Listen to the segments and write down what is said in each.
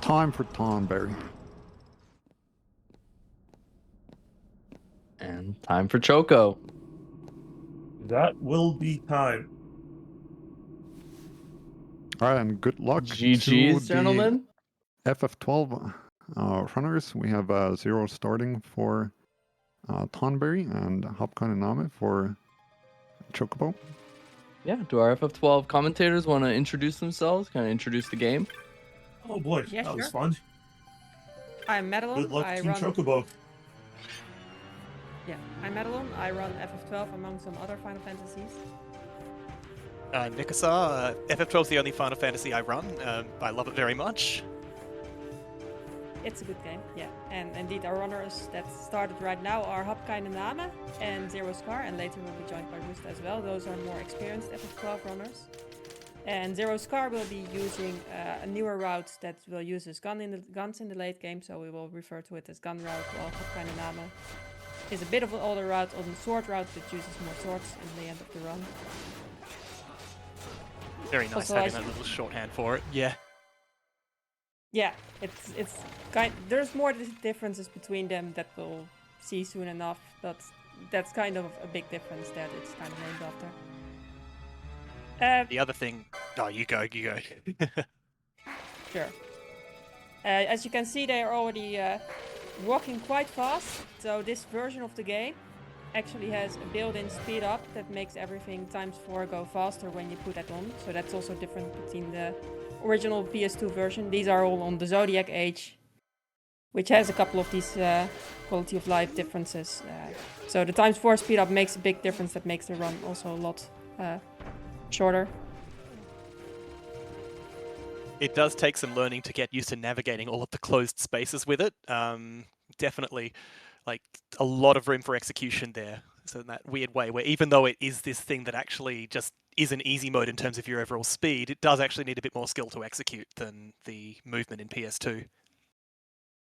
Time for Tonberry. And time for Choco. That will be time. All right, and good luck GG's, to gentlemen. the FF12 runners. We have 0 starting for Tonberry and HabKeineName for Chocobo. Yeah, do our FF12 commentators want to introduce themselves? Kind of introduce the game? Oh boy, Yeah, that was sure. fun. I'm Madelon. Good luck, I Team run. Chocobo. Yeah, I'm Madelon. I run FF12 among some other Final Fantasies. Nicosar. FF12 is the only Final Fantasy I run. I love it very much. It's a good game, yeah. And indeed, our runners that started right now are HabKeineName and Zero Scar, and later will be joined by Roosta as well. Those are more experienced FF12 runners. And Zero Scar will be using a newer route that will use his guns in the late game, so we will refer to it as gun route, while HabKeineName is a bit of an older route on the sword route that uses more swords in the end of the run. Very nice Also, having that little shorthand for it. Yeah. Yeah, it's kind. There's more differences between them that we'll see soon enough. But that's kind of a big difference that it's kind of named after. The other thing. Oh, you go. Sure. As you can see, they are already walking quite fast. So this version of the game actually has a built-in speed up that makes everything ×4 go faster when you put that on. So that's also different between the original PS2 version. These are all on the Zodiac age, which has a couple of these quality of life differences. So the ×4 speed up makes a big difference. That makes the run also a lot shorter. It does take some learning to get used to navigating all of the closed spaces with it. Definitely, like, a lot of room for execution there. So in that weird way where even though it is this thing that actually just is an easy mode in terms of your overall speed, it does actually need a bit more skill to execute than the movement in PS2.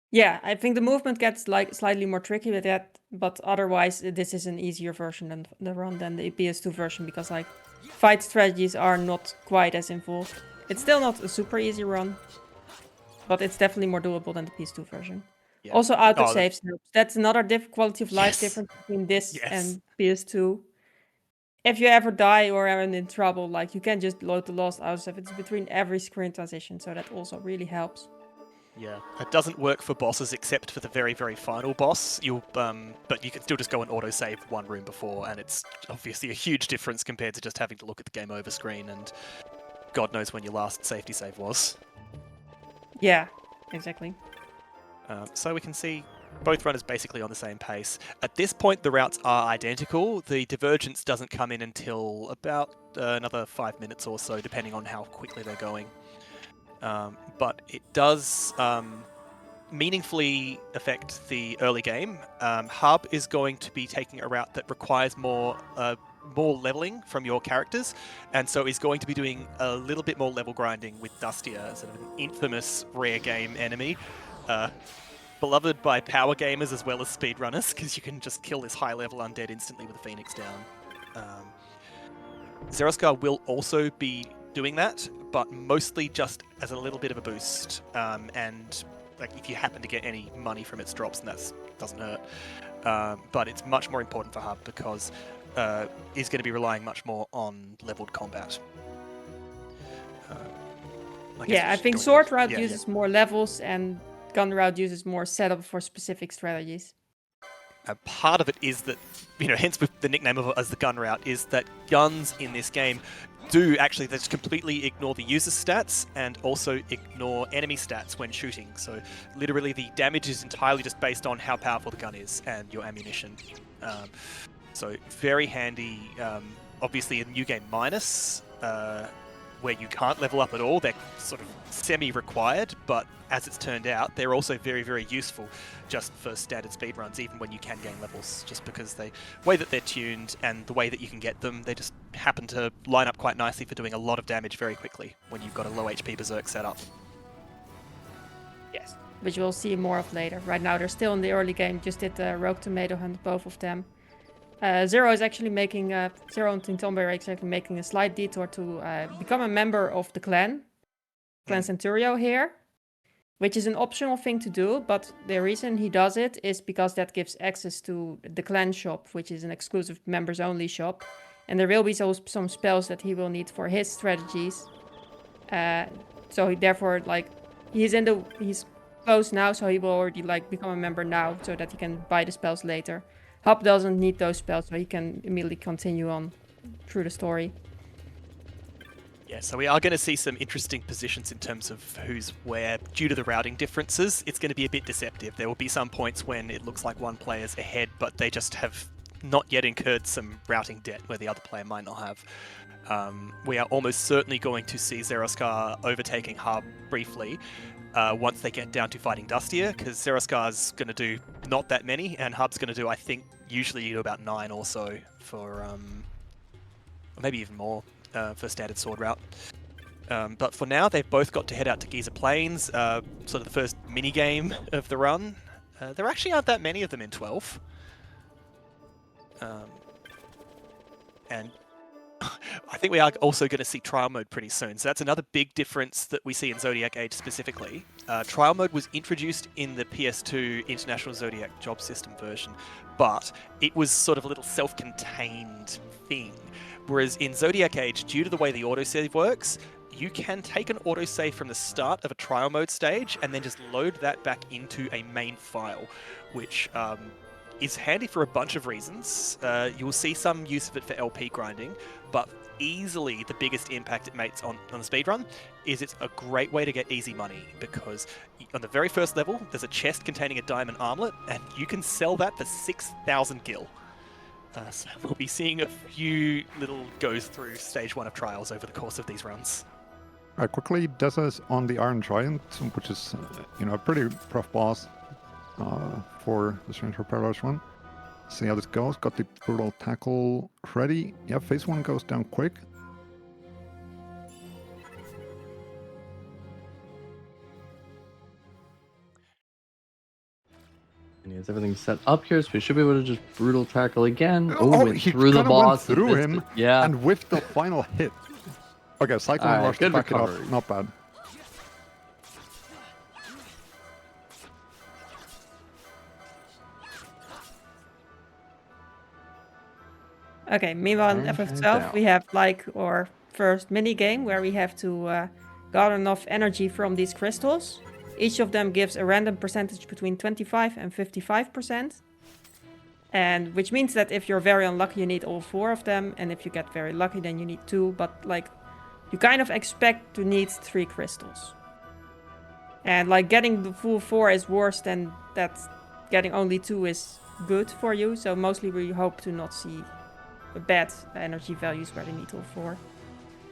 Yeah, I think the movement gets like slightly more tricky with that, but otherwise this is an easier version than the run than the PS2 version because like fight strategies are not quite as involved. It's still not a super easy run, but it's definitely more doable than the PS2 version. Yeah. Also autosaves helps. That's another quality of life Yes. difference between this Yes. and PS2. If you ever die or are in trouble, like you can just load the lost autosave. It's between every screen transition, so that also really helps. Yeah, it doesn't work for bosses except for the very, very final boss. But you can still just go and autosave one room before, and it's obviously a huge difference compared to just having to look at the game over screen, and God knows when your last safety save was. Yeah, exactly. So we can see both runners basically on the same pace. At this point, the routes are identical. The divergence doesn't come in until about another 5 minutes or so, depending on how quickly they're going. But it does meaningfully affect the early game. Hub is going to be taking a route that requires more leveling from your characters, and so is going to be doing a little bit more level grinding with Dustia, sort of an infamous rare game enemy. Beloved by power gamers as well as speedrunners, because you can just kill this high-level undead instantly with a Phoenix down. Zeroscar will also be doing that, but mostly just as a little bit of a boost, and like if you happen to get any money from its drops, and that doesn't hurt. But it's much more important for Hub because is going to be relying much more on leveled combat. I think sword route uses more levels and gun route uses more setup for specific strategies. Part of it is that, hence with the nickname of it as the gun route, is that guns in this game do actually just completely ignore the user stats and also ignore enemy stats when shooting. So literally the damage is entirely just based on how powerful the gun is and your ammunition. So very handy. Obviously in New Game Minus, where you can't level up at all, they're sort of semi-required, but as it's turned out, they're also very, very useful just for standard speedruns, even when you can gain levels, just because the way that they're tuned and the way that you can get them, they just happen to line up quite nicely for doing a lot of damage very quickly when you've got a low HP Berserk set up. Yes, which we'll see more of later. Right now, they're still in the early game, just did the Rogue Tomato Hunt, both of them. Zero is actually making, Zero and Tonberry are actually making a slight detour to become a member of the clan Centurio here. which is an optional thing to do, but the reason he does it is because that gives access to the clan shop, which is an exclusive members only shop. And there will be some spells that he will need for his strategies. So therefore, like, he's close now, so he will already like become a member now, so that he can buy the spells later. Hub doesn't need those spells, so he can immediately continue on through the story. Yeah, so we are going to see some interesting positions in terms of who's where. Due to the routing differences, it's going to be a bit deceptive. There will be some points when it looks like one player's ahead, but they just have not yet incurred some routing debt where the other player might not have. We are almost certainly going to see Zeroscar overtaking Hub briefly once they get down to fighting Dustier, because Zeroscar's going to do not that many, and Hub's going to do, I think, usually about 9 or so for, or maybe even more for standard sword route. But for now, they've both got to head out to Giza Plains, sort of the first mini-game of the run. There actually aren't that many of them in 12. And I think we are also going to see trial mode pretty soon. So that's another big difference that we see in Zodiac Age specifically. Trial mode was introduced in the PS2 International Zodiac Job System version, but it was sort of a little self-contained thing. Whereas in Zodiac Age, due to the way the autosave works, you can take an autosave from the start of a trial mode stage and then just load that back into a main file, which is handy for a bunch of reasons. You'll see some use of it for LP grinding, but easily the biggest impact it makes on the speedrun is it's a great way to get easy money, because on the very first level, there's a chest containing a diamond armlet, and you can sell that for 6,000 gil. So we'll be seeing a few little goes through stage 1 of trials over the course of these runs. Quickly, Deza is on the Iron Giant, which is, a pretty rough boss for the Strange Paradise one. See how this goes. Got the brutal tackle ready. Yeah, phase 1 goes down quick. And he has everything set up here, so we should be able to just brutal tackle again. He through the kinda boss. went through him, yeah. and with the final hit. Okay, cycling Alright, rush to good back it recovery. up. Not bad. Okay, meanwhile in And FF12 down. we have like our first mini game where we have to gather enough energy from these crystals. Each of them gives a random percentage between 25 and 55%. And which means that if you're very unlucky, you need all 4 of them, and if you get very lucky, then you need 2. But like, you kind of expect to need 3 crystals. And like getting the full 4 is worse than that. Getting only 2 is good for you. So mostly we hope to not see bad energy values where they need all 4.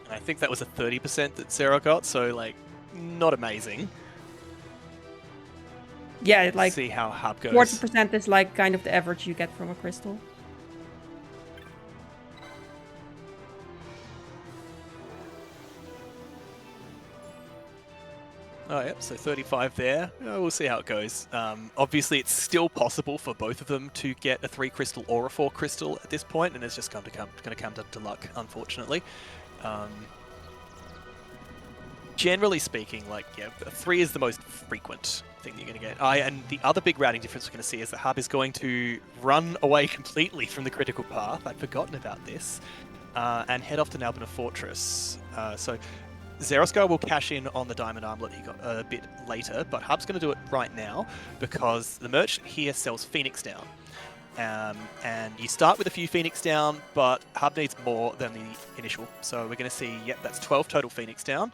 I think that was a 30% that Sarah got, so like, not amazing. Yeah, like See how Hub goes. 40% is like kind of the average you get from a crystal. Oh, yep, so 35 there. We'll see how it goes. Obviously, it's still possible for both of them to get a 3 crystal or a 4 crystal at this point, and it's just going to come down to luck, unfortunately. Generally speaking, like, yeah, 3 is the most frequent thing you're going to get. And the other big routing difference we're going to see is that Hub is going to run away completely from the critical path. I'd forgotten about this. And head off to Nalbina Fortress. So Zeroscar will cash in on the diamond armlet he got a bit later, but Hub's going to do it right now because the merchant here sells Phoenix Down. And you start with a few Phoenix Down, but Hub needs more than the initial. So we're going to see, yep, that's 12 total Phoenix Down,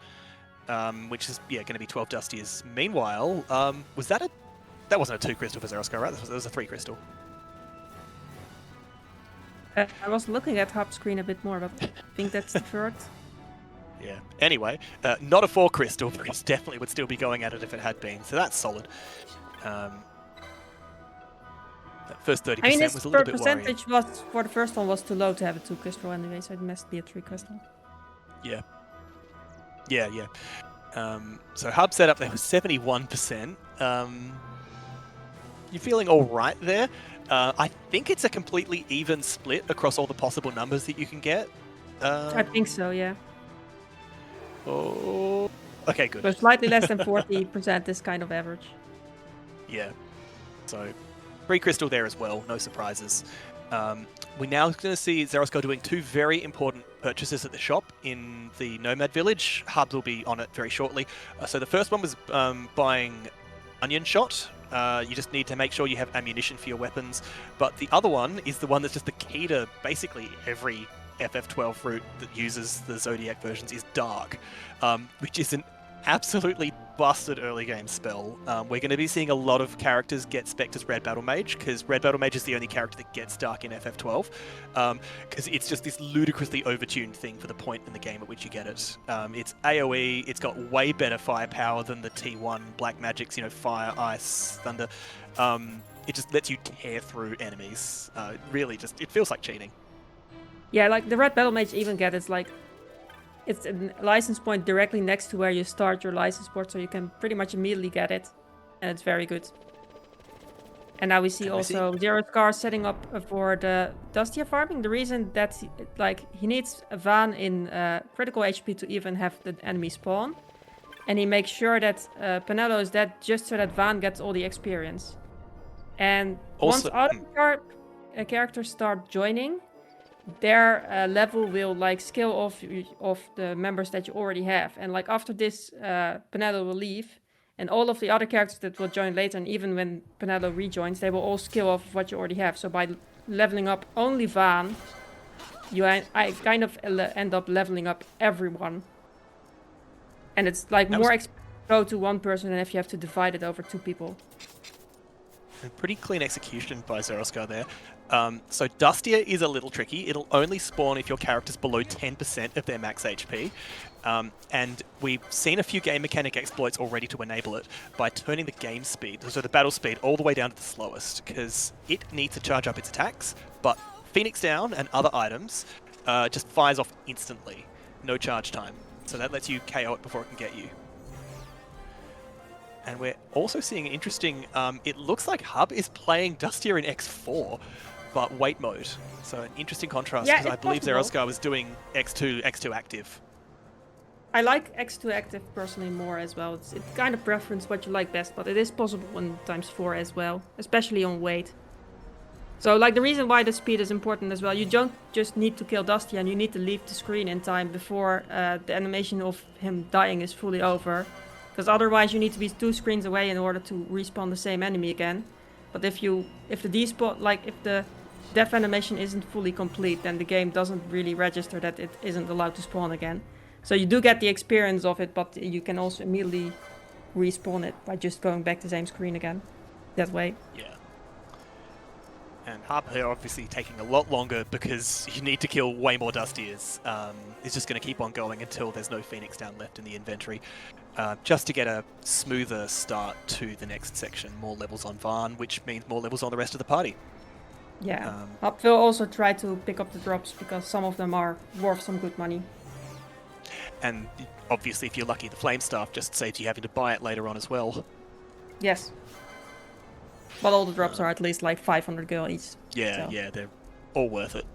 which is, yeah, going to be 12 Dustiers. Meanwhile, was that that wasn't a 2 crystal for Zeroscar, right? That was a 3 crystal. I was looking at Hub's screen a bit more, but I think that's the third. Yeah. Anyway, not a 4 crystal, because definitely would still be going at it if it had been. So that's solid. That first 30% I mean, his was a little bit worrying. percentage was for the first one was too low to have a 2 crystal anyway, so it must be a 3 crystal. Yeah. Yeah. So Hub setup there was 71%. You're feeling all right there. I think it's a completely even split across all the possible numbers that you can get. I think so, yeah. Oh, Okay, good. So slightly less than 40% is kind of average. Yeah. So, free crystal there as well. No surprises. We're now going to see Xeroskar doing two very important purchases at the shop in the Nomad Village. Hub will be on it very shortly. So the first one was buying Onion Shot. You just need to make sure you have ammunition for your weapons. But the other one is the one that's just the key to basically every FF12 route that uses the Zodiac versions is Dark, which is an absolutely busted early game spell. We're going to be seeing a lot of characters get spec'd as Red Battle Mage, because Red Battle Mage is the only character that gets Dark in FF12, because it's just this ludicrously overtuned thing for the point in the game at which you get it. It's AoE, it's got way better firepower than the T1 Black Magic's, Fire, Ice, Thunder. It just lets you tear through enemies. Really, it feels like cheating. Yeah, like the Red Battle Mage even get it's a license point directly next to where you start your license port, so you can pretty much immediately get it, and it's very good. And now we see also Xeroskar setting up for the Dustia farming. The reason that he needs a Van in critical HP to even have the enemy spawn, and he makes sure that Penelo is dead just so that Van gets all the experience. And Also, once other characters start joining, their level will scale off of the members that you already have. And after this, Penelo will leave, and all of the other characters that will join later, and even when Penelo rejoins, they will all scale off of what you already have. So by leveling up only Van, I kind of end up leveling up everyone. And it's more expensive to go to one person than if you have to divide it over two people. A pretty clean execution by Xeroskar there. So Dustia is a little tricky. It'll only spawn if your character's below 10% of their max HP. And we've seen a few game mechanic exploits already to enable it by turning the game speed, so the battle speed, all the way down to the slowest, because it needs to charge up its attacks, but Phoenix Down and other items just fires off instantly. No charge time. So that lets you KO it before it can get you. And we're also seeing an interesting, it looks like Hub is playing Dustia in X4, but wait mode. So an interesting contrast, because I believe Xeroskar was doing X2 active. I like X2 active personally more as well. It's kind of preference what you like best, but it is possible in ×4 as well, especially on weight. So the reason why the speed is important as well, you don't just need to kill Dustia, and you need to leave the screen in time before the animation of him dying is fully over. Because otherwise you need to be 2 screens away in order to respawn the same enemy again. But if the death animation isn't fully complete, then the game doesn't really register that it isn't allowed to spawn again. So you do get the experience of it, but you can also immediately respawn it by just going back to the same screen again. That way. Yeah. And Hub here obviously taking a lot longer because you need to kill way more Dustias. It's just going to keep on going until there's no Phoenix Down left in the inventory. Just to get a smoother start to the next section. More levels on Varn, which means more levels on the rest of the party. Yeah. Hub will also try to pick up the drops because some of them are worth some good money. And obviously, if you're lucky, the Flame Staff just saves you having to buy it later on as well. Yes. But all the drops are at least 500 gil each. Yeah, so. Yeah, they're all worth it.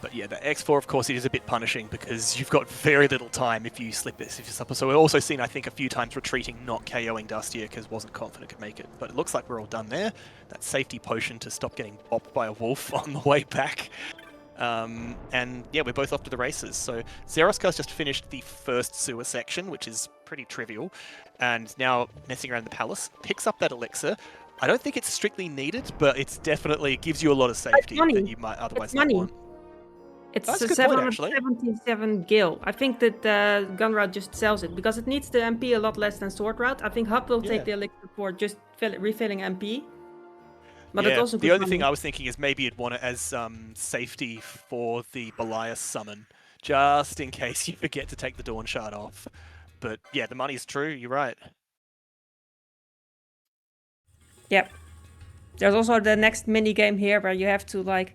But yeah, the X4, of course, it is a bit punishing because you've got very little time if you slip this. So we've also seen, I think, a few times retreating, not KOing Dustia because wasn't confident could make it. But it looks like we're all done there. That safety potion to stop getting bopped by a wolf on the way back. And yeah, we're both off to the races. So Xeroskar's just finished the first sewer section, which is pretty trivial, and now messing around the palace, picks up that elixir. I don't think it's strictly needed, but it's definitely gives you a lot of safety that you might otherwise not want. It's That's a good point, actually. 777 gil. I think that Gun Route just sells it because it needs the MP a lot less than Sword Route. I think Hub will take the elixir for just refilling MP. But it's also the only thing I was thinking is maybe you'd want it as safety for the Belias summon, just in case you forget to take the Dawn Shard off. But yeah, the money's true, you're right. Yep. There's also the next mini game here where you have to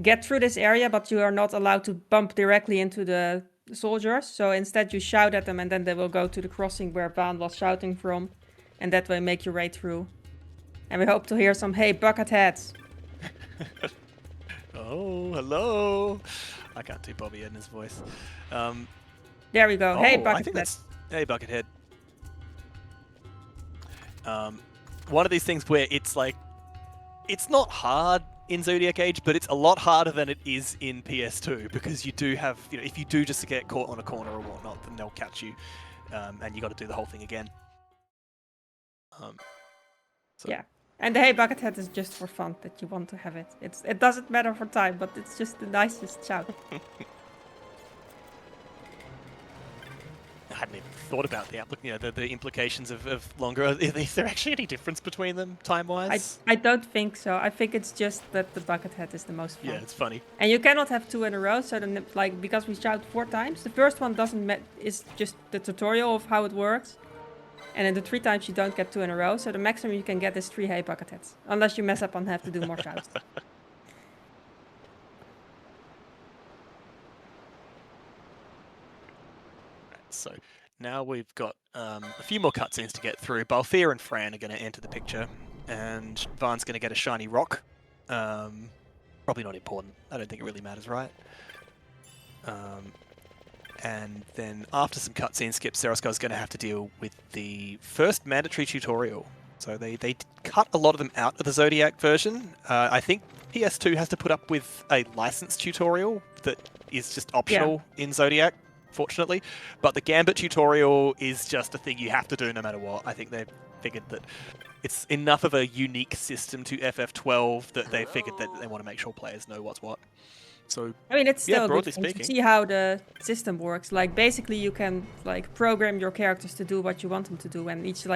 get through this area, but you are not allowed to bump directly into the soldiers. So instead you shout at them and then they will go to the crossing where Van was shouting from, and that way make your way through. And we hope to hear some "Hey, bucket heads." Oh, hello. I can't do Bobby Edna's voice. There we go. Hey, I think Buckethead. that's... Hey, Buckethead. One of these things where it's like... It's not hard in Zodiac Age, but it's a lot harder than it is in PS2, because you do have... You know, if you do just get caught on a corner or whatnot, then they'll catch you, and you got to do the whole thing again. So. Yeah. And the Hey Buckethead is just for fun that you want to have it. It doesn't matter for time, but it's just the nicest shout. I hadn't even thought about the implications of longer. Is there actually any difference between them time-wise? I don't think so. I think it's just that the Buckethead is the most fun. Yeah, it's funny. And you cannot have 2 in a row, so then, like, because we shout 4 times, the first one is just the tutorial of how it works. And then the 3 times you don't get 2 in a row, so the maximum you can get is 3 Hey Bucketheads. Unless you mess up and have to do more shouts. So now we've got a few more cutscenes to get through. Balthier and Fran are going to enter the picture, and Varn's going to get a shiny rock. Probably not important. I don't think it really matters, right? And then after some cutscene skips, Zeroskar's going to have to deal with the first mandatory tutorial. So they cut a lot of them out of the Zodiac version. I think PS2 has to put up with a licensed tutorial that is just optional in Zodiac, fortunately. But the Gambit tutorial is just a thing you have to do no matter what. I think they figured that it's enough of a unique system to FF12 that they figured that they want to make sure players know what's what. So, I mean, it's still broadly good to speaking. see how the system works. Like, basically, you can like program your characters to do what you want them to do, and each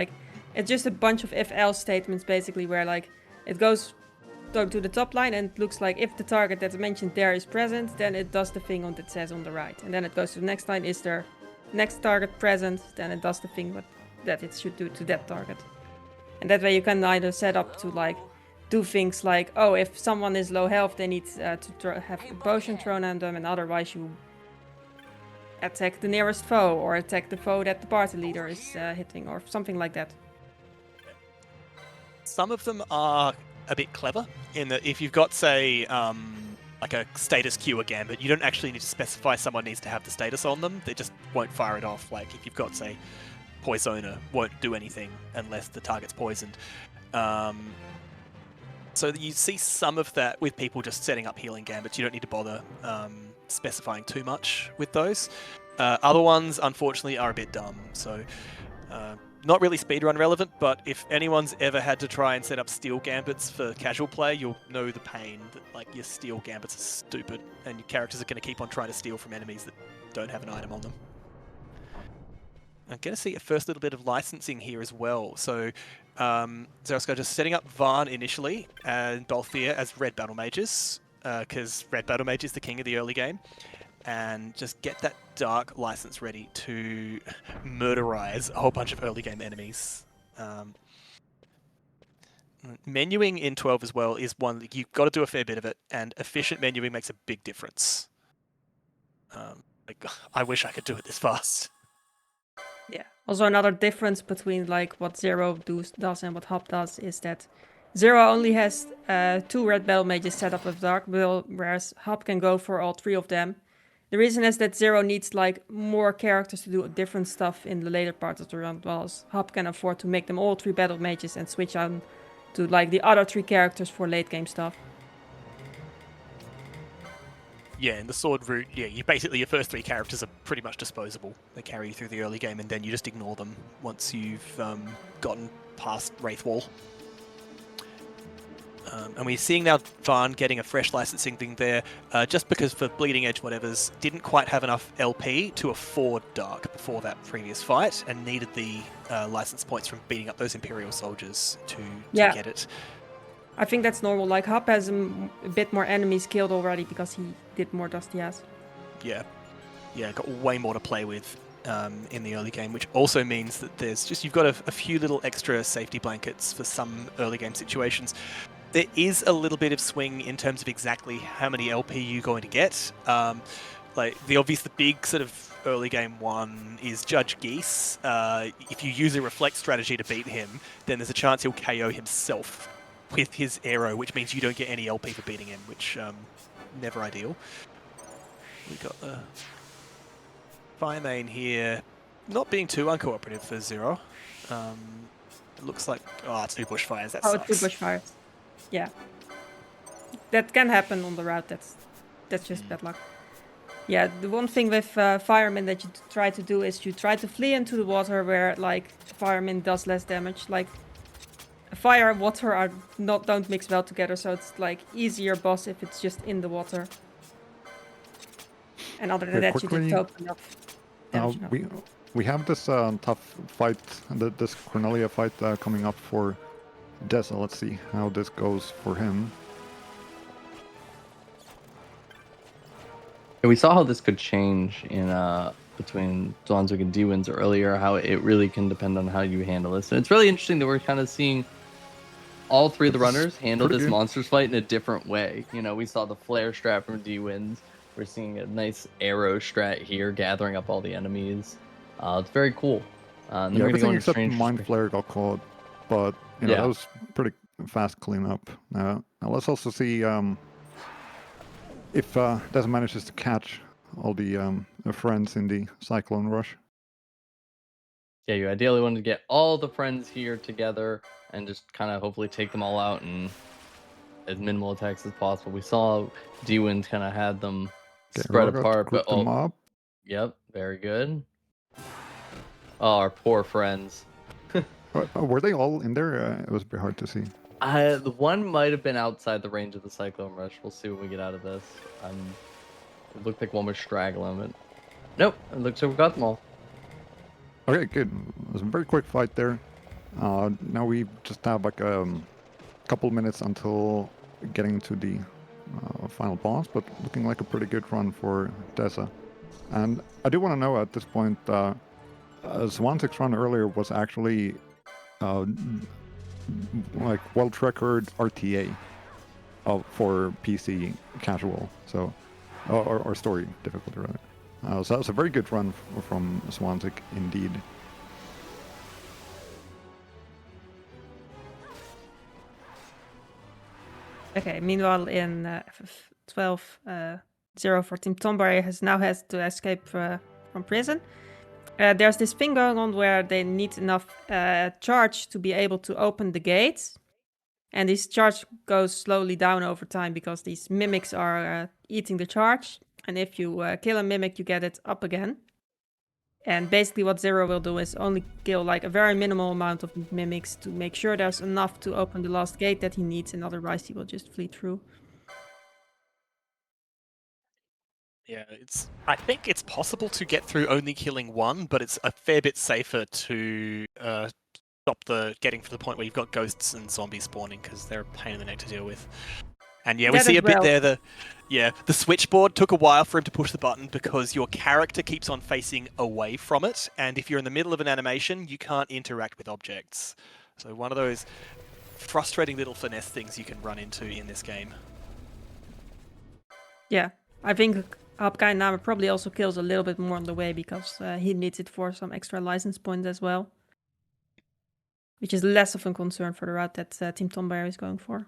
it's just a bunch of if-else statements, basically, where like it goes to the top line and it looks like if the target that's mentioned there is present, then it does the thing that says on the right, and then it goes to the next line: is there next target present? Then it does the thing that it should do to that target, and that way you can either set up to like do things like, oh, if someone is low health, they need to have a potion thrown at them, and otherwise you attack the nearest foe, or attack the foe that the party leader is hitting, or something like that. Some of them are a bit clever in that if you've got, say, like a status queue or Gambit, you don't actually need to specify someone needs to have the status on them. They just won't fire it off. Like if you've got, say, Poisoner, won't do anything unless the target's poisoned. So you see some of that with people just setting up healing Gambits. You don't need to bother specifying too much with those. Other ones, unfortunately, are a bit dumb. So not really speedrun relevant, but if anyone's ever had to try and set up steal Gambits for casual play, you'll know the pain that like your steal Gambits are stupid, and your characters are going to keep on trying to steal from enemies that don't have an item on them. I'm going to see a first little bit of licensing here as well. So Zeroskar just setting up Varn initially and Balthier as red battle mages, because red battle mage is the king of the early game, and just get that dark license ready to murderize a whole bunch of early game enemies. Menuing in 12 as well is one that you've got to do a fair bit of it, and efficient menuing makes a big difference. I wish I could do it this fast. Yeah. Also, another difference between like what Zero does and what Hab does is that Zero only has 2 red battle mages set up with Dark Will, whereas Hab can go for all 3 of them. The reason is that Zero needs like more characters to do different stuff in the later part of the round, whilst Hab can afford to make them all 3 battle mages and switch on to like the other 3 characters for late game stuff. Yeah, in the sword route, yeah, your first 3 characters are pretty much disposable. They carry you through the early game, and then you just ignore them once you've gotten past Wraithwall. And we're seeing now Varn getting a fresh licensing thing there, just because for Bleeding Edge whatevers didn't quite have enough LP to afford Dark before that previous fight, and needed the license points from beating up those Imperial soldiers to get it. I think that's normal. Like, Hab has a bit more enemies killed already because he did more Dusty Ass. Yeah, got way more to play with in the early game, which also means that you've got a few little extra safety blankets for some early game situations. There is a little bit of swing in terms of exactly how many LP you're going to get. Like the big sort of early game one is Judge Geese. If you use a reflect strategy to beat him, then there's a chance he'll KO himself with his arrow, which means you don't get any LP for beating him, which never ideal. We got the Fire Main here, not being too uncooperative for Zero. It looks like, oh, 2 bushfires, that Oh, sucks. 2 bushfires. Yeah. That can happen on the route, that's just bad luck. Yeah, the one thing with firemen that you try to do is you try to flee into the water where like firemen does less damage. Like fire and water don't mix well together, so it's like easier boss if it's just in the water. And other than Okay, that, you quickly, just open up damage. we have this tough fight, this Cornelia fight coming up for Dessa. Let's see how this goes for him. And we saw how this could change in between Zwanzig and D-Wins earlier, how it really can depend on how you handle this. And it's really interesting that we're kind of seeing all 3 of the runners handle this monsters fight in a different way. You know, we saw the flare strat from D-Wins. We're seeing a nice arrow strat here, gathering up all the enemies. It's very cool. And then Yeah, we're gonna go everything into except strange Mind Flare got caught, but you know that was pretty fast cleanup. Now let's also see if Dessa manages to catch all the friends in the Cyclone Rush. Yeah, you ideally want to get all the friends here together and just kind of hopefully take them all out and as minimal attacks as possible. We saw D-Wins kind of had them spread apart, but yep, very good. Oh, our poor friends. Were they all in there? It was a bit hard to see. The one might have been outside the range of the Cyclone Rush. We'll see when we get out of this. It looked like one was straggling, but nope, it looks like we got them all. Okay, good. It was a very quick fight there. Now we just have like a couple minutes until getting to the final boss, but looking like a pretty good run for Dessa. And I do want to know at this point, Zwanzig's run earlier was actually like world record RTA for PC casual, so or story difficulty rather. So that was a very good run from Zwanzig indeed. Okay, meanwhile in FF12, Zero for Team Tonberry has to escape from prison. There's this thing going on where they need enough charge to be able to open the gates. And this charge goes slowly down over time because these mimics are eating the charge. And if you kill a mimic, you get it up again. And basically what Zero will do is only kill like a very minimal amount of mimics to make sure there's enough to open the last gate that he needs, and otherwise he will just flee through. Yeah, I think it's possible to get through only killing one, but it's a fair bit safer to stop getting to the point where you've got ghosts and zombies spawning, because they're a pain in the neck to deal with. And yeah, we see a bit there. The switchboard took a while for him to push the button because your character keeps on facing away from it, and if you're in the middle of an animation, you can't interact with objects. So one of those frustrating little finesse things you can run into in this game. Yeah, I think HabKeineName probably also kills a little bit more on the way because he needs it for some extra license points as well. Which is less of a concern for the route that Team Tonberry is going for.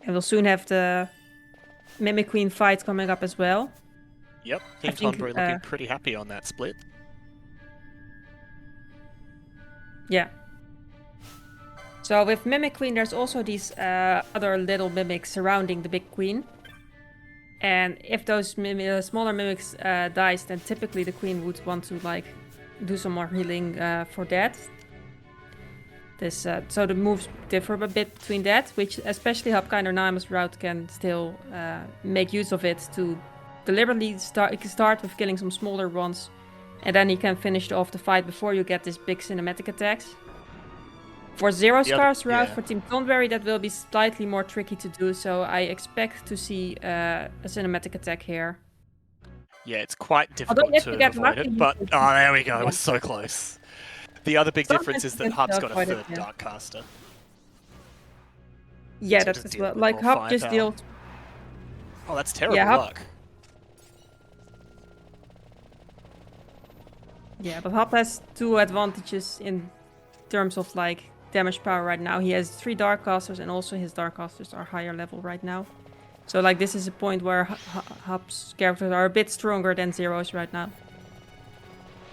And we'll soon have the Mimic Queen fight coming up as well. Yep, Team Tonberry looking pretty happy on that split. Yeah. So with Mimic Queen, there's also these other little mimics surrounding the big queen. And if those smaller mimics dies, then typically the queen would want to like do some more healing for that. So the moves differ a bit between that, which especially HabKeineName's route can still make use of it to deliberately start with killing some smaller ones, and then he can finish off the fight before you get this big cinematic attacks. For Zero Scar's route for Team Tonberry, that will be slightly more tricky to do, so I expect to see a cinematic attack here. Yeah, it's quite difficult to avoid it, but oh, there we go, it was so close. The other big difference is that Hub's got a third Darkcaster. Yeah, that's as well. Like Hub just deals. Oh, that's terrible luck. Yeah, but Hub has two advantages in terms of like damage power right now. He has 3 Darkcasters, and also his Darkcasters are higher level right now. So like this is a point where Hub's characters are a bit stronger than Zero's right now.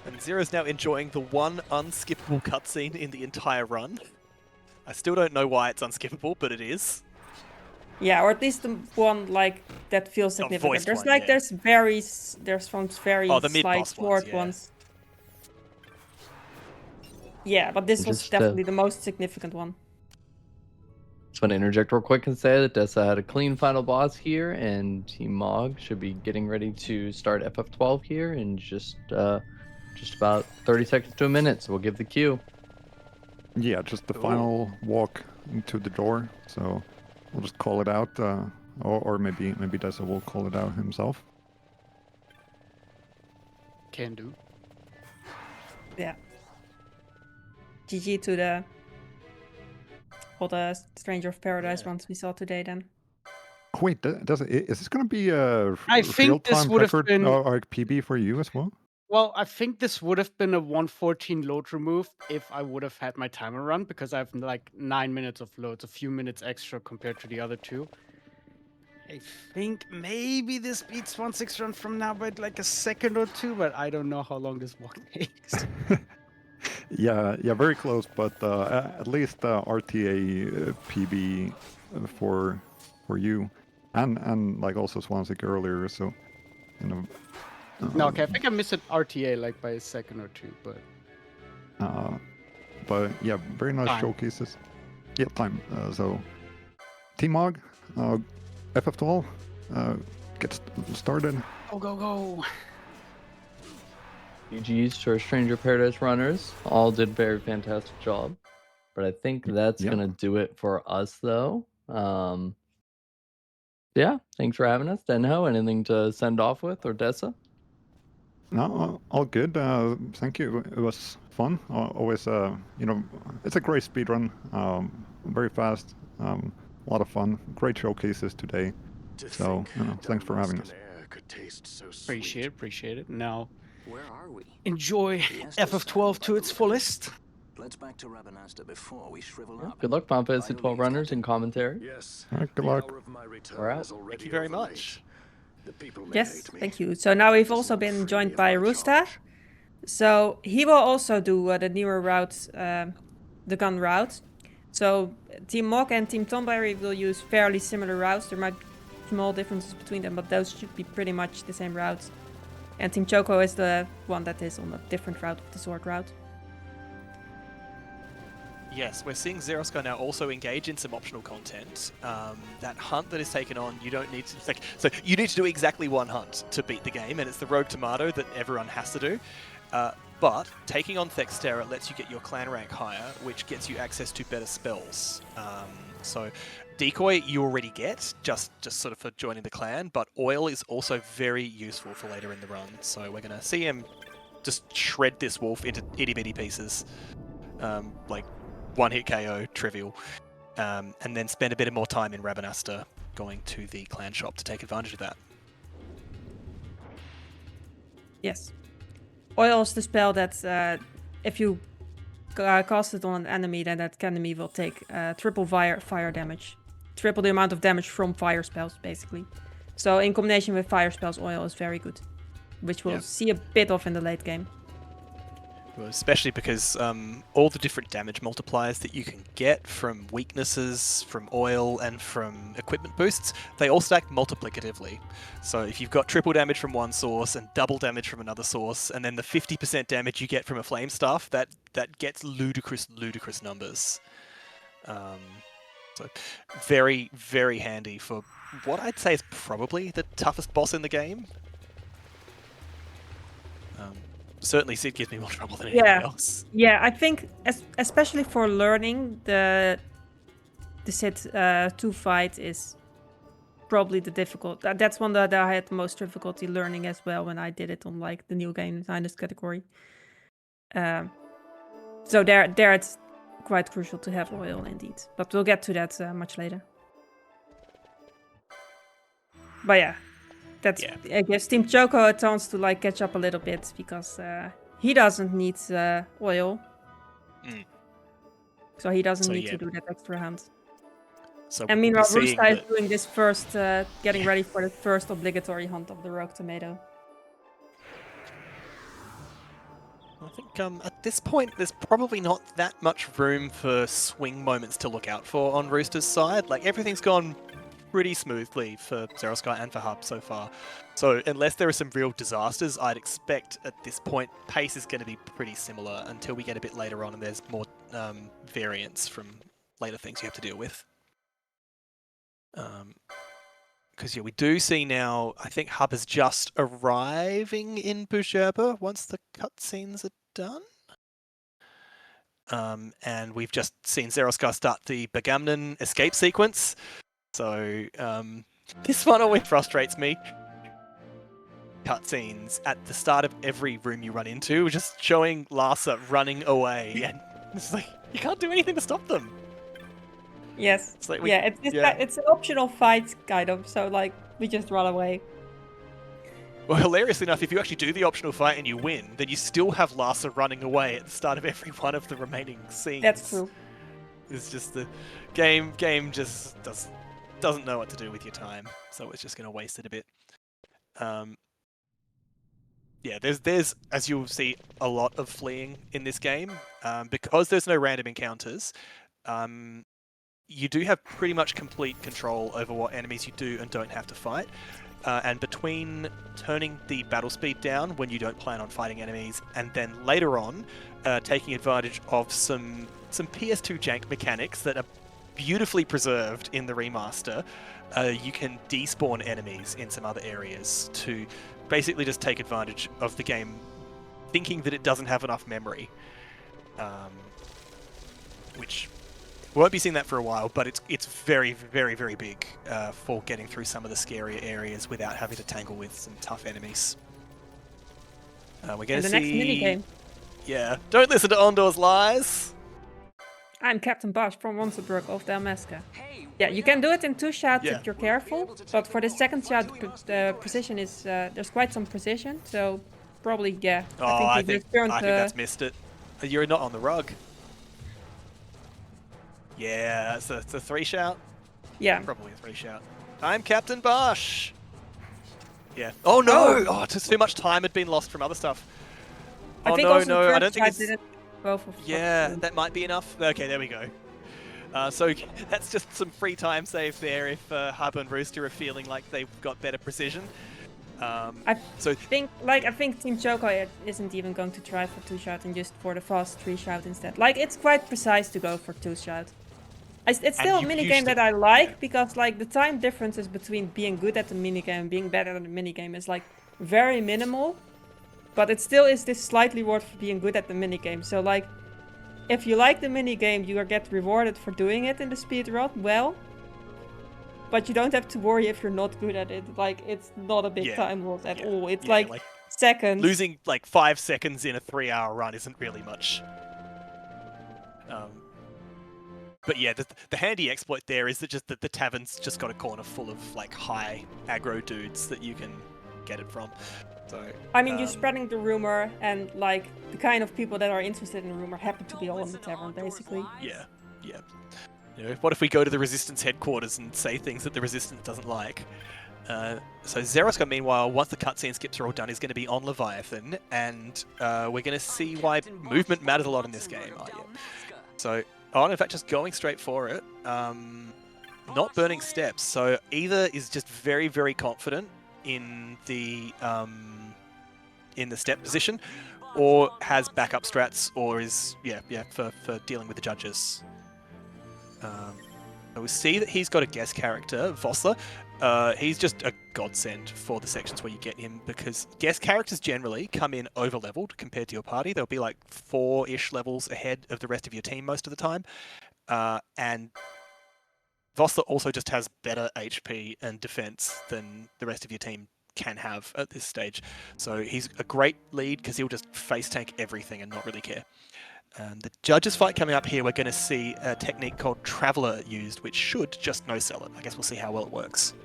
And Zero's now enjoying the one unskippable cutscene in the entire run. I still don't know why it's unskippable, but it is. Yeah, or at least the one like that feels significant. There's one, like yeah. there's some very Oh, the slight mid-boss short ones, yeah. ones. Yeah, but this was Just, definitely the most significant one. Just want to interject real quick and say that Dessa had a clean final boss here, and Team Mog should be getting ready to start FF12 here in just about 30 seconds to a minute. So we'll give the cue. Yeah, just the final walk into the door. So we'll just call it out, or maybe Dessa will call it out himself. Can do. Yeah. GG to all the Stranger of Paradise ones we saw today then. Wait, is this going to be a I think this real-time would have peppered, been- like PB for you as well? Well, I think this would have been a 114 load remove if I would have had my timer run, because I have like 9 minutes of loads, a few minutes extra compared to the other 2. I think maybe this beats 1/6 run from now by like a second or 2, but I don't know how long this walk takes. Yeah, very close, but at least RTA PB for you, and like also Swansea earlier. So, you know. No, okay, I think I missed an RTA like by a second or 2, but But yeah, very nice Time. showcases. Yeah, time. So, Team Mog, FF12, get started. go. GG's to our Stranger Paradise runners. All did very fantastic job. But I think that's Yeah. going to do it for us, though. Yeah, thanks for having us. Denho, anything to send off with, or Dessa? No, all good. Thank you. It was fun. Always, it's a great speed run. Very fast. A lot of fun. Great showcases today. So, thanks for having us. Appreciate it. Now, Where are we? enjoy FF12 to its fullest. Let's back to Rabanasta before we shrivel up. Good luck, Final Fantasy 12 runners in commentary. Yes. All right, good luck. We're out. Thank you very much. Yes, thank you. So now we've also been joined by Roosta. So he will also do the newer route, the gun route. So Team Mog and Team Tonberry will use fairly similar routes. There might be small differences between them, but those should be pretty much the same routes. And Team Choco is the one that is on a different route, the sword route. Yes, we're seeing Zeroska now also engage in some optional content. That hunt that is taken on, you don't need to... So you need to do exactly one hunt to beat the game, and it's the Rogue Tomato that everyone has to do. But taking on Thextera lets you get your clan rank higher, which gets you access to better spells. So Decoy you already get, just sort of for joining the clan, but Oil is also very useful for later in the run. So we're going to see him just shred this wolf into itty-bitty pieces. Like one-hit KO, trivial. And then spend a bit more time in Rabanasta going to the clan shop to take advantage of that. Yes. Oil is the spell that if you cast it on an enemy, then that enemy will take triple fire damage. Triple the amount of damage from fire spells, basically. So in combination with fire spells, Oil is very good. Which we'll see a bit of in the late game. Well, especially because all the different damage multipliers that you can get from weaknesses, from oil, and from equipment boosts, they all stack multiplicatively. So if you've got triple damage from one source and double damage from another source, and then the 50% damage you get from a flame staff, that gets ludicrous numbers. So very, very handy for what I'd say is probably the toughest boss in the game. Certainly Sid gives me more trouble than anything else. Yeah, I think especially for learning, the Sid 2 fight is probably the difficult. That's one that I had the most difficulty learning as well when I did it on like the new game designers category. So there it's quite crucial to have Oil indeed. But we'll get to that much later. But yeah. I guess Team Choco a chance to like catch up a little bit because he doesn't need Oil. So he doesn't So, need yeah. to do that extra hand. So And we'll be meanwhile, seeing Roosta is that- doing this first, getting ready for the first obligatory hunt of the rogue tomato. I think at this point, there's probably not that much room for swing moments to look out for on Rooster's side. Like, everything's gone pretty smoothly for Zerosky and for Hub so far. So unless there are some real disasters, I'd expect at this point, pace is going to be pretty similar until we get a bit later on and there's more variance from later things you have to deal with. Because, yeah, we do see now, I think Hub is just arriving in Bujurba once the cutscenes are done. And we've just seen Zerosky start the Bagamnon escape sequence. So, this one always frustrates me. Cutscenes at the start of every room you run into, just showing Larsa running away. And it's like, you can't do anything to stop them. Yes. It's like it's an optional fight, kind of. So, like, we just run away. Well, hilariously enough, if you actually do the optional fight and you win, then you still have Larsa running away at the start of every one of the remaining scenes. That's true. It's just the game just doesn't know what to do with your time, so it's just going to waste it a bit. Yeah, there's as you'll see a lot of fleeing in this game because there's no random encounters. You do have pretty much complete control over what enemies you do and don't have to fight. And between turning the battle speed down when you don't plan on fighting enemies, and then later on taking advantage of some PS2 jank mechanics that are beautifully preserved in the remaster, you can despawn enemies in some other areas to basically just take advantage of the game thinking that it doesn't have enough memory. Which... we won't be seeing that for a while, but it's very, very, very big for getting through some of the scarier areas without having to tangle with some tough enemies. We're going to see... next minigame. Yeah. Don't listen to Ondor's lies! I'm Captain Bosch from Monsterburg of Dalmasca. Yeah, you can do it in 2 shots if you're careful, but for the second shot, the precision is... there's quite some precision, so probably, yeah. I think that's missed it. You're not on the rug. Yeah, it's a 3-shout? Yeah. Probably a 3-shout. I'm Captain Bosch! Yeah. Oh no! Oh, just too much time had been lost from other stuff. I think also I don't think it's... didn't both of that might be enough. Okay, there we go. So that's just some free time save there if Hub and Rooster are feeling like they've got better precision. I think Team Choco isn't even going to try for 2-shot and just for the fast 3-shot instead. Like, it's quite precise to go for 2-shot. It's still a minigame that I like because, like, the time differences between being good at the minigame and being better at the minigame is, like, very minimal. But it still is this slight reward for being good at the minigame. So, like, if you like the minigame, you get rewarded for doing it in the speedrun, well. But you don't have to worry if you're not good at it. Like, it's not a big time loss at all. It's like seconds. Losing like 5 seconds in a 3-hour run isn't really much. But yeah, the handy exploit there is that the tavern's just got a corner full of like high aggro dudes that you can get it from. So I mean, you're spreading the rumor, and like the kind of people that are interested in the rumor happen to be all in the tavern, basically. Yeah. You know, what if we go to the Resistance headquarters and say things that the Resistance doesn't like? So Zerosky, meanwhile, once the cutscene skips are all done, is going to be on Leviathan, and we're going to see why movement matters a lot in this game. So, in fact, just going straight for it, not burning steps. So either is just very, very confident in the step position, or has backup strats, or is for dealing with the judges. We see that he's got a guest character, Vossler. He's just a godsend for the sections where you get him, because guest characters generally come in over-leveled compared to your party. They'll be like 4-ish levels ahead of the rest of your team most of the time. And Vossler also just has better HP and defense than the rest of your team can have at this stage. So he's a great lead because he'll just face tank everything and not really care. The judges fight coming up here, we're going to see a technique called Traveller used, which should just no-sell it. I guess we'll see how well it works.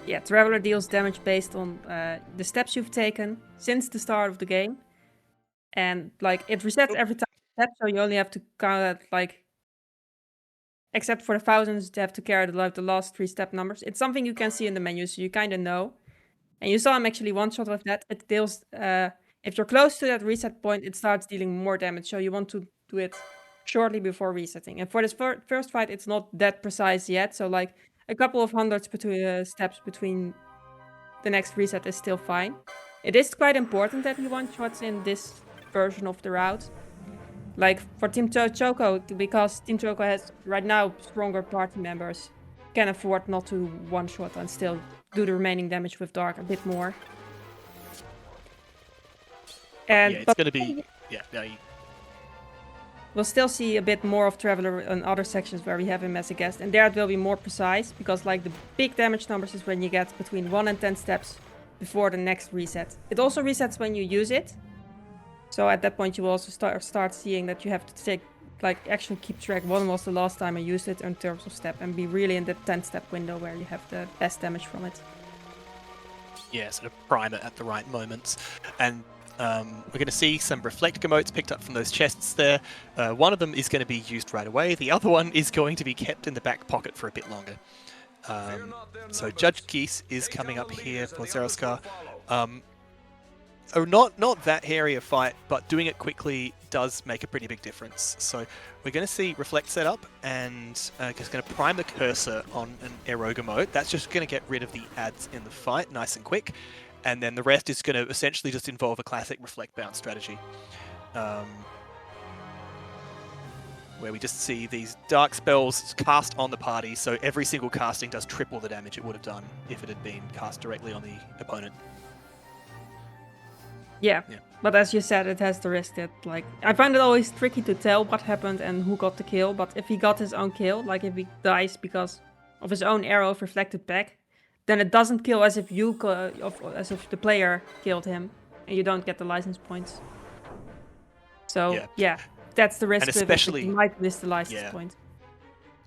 Yeah, Traveller deals damage based on the steps you've taken since the start of the game. and like it resets every time you step, so you only have to count like, except for the thousands, you have to carry the last 3 step numbers. It's something you can see in the menu, so you kind of know. And you saw him actually one shot with that. It deals, if you're close to that reset point, it starts dealing more damage. So you want to do it shortly before resetting. And for this first fight, it's not that precise yet. So like a couple of hundreds steps between the next reset is still fine. It is quite important that you one-shots in this version of the route. Like for Team Choco, because Team Choco has right now stronger party members, can afford not to one-shot and still do the remaining damage with Dark a bit more. And yeah, it's going to be... Yeah, no, we'll still see a bit more of Traveler in other sections where we have him as a guest, and there it will be more precise, because like the big damage numbers is when you get between 1 and 10 steps before the next reset. It also resets when you use it, so at that point you will also start seeing that you have to take, like, actually keep track when was the last time I used it in terms of step, and be really in the 10 step window where you have the best damage from it. Yeah, sort of prime it at the right moments. And we're going to see some reflect emotes picked up from those chests there. One of them is going to be used right away. The other one is going to be kept in the back pocket for a bit longer. So Judge Geese is coming up here for Zoroskar. Not that hairy a fight, but doing it quickly does make a pretty big difference. So we're going to see Reflect set up, and just going to prime the cursor on an Eroga mode. That's just going to get rid of the ads in the fight nice and quick. And then the rest is going to essentially just involve a classic Reflect Bounce strategy. Where we just see these dark spells cast on the party, so every single casting does triple the damage it would have done if it had been cast directly on the opponent. Yeah, but as you said, it has the risk that, like, I find it always tricky to tell what happened and who got the kill, but if he got his own kill, like if he dies because of his own arrow reflected back, then it doesn't kill as if as if the player killed him, and you don't get the license points. So yeah, that's the risk. And especially, you might miss the license point.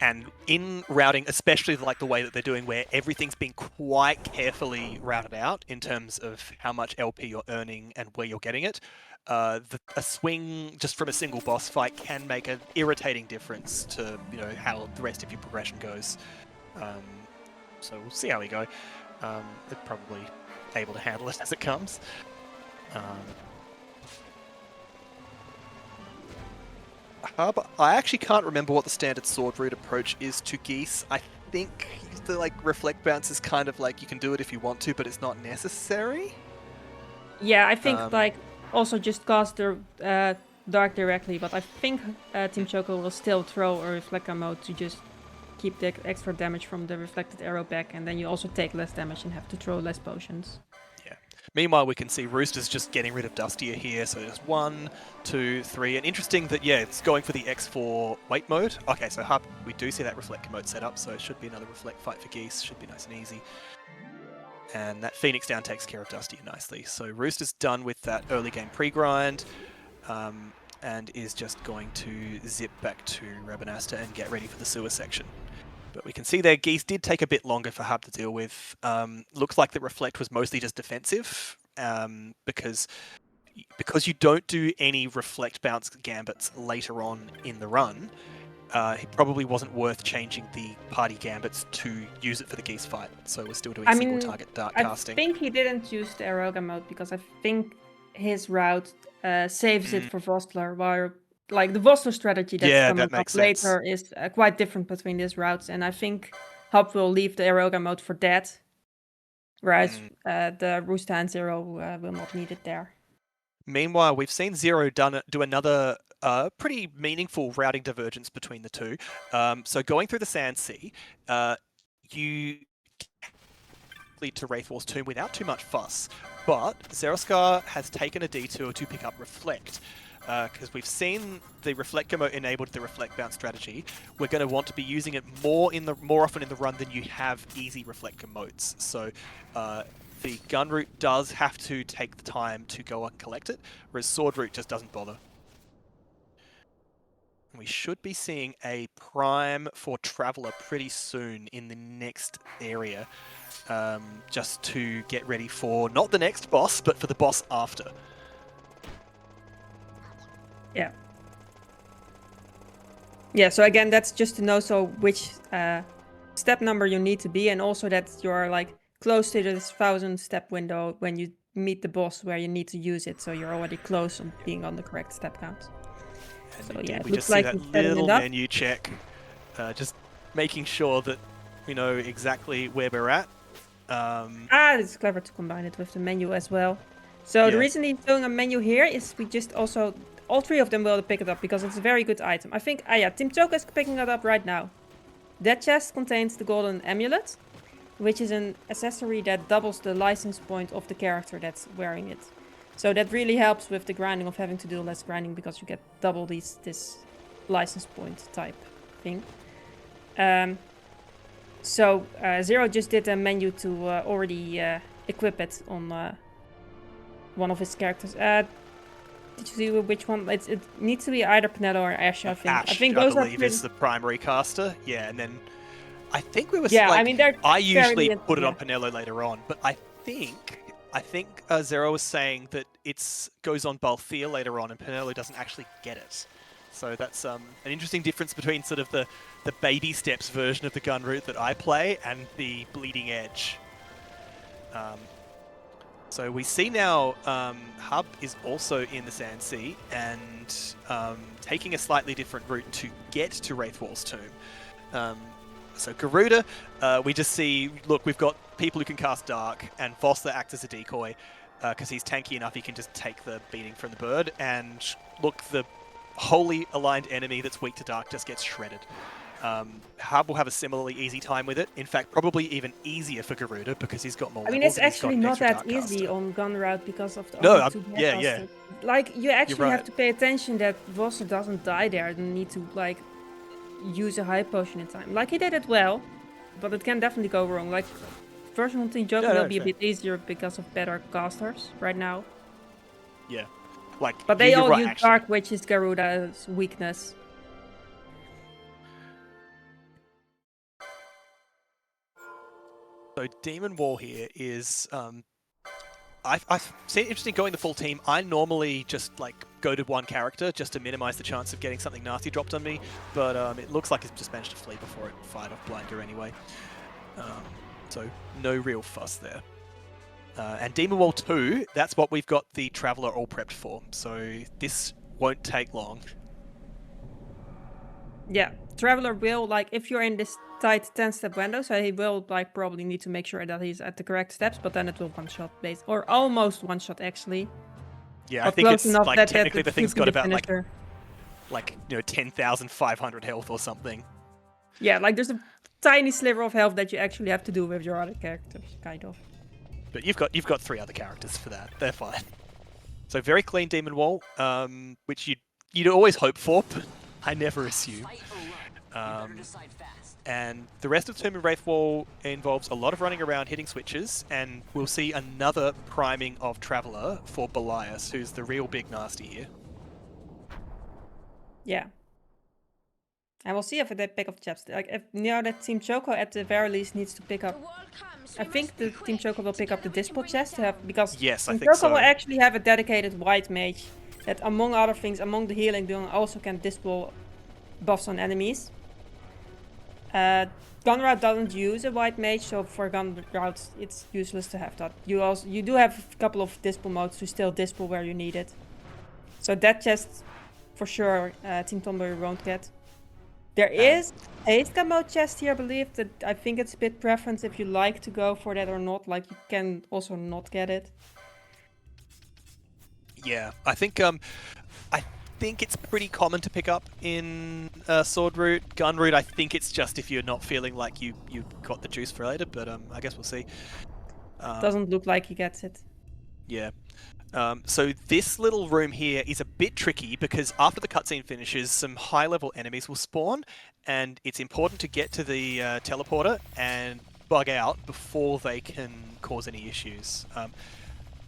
And in routing, especially like the way that they're doing, where everything's been quite carefully routed out in terms of how much LP you're earning and where you're getting it, a swing just from a single boss fight can make an irritating difference to how the rest of your progression goes. So we'll see how we go. They're probably able to handle it as it comes. I actually can't remember what the standard sword route approach is to Geese. I think the reflect bounce is kind of like you can do it if you want to, but it's not necessary. Yeah, I think also just cast the Dark directly, but I think Team Choco will still throw a Reflector mode to just keep the extra damage from the reflected arrow back, and then you also take less damage and have to throw less potions. Yeah. Meanwhile, we can see Rooster's just getting rid of Dustier here, so there's 1, 2, 3, and interesting that, it's going for the X4 wait mode. Okay, so we do see that Reflect mode set up, so it should be another Reflect fight for Geese, should be nice and easy. And that Phoenix down takes care of Dustier nicely. So Rooster's done with that early game pre-grind, and is just going to zip back to Rabanasta and get ready for the sewer section. But we can see there, Geese did take a bit longer for Hub to deal with. Looks like the Reflect was mostly just defensive, because you don't do any Reflect bounce gambits later on in the run. It probably wasn't worth changing the party gambits to use it for the Geese fight. So we're still doing single target dark casting. I think he didn't use the Eroga mode because I think his route saves it for Vostler, while like the Vostler strategy that's coming up later is quite different between these routes, and I think Hub will leave the Eroga mode for that, whereas the Roosta and Zero will not need it there. Meanwhile, we've seen Zero do another pretty meaningful routing divergence between the two. So going through the Sand Sea, you lead to Wraithwall's Tomb without too much fuss, but Zoroskar has taken a detour to pick up Reflect. Because we've seen the Reflect mode enabled the Reflect bounce strategy. We're going to want to be using it more often in the run than you have easy Reflect modes. So the gun route does have to take the time to go and collect it, whereas sword route just doesn't bother. We should be seeing a prime for Traveler pretty soon in the next area, just to get ready for not the next boss, but for the boss after. Yeah. Yeah, so again, that's just to know which step number you need to be, and also that you're like close to this 1,000 step window when you meet the boss where you need to use it, so you're already close on being on the correct step count. And So indeed, yeah, it we looks just see like that he's setting little it up. menu check, just making sure that we know exactly where we're at. It's clever to combine it with the menu as well. So the Yeah. reason he's doing a menu here is we just also, all three of them will pick it up because it's a very good item. I think, Team Choco is picking it up right now. That chest contains the golden amulet, which is an accessory that doubles the license point of the character that's wearing it. So that really helps with the grinding of having to do less grinding because you get double this license point type thing. So Zero just did a menu to already equip it on one of his characters. Did you see which one? It needs to be either Pinello or Ash, I think. Ash, I think those believe, are is the primary caster. Yeah, and then I think we were Yeah, like, I mean, they're I usually fairly- put it on yeah. Pinello later on, but I think Zero was saying that it goes on Balthier later on, and Pinello doesn't actually get it. So that's an interesting difference between sort of the baby steps version of the gun route that I play and the bleeding edge. So we see now Hub is also in the Sand Sea and taking a slightly different route to get to Wraithwall's tomb. So Garuda, we just see, look, we've got people who can cast Dark, and Voss that acts as a decoy, because he's tanky enough he can just take the beating from the bird, and look, the wholly aligned enemy that's weak to Dark just gets shredded. Hub will have a similarly easy time with it. In fact, probably even easier for Garuda because he's got more I mean, levels it's and he's got actually an not extra that Dark easy caster. on gun route because of the No, only two yeah, Dark yeah. casters. Like, you actually right. have to pay attention that Voss doesn't die there and need to, like, use a high potion in time. Like, he did it well, but it can definitely go wrong. Like, version on Team Joker will be a fair. bit easier because of better casters right now. Yeah. Like, But they you're all right, use actually. Dark, which is Garuda's weakness. So Demon Wall here is, I've seen it interesting going the full team. I normally just like go to one character just to minimize the chance of getting something nasty dropped on me, but it looks like it's just managed to flee before it fired off Blinder anyway. So no real fuss there. And Demon Wall 2, that's what we've got the Traveler all prepped for, so this won't take long. Yeah, Traveler will, like, if you're in this tight 10-step window, so he will, like, probably need to make sure that he's at the correct steps, but then it will one-shot base, or almost one-shot, actually. Yeah, Or I think close it's enough like that technically it the thing's could be got the about finisher. like 10,500 health or something. Yeah, like, there's a tiny sliver of health that you actually have to do with your other characters, kind of. But you've got 3 other characters for that. They're fine. So very clean Demon Wall, which you'd always hope for, but I never assume. And the rest of Tomb and Wraithwall involves a lot of running around, hitting switches, and we'll see another priming of Traveler for Belias, who's the real big nasty here. Yeah. And we'll see if they pick up chaps. Like, if now that Team Choco at the very least needs to pick up. I think the Team Choco will pick up the Dispel chest to have, because Yes, I Team think Choco so. will actually have a dedicated white mage that, among other things, among the healing doing, also can dispel buffs on enemies. Gun route doesn't use a white mage, so for gun routes it's useless to have that. You do have a couple of dispel modes to still dispel where you need it. So that chest, for sure, Team Tonberry won't get. There is a haste mode chest here, I believe. That I think it's a bit preference if you like to go for that or not. Like, you can also not get it. Yeah, I think it's pretty common to pick up in Sword Route. Gun Route, I think it's just if you're not feeling like you got the juice for later, but I guess we'll see. Doesn't look like he gets it. Yeah. So this little room here is a bit tricky because after the cutscene finishes, some high-level enemies will spawn, and it's important to get to the teleporter and bug out before they can cause any issues.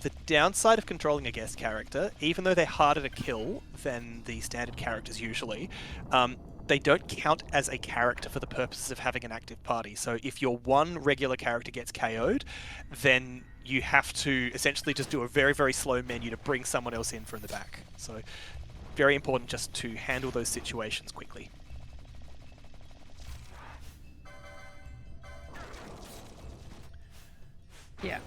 The downside of controlling a guest character, even though they're harder to kill than the standard characters usually, they don't count as a character for the purposes of having an active party. So if your one regular character gets KO'd, then you have to essentially just do a very, very slow menu to bring someone else in from the back. So very important just to handle those situations quickly. Yeah.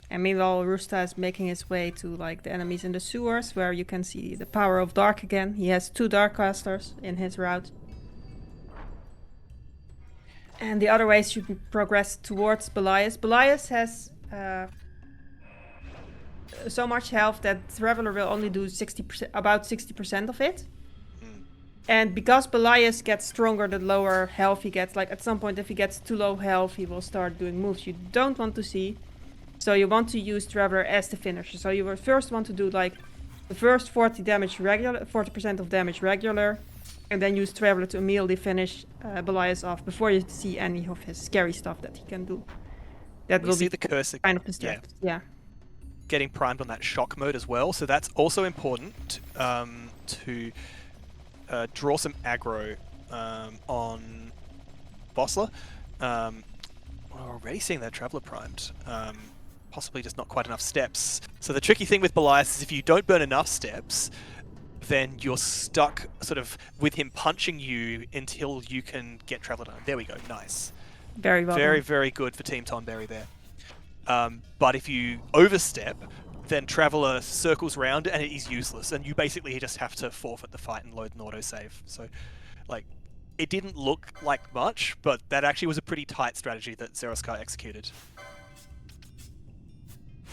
And meanwhile, Roosta is making his way to like the enemies in the sewers, where you can see the power of Dark again. He has 2 Darkcasters in his route. And the other way is you progress towards Belias. Belias has so much health that Traveler will only do 60%, about 60% of it. And because Belias gets stronger the lower health he gets, like at some point if he gets too low health, he will start doing moves you don't want to see. So you want to use Traveler as the finisher. So you will first want to do like the first 40% of damage regular, and then use Traveler to immediately finish Belias off before you see any of his scary stuff that he can do. That We will see be the cursor kind of distracted. Yeah. getting primed on that shock mode as well, so that's also important to draw some aggro on Bossler. We're already seeing that Traveler primed. Possibly just not quite enough steps. So the tricky thing with Belias is if you don't burn enough steps, then you're stuck sort of with him punching you until you can get Traveler done. There we go, nice. Very well. Very, very good for Team Tonberry there. But if you overstep, then Traveler circles round and it is useless, and you basically just have to forfeit the fight and load an autosave. So, like, it didn't look like much, but that actually was a pretty tight strategy that Zeroscar executed.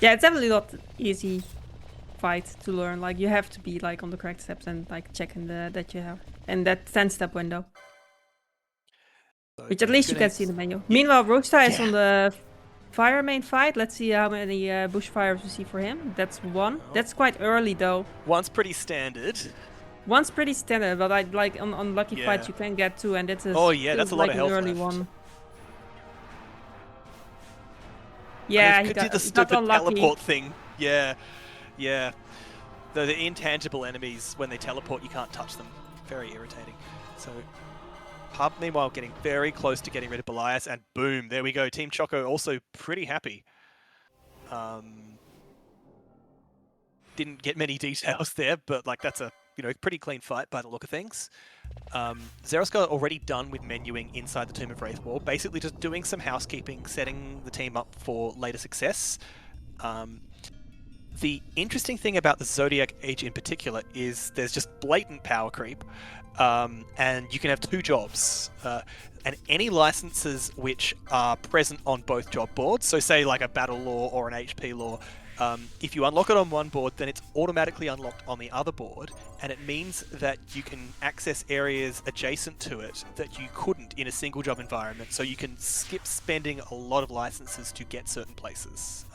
Yeah, it's definitely not easy fight to learn. Like you have to be like on the correct steps and like checking that you have in that 10-step window. So Which at least you can see the menu. Meanwhile, Roosta is on the fire main fight. Let's see how many bushfires we see for him. That's 1. That's quite early though. One's pretty standard. One's pretty standard, but I like on lucky fights you can get 2, and it's Oh yeah, that's a lot like of health an early left. one. Yeah, he he did got, the he got stupid unlucky. teleport thing. Yeah, yeah. The intangible enemies, when they teleport, you can't touch them. Very irritating. So, Hub, meanwhile, getting very close to getting rid of Belias, and boom, there we go. Team Choco also pretty happy. Didn't get many details there, but like that's a pretty clean fight by the look of things. Zeroscar already done with menuing inside the Tomb of Wraithwall, basically just doing some housekeeping, setting the team up for later success. The interesting thing about the Zodiac Age in particular is there's just blatant power creep, and you can have 2 jobs. And any licenses which are present on both job boards, so say like a battle law or an HP law, if you unlock it on one board, then it's automatically unlocked on the other board, and it means that you can access areas adjacent to it that you couldn't in a single job environment, so you can skip spending a lot of licenses to get certain places.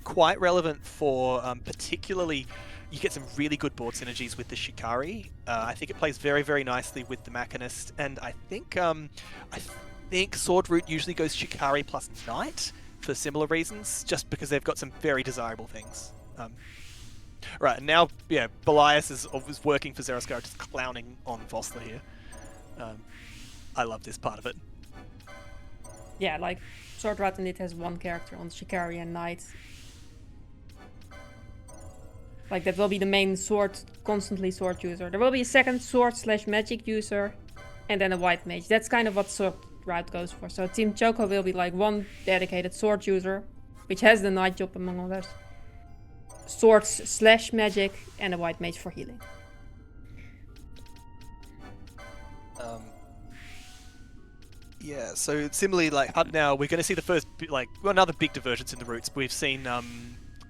Quite relevant for particularly, you get some really good board synergies with the Shikari. I think it plays very, very nicely with the Machinist, and I think Sword Root usually goes Shikari plus Knight for similar reasons, just because they've got some very desirable things. Right, and now, yeah, Belias is working for Zeroscar, just clowning on Vossler here. I love this part of it. Yeah, like Sword Rat indeed has 1 character on Shikari and Knight. Like that will be the main constantly sword user. There will be a second sword/magic user, and then a white mage. That's kind of what Sword Rat goes for. So Team Choco will be like 1 dedicated sword user, which has the Knight job among others. Swords/magic, and a white mage for healing. Yeah, so similarly, like Hub now, we're going to see the first, another big divergence in the routes. We've seen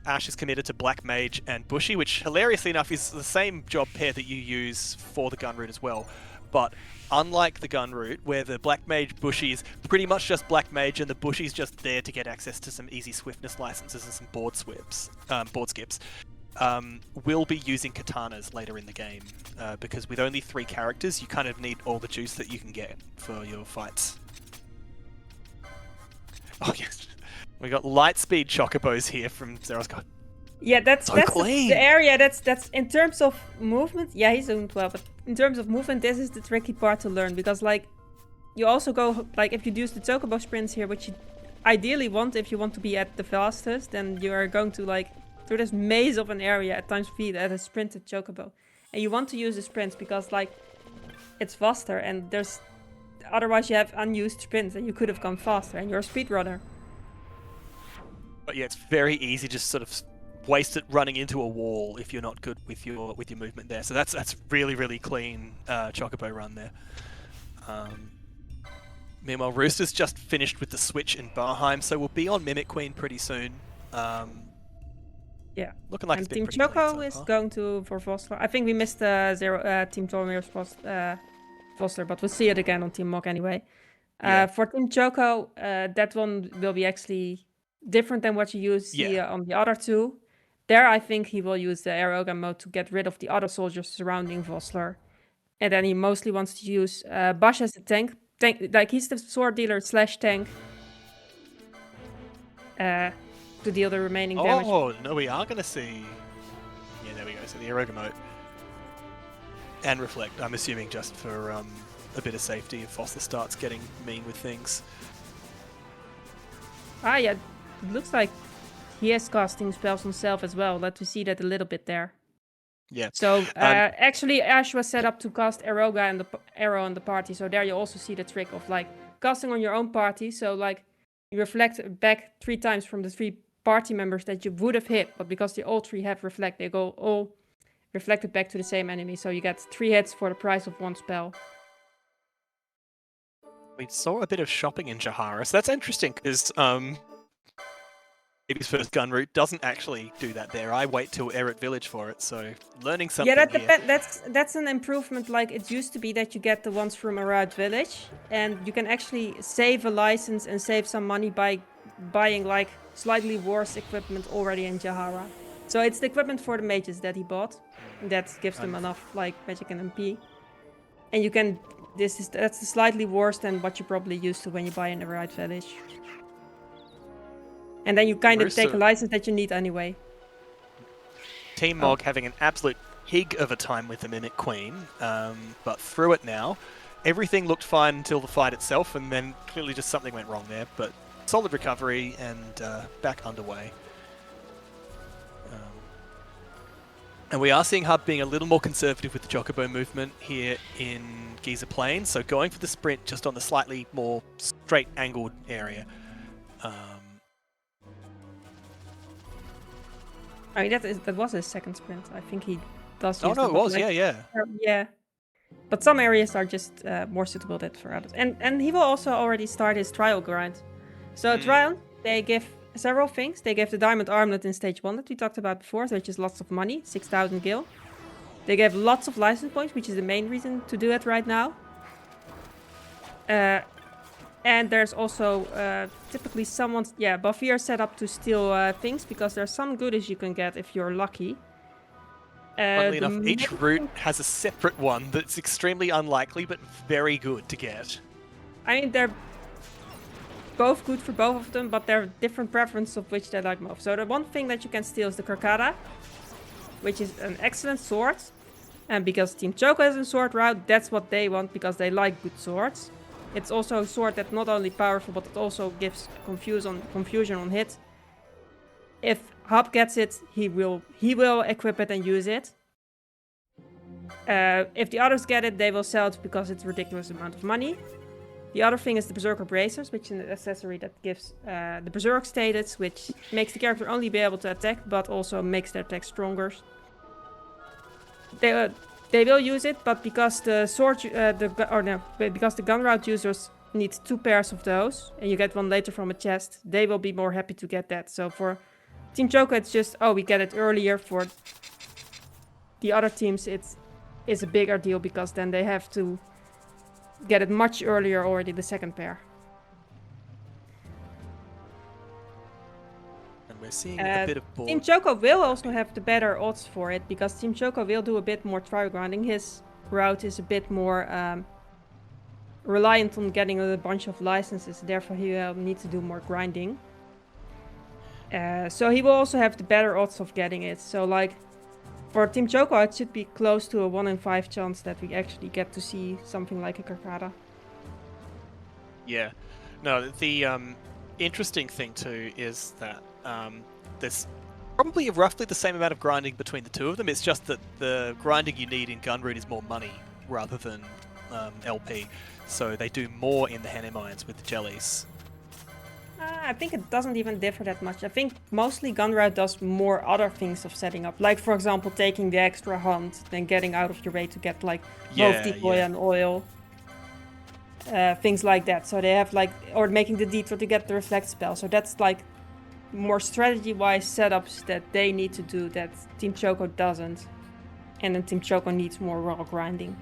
Ash is committed to Black Mage and Bushy, which hilariously enough is the same job pair that you use for the gun route as well. But unlike the gun route, where the Black Mage Bushy is pretty much just Black Mage and the Bushy's just there to get access to some easy swiftness licenses and some board skips, we'll be using katanas later in the game, because with only 3 characters, you kind of need all the juice that you can get for your fights. Oh yes, we got Lightspeed Chocobos here from Zeroscar. Yeah, that's clean. the area that's in terms of movement. Yeah, he's doing 12, but in terms of movement, this is the tricky part to learn, because like you also go like if you use the Chocobo sprints here, which you ideally want if you want to be at the fastest, then you are going to like through this maze of an area at times speed at a sprinted chocobo. And you want to use the sprints because, like, it's faster and there's... Otherwise you have unused sprints and you could have gone faster and you're a speedrunner. But yeah, it's very easy to just sort of waste it running into a wall if you're not good with your movement there. So that's really, really clean chocobo run there. Meanwhile, Rooster's just finished with the switch in Barheim, so we'll be on Mimic Queen pretty soon. Yeah. Looking like and it's been Team pretty Choco clean so is far. going to for Vossler. I think we missed Team Tormir's Vossler, but we'll see it again on Team Mog anyway. Yeah. For Team Choco, that one will be actually different than what you see on the other two. There, I think he will use the Aeroga mode to get rid of the other soldiers surrounding Vossler. And then he mostly wants to use Bash as a tank. Like, he's the sword dealer / tank. To deal the remaining damage. Oh, no, we are going to see... Yeah, there we go. So the Aeroga mode. And Reflect, I'm assuming just for a bit of safety if Vossler starts getting mean with things. Ah, yeah. It looks like he is casting spells himself as well. Let me see that a little bit there. Yeah. So, actually, Ash was set up to cast Aeroga and the arrow on the party. So there you also see the trick of, like, casting on your own party. So, like, you reflect back 3 times from the 3 party members that you would have hit. But because they all 3 have reflect, they go all reflected back to the same enemy. So you get 3 hits for the price of 1 spell. We saw a bit of shopping in Jahara, so that's interesting, because Baby's first gun route doesn't actually do that there. I wait till Eret Village for it, so learning something Yeah, here. that's an improvement. Like, it used to be that you get the ones from Eret Village, and you can actually save a license and save some money by buying, like, slightly worse equipment already in Jahara. So it's the equipment for the mages that he bought. That gives them enough, like, magic and MP. And you can... That's slightly worse than what you probably used to when you buy in the right village. And then you kind of take a license that you need anyway. Team Mog having an absolute pig of a time with the Mimic Queen, but through it now. Everything looked fine until the fight itself, and then clearly just something went wrong there. But solid recovery and back underway. And we are seeing Hub being a little more conservative with the Chocobo movement here in Giza Plain, so going for the sprint just on the slightly more straight angled area. I mean, that was his second sprint. I think he does use Oh no, it was, like, yeah. Yeah. But some areas are just more suitable than for others. And he will also already start his trial grind. So trial, they give several things. They gave the diamond armlet in stage 1 that we talked about before, which is lots of money, 6,000 gil. They gave lots of license points, which is the main reason to do it right now. And there's also typically someone's... Yeah, Bafir set up to steal things, because there's some goodies you can get if you're lucky. Funnily enough, each route has a separate one that's extremely unlikely, but very good to get. I mean, they're both good for both of them, but there are different preferences of which they like most. So the one thing that you can steal is the Karkada, which is an excellent sword. And because Team Choco has a sword route, that's what they want, because they like good swords. It's also a sword that's not only powerful, but it also gives confusion on hit. If Hub gets it, he will equip it and use it. If the others get it, they will sell it because it's a ridiculous amount of money. The other thing is the Berserker Bracers, which is an accessory that gives the Berserk status, which makes the character only be able to attack, but also makes their attack stronger. They will use it, but because the because the gun route users need 2 pairs of those, and you get one later from a chest, they will be more happy to get that. So for Team Choco, it's just, oh, we get it earlier. For the other teams, it's a bigger deal, because then they have to get it much earlier already, the second pair. And we're seeing a bit of board. Team Choco will also have the better odds for it, because Team Choco will do a bit more trial grinding. His route is a bit more reliant on getting a bunch of licenses, therefore he will need to do more grinding. So he will also have the better odds of getting it. So, like, for Team Choco, it should be close to a 1 in 5 chance that we actually get to see something like a Karkada. Yeah. No, the interesting thing too is that there's probably roughly the same amount of grinding between the two of them. It's just that the grinding you need in Gun Route is more money rather than LP. So they do more in the Hene mines with the jellies. I think it doesn't even differ that much. I think mostly Gunroute does more other things of setting up. Like, for example, taking the extra hunt, then getting out of your way to get, like, both decoy and oil. Things like that. So they have, like, or making the detour to get the reflect spell. So that's, like, more strategy-wise setups that they need to do that Team Choco doesn't. And then Team Choco needs more raw grinding.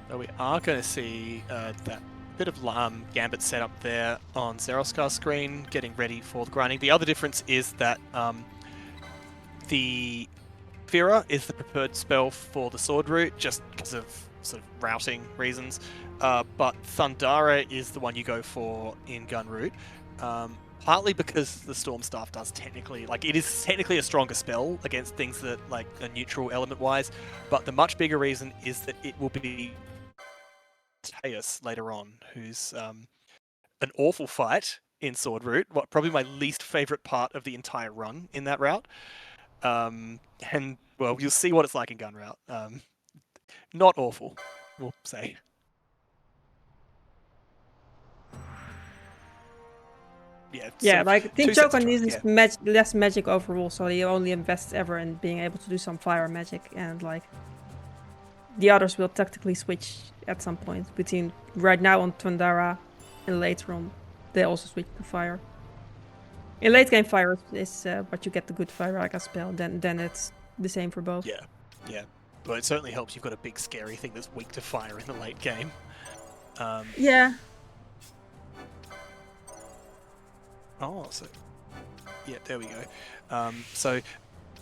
So we are going to see that bit of Gambit setup there on Zeroskar's screen, getting ready for the grinding. The other difference is that the Fira is the preferred spell for the sword route, just because of sort of routing reasons. But Thundara is the one you go for in gun route. Partly because the Storm Staff does technically, like, it is technically a stronger spell against things that, like, are neutral element-wise, but the much bigger reason is that it will be Teus later on, who's an awful fight in Sword Route, probably my least favourite part of the entire run in that route. And, well, you'll see what it's like in Gun Route. Not awful, we'll say. Yeah, like Team Choco needs less magic overall, so he only invests ever in being able to do some fire magic, and like the others will tactically switch at some point between right now on Tundara and later on they also switch to fire. In late game, fire is what you get the good fire Raga spell, then it's the same for both. Yeah, but it certainly helps you've got a big scary thing that's weak to fire in the late game. Yeah. Oh, so yeah, there we go. So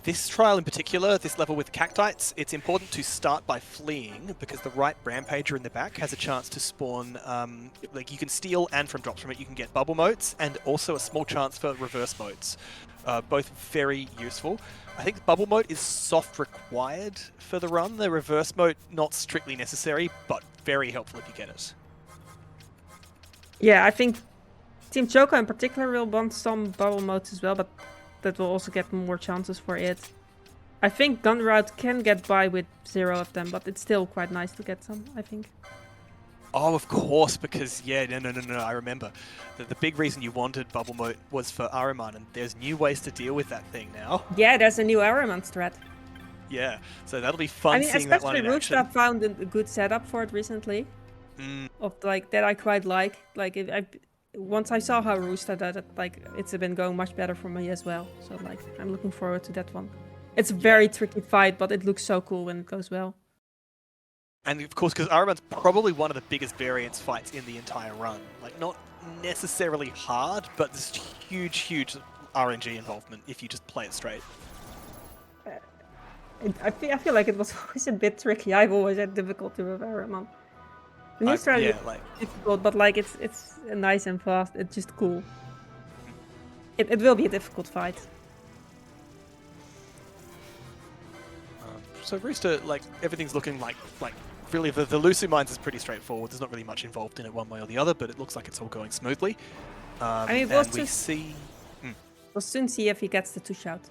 this trial in particular, this level with Cactites, it's important to start by fleeing because the right Rampager in the back has a chance to spawn, like you can steal and from drops from it you can get bubble motes and also a small chance for reverse motes. Both very useful. I think the bubble mote is soft required for the run, the reverse mote not strictly necessary, but very helpful if you get it. Yeah, I think Team Choco in particular will want some bubble modes as well, but that will also get more chances for it. I think Gun Route can get by with 0 of them, but it's still quite nice to get some, I think. Oh, of course, because, yeah, no, I remember. The big reason you wanted bubble mote was for Ahriman, and there's new ways to deal with that thing now. Yeah, there's a new Ahriman strat. Yeah, so that'll be fun seeing that one in action. Roosta found a good setup for it recently. Of like that I quite like. Like once I saw how Roosta did it, like it's been going much better for me as well. So like I'm looking forward to that one. It's a very tricky fight, but it looks so cool when it goes well. And of course, because Ahriman's probably one of the biggest variance fights in the entire run. Like not necessarily hard, but there's huge RNG involvement if you just play it straight. I feel like it was always a bit tricky. I've always had difficulty with Ahriman. The new strategy is difficult, but like it's nice and fast. It's just cool. It will be a difficult fight. So Roosta, like everything's looking like really the Lusu mines is pretty straightforward. There's not really much involved in it one way or the other, but it looks like it's all going smoothly. I mean, we'll soon see if he gets the 2-shout.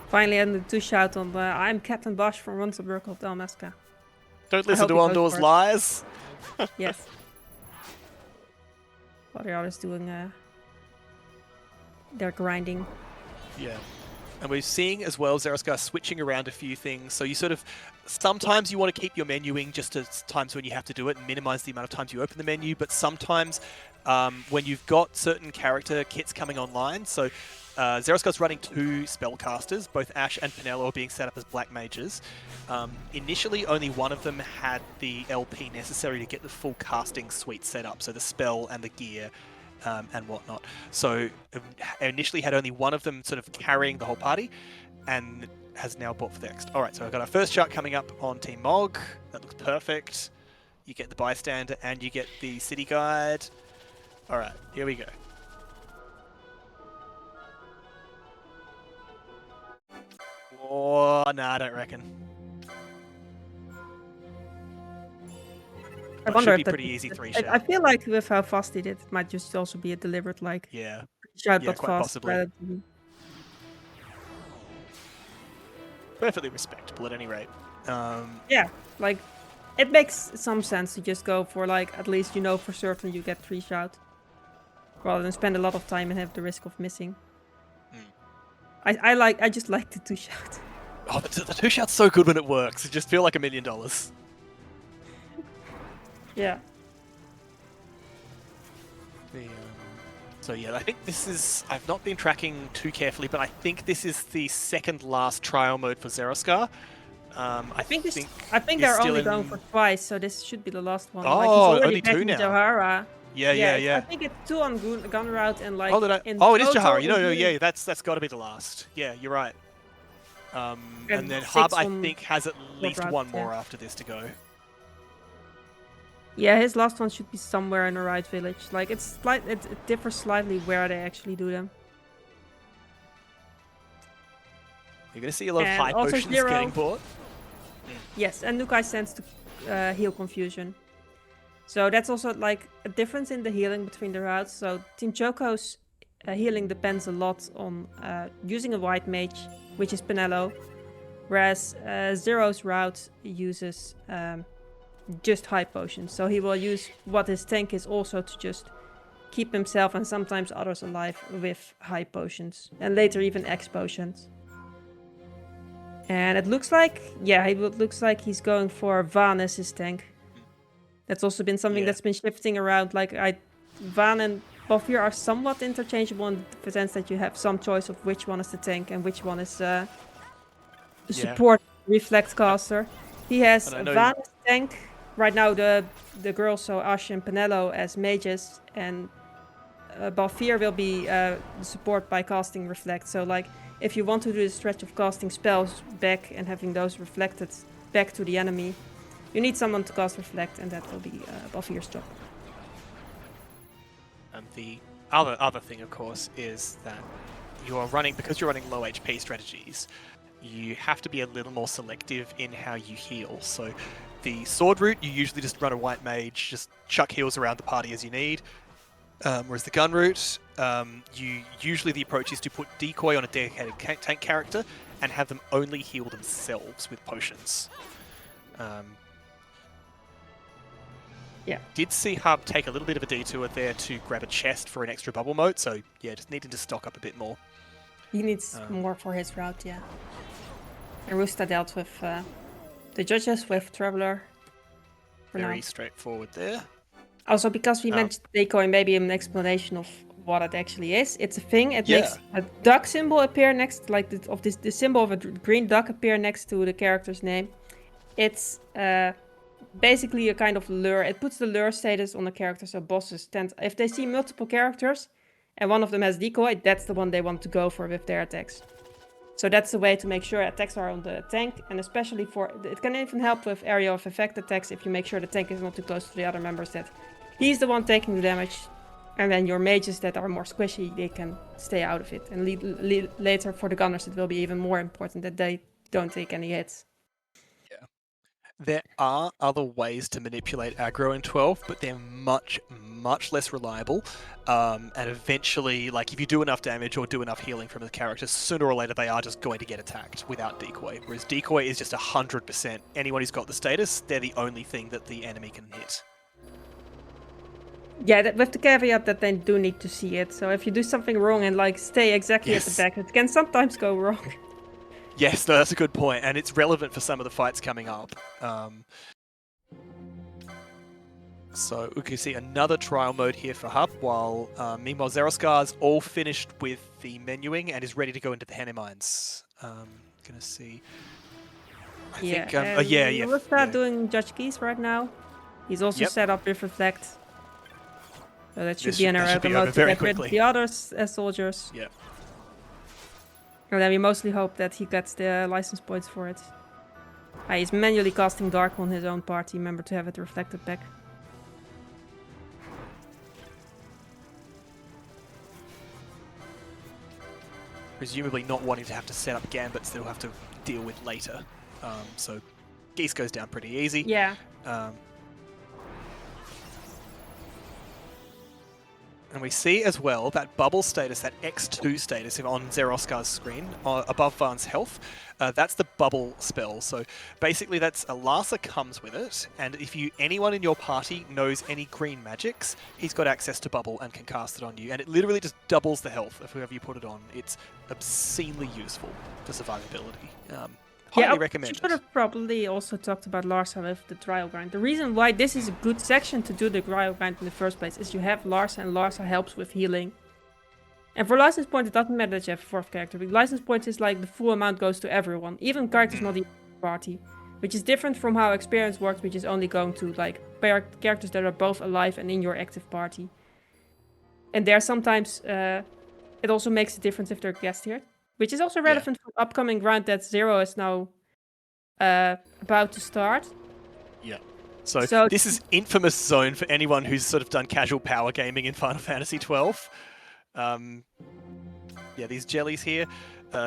Finally, and the 2-shout on the I'm Captain Bosch from Runs of Brocc Dalmasca. Don't listen to Ondor's lies. Yes. While the others doing their grinding. Yeah. And we're seeing as well Zeroscar switching around a few things. So you sort of, sometimes you want to keep your menuing just at times when you have to do it and minimize the amount of times you open the menu. But sometimes when you've got certain character kits coming online, so Zeroskar's running 2 spellcasters, both Ash and Penelo being set up as black mages. Initially, only one of them had the LP necessary to get the full casting suite set up, so the spell and the gear and whatnot. So initially had only one of them sort of carrying the whole party, and has now bought for the next. All right, so I've got our first chart coming up on Team Mog. That looks perfect. You get the bystander and you get the city guide. All right, here we go. Oh, nah, I don't reckon. I It wonder should if be that. pretty easy 3 I shot. feel like with how fast he did, it might just also be a deliberate like Yeah. shout, Yeah, but quite fast. possibly. rather than- Perfectly respectable at any rate. Yeah, like it makes some sense to just go for like at least you know for certain you get 3 shout, rather than spend a lot of time and have the risk of missing. I just like the 2 shout. Oh, the 2 shout's so good when it works. It just feel like $1 million. Yeah. So yeah, I think this is... I've not been tracking too carefully, but I think this is the second last trial mode for Zeroscar. I think I think he's they're still only in- going for twice, so this should be the last one. Oh, like, he's already only back 2 in now. Johara. Yeah. I think it's 2 on gun route and like. Oh, it is total, Jahari. No, including- yeah, that's got to be the last. Yeah, you're right. And then 6 Hub, I on think, has at least route, one yeah. more after this to go. Yeah, his last one should be somewhere in the right village. Like it differs slightly where they actually do them. You're going to see a lot of And high also potions Zero. getting bought. Yes, and Nukai stands to heal confusion. So that's also like a difference in the healing between the routes. So Team Choco's healing depends a lot on using a white mage, which is Penelo, whereas Zero's route uses just high potions. So he will use what his tank is also to just keep himself and sometimes others alive with high potions, and later even X potions. And it looks like, yeah, looks like he's going for Van as his tank. That's also been something Yeah. that's been shifting around. Like Van and Bakvorm are somewhat interchangeable in the sense that you have some choice of which one is the tank and which one is the support reflect caster. He has And I know Van as tank. Right now the girls, so Ash and Penelo, as mages, and Bakvorm will be support by casting reflect. So like if you want to do the stretch of casting spells back and having those reflected back to the enemy, you need someone to cast reflect, and that will be Bakvorm's job. And the other thing, of course, is that because you're running low HP strategies, you have to be a little more selective in how you heal. So the sword route, you usually just run a white mage, just chuck heals around the party as you need. Whereas the gun route, usually the approach is to put decoy on a dedicated tank character and have them only heal themselves with potions. Yeah. Did see Hub take a little bit of a detour there to grab a chest for an extra bubble moat, so yeah, just needing to stock up a bit more. He needs more for his route, yeah. And Roosta dealt with the judges with Traveler. For Very now. straightforward there. Also, because we mentioned decoy, maybe an explanation of what it actually is. It's a thing. It makes a duck symbol appear next, like the symbol of a green duck appear next to the character's name. It's basically a kind of lure. It puts the lure status on the character, so bosses tend, if they see multiple characters and one of them has decoy, that's the one they want to go for with their attacks. So that's the way to make sure attacks are on the tank, and especially it can even help with area of effect attacks if you make sure the tank is not too close to the other members, that he's the one taking the damage, and then your mages that are more squishy, they can stay out of it. And later for the gunners, it will be even more important that they don't take any hits. There are other ways to manipulate aggro in 12, but they're much, much less reliable. And eventually, like if you do enough damage or do enough healing from the character, sooner or later they are just going to get attacked without decoy. Whereas decoy is just 100%. Anyone who's got the status, they're the only thing that the enemy can hit. Yeah, with the caveat that they do need to see it. So if you do something wrong and like stay exactly at the back, it can sometimes go wrong. Yes, no, that's a good point, and it's relevant for some of the fights coming up. So we can see another trial mode here for Hub, while meanwhile Zeroscar's all finished with the menuing and is ready to go into the Henne Mines. Gonna see. I think, We'll start doing Judge Keys right now. He's also set up with Reflect. So that should be an error mode to get rid of the other soldiers. Yeah. And then we mostly hope that he gets the license points for it. He's manually casting Dark on his own party member to have it reflected back. Presumably not wanting to have to set up gambits that he'll have to deal with later. So Geese goes down pretty easy. Yeah. And we see as well that bubble status, that X-2 status on Zeroskar's screen, above Varn's health. That's the bubble spell. So basically that's a Larsa comes with it, and if anyone in your party knows any green magics, he's got access to bubble and can cast it on you. And it literally just doubles the health of whoever you put it on. It's obscenely useful for survivability. Highly recommended. You should have probably also talked about Larsa with the trial grind. The reason why this is a good section to do the trial grind in the first place is you have Larsa, and Larsa helps with healing. And for license points, it doesn't matter that you have a fourth character. But license points is like the full amount goes to everyone, even characters not in the party, which is different from how experience works, which is only going to like characters that are both alive and in your active party. And there sometimes it also makes a difference if they're guest tiered. Which is also relevant for the upcoming grind that Zero is now about to start. Yeah. So this is infamous zone for anyone who's sort of done casual power gaming in Final Fantasy XII. Yeah, these jellies here,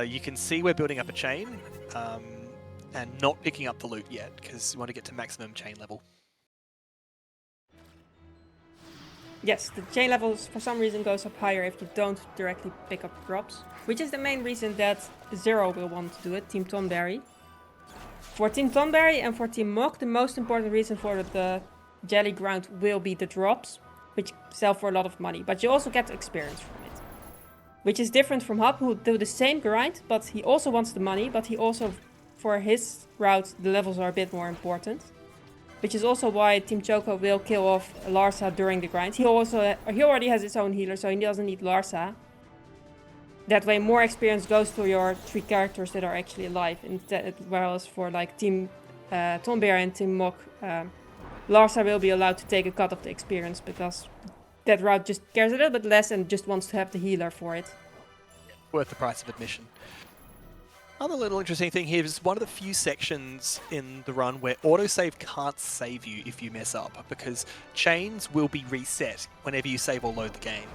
you can see we're building up a chain and not picking up the loot yet because we want to get to maximum chain level. Yes, the chain levels for some reason goes up higher if you don't directly pick up drops, which is the main reason that Zero will want to do it, Team Tonberry. For Team Tonberry and for Team Mock, the most important reason for the jelly ground will be the drops, which sell for a lot of money, but you also get experience from it. Which is different from Hub, who do the same grind, but he also wants the money, but he also, for his route, the levels are a bit more important. Which is also why Team Choco will kill off Larsa during the grind. He already has his own healer, so he doesn't need Larsa. That way more experience goes to your 3 characters that are actually alive. Whereas for like Team Tonberry and Team Mock, Larsa will be allowed to take a cut of the experience because that route just cares a little bit less and just wants to have the healer for it. Worth the price of admission. Another little interesting thing here is one of the few sections in the run where autosave can't save you if you mess up, because chains will be reset whenever you save or load the game.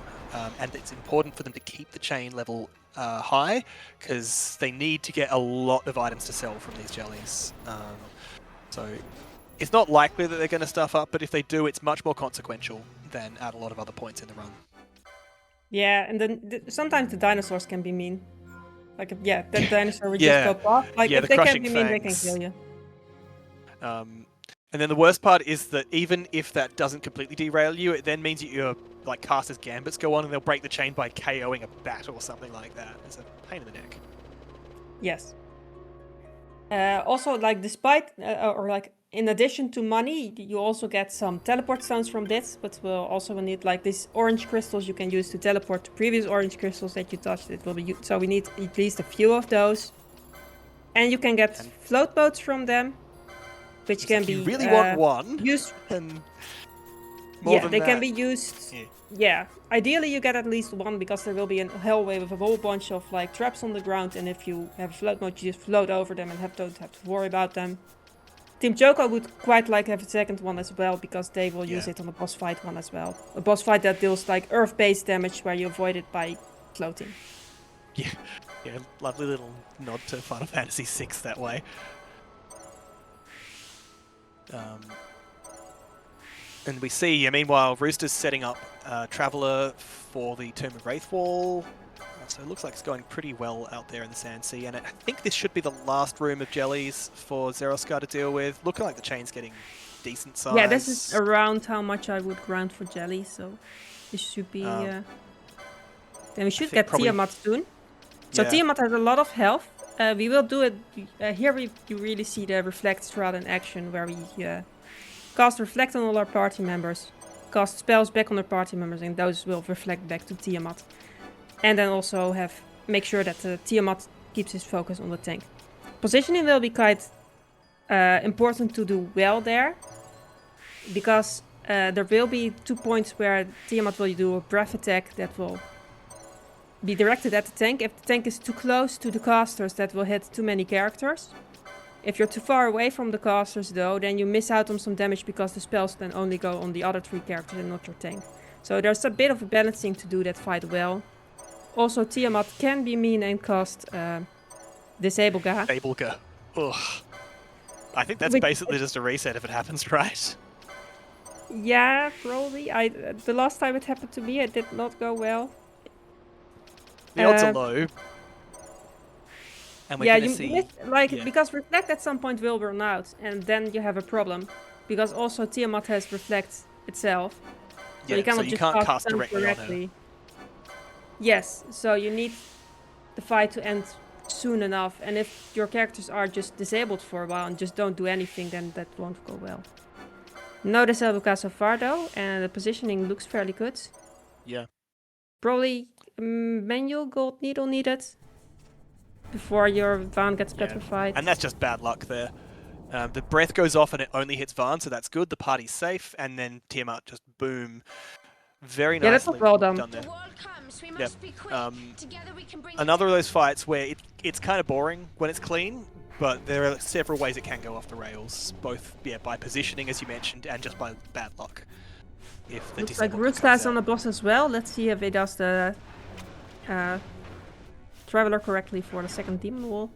And it's important for them to keep the chain level high, because they need to get a lot of items to sell from these jellies. So it's not likely that they're going to stuff up, but if they do, it's much more consequential than at a lot of other points in the run. Yeah, and then sometimes the dinosaurs can be mean. Like, yeah, that dinosaur would just go off. Like, if the they can crushing be mean, they fangs. can kill you. And then the worst part is that even if that doesn't completely derail you, it then means that your like caster's gambits go on and they'll break the chain by KOing a bat or something like that. It's a pain in the neck. Yes. Also, like, despite, or like, in addition to money, you also get some teleport stones from this, but we'll also need like these orange crystals you can use to teleport to previous orange crystals that you touched. It will be so we need at least a few of those, and you can get float boats from them, which can be you really want one. Used. And more than they that. can be used. Yeah, ideally you get at least one because there will be a hellway with a whole bunch of like traps on the ground, and if you have a float mode, you just float over them and don't have to worry about them. Team Choco would quite like to have a second one as well, because they will use it on a boss fight one as well. A boss fight that deals like earth-based damage where you avoid it by floating. Yeah, lovely little nod to Final Fantasy VI that way. And we see, meanwhile, Rooster's setting up Traveller for the Tomb of Wraithfall. So it looks like it's going pretty well out there in the Sand Sea, and I think this should be the last room of jellies for Zeroscar to deal with. Looking like the chain's getting decent size. Yeah, this is around how much I would grind for jelly, so this should be... Then we should get Tiamat soon. So Tiamat has a lot of health. We will do it... here you really see the Reflect strat in action, where we cast Reflect on all our party members, cast spells back on our party members, and those will reflect back to Tiamat. And then also make sure that Tiamat keeps his focus on the tank. Positioning will be quite important to do well there, because there will be 2 points where Tiamat will do a breath attack that will be directed at the tank. If the tank is too close to the casters, that will hit too many characters. If you're too far away from the casters though, then you miss out on some damage because the spells then only go on the other 3 characters and not your tank. So there's a bit of a balancing to do that fight well. Also, Tiamat can be mean and cast Disablegar. Yeah, probably. The last time it happened to me, it did not go well. The odds are Uh, low. And we're Yeah, going to see... yeah. because Reflect at some point will run out, and then you have a problem. Because also Tiamat has Reflect itself. So Yeah, you cannot you just can't cast stun directly on her. Yes, so you need the fight to end soon enough. And if your characters are just disabled for a while and just don't do anything, then that won't go well. No disable so far though, and the positioning looks fairly good. Yeah. Probably manual gold needle needed before your Van gets Yeah. petrified. And that's just bad luck there. The breath goes off and it only hits Van, so that's good. The party's safe, and then Tiamat just boom. Very Yeah, that's nicely well done. there. The wall comes. We Yep. must be quick. Together we can bring Another of it those fights where it's kind of boring when it's clean, but there are several ways it can go off the rails, both by positioning, as you mentioned, and just by bad luck. If the Looks like disabled Roosta comes is on the out. boss as well. Let's see if it does the Traveler correctly for the second demon wall.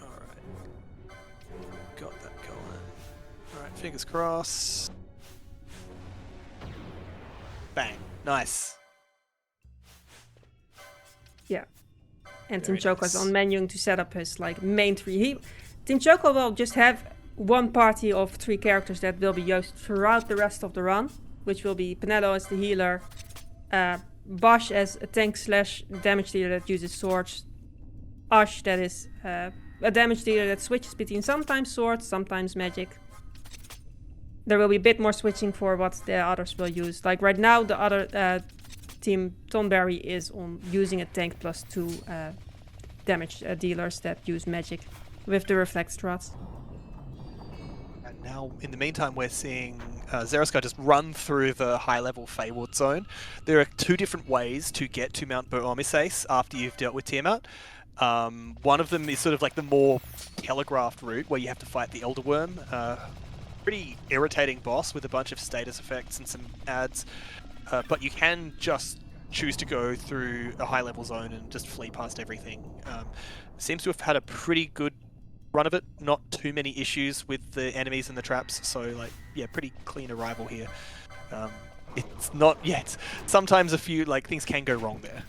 Alright. Got that going. Alright, fingers crossed. Bang. Nice. Yeah. And Very Team Choco is nice. on menuing to set up his main tree. Team Choco will just have one party of 3 characters that will be used throughout the rest of the run, which will be Penelo as the healer, Bosch as a tank / damage dealer that uses swords, Ash that is a damage dealer that switches between sometimes swords, sometimes magic. There will be a bit more switching for what the others will use. Like right now, the other team Tonberry is on using a tank +2 damage dealers that use magic with the reflect strats. And now, in the meantime, we're seeing Zeriskar just run through the high-level Feyward zone. There are 2 different ways to get to Mount Boormisace after you've dealt with Tiamat. One of them is sort of like the more telegraphed route, where you have to fight the Elder Worm. Pretty irritating boss with a bunch of status effects and some ads. But you can just choose to go through a high-level zone and just flee past everything. Seems to have had a pretty good run of it. Not too many issues with the enemies and the traps. So, pretty clean arrival here. It's not yet. Sometimes a few things can go wrong there.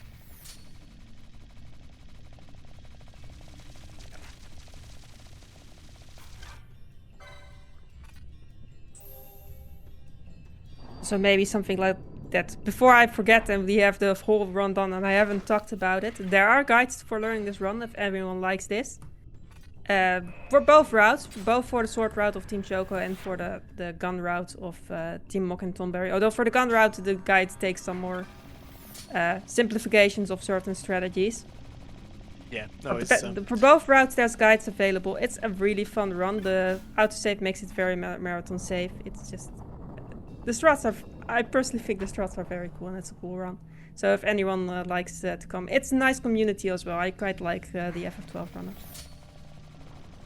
So maybe something like that. Before I forget and we have the whole run done and I haven't talked about it, there are guides for learning this run if everyone likes this. For both routes, both for the sword route of Team Choco and for the gun route of Team Mock and Tonberry. Although for the gun route, the guide takes some more simplifications of certain strategies. Yeah, no, for both routes, there's guides available. It's a really fun run. The autosave makes it very marathon safe. It's just... The strats are... I personally think the strats are very cool and it's a cool run. So if anyone likes to come... It's a nice community as well. I quite like the FF12 runners.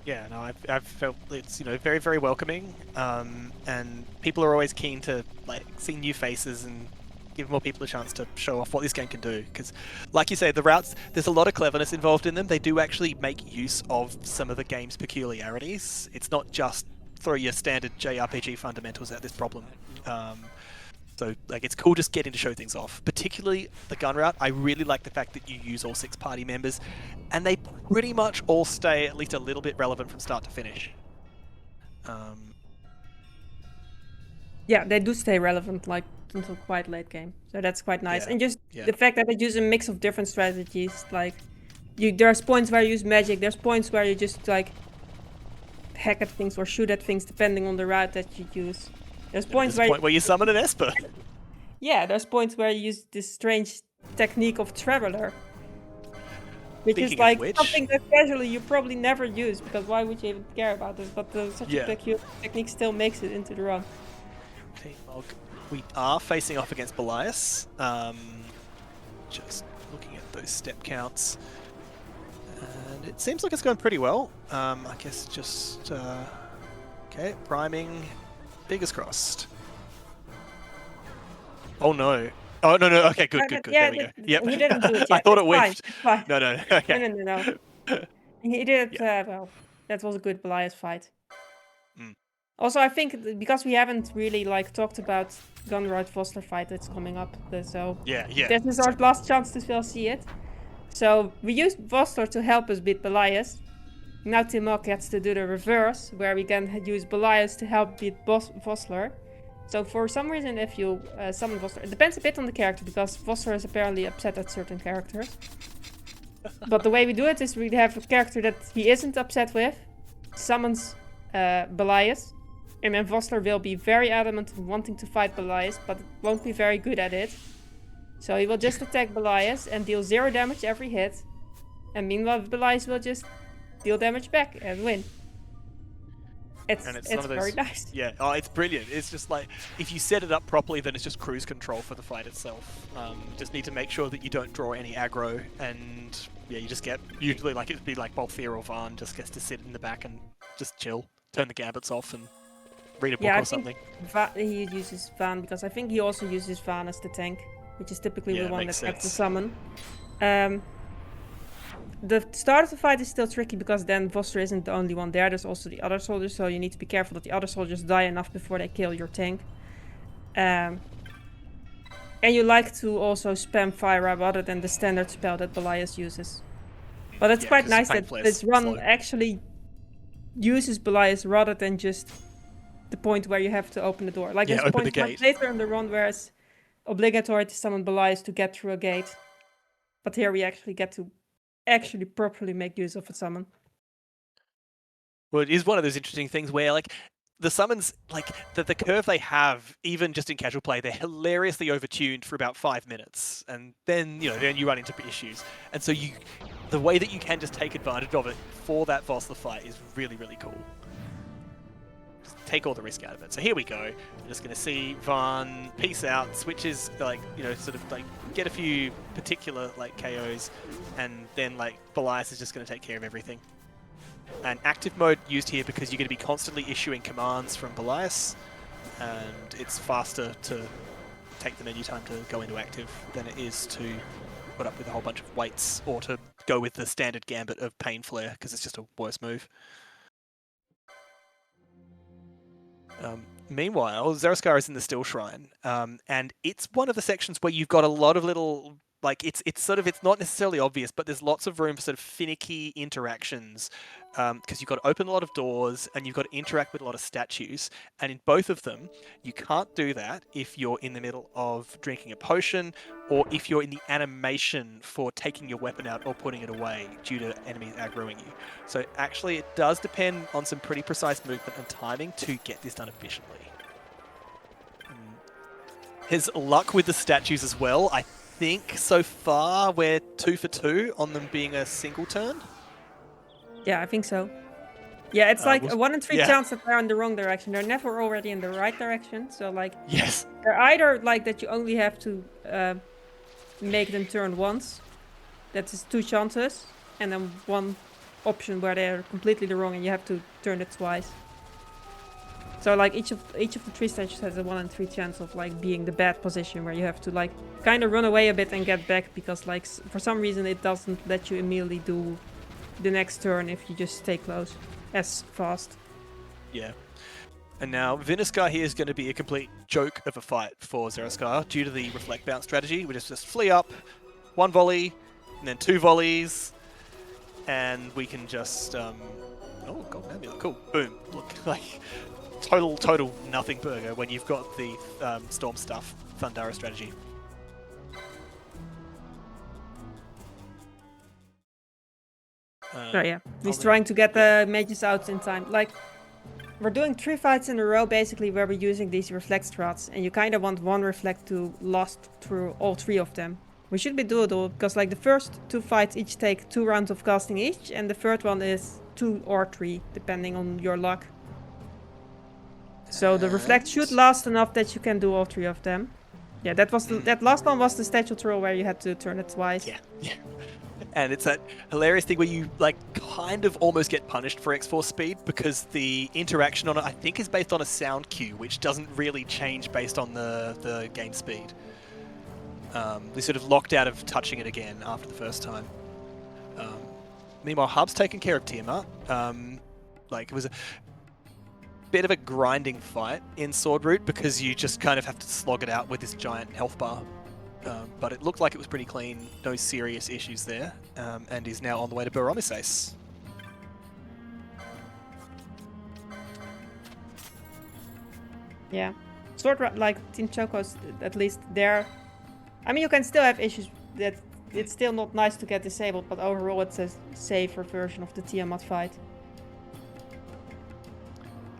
Yeah, no, I've felt it's very, very welcoming, and people are always keen to see new faces and give more people a chance to show off what this game can do. Because, like you say, the routes, there's a lot of cleverness involved in them. They do actually make use of some of the game's peculiarities. It's not just throw your standard JRPG fundamentals at this problem. So it's cool just getting to show things off. Particularly the gun route, I really like the fact that you use all 6 party members, and they pretty much all stay at least a little bit relevant from start to finish. Yeah, they do stay relevant until quite late game, so that's quite nice. And just the fact that they use a mix of different strategies, there's points where you use magic, there's points where you just hack at things or shoot at things depending on the route that you use. There's points where you summon an Esper. Yeah, there's points where you use this strange technique of Traveler. Which is something that casually you probably never use, because why would you even care about this? But such a peculiar technique still makes it into the run. Team Mog, we are facing off against Belias. Just looking at those step counts. And it seems like it's going pretty well. I guess just... okay, priming... Fingers crossed. Oh no. Oh no. Okay, good. Yeah, there we go. Yep. He didn't do it yet. I thought it whiffed. whiffed. No. Okay. No. He did it well. That was a good Belias fight. Also, I think because we haven't really like talked about Gunrod Vossler fight that's coming up, so Yeah. this is our last chance to still see it. So we used Vossler to help us beat Belias. Now Timok gets to do the reverse, where we can use Belias to help beat Vossler. So for some reason, if you summon Vossler, it depends a bit on the character, because Vossler is apparently upset at certain characters. But the way we do it is we have a character that he isn't upset with, summons Belias, and then Vossler will be very adamant in wanting to fight Belias, but won't be very good at it. So he will just attack Belias and deal 0 damage every hit. And meanwhile, Belias will just deal damage back and win. It's very nice. Yeah, oh, it's brilliant. It's just like, if you set it up properly, then it's just cruise control for the fight itself. Just need to make sure that you don't draw any aggro, and yeah, you just get, usually like it'd be like Balthier or Varn just gets to sit in the back and just chill, turn the gambits off and read a book or something. He uses Van because I think he also uses Van as the tank, which is typically the one that gets the summon. The start of the fight is still tricky because then Vossler isn't the only one there. There's also the other soldiers, so you need to be careful that the other soldiers die enough before they kill your tank. And you like to also spam fire rather than the standard spell that Belias uses. But it's quite nice that this run actually uses Belias rather than just the point where you have to open the door. Like there's a point much later in the run where it's obligatory to summon Belias to get through a gate. But here we actually get to properly make use of a summon. Well, it is one of those interesting things where, like, the summons, like, the curve they have, even just in casual play, they're hilariously overtuned for about 5 minutes, and then, you know, then you run into issues. And so the way that you can just take advantage of it for that Vossler fight is really, really cool. Just take all the risk out of it. So here we go. We're just going to see Varn peace out, switches, like, you know, sort of, like, get a few particular, like, KOs, and then, like, Belias is just going to take care of everything. And active mode used here because you're going to be constantly issuing commands from Belias, and it's faster to take the menu time to go into active than it is to put up with a whole bunch of waits or to go with the standard gambit of Pain Flare because it's just a worse move. Meanwhile, Zaraskar is in the Still Shrine, and it's one of the sections where you've got a lot of little, like, it's not necessarily obvious, but there's lots of room for sort of finicky interactions, because you've got to open a lot of doors and you've got to interact with a lot of statues, and in both of them, you can't do that if you're in the middle of drinking a potion, or if you're in the animation for taking your weapon out or putting it away due to enemies aggroing you. So actually, it does depend on some pretty precise movement and timing to get this done efficiently. His luck with the statues as well, I think so far we're 2 for 2 on them being a single turn. Yeah, I think so. Yeah, it's like a 1 in 3 chance that they're in the wrong direction. They're never already in the right direction. So like, they're either like that you only have to make them turn once. That is 2 chances, and then 1 option where they're completely the wrong and you have to turn it twice. So like each of the 3 statues has a 1 in 3 chance of like being the bad position where you have to like kind of run away a bit and get back because like for some reason it doesn't let you immediately do the next turn if you just stay close as fast. Yeah. And now Viniscar here is going to be a complete joke of a fight for Zaraskar due to the reflect bounce strategy, which is just flee up, 1 volley, and then 2 volleys, and we can just oh, golden amulet, cool, boom. Look, like total nothing burger when you've got the Storm Stuff Thundara strategy. So yeah, he's trying to get the mages out in time. Like, we're doing 3 fights in a row basically where we're using these reflect strats, and you kind of want 1 reflect to last through all 3 of them. We should be doable because like the first 2 fights each take 2 rounds of casting each, and the third one is 2 or 3 depending on your luck. So the reflect should last enough that you can do all 3 of them. Yeah, that last one was the statue troll where you had to turn it twice. Yeah. And it's that hilarious thing where you like kind of almost get punished for X-Force speed because the interaction on it I think is based on a sound cue, which doesn't really change based on the game speed. We sort of locked out of touching it again after the first time. Meanwhile, Hub's taken care of Tiamat. Like it was bit of a grinding fight in Sword Root because you just kind of have to slog it out with this giant health bar. But it looked like it was pretty clean, no serious issues there, and is now on the way to Baromisace. Yeah. Like Team Choco's, at least there. I mean, you can still have issues that it's still not nice to get disabled, but overall it's a safer version of the Tiamat fight.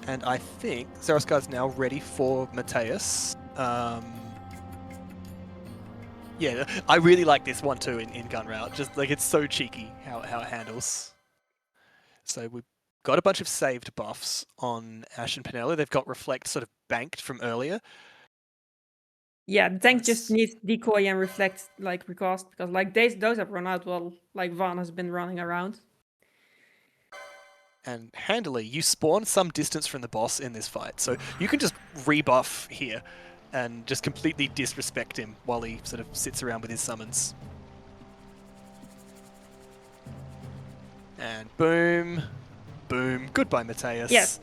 And I think Zeroskar's now ready for Mateus. Yeah, I really like this one too in Gun Route. Just like it's so cheeky how it handles. So we've got a bunch of saved buffs on Ash and Penelo. They've got Reflect sort of banked from earlier. Yeah, the tank just needs Decoy and Reflect, like, recast, because like those have run out while like Van has been running around. And handily, you spawn some distance from the boss in this fight, so you can just rebuff here and just completely disrespect him while he sort of sits around with his summons. And boom, boom, goodbye Mateus. Yes,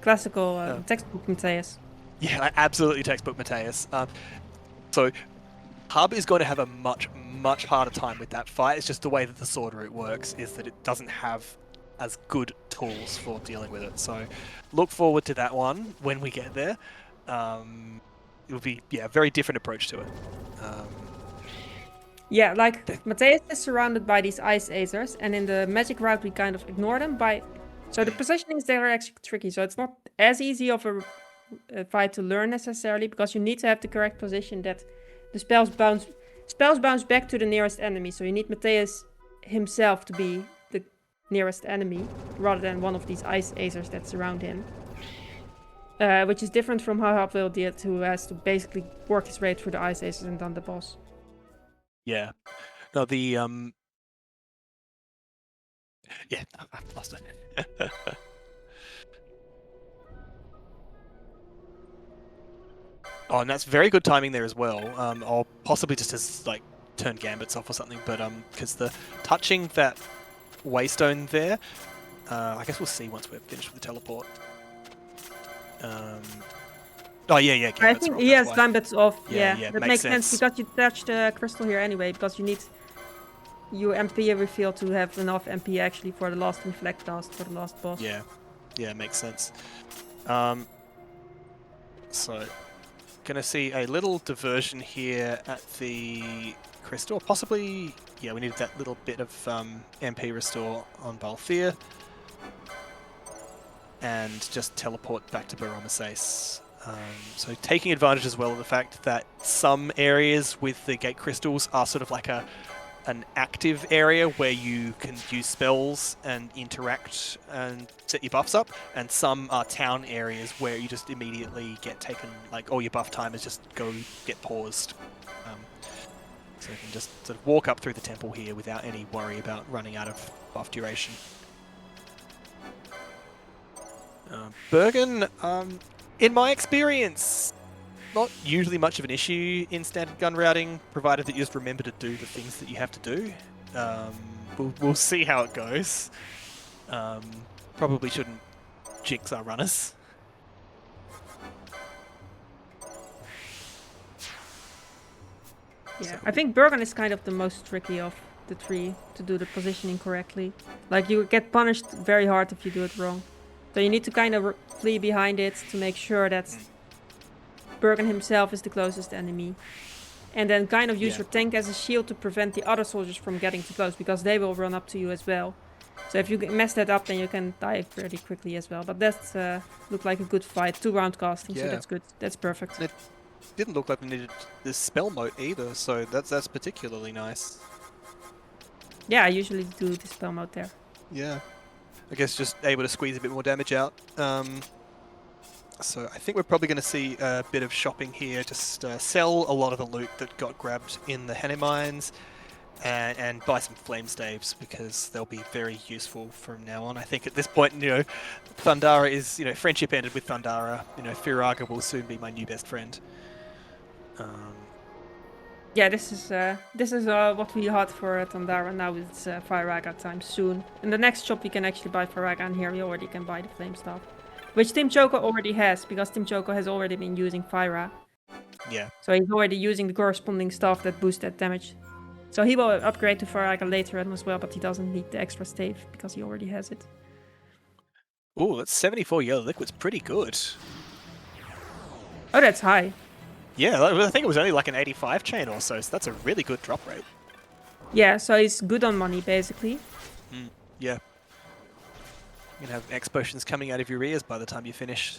classical textbook Mateus. Yeah, absolutely textbook Mateus. So Hub is going to have a much harder time with that fight. It's just the way that the Sword Route works is that it doesn't have as good tools for dealing with it. So look forward to that one when we get there. It will be, yeah, a very different approach to it. Yeah, like Mateus is surrounded by these Ice Acers, and in the Magic route we kind of ignore them by... So the positionings there are actually tricky, so it's not as easy of a fight to learn necessarily, because you need to have the correct position that the spells bounce back to the nearest enemy. So you need Mateus himself to be the nearest enemy, rather than one of these Ice Acers that surround him. Which is different from how Hub will do it, who has to basically work his way through the Ice Acers and then the boss. Yeah. No, the yeah, I've lost it. Oh, and that's very good timing there as well. Or possibly just as like turn gambits off or something, but because the touching that waystone there, I guess we'll see once we're finished with the teleport. Oh yeah. I think he has gambits off. Yeah, that makes sense because you touched the crystal here anyway, because you need your MP refill to have enough MP actually for the last reflect cast for the last boss. Yeah, makes sense. So gonna see a little diversion here at the crystal, possibly. Yeah, we needed that little bit of MP restore on Balthier. And just teleport back to Baromisace. So taking advantage as well of the fact that some areas with the gate crystals are sort of like an active area where you can use spells and interact and set your buffs up, and some are town areas where you just immediately get taken, like all your buff timers just go get paused. So you can just sort of walk up through the temple here without any worry about running out of buff duration. Bergen, in my experience, not usually much of an issue in standard gun routing, provided that you just remember to do the things that you have to do. We'll see how it goes. Probably shouldn't jinx our runners. Yeah, I think Bergen is kind of the most tricky of the three to do the positioning correctly. Like, you get punished very hard if you do it wrong. So you need to kind of flee behind it to make sure that Bergen himself is the closest enemy. And then kind of use your tank as a shield to prevent the other soldiers from getting too close, because they will run up to you as well. So if you mess that up, then you can die pretty quickly as well. But that looked like a good fight. 2 round casting, so that's good. That's perfect. It didn't look like we needed this spell moat either, so that's particularly nice. Yeah, I usually do the spell mode there. Yeah. I guess just able to squeeze a bit more damage out. So I think we're probably going to see a bit of shopping here. Just sell a lot of the loot that got grabbed in the Henne mines, and buy some flame staves, because they'll be very useful from now on. I think at this point, Thundara is, friendship ended with Thundara. Firaga will soon be my new best friend. Yeah, this is what we had for Thundara. Now it's Firaga time soon. In the next shop we can actually buy Firaga, and here we already can buy the flame staff. Which Team Choco already has, because Team Choco has already been using Fyra. Yeah. So he's already using the corresponding stuff that boosts that damage. So he will upgrade to Fyra later on as well, but he doesn't need the extra stave because he already has it. Ooh, that's 74 yellow liquid's pretty good. Oh, that's high. Yeah, I think it was only like an 85 chain or so that's a really good drop rate. Yeah, so he's good on money, basically. Yeah. You're gonna have X potions coming out of your ears by the time you finish.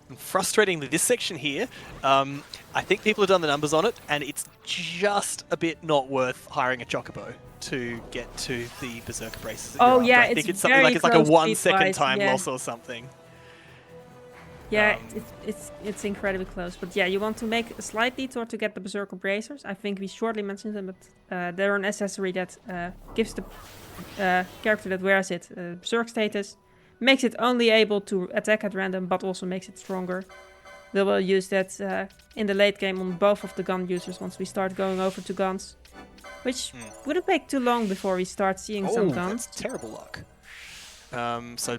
And frustratingly, this section here, I think people have done the numbers on it, and it's just a bit not worth hiring a Chocobo to get to the Berserker braces. that Oh, you're yeah, after. I think it's it's something like very it's like a close 1 second speed-wise, time yeah. loss or something. Yeah, it's incredibly close. But yeah, you want to make a slight detour to get the Berserker bracers. I think we shortly mentioned them, but they're an accessory that gives the character that wears it Berserk status, makes it only able to attack at random, but also makes it stronger. They will use that in the late game on both of the gun users once we start going over to guns. Which wouldn't take too long before we start seeing some guns. That's terrible luck. So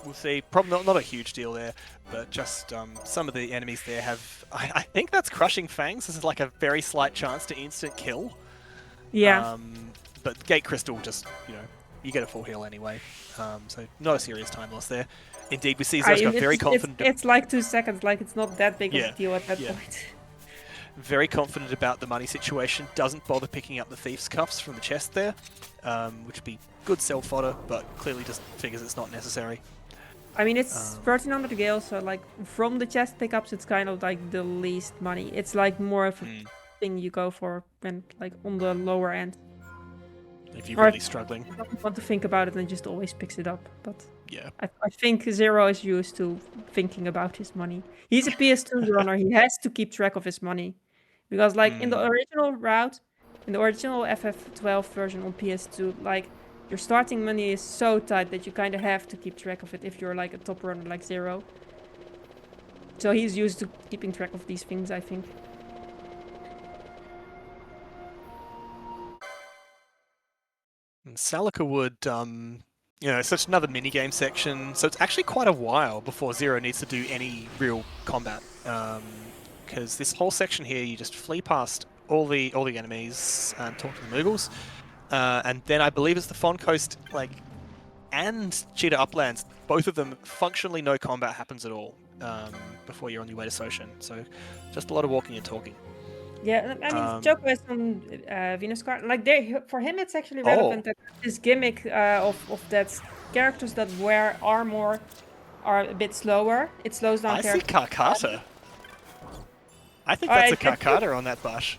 we'll see. Probably not a huge deal there, but just some of the enemies there have. I think that's Crushing Fangs. This is like a very slight chance to instant kill. Yeah. But Gate Crystal just, you get a full heal anyway. So not a serious time loss there. Indeed, we see Zeus got very confident. It's like 2 seconds, like it's not that big of a deal at that point. Very confident about the money situation. Doesn't bother picking up the Thief's Cuffs from the chest there, which would be good sell fodder, but clearly just figures it's not necessary. I mean, it's 1300 gale, so like from the chest pickups, it's kind of like the least money. It's like more of a thing you go for when like on the lower end. If you're really struggling. You don't want to think about it and just always picks it up. But yeah, I think Zero is used to thinking about his money. He's a PS2 runner. He has to keep track of his money. Because like in the original route, in the original FF12 version on PS2, like your starting money is so tight that you kind of have to keep track of it if you're like a top runner like Zero. So he's used to keeping track of these things, I think. And Salika would, such another minigame section. So it's actually quite a while before Zero needs to do any real combat. Because this whole section here, you just flee past all the enemies and talk to the Moogles. And then I believe it's the Fon Coast, and Cheetah Uplands. Both of them, functionally no combat happens at all before you're on your way to Soshin. So just a lot of walking and talking. Yeah, I mean, Choco is on Venus card. Like, for him, it's actually relevant that this gimmick of that characters that wear armor are a bit slower. It slows down characters. I see Karkata. I think that's a Karkata on that bush.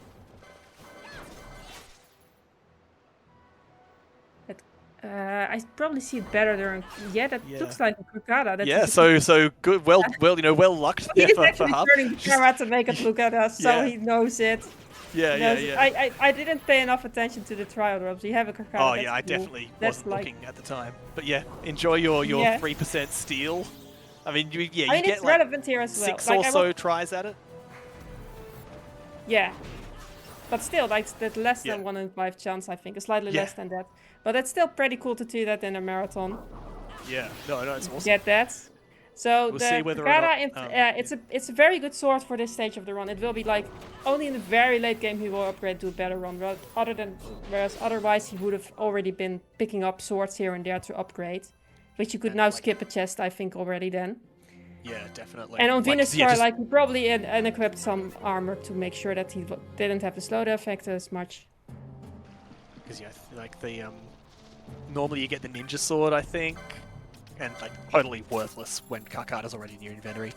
I probably see it better there. Yeah, that looks like a Karkata. So good. Well lucked there He's for actually Hub. turning the camera to make it look at us, so he knows it. Yeah. I didn't pay enough attention to the trial drops. You have a Karkata. Oh yeah, I definitely wasn't looking at the time. But yeah, enjoy your 3% steal. I mean, you get it's relevant here as well. 6 or so tries at it. Yeah, but still, that less than 1 in 5 chance, I think, slightly less than that. But it's still pretty cool to do that in a marathon. Yeah, no, it's awesome. Get that. So we'll the see whether Karkata, it's a very good sword for this stage of the run. It will be like only in the very late game he will upgrade to a better run. Whereas otherwise he would have already been picking up swords here and there to upgrade, which you could now skip a chest, I think, already then. Yeah, definitely. And on Venus Star, he probably unequipped some armor to make sure that he didn't have the slowdown effect as much. Because normally you get the ninja sword, I think, and totally worthless when Karkata's already in your inventory.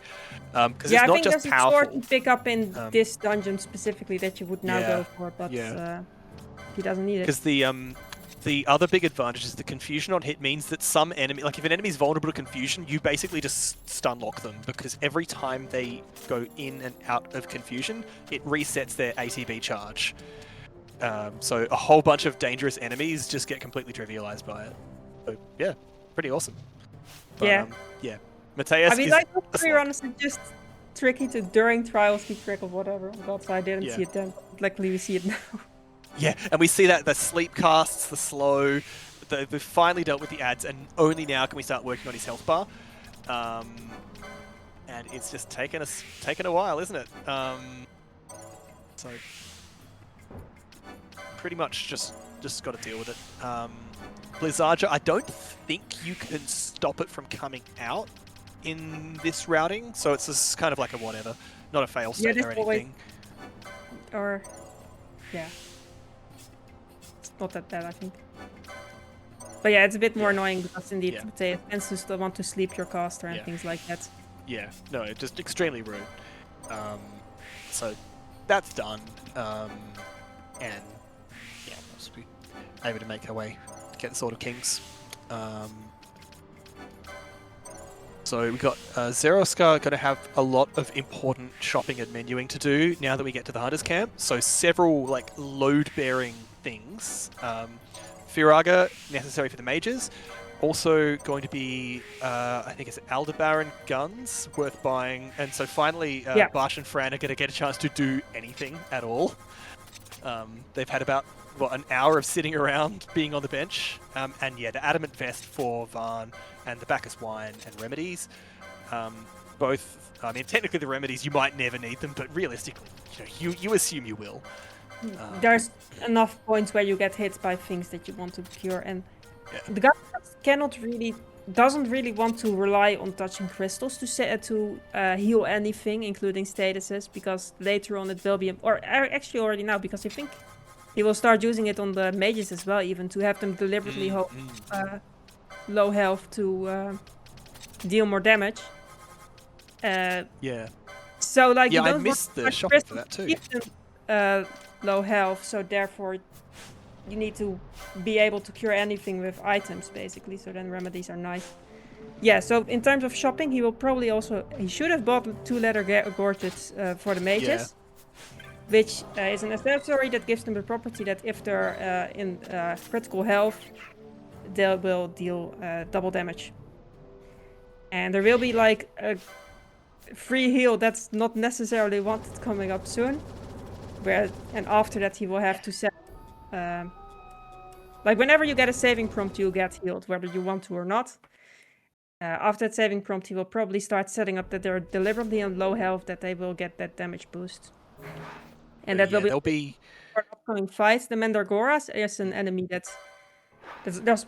Because it's not just powerful. I think there's a sword to pick up in this dungeon specifically that you would now go for, but he doesn't need it. Because the other big advantage is the confusion on hit means that some enemy, if an enemy's vulnerable to confusion, you basically just stun lock them, because every time they go in and out of confusion, it resets their ATB charge. So a whole bunch of dangerous enemies just get completely trivialized by it. So yeah, pretty awesome. But, Mateus, I mean, free runners are just tricky to during trials keep track of whatever. Oh God, so I didn't see it then. Luckily we see it now. Yeah, and we see that the sleep casts, the slow, we've finally dealt with the ads, and only now can we start working on his health bar. And it's just taken a while, isn't it? So pretty much just got to deal with it. Blizzardja, I don't think you can stop it from coming out in this routing, so it's just kind of like a whatever, not a fail state or anything. Yeah. It's not that bad, I think. But yeah, it's a bit more annoying because indeed they tend to still want to sleep your caster and things like that. Yeah, no, just extremely rude. So that's done. And yeah, we'll just be able to make our way, get the Sword of Kings. So we've got Zeroska going to have a lot of important shopping and menuing to do now that we get to the Hunter's Camp. So several like load-bearing things. Firaga, necessary for the mages. Also going to be, I think it's Aldebaran guns worth buying. And so finally, Barsh and Fran are going to get a chance to do anything at all. They've had about, an hour of sitting around being on the bench. And yeah, the Adamant Vest for Varn and the Bacchus Wine and Remedies. Both, I mean, technically the Remedies, you might never need them, but realistically, you assume you will. There's enough points where you get hit by things that you want to cure, and the guy doesn't really want to rely on touching crystals to heal anything, including statuses, because later on it will be, or actually already now, because I think he will start using it on the mages as well, even to have them deliberately low health to deal more damage. So like you don't I missed the shopping for that too. Low health, so therefore you need to be able to cure anything with items, basically, so then remedies are nice. Yeah, so in terms of shopping, he will probably also, he should have bought 2 leather gorgets for the mages, which is an accessory that gives them the property that if they're in critical health, they will deal double damage. And there will be like a free heal that's not necessarily wanted coming up soon. And after that he will have to set like whenever you get a saving prompt you get healed, whether you want to or not. After that saving prompt he will probably start setting up that they're deliberately on low health, that they will get that damage boost. And that will be for upcoming fights. The Mandragoras is an enemy there's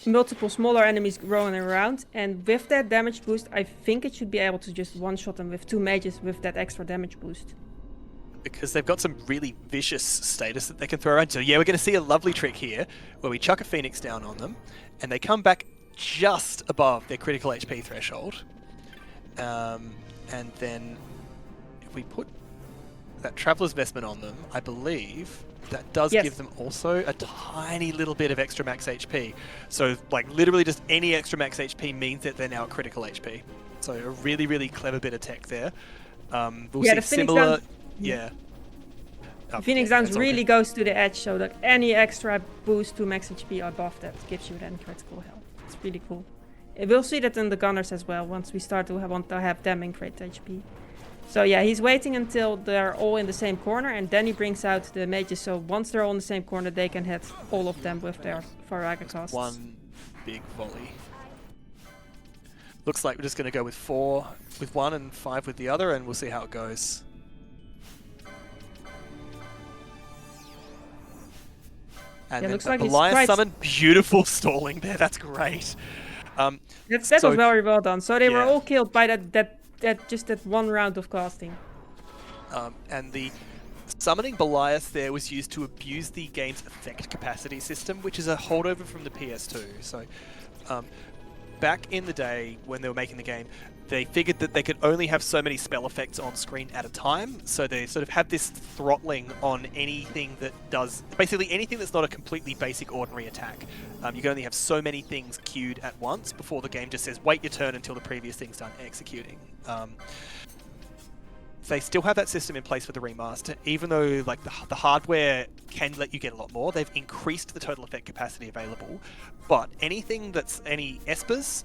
multiple smaller enemies rolling around, and with that damage boost I think it should be able to just one-shot them with 2 mages with that extra damage boost. Because they've got some really vicious status that they can throw around. So yeah, we're going to see a lovely trick here where we chuck a Phoenix down on them and they come back just above their critical HP threshold. And then if we put that Traveler's Vestment on them, I believe that does give them also a tiny little bit of extra max HP. So like literally just any extra max HP means that they're now at critical HP. So a really, really clever bit of tech there. We'll see similar... Phoenix Downs really goes to the edge, so that any extra boost to max HP above that gives you then critical health. It's really cool. We'll see that in the Gunners as well, once we start to want to have them in crit HP. So yeah, he's waiting until they're all in the same corner, and then he brings out the mages, so once they're all in the same corner, they can hit all of them with their Firaga casts. One big volley. Looks like we're just going to go with 4 with one and 5 with the other, and we'll see how it goes. And looks then like Lion Summon, beautiful stalling there, that's great. That was very well done. So they were all killed by that one round of casting. And the summoning Belias there was used to abuse the game's effect capacity system, which is a holdover from the PS2. So back in the day when they were making the game, they figured that they could only have so many spell effects on screen at a time, so they sort of had this throttling on anything that does, basically anything that's not a completely basic ordinary attack. You can only have so many things queued at once before the game just says, wait your turn until the previous thing's done executing. They still have that system in place for the remaster, even though like the hardware can let you get a lot more. They've increased the total effect capacity available, but anything that's any espers,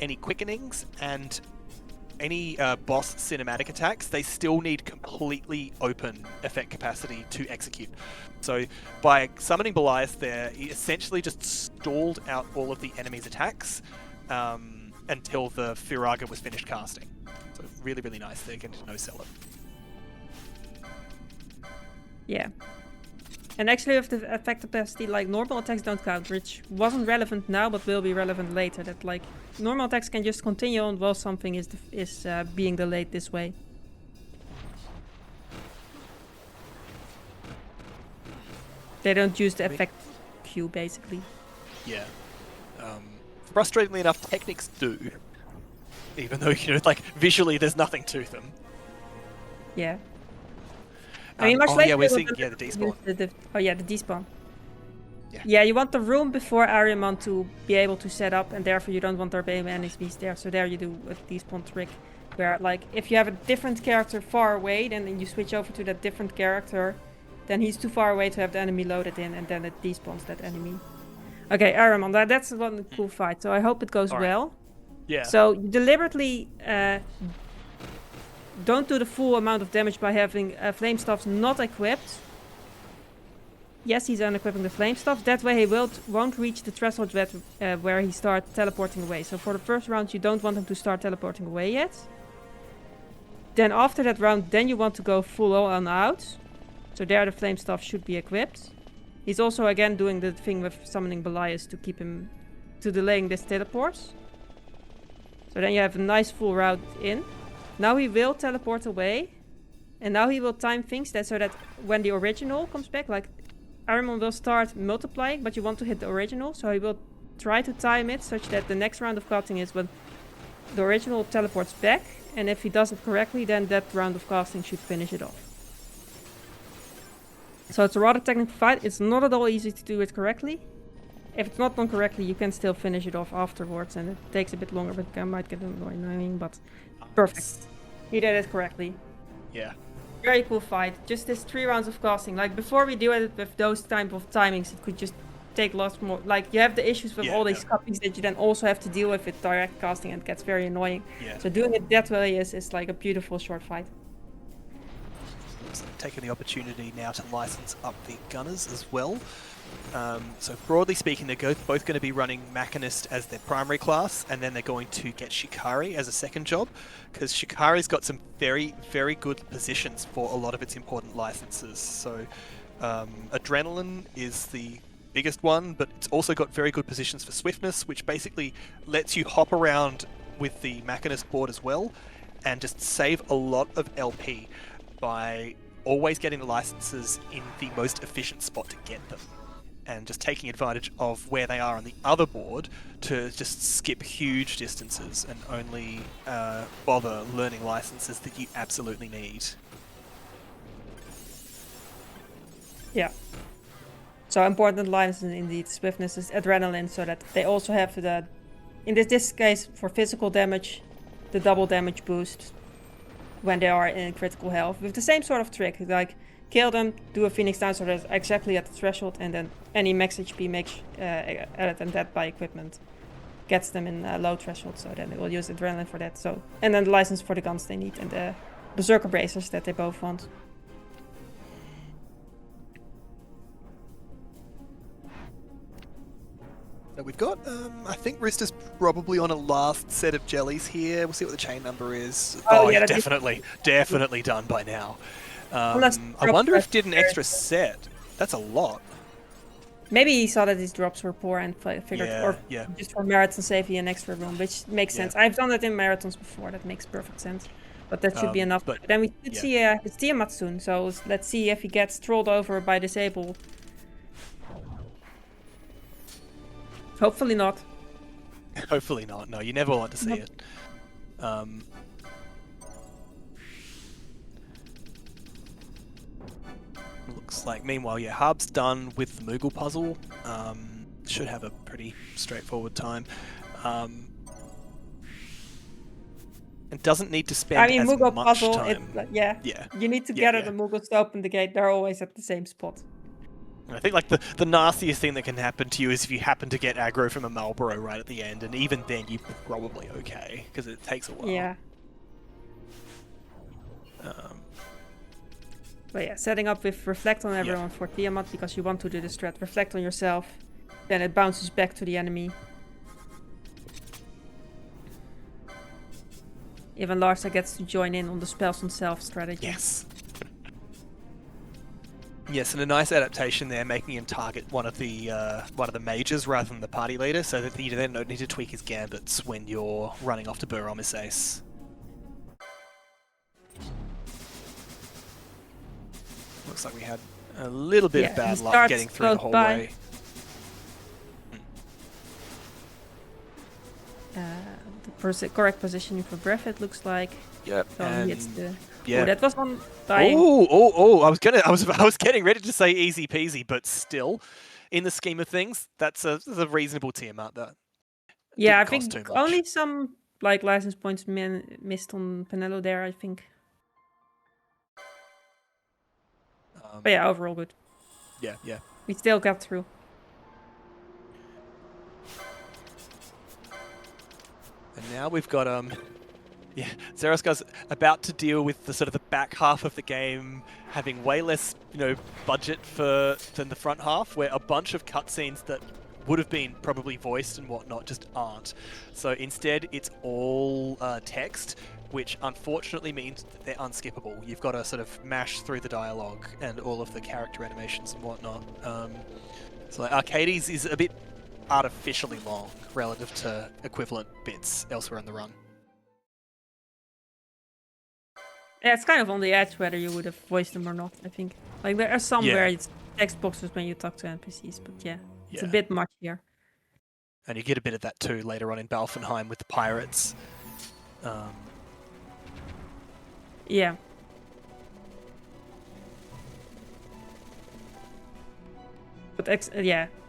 any quickenings, and any boss cinematic attacks, they still need completely open effect capacity to execute. So by summoning Belias there, he essentially just stalled out all of the enemy's attacks until the Firaga was finished casting. So really, really nice there, getting to no-sell it. Yeah. And actually with the effect capacity, like normal attacks don't count, which wasn't relevant now but will be relevant later. That like normal attacks can just continue on while something is being delayed this way. They don't use the effect queue basically. Yeah. Frustratingly enough, techniques do. Even though, you know, like visually there's nothing to them. Yeah. I mean, much oh later. yeah, we're seeing the despawn. The despawn. Yeah. Yeah, you want the room before Ariamon to be able to set up, and therefore you don't want their baby enemies there. So there you do a despawn trick, where like if you have a different character far away, then you switch over to that different character, then he's too far away to have the enemy loaded in, and then it despawns that enemy. Okay, Ariamon, that's one cool fight. So I hope it goes well. Yeah. So you deliberately don't do the full amount of damage by having flame staffs not equipped. Yes, he's unequipping the flame staff. That way he won't reach the threshold where he starts teleporting away. So for the first round you don't want him to start teleporting away yet. Then after that round, then you want to go full on out. So there the flame staff should be equipped. He's also again doing the thing with summoning Belias to keep him to delaying this teleports. So then you have a nice full round in. Now he will teleport away. And now he will time things so that when the original comes back, like Ariamon will start multiplying, but you want to hit the original. So he will try to time it such that the next round of casting is when the original teleports back. And if he does it correctly, then that round of casting should finish it off. So it's a rather technical fight. It's not at all easy to do it correctly. If it's not done correctly, you can still finish it off afterwards, and it takes a bit longer, but it might get annoying, but perfect. He did it correctly. Yeah. Very cool fight. Just this 3 rounds of casting. Like, before we do it with those type of timings, it could just take lots more. Like, you have the issues with all these copies that you then also have to deal with direct casting, and it gets very annoying. Yeah. So doing it that way is like a beautiful short fight. So taking the opportunity now to license up the gunners as well. So broadly speaking, they're both going to be running Machinist as their primary class, and then they're going to get Shikari as a second job, because Shikari's got some very, very good positions for a lot of its important licenses. So Adrenaline is the biggest one, but it's also got very good positions for Swiftness, which basically lets you hop around with the Machinist board as well, and just save a lot of LP by always getting the licenses in the most efficient spot to get them, and just taking advantage of where they are on the other board to just skip huge distances and only bother learning licenses that you absolutely need. Yeah. So important licenses indeed. Swiftness is Adrenaline, so that they also have the, in this case for physical damage, the double damage boost when they are in critical health, with the same sort of trick, like kill them, do a Phoenix down so that's exactly at the threshold, and then any max HP makes added, and that by equipment gets them in low threshold, so then they will use Adrenaline for that. So, and then the license for the guns they need, and the Berserker bracers that they both want. Now we've got, I think Roosta's probably on a last set of jellies here. We'll see what the chain number is. Oh yeah, definitely done by now. I wonder if did an extra set. That's a lot. Maybe he saw that these drops were poor and figured, or just for marathon save an extra room, which makes sense. I've done that in marathons before. That makes perfect sense. But that should be enough. But then we should see it's Tiamat soon. So let's see if he gets trolled over by Disable. Hopefully not. Hopefully not. No, you never want to see it. Looks like, meanwhile, Hub's done with the Moogle puzzle. Should have a pretty straightforward time. And doesn't need to spend as Moogle much puzzle, time. You need to gather the Moogles to open the gate. They're always at the same spot. I think like the nastiest thing that can happen to you is if you happen to get aggro from a Marlboro right at the end, and even then you're probably okay, because it takes a while. Yeah. But yeah, setting up with reflect on everyone for Tiamat because you want to do this strat. Reflect on yourself, then it bounces back to the enemy. Even Larsa gets to join in on the spells on self strategy. Yes. Yes, and a nice adaptation there, making him target one of the mages rather than the party leader, so that you then don't need to tweak his gambits when you're running off to burr on his ace. Looks like we had a little bit of bad luck getting through the whole way. The correct positioning for breath, it looks like. Yep. So he hits the. Yeah. Oh, that was on dying. Oh! I was getting ready to say easy peasy, but still, in the scheme of things, that's a reasonable Tiamat. That Yeah, I didn't cost think too much. only some like license points missed on Penelo there. I think. But yeah, overall good. Yeah. We still got through. And now we've got Zeroskar's about to deal with the sort of the back half of the game, having way less, budget than the front half, where a bunch of cutscenes that would have been probably voiced and whatnot just aren't. So instead, it's all text, which unfortunately means that they're unskippable. You've got to sort of mash through the dialogue and all of the character animations and whatnot. So like Arcades is a bit artificially long relative to equivalent bits elsewhere in the run. Yeah, it's kind of on the edge whether you would have voiced them or not, I think. Like, there are some where it's text boxes when you talk to NPCs, but it's a bit much here. And you get a bit of that too later on in Balfenheim with the pirates. Yeah. But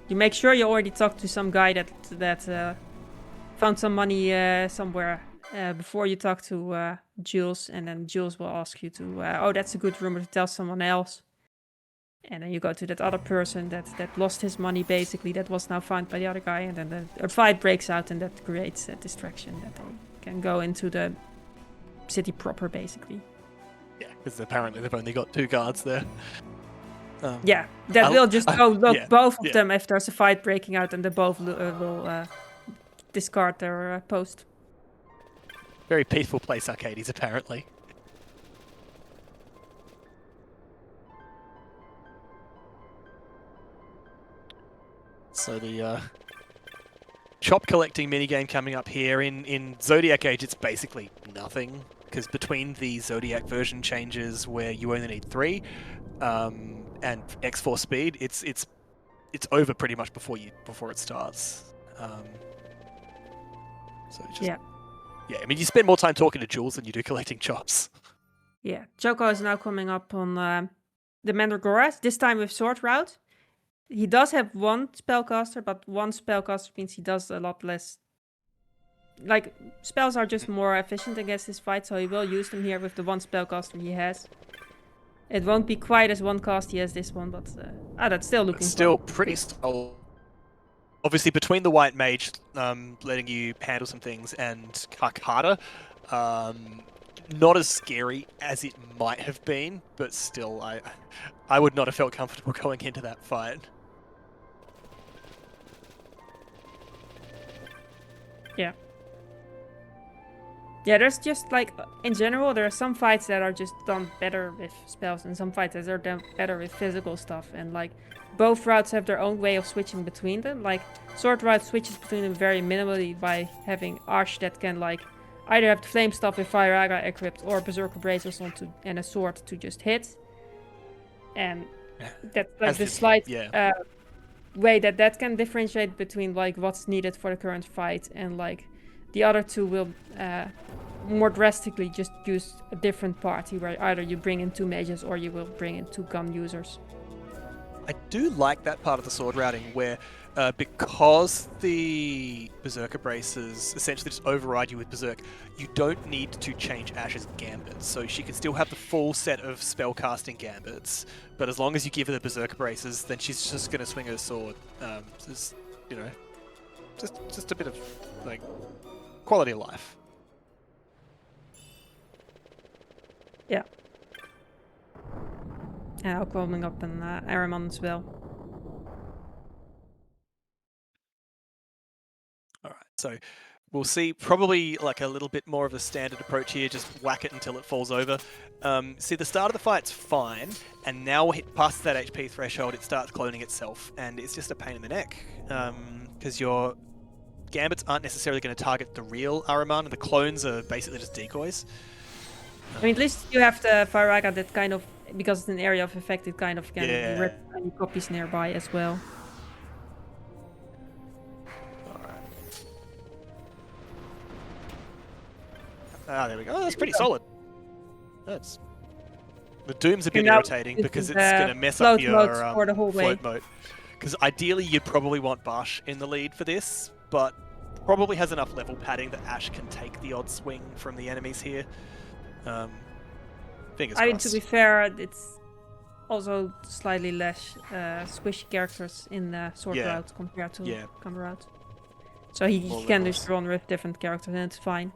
you make sure you already talked to some guy that found some money somewhere before you talk to Jules, and then Jules will ask you to, oh, that's a good rumor to tell someone else. And then you go to that other person that lost his money, basically, that was now found by the other guy, and then a fight breaks out, and that creates a distraction that they can go into the city proper, basically. Yeah, because apparently they've only got 2 guards there. Will just go look both of them if there's a fight breaking out, and they both will discard their post. Very peaceful place, Arcades, apparently. So the chop collecting minigame coming up here. In Zodiac Age, it's basically nothing, because between the Zodiac version changes where you only need 3, and X4 speed, it's over pretty much before it starts. So it's just, yeah, I mean, you spend more time talking to Jules than you do collecting chops. Yeah, Choco is now coming up on the Mandragoras, this time with Sword Route. He does have 1 spellcaster, but 1 spellcaster means he does a lot less. Like, spells are just more efficient against this fight, so he will use them here with the 1 spellcaster he has. It won't be quite as 1 casty as this one, but that's still looking still fun. Pretty solid. Obviously, between the White Mage letting you handle some things and Karkata, not as scary as it might have been, but still, I would not have felt comfortable going into that fight. Yeah, there's just, like, in general, there are some fights that are just done better with spells, and some fights that are done better with physical stuff, and, like, both routes have their own way of switching between them. Like, Sword Route switches between them very minimally by having Ash that can, like, either have the flame stuff with Fire Aga equipped, or Berserker Braces and a sword to just hit. And that's, like, the slight way that can differentiate between, like, what's needed for the current fight, and, like, the other 2 will more drastically just use a different party, where either you bring in 2 mages or you will bring in 2 gun users. I do like that part of the sword routing where, because the Berserker Braces essentially just override you with Berserk, you don't need to change Ash's gambits. So she can still have the full set of spellcasting gambits, but as long as you give her the Berserker Braces, then she's just going to swing her sword. Just a bit of, like, quality of life. Yeah. And ook coming up an Ahriman as well. All right, so we'll see probably like a little bit more of a standard approach here, just whack it until it falls over. See, the start of the fight's fine, and now we're past that HP threshold, it starts cloning itself, and it's just a pain in the neck, because your gambits aren't necessarily going to target the real Ahriman, and the clones are basically just decoys. I mean, at least you have the Viraga that kind of, because it's an area of effect, it kind of can rip any copies nearby as well. Ah, there we go. Oh, that's pretty solid. That's the Doom's a bit irritating because it's going to mess up your float mode. Because ideally, you'd probably want Bash in the lead for this, but probably has enough level padding that Ash can take the odd swing from the enemies here. Fingers crossed. I mean, to be fair, it's also slightly less squishy characters in the sword route compared to Gun route. So he can just run with different characters and it's fine.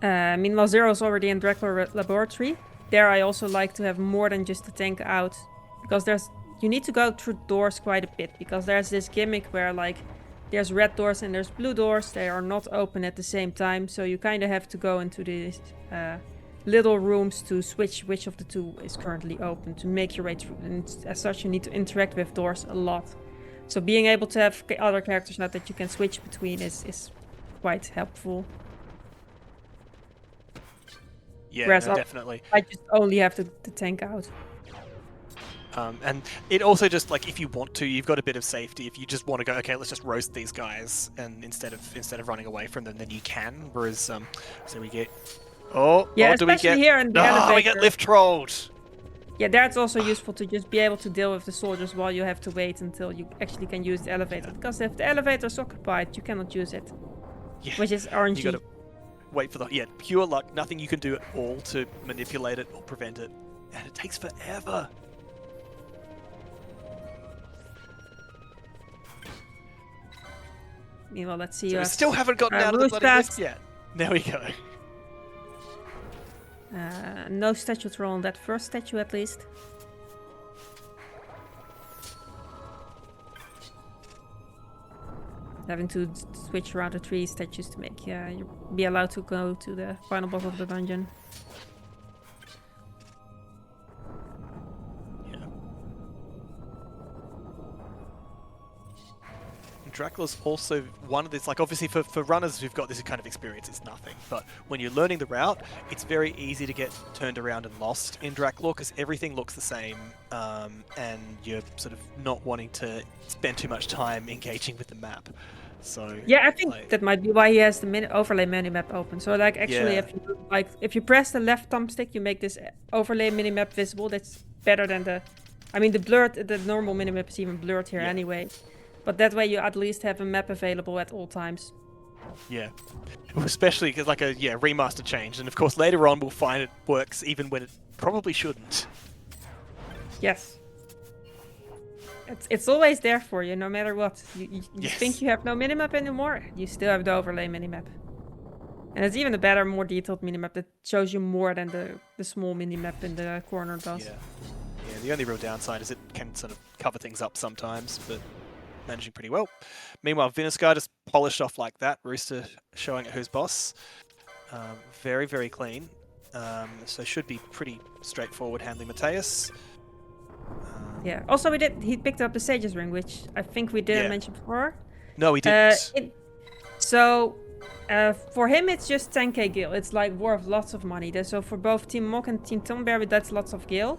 Meanwhile, Zero is already in Dracula Laboratory. There I also like to have more than just the tank out, because you need to go through doors quite a bit, because there's this gimmick where like there's red doors and there's blue doors. They are not open at the same time, so you kind of have to go into these little rooms to switch which of the two is currently open to make your way through. And as such, you need to interact with doors a lot. So being able to have other characters now that you can switch between is quite helpful. Yeah, whereas no, definitely. I just only have the tank out. And it also just, like, if you want to, you've got a bit of safety. If you just want to go, okay, let's just roast these guys, and instead of running away from them, then you can. Whereas, so we get, especially here in the elevator. We get lift trolled. Yeah, there it's also useful to just be able to deal with the soldiers while you have to wait until you actually can use the elevator. Because if the elevator is occupied, you cannot use it. Yeah. Which is RNG. You gotta wait for the pure luck. Nothing you can do at all to manipulate it or prevent it, and it takes forever. Meanwhile, let's see. So we still haven't gotten out of the bloody lift yet. There we go. No statue troll on that first statue, at least. Having to switch around the 3 statues to make you be allowed to go to the final boss of the dungeon. Yeah. And Dracula's also one of this, like, obviously for runners who've got this kind of experience, it's nothing. But when you're learning the route, it's very easy to get turned around and lost in Dracula because everything looks the same, and you're sort of not wanting to spend too much time engaging with the map. So yeah, I think that might be why he has the overlay minimap open. So like actually, if you press the left thumbstick, you make this overlay minimap visible. That's better than the normal minimap is even blurred here anyway. But that way you at least have a map available at all times. Yeah, especially because like a remaster change, and of course later on we'll find it works even when it probably shouldn't. Yes. It's always there for you, no matter what. You think you have no minimap anymore, you still have the overlay minimap. And it's even a better, more detailed minimap that shows you more than the small minimap in the corner does. Yeah, the only real downside is it can sort of cover things up sometimes, but managing pretty well. Meanwhile, Vinescar just polished off like that. Roosta showing it who's boss. Very, very clean. So should be pretty straightforward handling Mateus. Yeah. Also, he picked up the Sage's Ring, which I think we didn't mention before. No, we didn't. For him, it's just 10k gil. It's like worth lots of money. So for both Team Mock and Team Tonberry, that's lots of gil.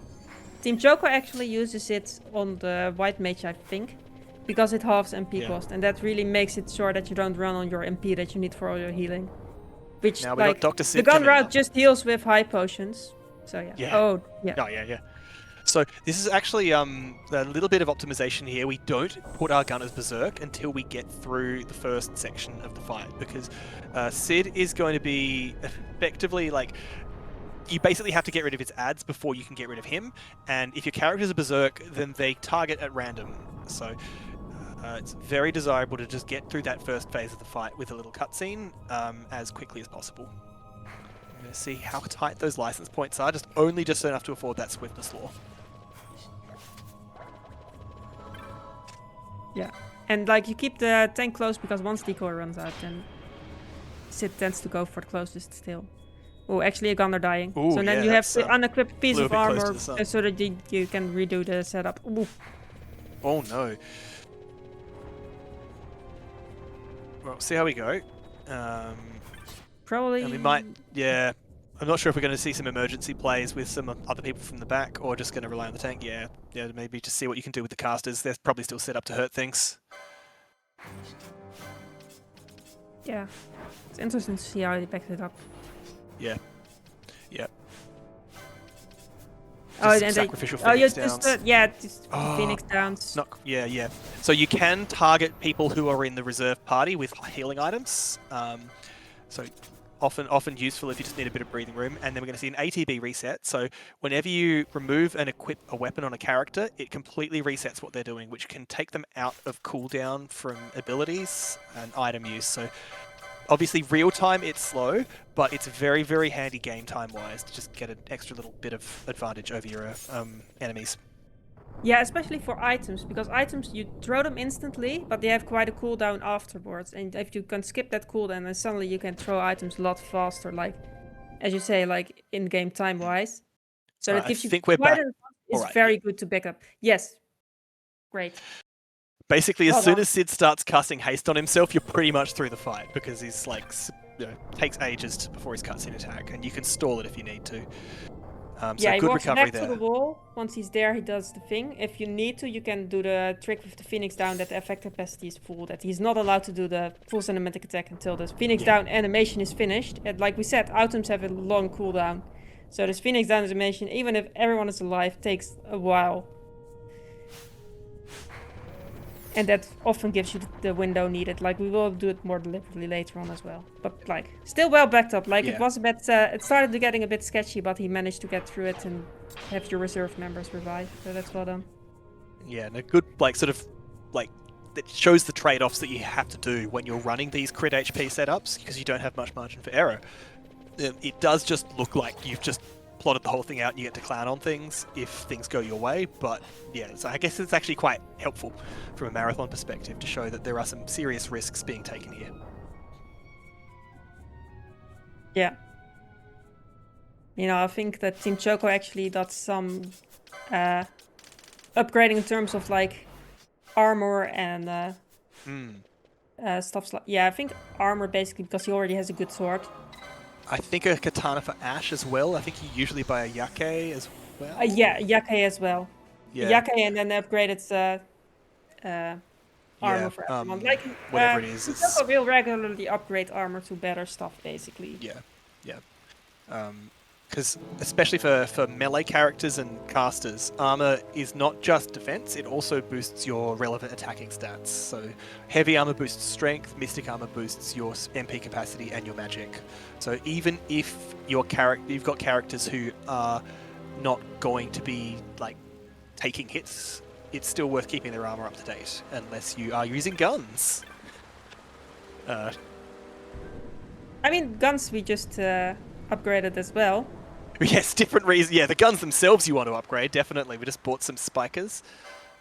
Team Choco actually uses it on the White Mage, I think, because it halves MP cost, and that really makes it sure that you don't run on your MP that you need for all your healing. Which, now we got Dr. Sid the gun route just heals with high potions. So yeah. Oh yeah. So this is actually a little bit of optimization here. We don't put our gun as Berserk until we get through the first section of the fight, because Sid is going to be effectively like, you basically have to get rid of his ads before you can get rid of him, and if your character is a Berserk, then they target at random. So it's very desirable to just get through that first phase of the fight with a little cutscene as quickly as possible. We're going to see how tight those license points are, just enough to afford that Swiftness Law. Yeah, and like you keep the tank close because once decoy runs out, then Sid tends to go for the closest still. Oh, actually a gunner dying. Ooh, so then yeah, you have that's, to unequip a piece little of bit close to armor the sun. so that you can redo the setup. Ooh. Oh no. Well, see how we go. Probably. And we might, yeah. I'm not sure if we're going to see some emergency plays with some other people from the back, or just going to rely on the tank. Yeah, maybe just see what you can do with the casters. They're probably still set up to hurt things. Yeah, it's interesting to see how they backed it up. Yeah. Yeah. Just and sacrificial Phoenix Downs. Just Phoenix Downs. Yeah. So you can target people who are in the reserve party with healing items. So often useful if you just need a bit of breathing room. And then we're going to see an ATB reset. So whenever you remove and equip a weapon on a character, it completely resets what they're doing, which can take them out of cooldown from abilities and item use. So obviously real time it's slow, but it's very, very handy game time wise to just get an extra little bit of advantage over your enemies. Yeah, especially for items, because items you throw them instantly, but they have quite a cooldown afterwards. And if you can skip that cooldown, then suddenly you can throw items a lot faster, like as you say, like in game time wise. So that gives you quite an advantage. It's very good to back up. Yes, great. Basically, as soon as Sid starts casting haste on himself, you're pretty much through the fight because he's like, takes ages before his cutscene attack, and you can stall it if you need to. Yeah, so he good walks recovery back there. to the wall. Once he's there, he does the thing. If you need to, you can do the trick with the Phoenix Down that the effect capacity is full. That he's not allowed to do the full cinematic attack until the Phoenix Down animation is finished. And like we said, items have a long cooldown. So this Phoenix Down animation, even if everyone is alive, takes a while. And that often gives you the window needed. Like, we will do it more deliberately later on as well. But, like, still well backed up. Like, it was a bit... it started getting a bit sketchy, but he managed to get through it and have your reserve members revive. So that's well done. Yeah, and a good, like, sort of, like, it shows the trade-offs that you have to do when you're running these crit HP setups, because you don't have much margin for error. It does just look like you've just plotted the whole thing out and you get to clown on things if things go your way, but yeah, so I guess it's actually quite helpful from a marathon perspective to show that there are some serious risks being taken here. Yeah. You know, I think that Team Choco actually does some upgrading in terms of like armor and stuff like... Yeah, I think armor basically because he already has a good sword. I think a katana for Ash as well. I think you usually buy a yake as well. Yeah, yake as well. Yeah. Yake and then upgraded armor for everyone. Like, whatever it is. Choco will regularly upgrade armor to better stuff, basically. Yeah. Because especially for melee characters and casters, armor is not just defense, it also boosts your relevant attacking stats. So heavy armor boosts strength, mystic armor boosts your MP capacity and your magic. So even if you've got characters who are not going to be like taking hits, it's still worth keeping their armor up to date, unless you are using guns. I mean, guns we just upgraded as well. Yes, different reasons. Yeah, the guns themselves you want to upgrade, definitely. We just bought some spikers.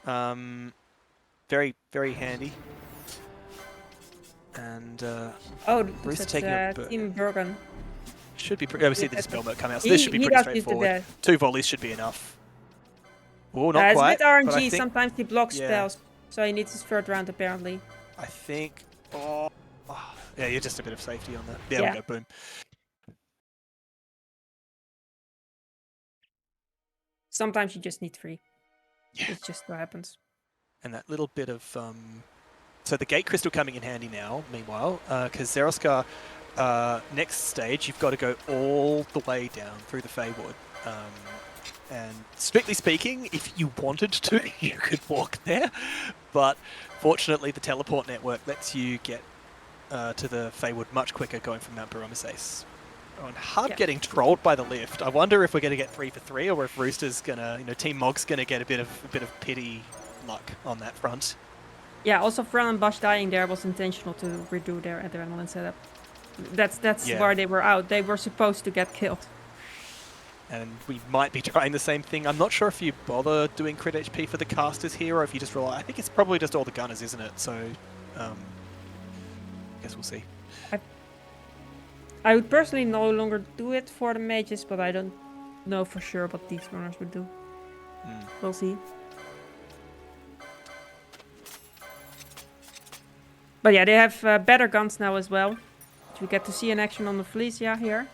Very, very handy. And Bruce taking a Team Bergen. should be pretty... we see the Dispel Mode come out, so this should be pretty straightforward. 2 volleys should be enough. Oh, not quite. It's a bit RNG, think, sometimes he blocks spells, so he needs his third round apparently. I think... yeah, you're just a bit of safety on that. There we go, boom. Sometimes you just need 3. Yeah. It's just what happens. And that little bit of... So the Gate Crystal coming in handy now, meanwhile, because Zeroskar, next stage, you've got to go all the way down through the Feywood. And strictly speaking, if you wanted to, you could walk there. But fortunately, the teleport network lets you get to the Feywood much quicker going from Mount Baromeses. And Hub getting trolled by the lift. I wonder if we're going to get 3 for 3, or if Rooster's gonna, Team Mog's gonna get a bit of pity luck on that front. Yeah, also Fran and Bosch dying there was intentional to redo their adrenaline setup. That's Yeah. why they were out. They were supposed to get killed. And we might be trying the same thing. I'm not sure if you bother doing crit HP for the casters here, or if you just rely. I think it's probably just all the gunners, isn't it? So, I guess we'll see. I would personally no longer do it for the mages, but I don't know for sure what these runners would do. We'll see. But yeah, they have better guns now as well. Which we get to see in action on the Felicia here.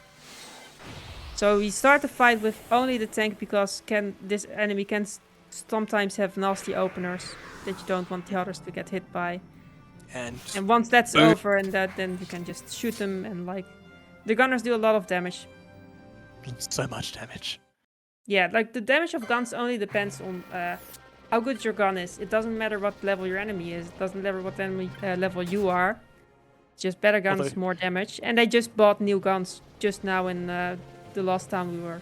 So we start the fight with only the tank because this enemy can sometimes have nasty openers that you don't want the others to get hit by. And once that's over, then you can just shoot them, and like the gunners do a lot of damage. so much damage. Yeah, like the damage of guns only depends on how good your gun is. It doesn't matter what level your enemy is. It doesn't matter what enemy level you are. Just better guns, more damage. And they just bought new guns just now in the last time we were.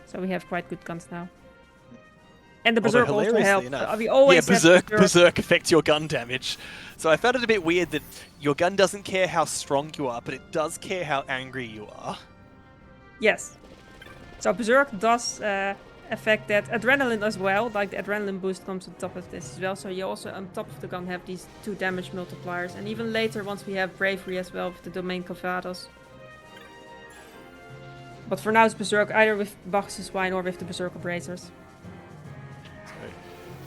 So we have quite good guns now. And the Berserk also helps. We always have Berserk affects your gun damage. So I found it a bit weird that your gun doesn't care how strong you are, but it does care how angry you are. Yes. So Berserk does affect that. Adrenaline as well. Like the adrenaline boost comes on top of this as well. So you also on top of the gun have these 2 damage multipliers. And even later once we have Bravery as well with the Domain Cavados. But for now it's Berserk either with Bach's Swine or with the Berserker Bracers.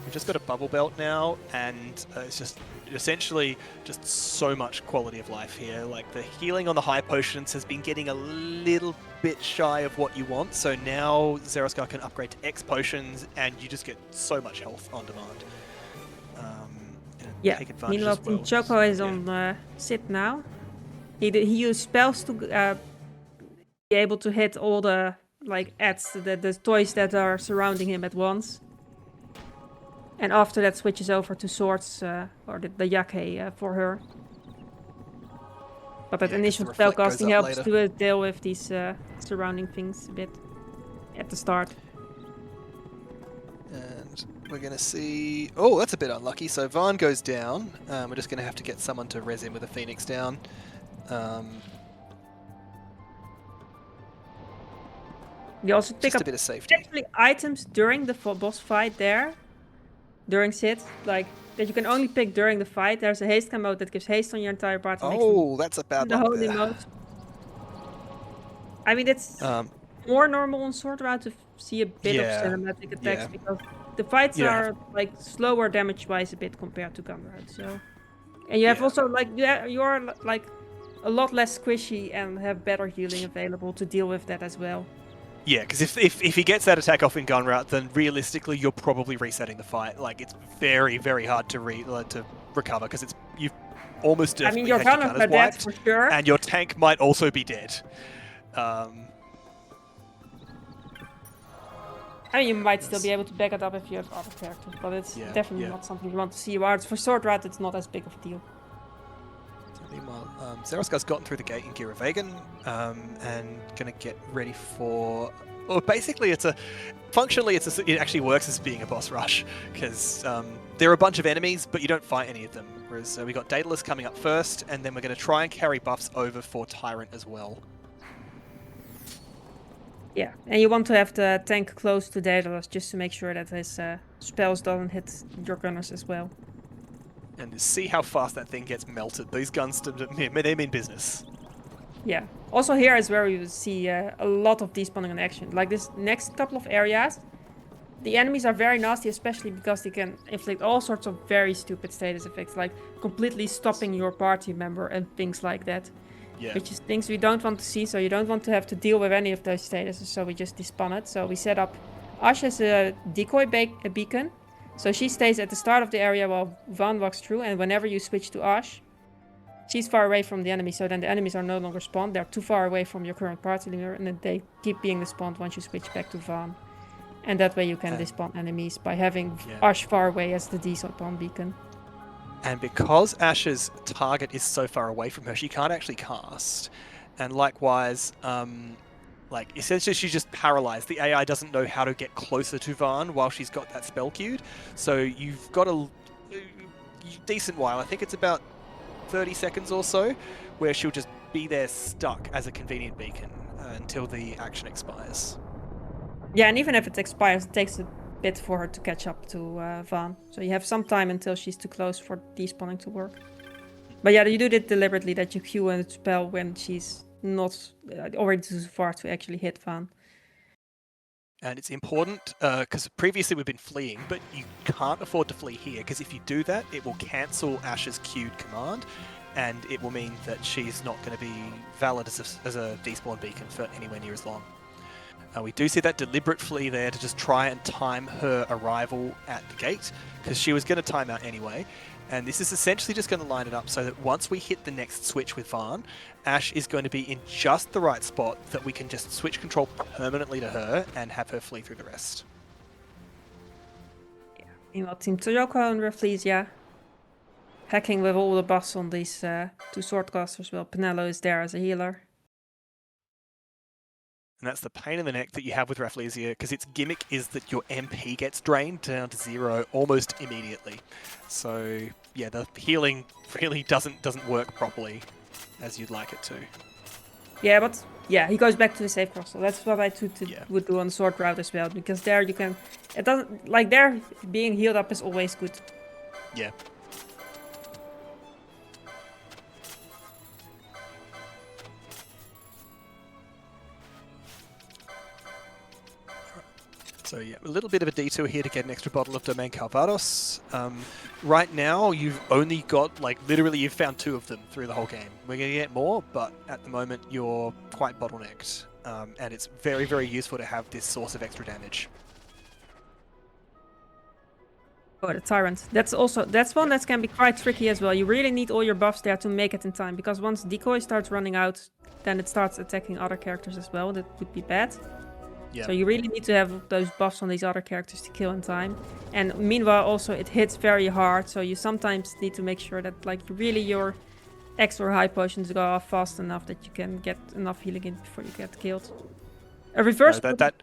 We've just got a bubble belt now, and it's just essentially just so much quality of life here. Like the healing on the high potions has been getting a little bit shy of what you want, so now Zeroscar can upgrade to X potions, and you just get so much health on demand. Yeah. Take advantage Meanwhile, as well. Choco is on Sit now. He used spells to be able to hit all the ads, the toys that are surrounding him at once. And after that switches over to swords, or the Yake for her. But that initial spellcasting helps to deal with these surrounding things a bit at the start. And we're going to see... Oh, that's a bit unlucky. So Vaughn goes down. We're just going to have to get someone to res him with a Phoenix down. You also pick up a bit of safety. actually items during the boss fight there. During Sit, like that you can only pick during the fight. There's a haste cam mode that gives haste on your entire party. Oh, that's a bad the luck holy there. mode. I mean, it's more normal on Sword Route to see a bit of cinematic attacks because the fights are like slower damage-wise a bit compared to Gun Route. So, and you have also like you're like a lot less squishy and have better healing available to deal with that as well. Yeah, because if he gets that attack off in gun route, then realistically you're probably resetting the fight. Like it's very, very hard to recover because you've almost definitely your gunners are dead for sure, and your tank might also be dead. I mean, you might still be able to back it up if you have other characters, but it's definitely not something you want to see. Whereas for Sword Route, it's not as big of a deal. Meanwhile, Zeroscar's gotten through the gate in Giravegan and going to get ready for... Well, basically, functionally, it actually works as being a boss rush, because there are a bunch of enemies, but you don't fight any of them. Whereas we got Daedalus coming up first, and then we're going to try and carry buffs over for Tyrant as well. Yeah, and you want to have the tank close to Daedalus, just to make sure that his spells don't hit your gunners as well. And see how fast that thing gets melted. These guns, they mean business. Yeah. Also here is where we will see a lot of despawning in action. Like this next couple of areas, the enemies are very nasty, especially because they can inflict all sorts of very stupid status effects, like completely stopping your party member and things like that. Yeah. Which is things we don't want to see, so you don't want to have to deal with any of those statuses, so we just despawn it. So we set up Ash as a decoy beacon. So she stays at the start of the area while Vaughn walks through, and whenever you switch to Ash, she's far away from the enemy, so then the enemies are no longer spawned. They're too far away from your current party leader, and then they keep being despawned once you switch back to Vaughn. And that way you can despawn enemies by having Ash far away as the despawn beacon. And because Ash's target is so far away from her, she can't actually cast. And likewise, like, essentially she's just paralyzed. The AI doesn't know how to get closer to Vaughn while she's got that spell queued. So you've got a decent while, I think it's about 30 seconds or so, where she'll just be there stuck as a convenient beacon until the action expires. Yeah, and even if it expires, it takes a bit for her to catch up to Vaan. So you have some time until she's too close for despawning to work. But yeah, you do it deliberately, that you queue a spell when she's not already too far to actually hit Vaan. And it's important because previously we've been fleeing, but you can't afford to flee here because if you do that, it will cancel Ash's queued command, and it will mean that she's not going to be valid as a despawn beacon for anywhere near as long. We do see that deliberate flee there to just try and time her arrival at the gate, because she was going to time out anyway. And this is essentially just going to line it up so that once we hit the next switch with Vaan, Ash is going to be in just the right spot that we can just switch control permanently to her and have her flee through the rest. Yeah. Meanwhile, Team Choco and Rafflesia hacking with all the buffs on these two swordcasters. Well, Penelo is there as a healer. And that's the pain in the neck that you have with Rafflesia, because its gimmick is that your MP gets drained down to 0 almost immediately. So yeah, the healing really doesn't work properly as you'd like it to. Yeah, but yeah, he goes back to the safe crossel. That's what I would do on sword route as well, because there you can. It doesn't like there being healed up is always good. Yeah. So yeah, a little bit of a detour here to get an extra bottle of Domaine Calvados. Right now, you've only got, like, literally you've found 2 of them through the whole game. We're going to get more, but at the moment you're quite bottlenecked. And it's very, very useful to have this source of extra damage. Oh, the Tyrant. That's one that can be quite tricky as well. You really need all your buffs there to make it in time, because once Decoy starts running out, then it starts attacking other characters as well. That would be bad. Yeah. So you really need to have those buffs on these other characters to kill in time. And meanwhile, also it hits very hard, so you sometimes need to make sure that like really your extra high potions go off fast enough that you can get enough healing in before you get killed. A reverse mode,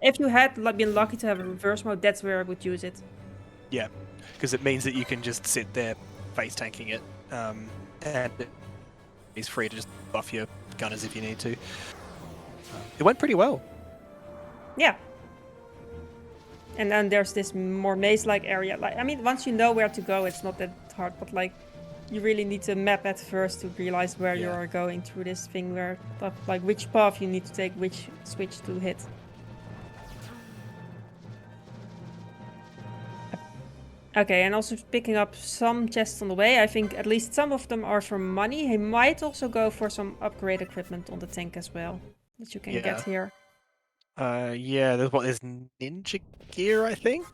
if you had been lucky to have a reverse mode, that's where I would use it. Yeah, because it means that you can just sit there face tanking it, and it's free to just buff your gunners if you need to. It went pretty well. Yeah. And then there's this more maze-like area. Like, I mean, once you know where to go, it's not that hard, but like, you really need to map at first to realize where you are going through this thing where, like, which path you need to take, which switch to hit. Okay, and also picking up some chests on the way. I think at least some of them are for money. He might also go for some upgrade equipment on the tank as well that you can get here. Yeah, there's ninja gear, I think?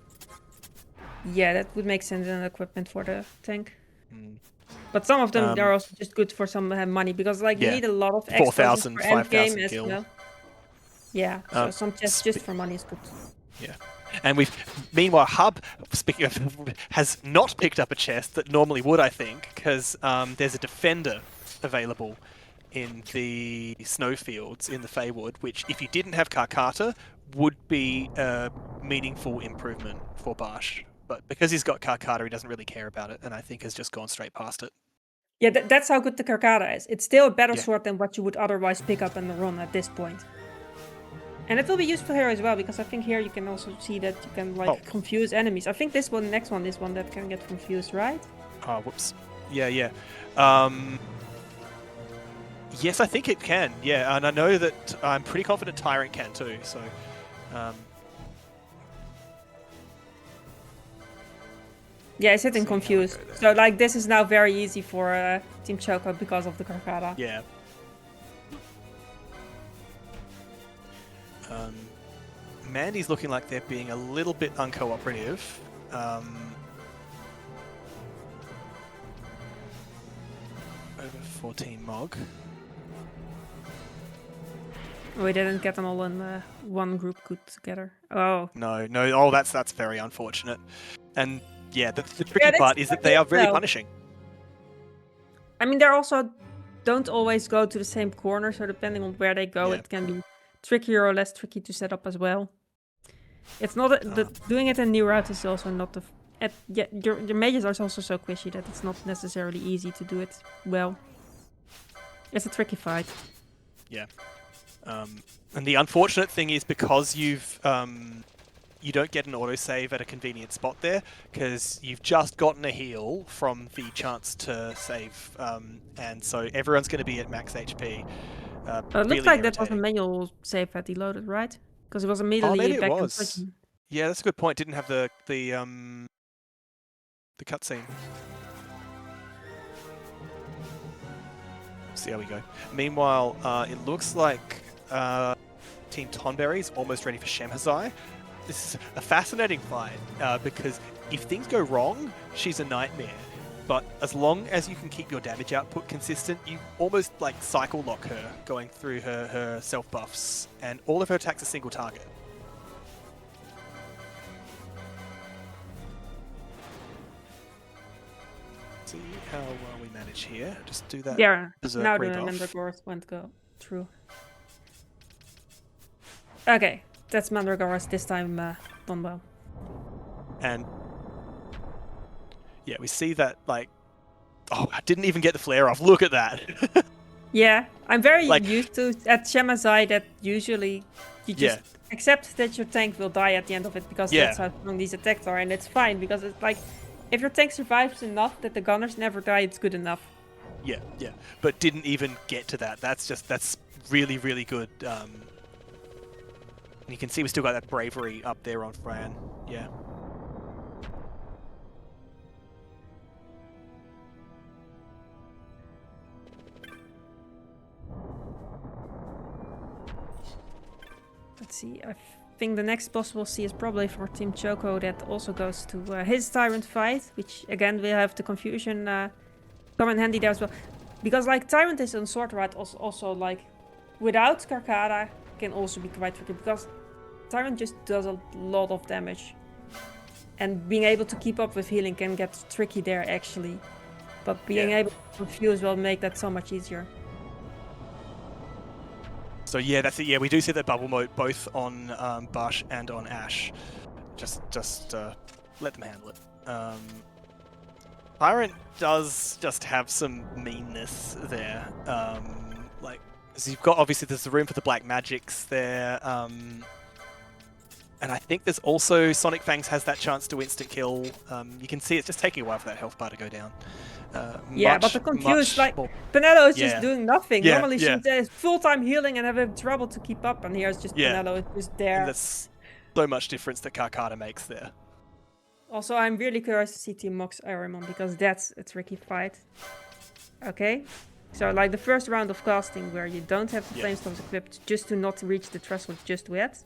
Yeah, that would make sense in equipment for the tank. But some of them are also just good for some money, because like you need a lot of extra 4,000, 5,000 as well. Yeah, so some chests just for money is good. Yeah. And meanwhile, Hub, speaking of, has not picked up a chest that normally would, I think, because there's a defender available in the snowfields in the Feywood, which, if you didn't have Karkata, would be a meaningful improvement for Barsh. But because he's got Karkata, he doesn't really care about it, and I think has just gone straight past it. Yeah, that's how good the Karkata is. It's still a better sword than what you would otherwise pick up in the run at this point. And it will be useful here as well, because I think here you can also see that you can like confuse enemies. I think this one, next one, is one that can get confused, right? Oh, whoops. Yeah. Yes, I think it can. Yeah, and I know that I'm pretty confident Tyrant can too. So, yeah, it's hitting confused. So like this is now very easy for Team Choco because of the Karkata. Yeah. Mandy's looking like they're being a little bit uncooperative. Over 14 Mog. We didn't get them all in one group good together. Oh. No. Oh, that's very unfortunate. And yeah, the tricky part is that they are really punishing. I mean, they also don't always go to the same corner, so depending on where they go, it can be trickier or less tricky to set up as well. It's not doing it in new route is also not the. Your mages are also so squishy that it's not necessarily easy to do it well. It's a tricky fight. Yeah. And the unfortunate thing is because you've you don't get an autosave at a convenient spot there because you've just gotten a heal from the chance to save, and so everyone's going to be at max HP. It really looks like that was a irritating. manual save that he loaded, right? Because it was immediately Maybe it back in was. prison. Yeah, that's a good point. Didn't have the cutscene. See how we go. Meanwhile, it looks like Team Tonberry is almost ready for Shemhazai. This is a fascinating fight because if things go wrong, she's a nightmare. But as long as you can keep your damage output consistent, you almost like cycle lock her, going through her self buffs, and all of her attacks are single target. See how well we manage here. Just do that. Yeah, Berserk now the rebuff. Mandragoras won't go through. Okay, that's Mandragoras this time done well. And yeah, we see that like, oh, I didn't even get the flare off. Look at that. Yeah, I'm very Like- used to at Shemhazai that usually you just accept that your tank will die at the end of it because Yeah. that's how strong these attacks are, and it's fine because it's like if your tank survives enough that the gunners never die, it's good enough. Yeah, but didn't even get to that. That's really, really good. And you can see we still got that bravery up there on Fran. Yeah. Let's see, I think the next boss we'll see is probably for Team Choco that also goes to his Tyrant fight, which again will have the confusion come in handy there as well. Because like Tyrant is on Sword Ride also like without Karkara can also be quite tricky because Tyrant just does a lot of damage. And being able to keep up with healing can get tricky there actually. But being able to confuse will make that so much easier. So yeah, that's it. Yeah, we do see that bubble mode both on Bush and on Ash. Just let them handle it. Tyrant does just have some meanness there. Like, so you've got obviously there's the room for the black magics there. And I think there's also Sonic Fangs has that chance to instant kill. You can see it's just taking a while for that health bar to go down. Yeah, but the confused, like, Penelo is just doing nothing. Yeah, Normally yeah. she's full-time healing and having trouble to keep up, and here's just Penelo is just there. And that's so much difference that Karkata makes there. Also, I'm really curious to see Team Mox Aramon, because that's a tricky fight. Okay, so like the first round of casting where you don't have the flamestorms equipped just to not reach the threshold just yet.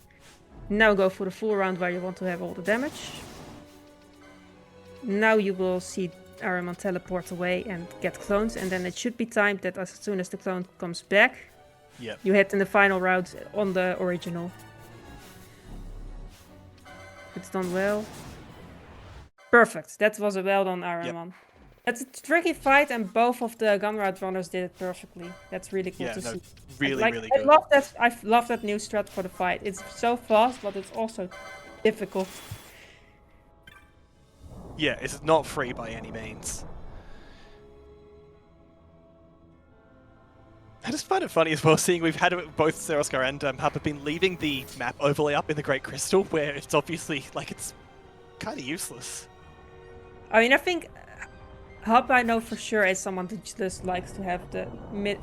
Now go for the full round where you want to have all the damage. Now you will see Aramon teleport away and get clones, and then it should be timed that as soon as the clone comes back, you hit in the final round on the original. It's done well. Perfect. That was a well done Aramon. It's a tricky fight, and both of the Gunroute runners did it perfectly. That's really cool to see. Really, like, really I good. love that. I love that new strat for the fight. It's so fast, but it's also difficult. Yeah, it's not free by any means. I just find it funny as well, seeing we've had both Seroskar and Hub have been leaving the map overlay up in the Great Crystal, where it's obviously, like, it's kind of useless. I mean, I think Hub, I know for sure, is someone who just likes to have the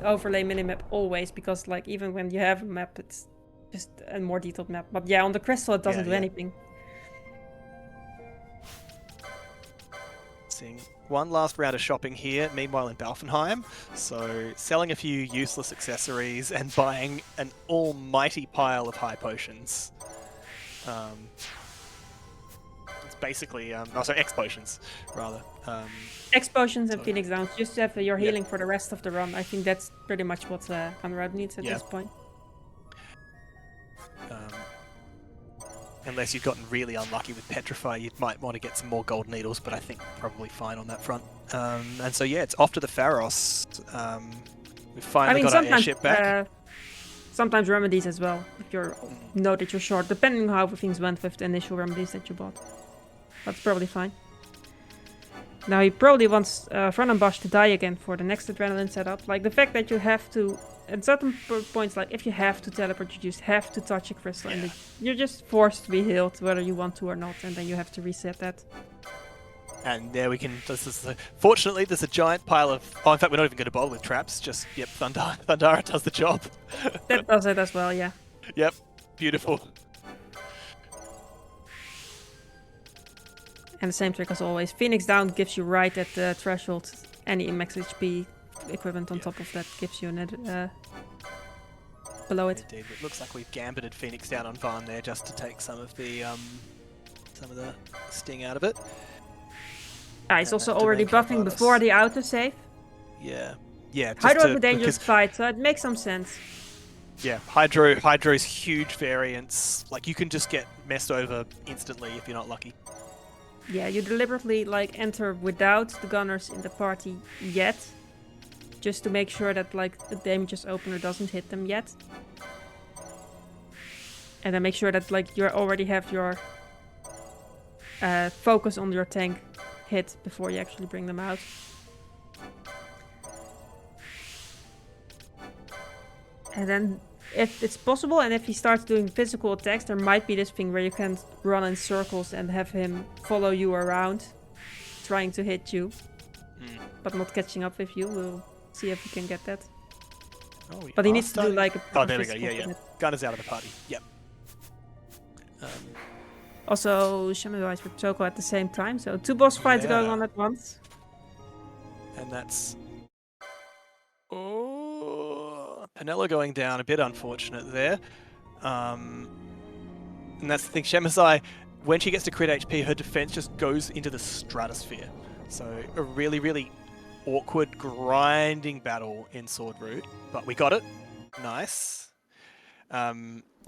overlay minimap always, because, like, even when you have a map, it's just a more detailed map. But yeah, on the Crystal, it doesn't do anything. Seeing one last round of shopping here, meanwhile in Balfenheim. So selling a few useless accessories and buying an almighty pile of high potions. It's basically, X potions, rather. X potions and Phoenix Downs, just to have your healing for the rest of the run. I think that's pretty much what Conrad needs at this point. Unless you've gotten really unlucky with Petrify, you might want to get some more gold needles, but I think probably fine on that front. And so yeah, it's off to the Pharos. We've finally got our airship back. Sometimes remedies as well, if you know that you're short, depending on how things went with the initial remedies that you bought. That's probably fine. Now he probably wants Bosch to die again for the next adrenaline setup. Like the fact that you have to, at certain points, like if you have to teleport, you just have to touch a crystal, and you're just forced to be healed whether you want to or not, and then you have to reset that. And there we can. Fortunately, there's a giant pile of. Oh, in fact, we're not even going to bother with traps. Just Thundara does the job. That does it as well, yeah. Yep, beautiful. And the same trick as always. Phoenix down gives you right at the threshold. Any max HP equivalent on top of that gives you below it. Indeed, it looks like we've gambited Phoenix down on Varn there just to take some of the sting out of it. He's also already buffing before the autosave. Yeah. Yeah. Hydro is a dangerous fight, so it makes some sense. Yeah, Hydro's huge variance. Like, you can just get messed over instantly if you're not lucky. Yeah, you deliberately like enter without the gunners in the party yet, just to make sure that like the damages opener doesn't hit them yet. And then make sure that like you already have your focus on your tank hit before you actually bring them out. And then if it's possible, and if he starts doing physical attacks, there might be this thing where you can run in circles and have him follow you around, trying to hit you, but not catching up with you. We'll see if we can get that. Oh, but he needs to do like a oh, there we go. Yeah. Gun is out of the party. Yep. Also, Shaman for Choco at the same time, so 2 boss fights going on at once. And that's... Oh, Penelo going down, a bit unfortunate there. And that's the thing, Shemazai, when she gets to crit HP, her defense just goes into the stratosphere. So a really, really awkward, grinding battle in Sword Root. But we got it. Nice.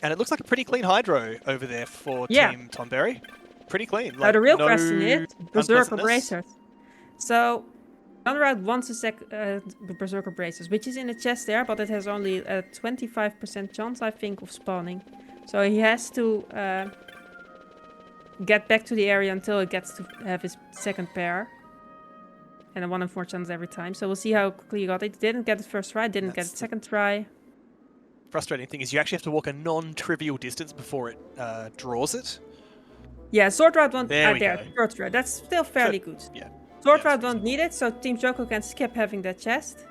And it looks like a pretty clean Hydro over there for Team Tonberry. Pretty clean. Like, the real question is Berserker Bracers. So, Gunrout wants a Berserker Bracers, which is in the chest there, but it has only a 25% chance, I think, of spawning. So he has to get back to the area until he gets to have his second pair. And a 1 in 4 chance every time. So we'll see how quickly he got it. Didn't get it first try, didn't get it second try. Frustrating thing is you actually have to walk a non-trivial distance before it draws it. Yeah, Sword Route won't... There we go. Sword Route. That's still fairly good. Yeah. Sword Route won't need it, so Team Choco can skip having that chest.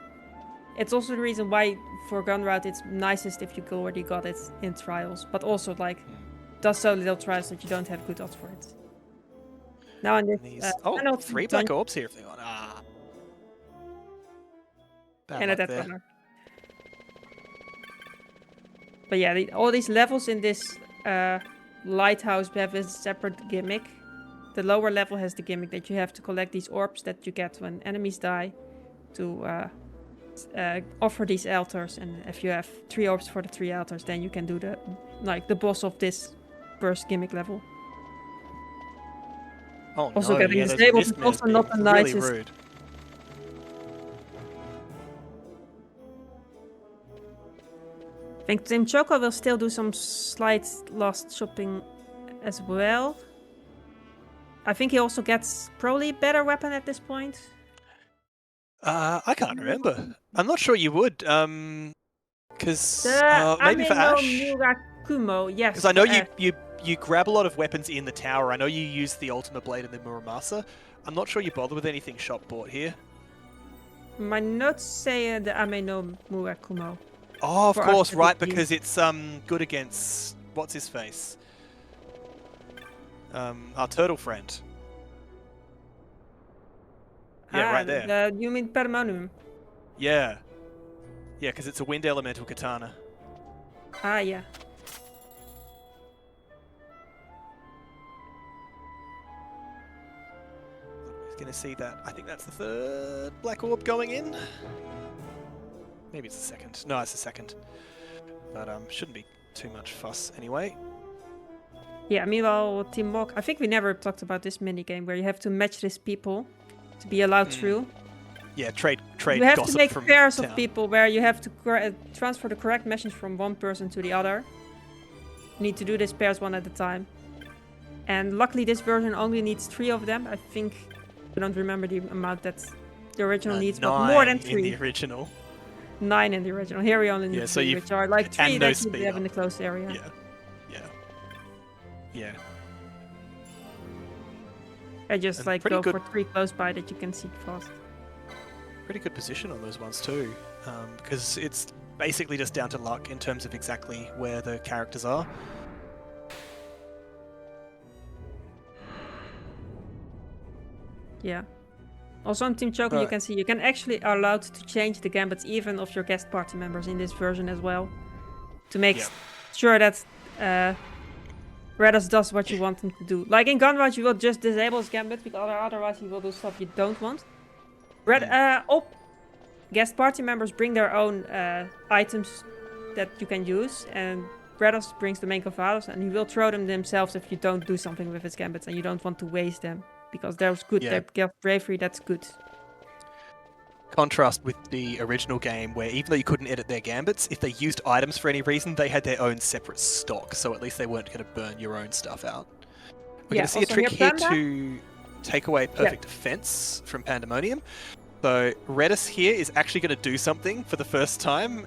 It's also the reason why for Gun Route it's nicest if you already got it in trials. But also, like, does so little trials that you don't have good odds for it. Now in this... 3 black orbs here if they want. Bad and luck at that there. runner. But yeah, all these levels in this lighthouse have a separate gimmick. The lower level has the gimmick that you have to collect these orbs that you get when enemies die to offer these altars. And if you have 3 orbs for the 3 altars, then you can do the boss of this first gimmick level. Oh, also no, getting disabled is also not the nicest. Really rude. I think Team Choco will still do some slight last shopping as well. I think he also gets probably a better weapon at this point. I can't remember. I'm not sure you would. Because The maybe for Ash. Murakumo, yes. Because I know you grab a lot of weapons in the tower. I know you use the Ultimate Blade and the Muramasa. I'm not sure you bother with anything shop bought here. My notes say the Ame no Murakumo. Oh, of course, right, use. because it's good against what's his face? Our turtle friend. Yeah, right there. You mean Permanum? Yeah. Yeah, because it's a wind elemental katana. Ah, yeah. He's going to see that. I think that's the 3rd black orb going in. Maybe it's the 2nd. No, it's the 2nd. But shouldn't be too much fuss anyway. Yeah, meanwhile, Team Walk. I think we never talked about this minigame where you have to match these people to be allowed through. Yeah, trade. You have gossip to make from pairs town. of people where you have to transfer the correct message from one person to the other. You need to do these pairs one at a time. And luckily, this version only needs 3 of them. I think I don't remember the amount that the original needs, but more than 3. in the original. 9 in the original. Here we only need 3, so you've- which are like 3 and no that you speed have in up. the close area. Yeah. I just And like pretty go good- for 3 close by that you can see fast. Pretty good position on those ones too, because it's basically just down to luck in terms of exactly where the characters are. Yeah. Also on Team Choco, you Right. can see you can actually are allowed to change the gambits even of your guest party members in this version as well, to make Yeah. sure that Redis does what you want him to do. Like in Gunround, you will just disable his gambit because otherwise he will do stuff you don't want. Guest party members bring their own items that you can use, and Redis brings the main Cavados, and he will throw them themselves if you don't do something with his gambits and you don't want to waste them. Because they're good, Yeah. they give bravery, that's good. Contrast with the original game, where even though you couldn't edit their gambits, if they used items for any reason, they had their own separate stock, so at least they weren't going to burn your own stuff out. We're going to see a also trick here Panda. to take away perfect defense from Pandemonium. So Redis here is actually going to do something for the first time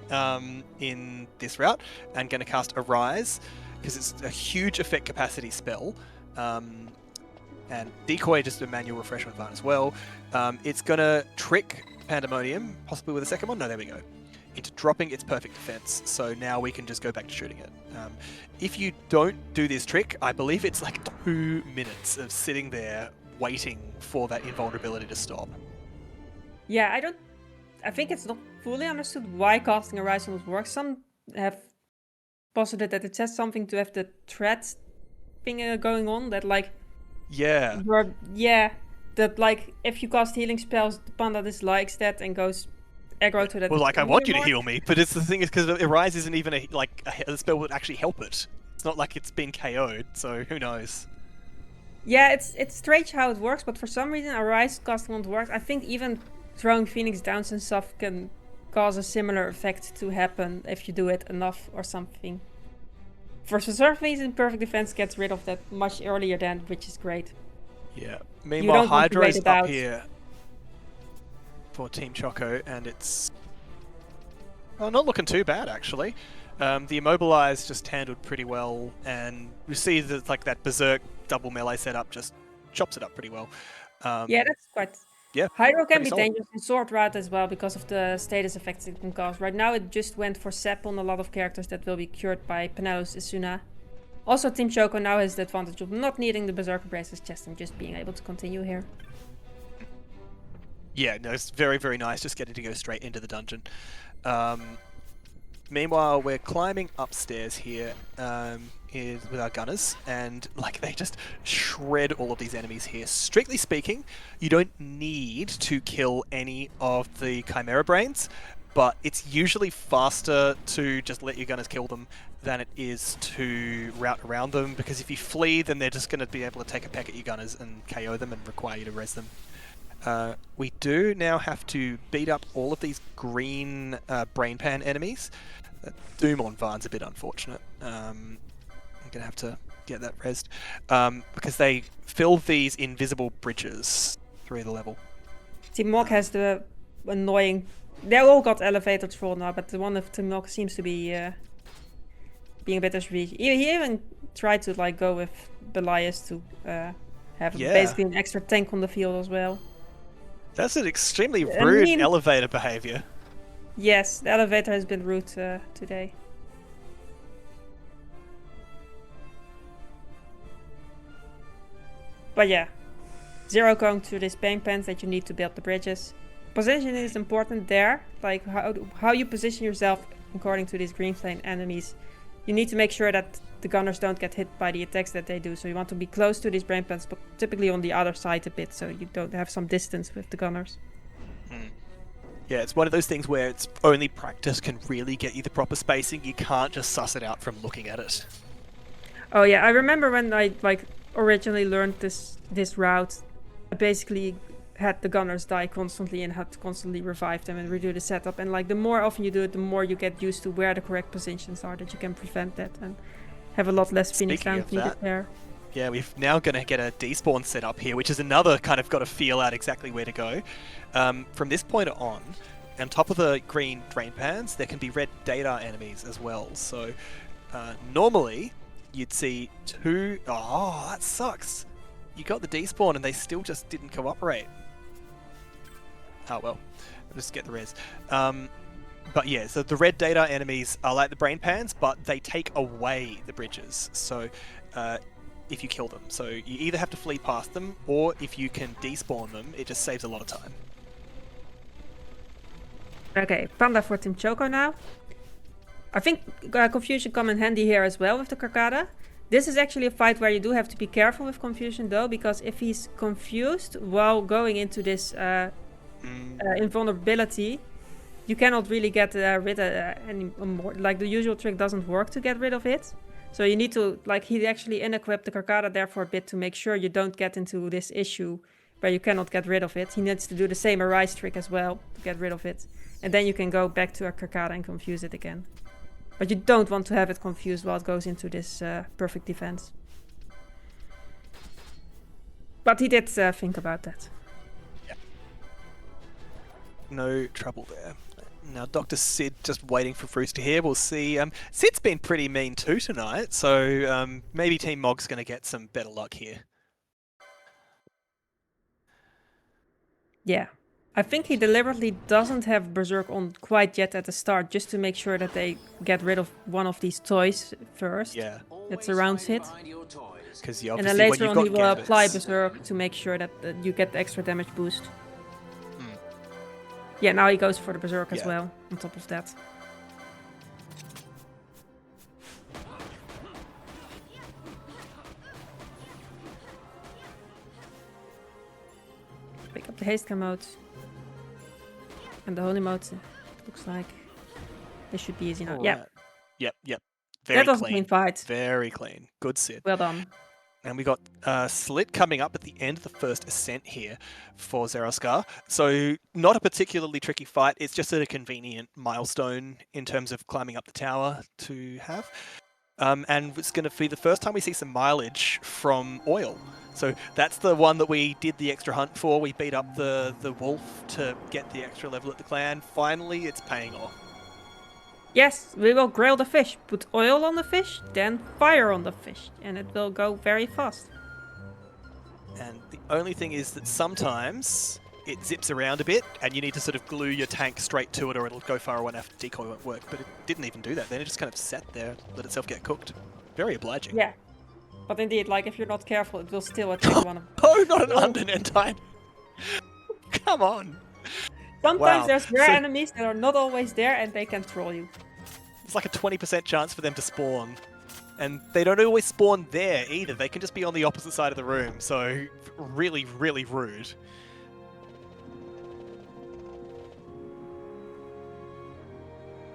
in this route, and going to cast Arise, because it's a huge effect capacity spell. And Decoy, just a manual refresh with that as well. It's going to trick Pandemonium, possibly with a second one, no, there we go, into dropping its perfect defense. So now we can just go back to shooting it. If you don't do this trick, I believe it's like 2 minutes of sitting there waiting for that invulnerability to stop. Yeah, I think it's not fully understood why casting Arise on it works. Some have posited that it says something to have the threat thing going on, that like... Yeah. That like, if you cast healing spells, the panda dislikes that and goes aggro to that. Well, like, I want you to more. heal me, but it's the thing is, because Arise isn't even a spell would actually help it. It's not like it's been KO'd, so who knows? Yeah, it's strange how it works, but for some reason Arise casting won't work. I think even throwing Phoenix Downs and stuff can cause a similar effect to happen if you do it enough or something. For some reason, Perfect Defense gets rid of that much earlier than, which is great. Yeah. You Meanwhile, don't want to wait Hydra's it up out. here for Team Choco, and it's not looking too bad actually. The Immobilize just handled pretty well, and we see that like that Berserk double melee setup just chops it up pretty well. Yeah, that's quite... Yeah, Hydro can pretty be solid. dangerous in Sword Route as well because of the status effects it can cause. Right now it just went for Sep on a lot of characters that will be cured by Penelos Isuna. Also Team Choco now has the advantage of not needing the Berserker Braces chest and just being able to continue here. Yeah, no, it's very, very nice just getting to go straight into the dungeon. Meanwhile, we're climbing upstairs here with our gunners, and like they just shred all of these enemies here. Strictly speaking, you don't need to kill any of the Chimera Brains, but it's usually faster to just let your gunners kill them than it is to route around them, because if you flee, then they're just going to be able to take a peck at your gunners and KO them and require you to res them. We do now have to beat up all of these green Brain Pan enemies. Doom on Varn's a bit unfortunate. I'm going to have to get that resed. Because they fill these invisible bridges through the level. Team Mok has the annoying... They all got elevator troll now, but the one of Team Mok seems to be being a bit as weak. He even tried to like go with Belias to have basically an extra tank on the field as well. That's an extremely rude elevator behavior. Yes, the elevator has been rude today. But yeah, Zero going to these pain pens that you need to build the bridges. Position is important there, like how you position yourself according to these green flame enemies. You need to make sure that the gunners don't get hit by the attacks that they do. So you want to be close to these brain pens, but typically on the other side a bit, so you don't have some distance with the gunners. Yeah, it's one of those things where it's only practice can really get you the proper spacing. You can't just suss it out from looking at it. Oh yeah, I remember when I originally learned this route, I basically had the gunners die constantly and had to constantly revive them and redo the setup. And like the more often you do it, the more you get used to where the correct positions are that you can prevent that and have a lot less Phoenix Downs needed there. Yeah, we've now going to get a despawn set up here, which is another kind of got to feel out exactly where to go. From this point on top of the green drain pans, there can be red data enemies as well. So normally you'd see 2... Oh, that sucks. You got the despawn and they still just didn't cooperate. Oh well, I'll just get the res. But yeah, so the red data enemies are like the brain pans, but they take away the bridges. So if you kill them. So you either have to flee past them, or if you can despawn them, it just saves a lot of time. Okay, Panda for Team Choco now. I think Confusion come in handy here as well with the Carcada. This is actually a fight where you do have to be careful with Confusion though, because if he's confused while going into this invulnerability, you cannot really get rid of any more. Like the usual trick doesn't work to get rid of it. So you need to, like, he actually in-equipped the Carcada there for a bit to make sure you don't get into this issue where you cannot get rid of it. He needs to do the same Arise trick as well to get rid of it. And then you can go back to a Carcada and confuse it again. But you don't want to have it confused while it goes into this perfect defense. But he did think about that. Yeah. No trouble there. Now, Dr. Sid just waiting for Roosta here. We'll see. Sid's been pretty mean too tonight, so maybe Team Mog's going to get some better luck here. Yeah. I think he deliberately doesn't have Berserk on quite yet at the start, just to make sure that they get rid of one of these toys first. Yeah. That surrounds it. Because And then later on he will apply Berserk to make sure that you get the extra damage boost. Yeah, now he goes for the Berserk as well, on top of that. Pick up the haste mode. And the holy mode, looks like this should be easy now. Yeah. Yep. Very that was clean. A clean fight. Very clean. Good Sid. Well done. And we got Slit coming up at the end of the first ascent here for Zoroaster. So not a particularly tricky fight. It's just a convenient milestone in terms of climbing up the tower to have. And it's going to be the first time we see some mileage from Oil. So that's the one that we did the extra hunt for. We beat up the wolf to get the extra level at the clan. Finally, it's paying off. Yes, we will grill the fish. Put oil on the fish, then fire on the fish. And it will go very fast. And the only thing is that sometimes it zips around a bit and you need to sort of glue your tank straight to it or it'll go far away enough decoy won't work. But it didn't even do that. Then it just kind of sat there, let itself get cooked. Very obliging. Yeah. But indeed, like if you're not careful, it will still attack one of them. Oh, not an Undernentine! Come on! Sometimes there's rare enemies that are not always there and they can troll you. It's like a 20% chance for them to spawn. And they don't always spawn there either. They can just be on the opposite side of the room. So really, really rude.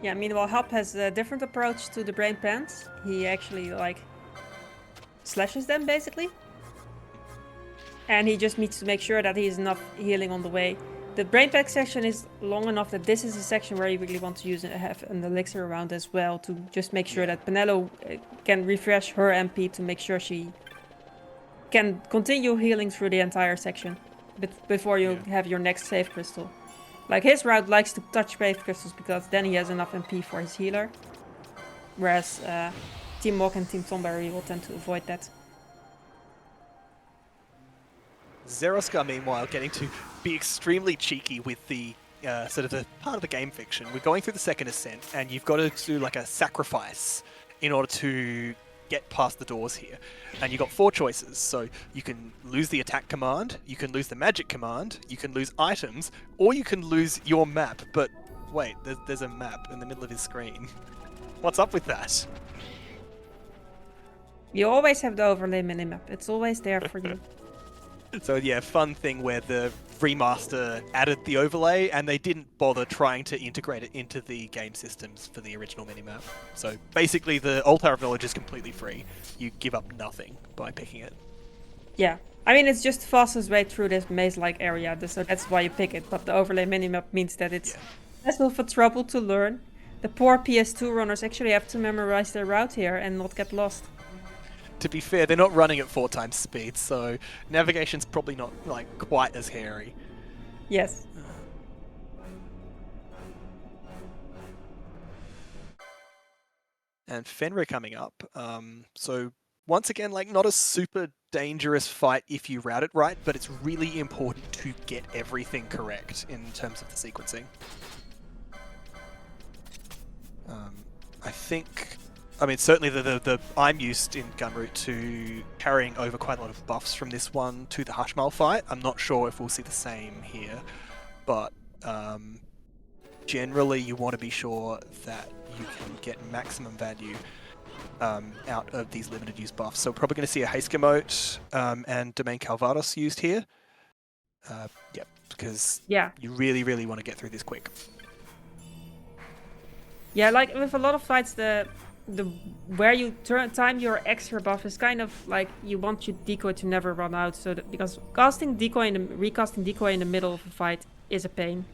Yeah, meanwhile, Hab has a different approach to the brain pants. He actually, like, slashes them, basically. And he just needs to make sure that he has enough healing on the way. The brain pack section is long enough that this is a section where you really want to have an elixir around as well to just make sure that Penelo can refresh her MP to make sure she can continue healing through the entire section before you have your next save crystal. Like his route likes to touch save crystals because then he has enough MP for his healer. Whereas Team Mog and Team Tonberry will tend to avoid that. Zoroaster, meanwhile, getting to be extremely cheeky with the sort of the part of the game fiction. We're going through the second ascent, and you've got to do like a sacrifice in order to get past the doors here. And you've got 4 choices. So you can lose the attack command, you can lose the magic command, you can lose items, or you can lose your map. But wait, there's a map in the middle of his screen. What's up with that? You always have the overlay minimap. It's always there for you. So yeah, fun thing where the remaster added the overlay and they didn't bother trying to integrate it into the game systems for the original minimap. So basically the Altar of Knowledge is completely free. You give up nothing by picking it. Yeah. I mean, it's just the fastest way through this maze-like area, so that's why you pick it. But the overlay minimap means that it's less of a trouble to learn. The poor PS2 runners actually have to memorize their route here and not get lost. to be fair, they're not running at 4 times speed, so navigation's probably not like quite as hairy. Yes. And Fenrir coming up. So once again, like not a super dangerous fight if you route it right, but it's really important to get everything correct in terms of the sequencing. I mean, certainly I'm used in Gunroot to carrying over quite a lot of buffs from this one to the Hushmal fight. I'm not sure if we'll see the same here, but generally you want to be sure that you can get maximum value out of these limited use buffs. So we're probably going to see a Haste Emote and Domain Calvados used here. Yep, because you really, really want to get through this quick. Yeah, like with a lot of fights, the where you time your extra buff is kind of like you want your decoy to never run out. So that, because recasting decoy in the middle of a fight is a pain.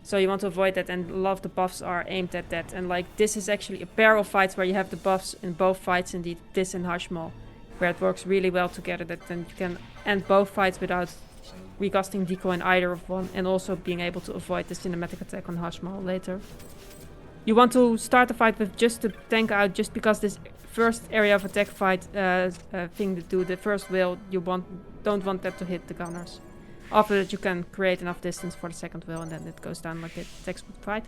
So you want to avoid that, and a lot of the buffs are aimed at that. And like this is actually a pair of fights where you have the buffs in both fights, indeed this and Hushmal, where it works really well together. That then you can end both fights without recasting decoy in either of one, and also being able to avoid the cinematic attack on Hushmal later. You want to start the fight with just the tank out, just because this first area of attack fight thing to do, the first wheel, you don't want that to hit the gunners. After that you can create enough distance for the second wheel, and then it goes down like a textbook fight.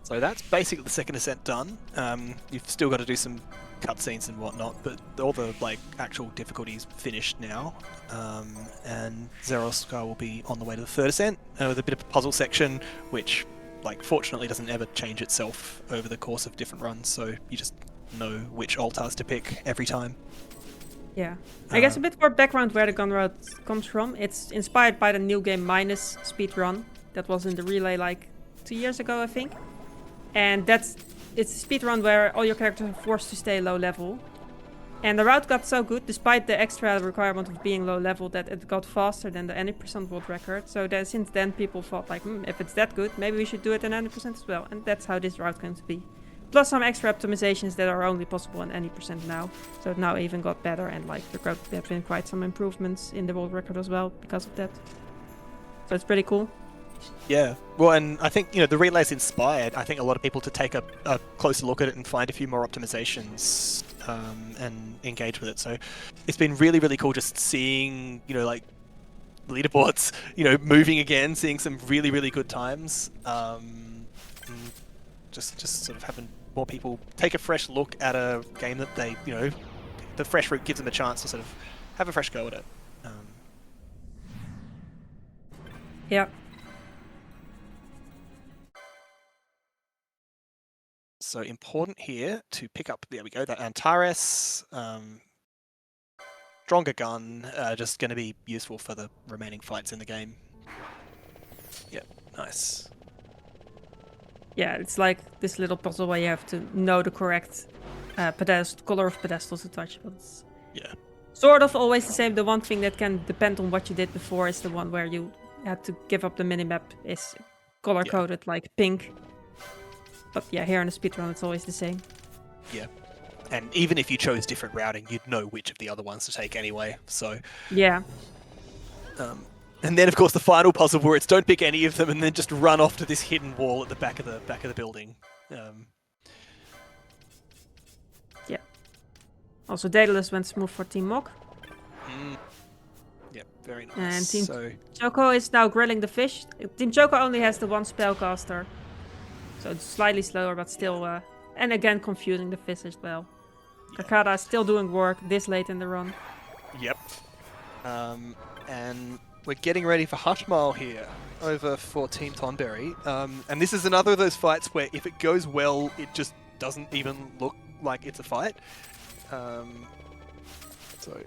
So that's basically the second ascent done. You've still got to do some cutscenes and whatnot, but all the like actual difficulties finished now. And Zeroskar will be on the way to the third ascent with a bit of a puzzle section, which like fortunately doesn't ever change itself over the course of different runs, so you just know which altars to pick every time. Yeah. I guess a bit more background where the gun route comes from. It's inspired by the New Game Minus speedrun that was in the relay like 2 years ago, I think. And it's a speedrun where all your characters are forced to stay low level. And the route got so good, despite the extra requirement of being low level, that it got faster than the any percent world record. So since then people thought like, if it's that good, maybe we should do it in any percent as well. And that's how this route came to be. Plus some extra optimizations that are only possible in any percent now. So it now even got better, and like there have been quite some improvements in the world record as well because of that. So it's pretty cool. Yeah, well, and I think, the relay's inspired, I think, a lot of people to take a closer look at it and find a few more optimizations and engage with it. So it's been really, really cool just seeing, like, leaderboards, moving again, seeing some really, really good times. And just sort of having more people take a fresh look at a game that they, the fresh route gives them a chance to sort of have a fresh go at it. Yeah. So important here to pick up, there we go, that Antares, stronger gun, just going to be useful for the remaining fights in the game. Yep, nice. Yeah, it's like this little puzzle where you have to know the correct color of pedestals to touch, but it's sort of always the same. The one thing that can depend on what you did before is the one where you had to give up the minimap is color-coded, like pink. But yeah, here in the speedrun it's always the same. Yeah. And even if you chose different routing, you'd know which of the other ones to take anyway, so... Yeah. And then, of course, the final puzzle where it's don't pick any of them and then just run off to this hidden wall at the back of the building. Yeah. Also, Daedalus went smooth for Team Mok. Yep, very nice. And Team Choco is now grilling the fish. Team Choco only has the one spellcaster. So it's slightly slower, but still, and again confusing the fish as well. Kakada is still doing work this late in the run. Yep. And we're getting ready for Hushmal here, over for Team Tonberry. And this is another of those fights where if it goes well, it just doesn't even look like it's a fight. So,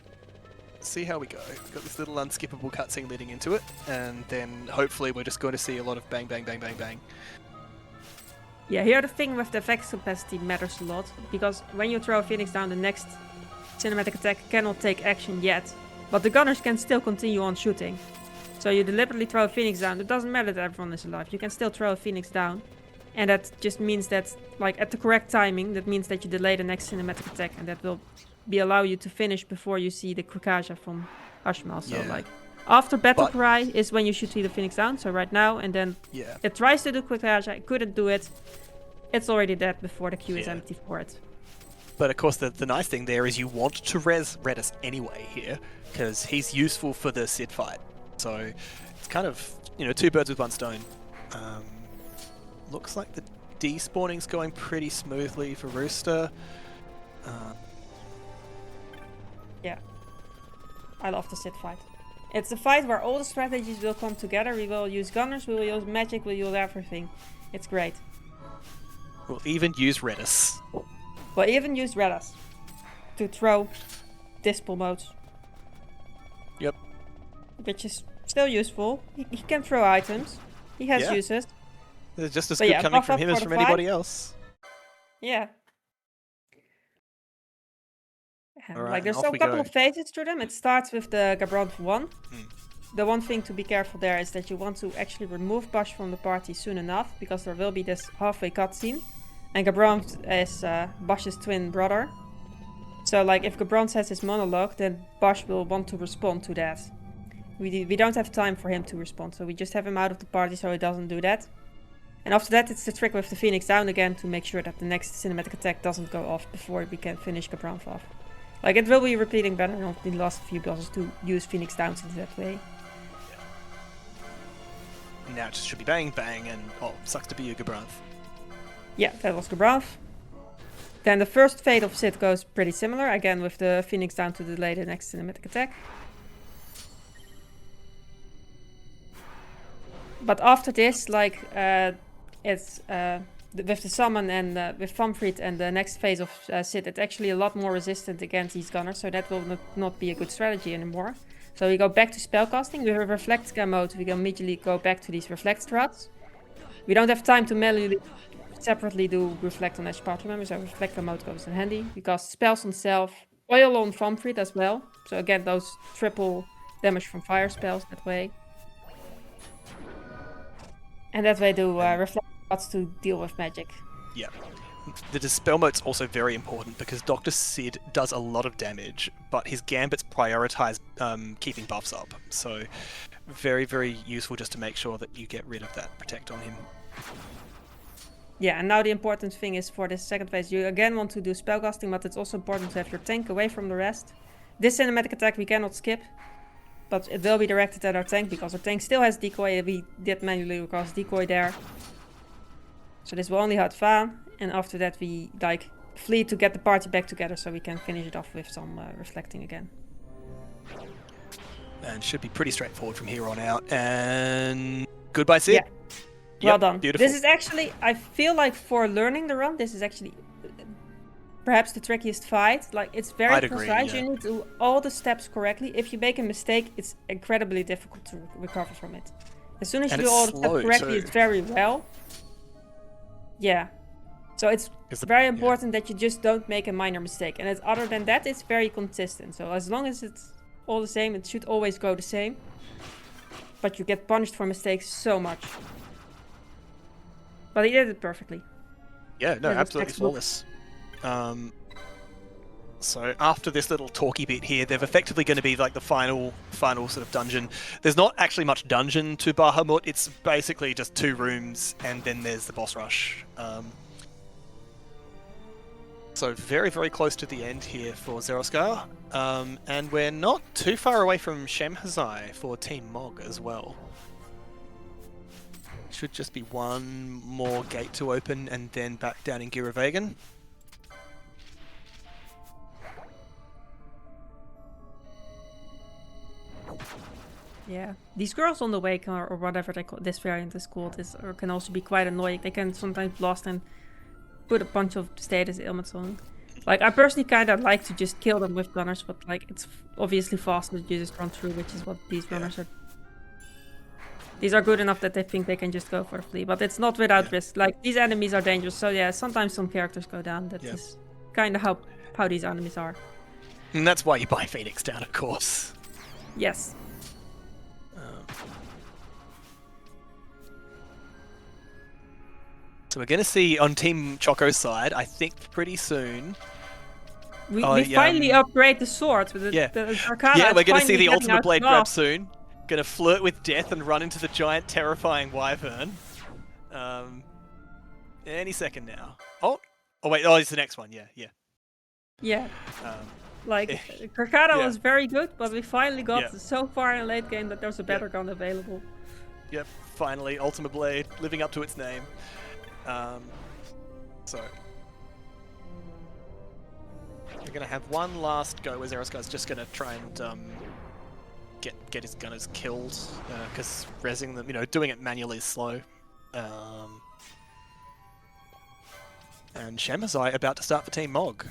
see how we go. We've got this little unskippable cutscene leading into it, and then hopefully we're just going to see a lot of bang, bang, bang, bang, bang. Yeah, here the thing with the effects capacity matters a lot, because when you throw a Phoenix down, the next cinematic attack cannot take action yet, but the gunners can still continue on shooting. So you deliberately throw a Phoenix down, it doesn't matter that everyone is alive, you can still throw a Phoenix down, And that just means that, like, at the correct timing, that means that you delay the next cinematic attack, and that will allow you to finish before you see the Krakaja from Ashmal. So, like, after Battle Cry is when you should see the Phoenix down, so right now, and then it tries to do Krakaja, it couldn't do it. It's already dead before the queue is empty for it. But of course, the nice thing there is you want to res Redis anyway here, because he's useful for the Sid fight. So it's kind of, you know, two birds with one stone. Looks like the despawning's going pretty smoothly for Roosta. Yeah. I love the Sid fight. It's a fight where all the strategies will come together. We will use gunners, we will use magic, we'll use everything. It's great. We'll even use Redis. We'll even use Redis to throw Dispel modes. Yep. Which is still useful. He can throw items. He has uses. They're just as good coming from him as from anybody else. Yeah. Right, like, there's a couple of phases to them. It starts with the Gabranth 1. The one thing to be careful there is that you want to actually remove Bosch from the party soon enough, because there will be this halfway cutscene. And Gabranth is Bosch's twin brother. So, like, if Gabranth has his monologue, then Bosch will want to respond to that. We don't have time for him to respond, so we just have him out of the party so he doesn't do that. And after that, it's the trick with the Phoenix down again to make sure that the next cinematic attack doesn't go off before we can finish Gabranth off. Like, it will be repeating better on the last few bosses to use Phoenix downs in that way. Now it just should be bang, bang, and sucks to be you, Gabranth. Yeah, that was Gabranth. Then the first fate of Sid goes pretty similar, again with the Phoenix down to delay the next cinematic attack. But after this, like, it's with the summon and with Famfried and the next phase of Sid, it's actually a lot more resistant against these gunners, so that will not be a good strategy anymore. So we go back to spellcasting. With a Reflect mode, we can immediately go back to these Reflect strats. We don't have time to manually separately do Reflect on each party member, so Reflector mode goes in handy. We cast spells on self, oil on Famfried as well. So again, those triple damage from fire spells that way. And that way do Reflect shots to deal with magic. Yeah. The Dispel mode's also very important because Dr. Sid does a lot of damage, but his gambits prioritize keeping buffs up. So very, very useful just to make sure that you get rid of that protect on him. Yeah, and now the important thing is for this second phase, you again want to do spellcasting, but it's also important to have your tank away from the rest. This cinematic attack we cannot skip, but it will be directed at our tank because our tank still has decoy. We did manually cast decoy there. So this will only hurt Vaan, and after that we like flee to get the party back together so we can finish it off with some reflecting again. And should be pretty straightforward from here on out. And goodbye, Sid. Yeah. Well done. Beautiful. This is actually, I feel like for learning the run, this is actually perhaps the trickiest fight. Like, it's very precise. You need to do all the steps correctly. If you make a mistake, it's incredibly difficult to recover from it. As soon as you do all the steps correctly, it's very well. Yeah. So it's very important that you just don't make a minor mistake. And other than that, it's very consistent. So as long as it's all the same, it should always go the same. But you get punished for mistakes so much. But he did it perfectly. Yeah, no, absolutely flawless. So after this little talky bit here, they're effectively going to be like the final sort of dungeon. There's not actually much dungeon to Bahamut. It's basically just 2 rooms, and then there's the boss rush. So very, very close to the end here for Zeroskar. And we're not too far away from Shemhazai for Team Mog as well. Should just be one more gate to open and then back down in Giravegan. Yeah, these girls on the wake or whatever they call this variant is called can also be quite annoying. They can sometimes blast and put a bunch of status ailments on. Like, I personally kind of like to just kill them with gunners, but like it's obviously faster to just run through, which is what these runners are. These are good enough that they think they can just go for the flea, but it's not without risk. Like, these enemies are dangerous, so yeah, sometimes some characters go down. That is kind of how these enemies are. And that's why you buy Phoenix down, of course. Yes. So we're going to see on Team Choco's side, I think pretty soon. We finally upgrade the sword with the Arcana. Yeah, we're going to see the finally getting ultimate out blade of grab off. soon. Going to flirt with death and run into the giant, terrifying wyvern. Any second now. Oh wait, it's the next one. Yeah. Yeah. Um, Like, Arcana yeah. was very good, but we finally got Yeah. so far in late game that there's a better gun available. Yep, finally, Ultimate Blade, living up to its name. So... We're going to have one last go where Zerosky's just going to try and get his gunners killed, because rezzing them, doing it manually is slow. And Shemazai about to start for Team Mog.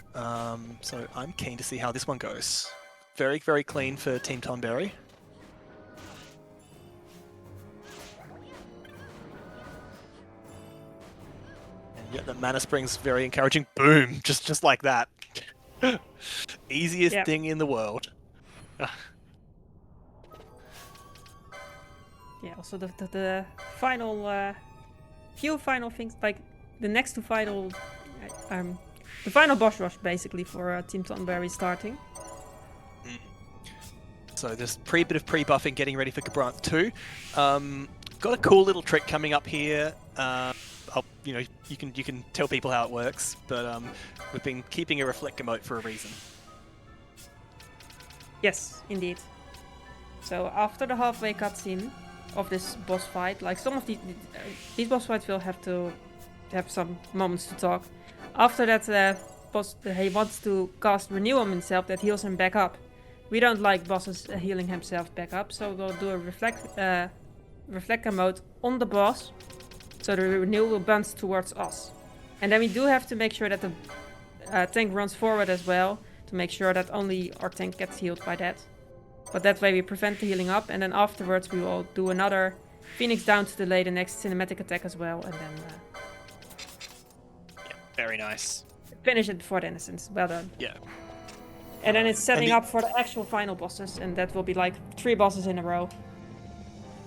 So I'm keen to see how this one goes. Very, very clean for Team Tonberry. And yet the Mana Spring's very encouraging. Boom! Just like that. Easiest thing in the world. Yeah, also the final few final things, like the next to final the final boss rush basically for Team Tonberry starting. So there's bit of pre-buffing getting ready for Gabranth 2. Got a cool little trick coming up here. You can tell people how it works, but we've been keeping a reflect emote for a reason. Yes, indeed. So after the halfway cutscene of this boss fight, like some of these boss fights will have to have some moments to talk. After that, boss he wants to cast Renew on himself that heals him back up. We don't like bosses healing himself back up, so we'll do a reflect emote on the boss, so the Renew will bounce towards us. And then we do have to make sure that the tank runs forward as well, to make sure that only our tank gets healed by that. But that way we prevent the healing up, and then afterwards we will do another Phoenix down to delay the next cinematic attack as well, and then Very nice. finish it before the Innocence. Well done. Yeah. And then it's setting up for the actual final bosses, and that will be like 3 bosses in a row.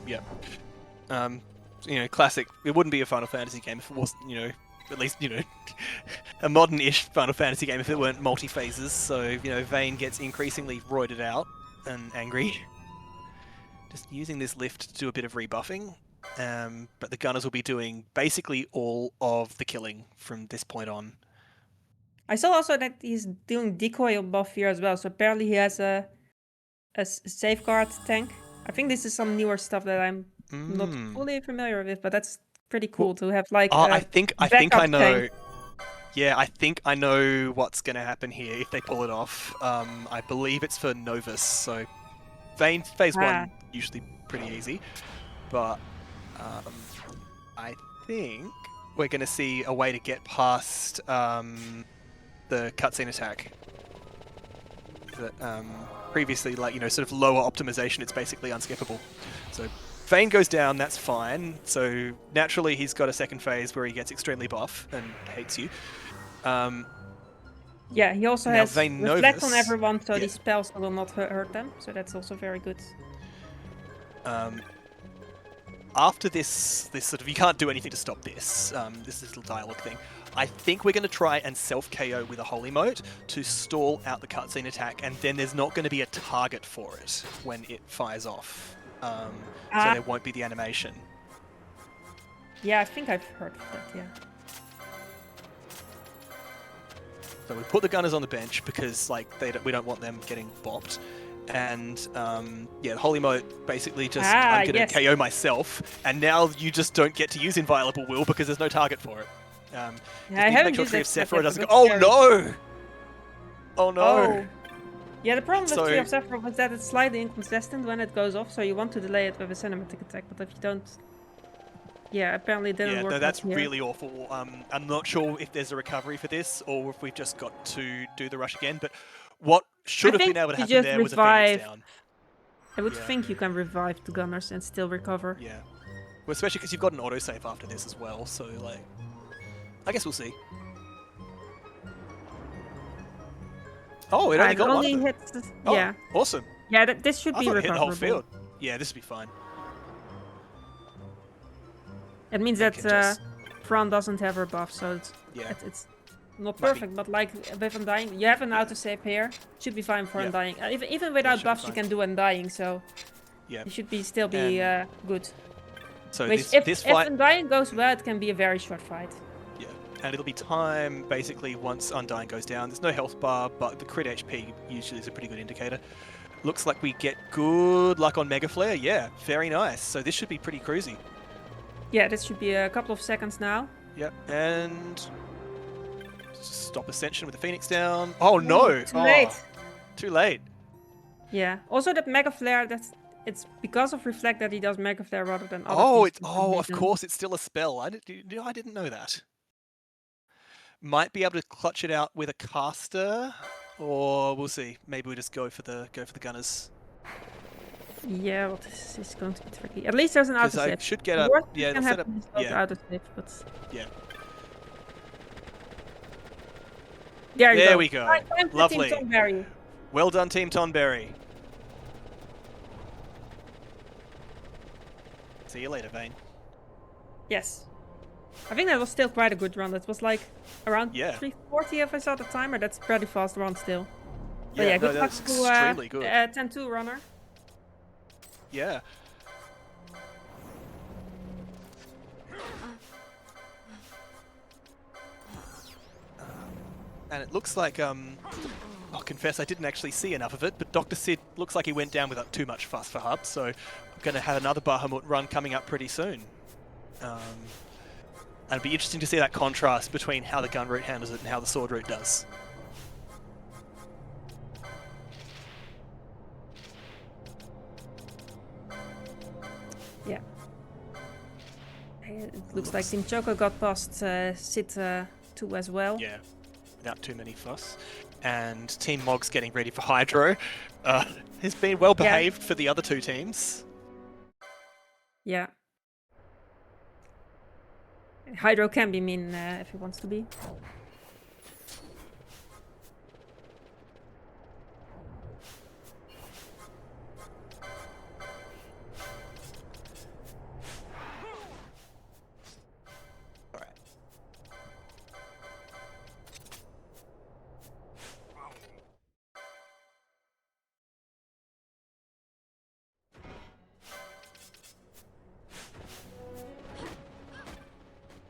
Yeah. Classic. It wouldn't be a Final Fantasy game if it wasn't, at least, a modern-ish Final Fantasy game if it weren't multi-phases. So, Vayne gets increasingly roided out and angry. Just using this lift to do a bit of rebuffing. But the gunners will be doing basically all of the killing from this point on. I saw also that he's doing decoy buff here as well, so apparently he has a safeguard tank. I think this is some newer stuff that I'm not fully familiar with, but that's pretty cool to have like I think I know. tank. Yeah, I think I know what's going to happen here if they pull it off. I believe it's for Novus, so Vayne phase 1 usually pretty easy, but I think we're going to see a way to get past the cutscene attack. That previously, sort of lower optimization, it's basically unskippable. So Vayne goes down, that's fine. So naturally he's got a second phase where he gets extremely buff and hates you. Yeah, he also has Vayne reflect Novus, on everyone, so these spells will not hurt them. So that's also very good. After this sort of, you can't do anything to stop this, this little dialogue thing. I think we're going to try and self-KO with a Holy Mote to stall out the cutscene attack, and then there's not going to be a target for it when it fires off. So there won't be the animation. Yeah, I think I've heard of that, yeah. So we put the gunners on the bench because we don't want them getting bopped. And the Holy Mote basically just, I'm going to KO myself, and now you just don't get to use Inviolable Will because there's no target for it. I need to haven't make sure used Tree of that Sephiroth yet, doesn't but go, that's no! Oh no! Oh. Yeah, the problem with Tree of So- Sephiroth is that it's slightly inconsistent when it goes off, so you want to delay it with a cinematic attack, but if you don't... Yeah, apparently it didn't Yeah, work. no, that's here. really awful. I'm not sure if there's a recovery for this or if we've just got to do the rush again, but what should have been able to you happen just there was a Phoenix down. I would Yeah. think you can revive the gunners and still recover. Yeah. Well, especially because you've got an autosave after this as well, so, I guess we'll see. Oh, it only got one of them. hits... Oh, Yeah. awesome. Yeah, this should I be thought it hit the whole recoverable. field. Yeah, this would be fine. It means We that can just Fran doesn't have her buff, so it's not Might be- perfect. But like with Undying, you have an autosave here. Should be fine for Yeah. Undying. Even without should be buffs, you fine. can do Undying, so Yeah. you should still be good. So Which, this if fight, Undying goes well, it can be a very short fight. yeah, and it'll be time basically once Undying goes down. There's no health bar, but the crit HP usually is a pretty good indicator. Looks like we get good luck on Mega Flare. Yeah, very nice. So this should be pretty cruisy. Yeah, this should be a couple of seconds now. Yep, and stop Ascension with the Phoenix down. Oh no! Too late. Too late. Yeah. Also, that Mega Flare, it's because of Reflect that he does Mega Flare rather than other Oh, things it's for some of reason. course it's still a spell. I didn't know that. Might be able to clutch it out with a caster, or we'll see. Maybe we just go for the gunners. Yeah, well, this is going to be tricky. At least there's an 'Cause I autosave. should get The a worst yeah. that can They'll set up happen is not yeah autosave, but yeah. there you There go. we go. Time for Lovely. Team Tonberry. Well done, Team Tonberry. See you later, Vayne. Yes. I think that was still quite a good run. That was like around Yeah. 340 if I saw the timer. That's pretty fast run still. But Yeah, yeah, no, good luck that's to extremely good. 10-2 runner. Yeah. And it looks like, I'll confess I didn't actually see enough of it, but Dr. Sid looks like he went down without too much fuss for Hub, so I'm going to have another Bahamut run coming up pretty soon. And it'll be interesting to see that contrast between how the gun route handles it and how the sword route does. Yeah. It looks like Team Choco got past Sid 2 as well. Yeah, without too many fuss. And Team Mog's getting ready for Hydro. Has been well behaved for the other two teams. Yeah. Hydro can be mean if he wants to be. Alright.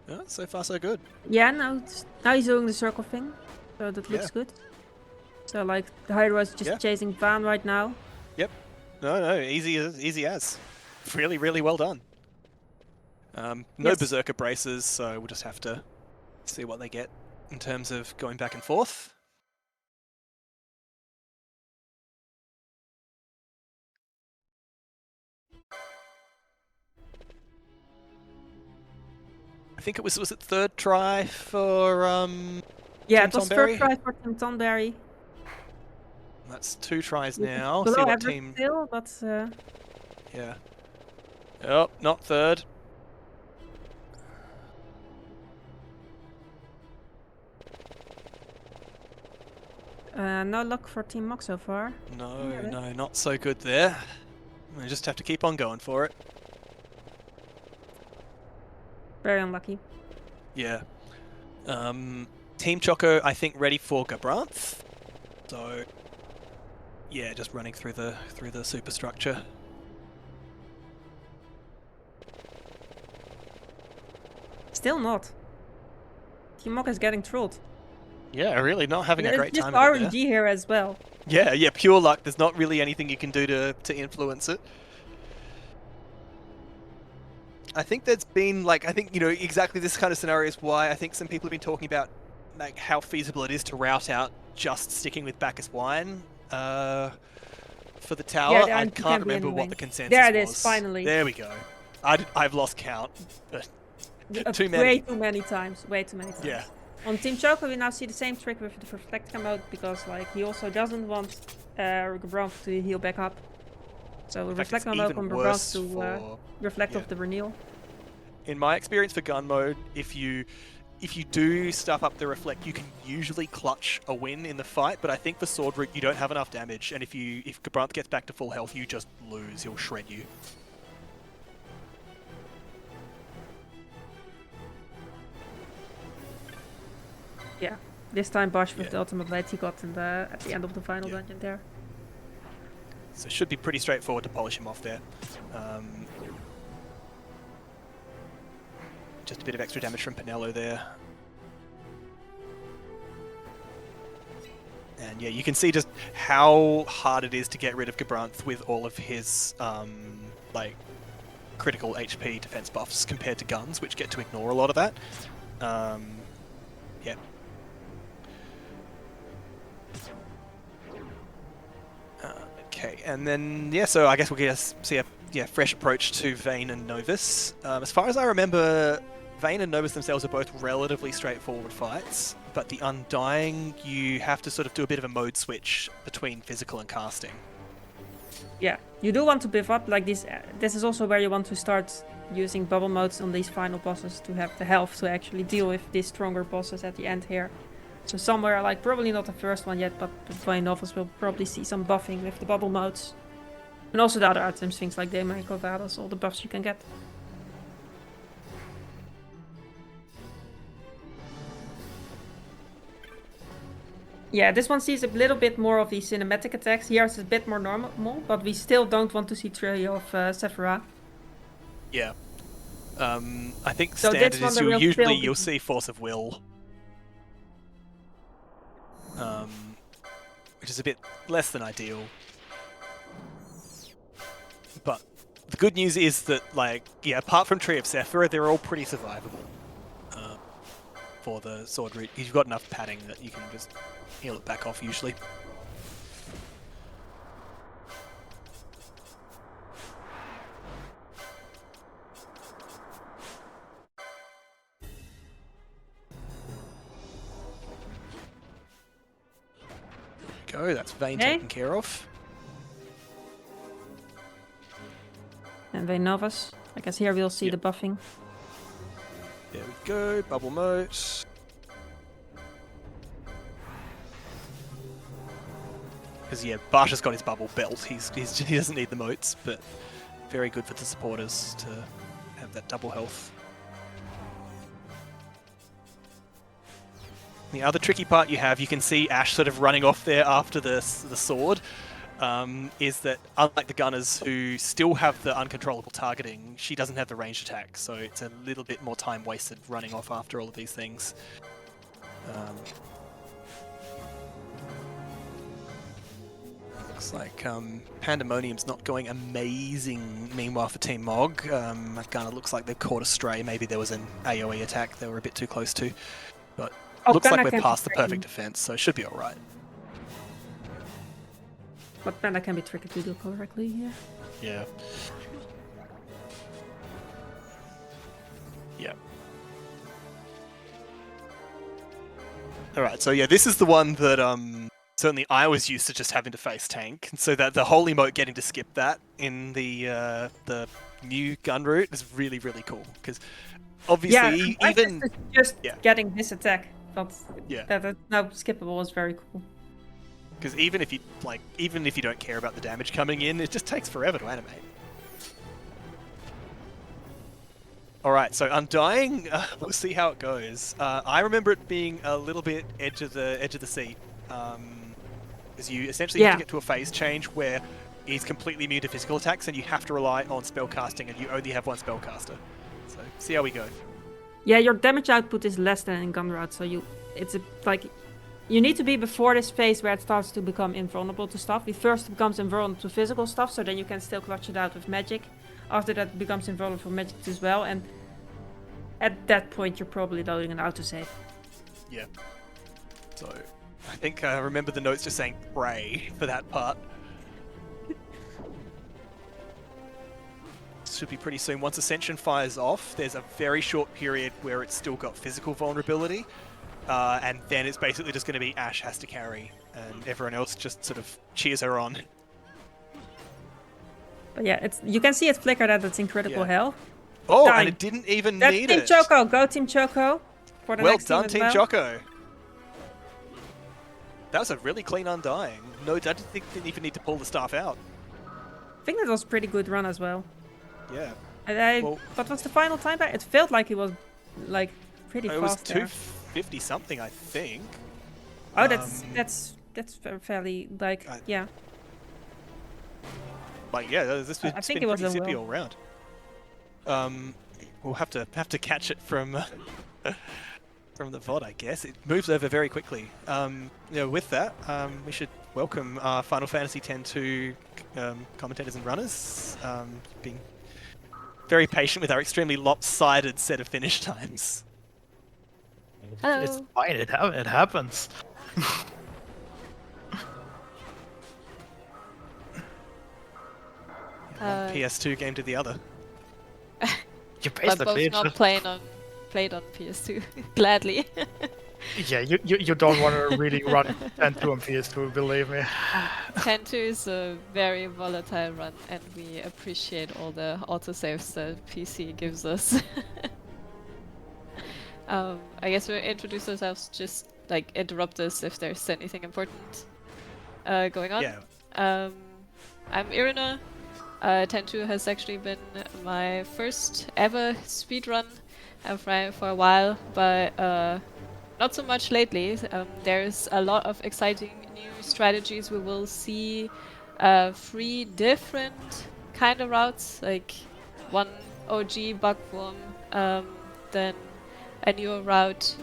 Yeah, so far so good. Yeah, now he's doing the circle thing, so that looks good. So like the Hydro is just chasing Van right now. Yep. No, easy as. Really, really well done. No Yes. Berserker braces, so we'll just have to see what they get in terms of going back and forth. I think it was it third try for Yeah, Team it was Tonberry? first try for Team Tonberry. That's 2 tries now. Below See what average team still, but yeah. Oh, not third. no luck for Team Mog so far. No, not so good there. We just have to keep on going for it. Very unlucky. Yeah. Team Choco, I think, ready for Gabranth. So, yeah, just running through the superstructure. Still not. Team Mog is getting trolled. Yeah, really not having a great It's time just of it there. RNG here as well. Yeah, pure luck. There's not really anything you can do to influence it. I think there's been, like, exactly this kind of scenario is why I think some people have been talking about, like, how feasible it is to route out just sticking with Bacchus Wine for the tower. Yeah, I it can can't be remember what annoying. the consensus There was. it is, finally. There we go. I've lost count. But too Way many. too many times. Way too many times. Yeah. On Team Choco, we now see the same trick with the Reflector mode because, like, he also doesn't want Brocc to heal back up. So In fact, Reflector it's mode even on worse Brocc to for- reflect yeah. off the renewal. In my experience for gun mode, if you do stuff up the reflect, you can usually clutch a win in the fight, but I think for sword route you don't have enough damage, and if Gabranth gets back to full health, you just lose. He'll shred you. Yeah. This time Bosch with Yeah. the ultimate blade he got at the end of the final dungeon there. So it should be pretty straightforward to polish him off there. Just a bit of extra damage from Penelo there. And yeah, you can see just how hard it is to get rid of Gabranth with all of his like critical HP defense buffs compared to guns, which get to ignore a lot of that. Yeah. Okay, and then yeah, so I guess we'll get see a fresh approach to Vayne and Novus. As far as I remember, Vayne and Novus themselves are both relatively straightforward fights, but the Undying, you have to sort of do a bit of a mode switch between physical and casting. Yeah, you do want to buff up like this. This is also where you want to start using bubble modes on these final bosses to have the health to actually deal with these stronger bosses at the end here. So somewhere, like probably not the first one yet, but the Vayne novels will probably see some buffing with the bubble modes. And also the other items, things like Daemon Covados, all the buffs you can get. Yeah, this one sees a little bit more of the cinematic attacks. Here it's a bit more normal, but we still don't want to see Trio of Sephira. Yeah. I think So standard this one is there will usually still you'll be- see Force of Will. Which is a bit less than ideal. But the good news is that, like, yeah, apart from Tree of Sephira, they're all pretty survivable for the sword route. You've got enough padding that you can just heal it back off usually. Go, that's Vayne Okay. taken care of. And Vayne Novus. I guess here we'll see Yep. the buffing. There we go, bubble moat. Because yeah, Barsha's got his bubble belt. He doesn't need the moats, but very good for the supporters to have that double health. The other tricky part you have, you can see Ash sort of running off there after the sword, is that unlike the gunners who still have the uncontrollable targeting, she doesn't have the ranged attack, so it's a little bit more time wasted running off after all of these things. Looks like Pandemonium's not going amazing, meanwhile, for Team Mog. Gunner looks like they've caught a stray. Maybe there was an AoE attack they were a bit too close to. But looks like Gunner we're can past the be perfect tricky. defense, so it should be alright. But Panda can be tricky to do correctly, yeah. Yeah. Yeah. Alright, so yeah, this is the one that certainly I was used to just having to face tank, and so that the whole emote getting to skip that in the new gun route is really, really cool, because obviously I even guess it's just yeah. getting this attack, but Yeah. that it's now skippable is very cool. because even if you don't care about the damage coming in, it just takes forever to animate. Alright, so Undying, we'll see how it goes. I remember it being a little bit edge of the seat. Because you essentially have to get to a phase change where he's completely immune to physical attacks and you have to rely on spellcasting and you only have one spellcaster. So, see how we go. Yeah, your damage output is less than in gun route, so you need to be before this phase where it starts to become invulnerable to stuff. It first becomes invulnerable to physical stuff, so then you can still clutch it out with magic. After that, it becomes invulnerable for magic as well, and at that point, you're probably loading an autosave. Yeah. So, I think I remember the notes just saying pray for that part. Should be pretty soon. Once Ascension fires off, there's a very short period where it's still got physical vulnerability, and then it's basically just going to be Ash has to carry, and everyone else just sort of cheers her on. But yeah, you can see it flicker that it's in critical health. Oh, Done. and it didn't even That's need Team it. Choco. Go Team Choco for the Well next done, team Team as well. Choco. That was a really clean Undying. No, I didn't even need to pull the staff out. I think that was a pretty good run as well. Yeah. And Well- what was the final time back? It felt like it was like pretty It was fast there. 50 something, I think. Oh, that's fairly like yeah. Like yeah, this I has think been it was pretty a zippy will. all round. We'll have to catch it from from the VOD, I guess. It moves over very quickly. With that, we should welcome our Final Fantasy X-2 commentators and runners, being very patient with our extremely lopsided set of finish times. It's fine. It happens. One PS2 game to the other. You But both basically not played on PS2 gladly. yeah, you don't want to really run N2 on PS2, believe me. 10-2 is a very volatile run, and we appreciate all the autosaves that PC gives us. I guess we'll introduce ourselves, just like interrupt us if there's anything important going on. Yeah. I'm Earinor. 10-2 has actually been my first ever speedrun. I've ran it for a while, but not so much lately. There's a lot of exciting new strategies. We will see 3 different kind of routes, like one OG Bakvorm, then a newer route,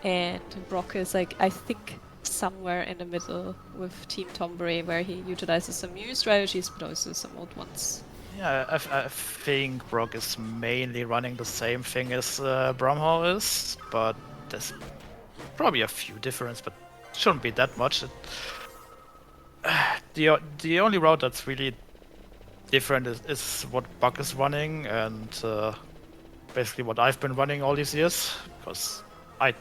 and Brocc is like, I think, somewhere in the middle with Team Tonberry, where he utilizes some new strategies but also some old ones. Yeah, I think Brocc is mainly running the same thing as Bramhall is, but there's probably a few differences, but shouldn't be that much. The only route that's really different is what Brocc is running, and basically what I've been running all these years, because I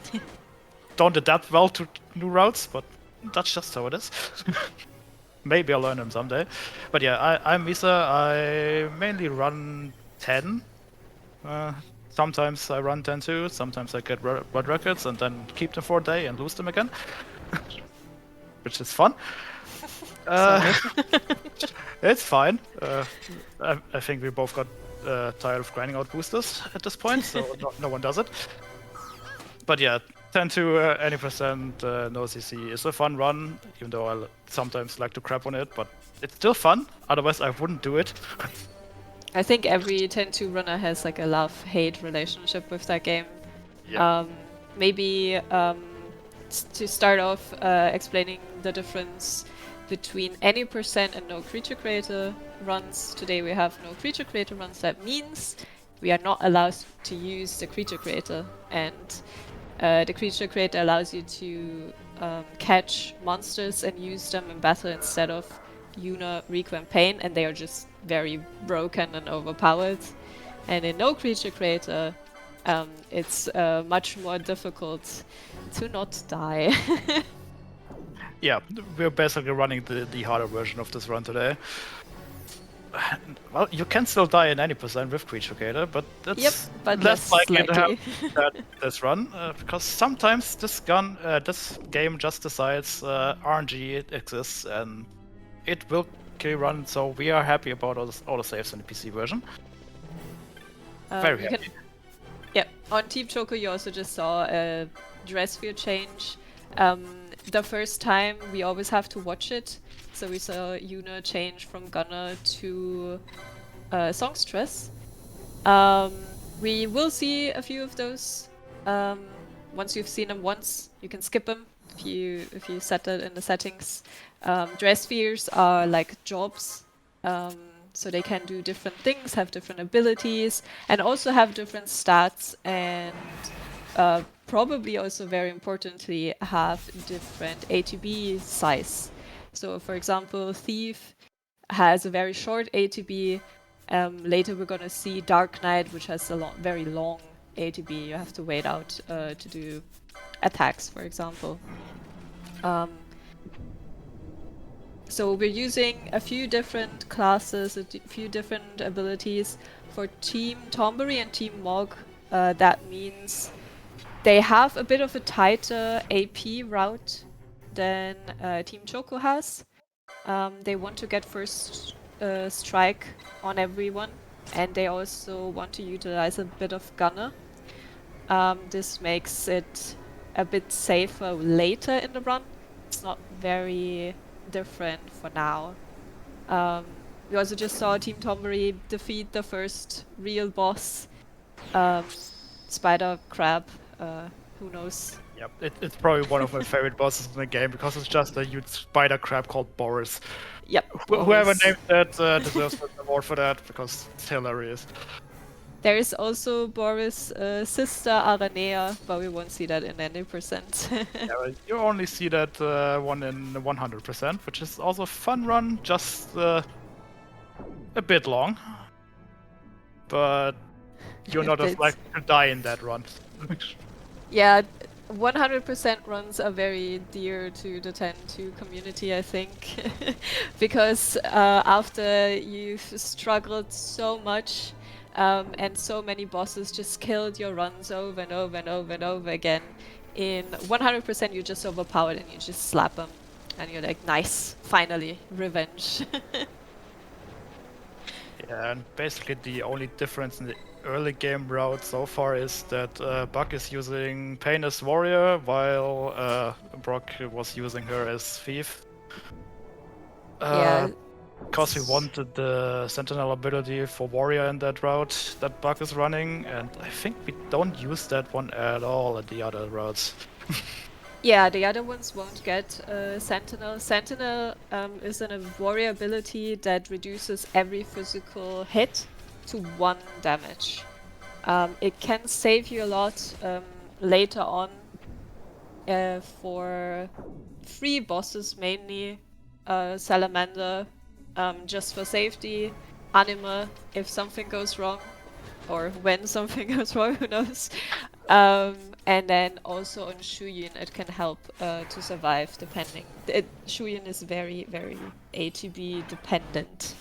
don't adapt well to new routes, but that's just how it is. Maybe I'll learn them someday. But yeah, I'm Misa. I mainly run 10. Sometimes I run 10-2, sometimes I get world records and then keep them for a day and lose them again. Which is fun. It's fine. I think we both got tired of grinding out boosters at this point, so no one does it. But yeah, 10-2, any percent, no CC is a fun run, even though I sometimes like to crap on it, but it's still fun, otherwise I wouldn't do it. I think every 10-2 runner has like a love-hate relationship with that game. Yeah. Maybe to start off, explaining the difference between any percent and no creature creator runs. Today we have no creature creator runs. That means we are not allowed to use the creature creator, and the creature creator allows you to catch monsters and use them in battle instead of Earinor, Rico, and Pain, and they are just very broken and overpowered. And in no creature creator, it's much more difficult to not die. Yeah, we're basically running the harder version of this run today. Well, you can still die in any percent with creature creator, but that's Yep, but less less likely to likely. have that this run, because sometimes this game just decides RNG exists and it will kill run. So we are happy about all the saves in the PC version. Very happy. Yeah, on Team Choco you also just saw a dress field change. The first time we always have to watch it, so we saw Earinor change from Gunner to Songstress. We will see a few of those. Once you've seen them once, you can skip them if you set that in the settings. Dress spheres are like jobs, so they can do different things, have different abilities, and also have different stats, and probably also very importantly have different ATB size. So for example, Thief has a very short ATB. Later we're gonna see Dark Knight, which has a very long ATB. You have to wait out to do attacks, for example. So we're using a few different classes, a few different abilities. For Team Tonberry and Team Mog, that means they have a bit of a tighter AP route than Team Choco has. They want to get first strike on everyone, and they also want to utilize a bit of Gunner. This makes it a bit safer later in the run. It's not very different for now. We also just saw Team Tonberry defeat the first real boss, Spider Crab. Who knows? Yep, it's probably one of my favorite bosses in the game because it's just a huge spider crab called Boris. Yep. Whoever named that deserves an award for that because it's hilarious. There is also Boris' sister Aranea, but we won't see that in any percent. Yeah, well, you only see that one in 100%, which is also a fun run, just a bit long. But you're not as likely to die in that run. Yeah, 100% runs are very dear to the 10-2 community, I think. Because after you've struggled so much, and so many bosses just killed your runs over and over and over and over again, in 100% you're just overpowered and you just slap them. And you're like, nice, finally, revenge. Yeah, and basically the only difference in the early game route so far is that Bakvorm is using Pain as warrior, while Brocc was using her as thief. Yeah. Because we wanted the Sentinel ability for warrior in that route that Bakvorm is running, and I think we don't use that one at all in the other routes. Yeah, the other ones won't get Sentinel. Sentinel is a warrior ability that reduces every physical hit to 1 damage. It can save you a lot later on for 3 bosses mainly. Salamander, just for safety. Anima, if something goes wrong. Or when something goes wrong, who knows. And then also on Shuyin it can help to survive depending. Shuyin is very, very ATB dependent.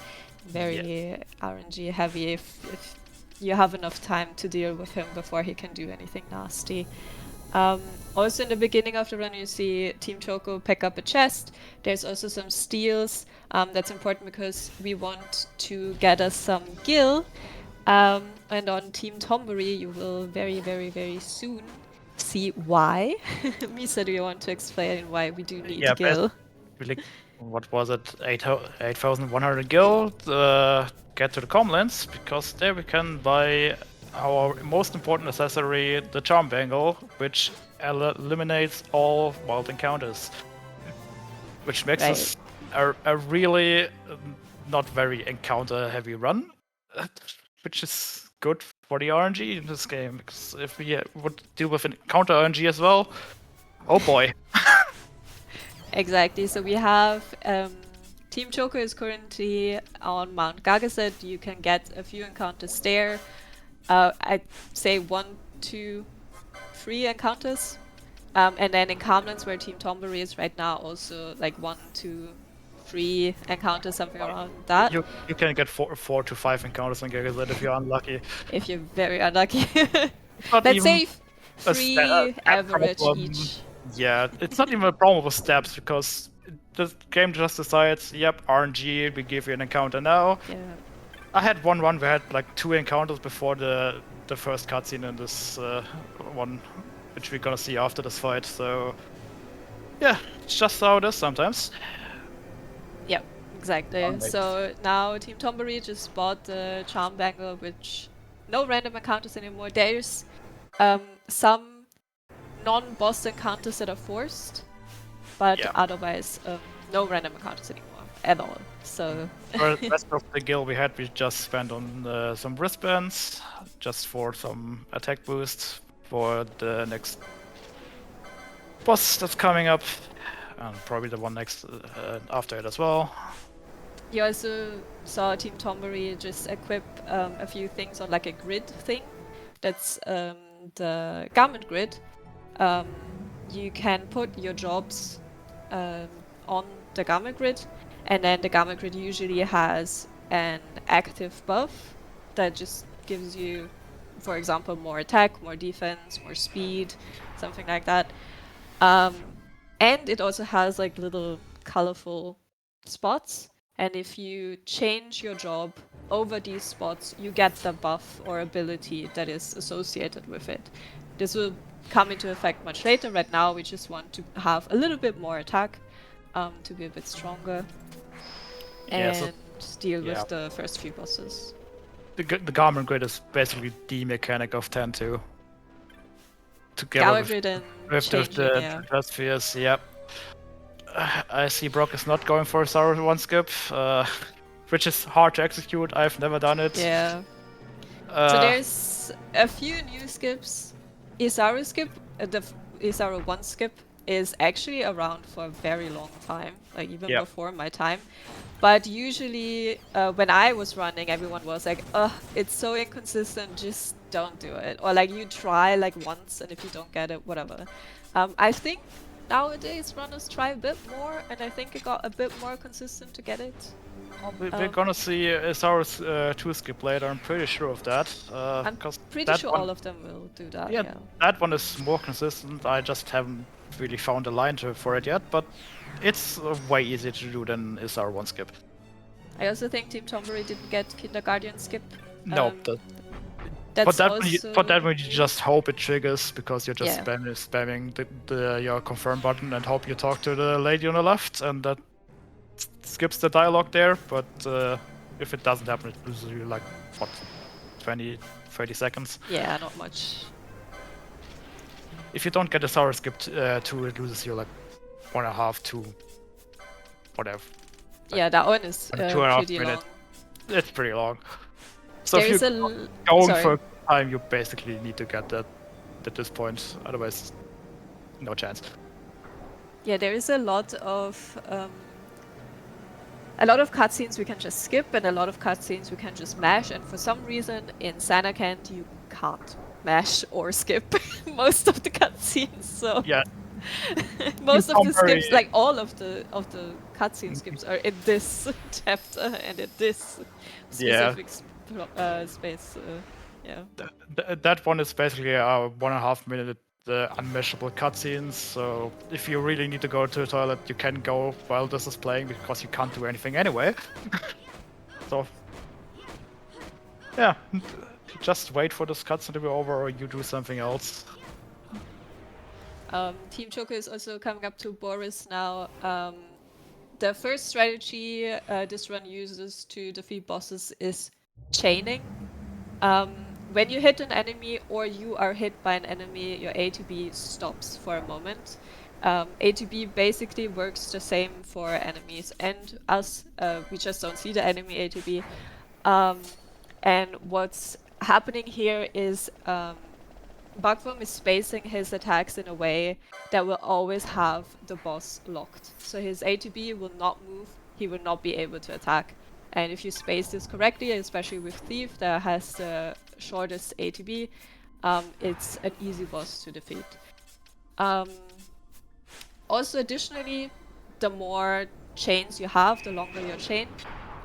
Very RNG heavy if you have enough time to deal with him before he can do anything nasty. Also in the beginning of the run you see Team Choco pick up a chest. There's also some steals. That's important because we want to get us some gil. And on Team Tonberry you will very, very, very soon see why. Misa, do you want to explain why we do need gil? Really, what was it? 8,100 gil get to the Comlands, because there we can buy our most important accessory, the Charm Bangle, which eliminates all wild encounters. Which makes us a really not very encounter heavy run, which is good for the RNG in this game, because if we would deal with encounter RNG as well, oh boy. Exactly, so we have Team Choco is currently on Mount Gagaset. You can get a few encounters there. I'd say 1, 2, 3 encounters. And then in Comlands, where Team Tonberry is right now, also like 1, 2, 3 encounters, something around that. You can get 4 to 5 encounters on Gagaset if you're unlucky. If you're very unlucky. Let's say 3 average each. Yeah, it's not even a problem with steps, because the game just decides, yep, RNG, we give you an encounter now. Yeah. I had one run where I had like 2 encounters before the first cutscene in this one, which we're gonna see after this fight, so yeah, it's just how it is sometimes. Yep, exactly. So now Team Tonberry just bought the Charm Bangle, which no random encounters anymore. There's some non-boss encounters that are forced, but otherwise no random encounters anymore at all. So for the rest of the gil we just spent on some wristbands, just for some attack boost for the next boss that's coming up, and probably the one next after it as well. You also saw Team Tonberry just equip a few things on like a grid thing. That's the garment grid. You can put your jobs on the garment grid, and then the garment grid usually has an active buff that just gives you, for example, more attack, more defense, more speed, something like that. And it also has like little colorful spots, and if you change your job over these spots, you get the buff or ability that is associated with it. This will come into effect much later. Right now, we just want to have a little bit more attack, to be a bit stronger, Yeah, and so- deal yeah. with the first few bosses. The Garmin Grid is basically the mechanic of 10-2. Together Power with, grid and with changing, the yeah. Spheres, yep. I see Brocc is not going for a Sauron 1 skip, which is hard to execute. I've never done it. Yeah. So there's a few new skips. Isaru skip, the Isaru 1 skip is actually around for a very long time, like even Yep. before my time. But usually, when I was running, everyone was like, ugh, it's so inconsistent, just don't do it. Or like you try like once, and if you don't get it, whatever. I think nowadays runners try a bit more, and I think it got a bit more consistent to get it. We're gonna see Isaru's 2 skip later, I'm pretty sure of that. I'm 'cause pretty that sure one, all of them will do that, yeah, yeah. that one is more consistent. I just haven't really found a line for it yet, but it's way easier to do than Isaru 1 skip. I also think Team Tonberry didn't get Kindergarten skip. No, That's but that also... but that one you just hope it triggers because you're just Yeah. spamming your confirm button and hope you talk to the lady on the left and that skips the dialogue there. But if it doesn't happen, it loses you like what 20-30 seconds. Yeah, not much. If you don't get a Sauron skip 2, it loses you like 1.5 to whatever. Yeah, that one is 2.5 pretty long. minutes. It's pretty long. So There if is you're a... going Sorry. for time, you basically need to get that at this point. Otherwise, no chance. Yeah, there is a lot of cutscenes we can just skip, and a lot of cutscenes we can just mash. And for some reason, in Seitengrat, you can't mash or skip most of the cutscenes. So Yeah. most of the Tonberry- skips, like all of the cutscene skips, are in this chapter and in this Yeah. specific space. Yeah. That one is basically a 1.5 minute unmeasurable cutscenes. So if you really need to go to the toilet, you can go while this is playing because you can't do anything anyway. So yeah, just wait for this cutscene to be over, or you do something else. Team Choco is also coming up to Boris now. The first strategy this run uses to defeat bosses is chaining. When you hit an enemy or you are hit by an enemy, your A to B stops for a moment. A to B basically works the same for enemies and us. We just don't see the enemy A to B. And what's happening here is Bakvorm is spacing his attacks in a way that will always have the boss locked. So his A to B will not move, he will not be able to attack. And if you space this correctly, especially with Thief that has the shortest A to B, it's an easy boss to defeat. Also additionally, the more chains you have, the longer your chain,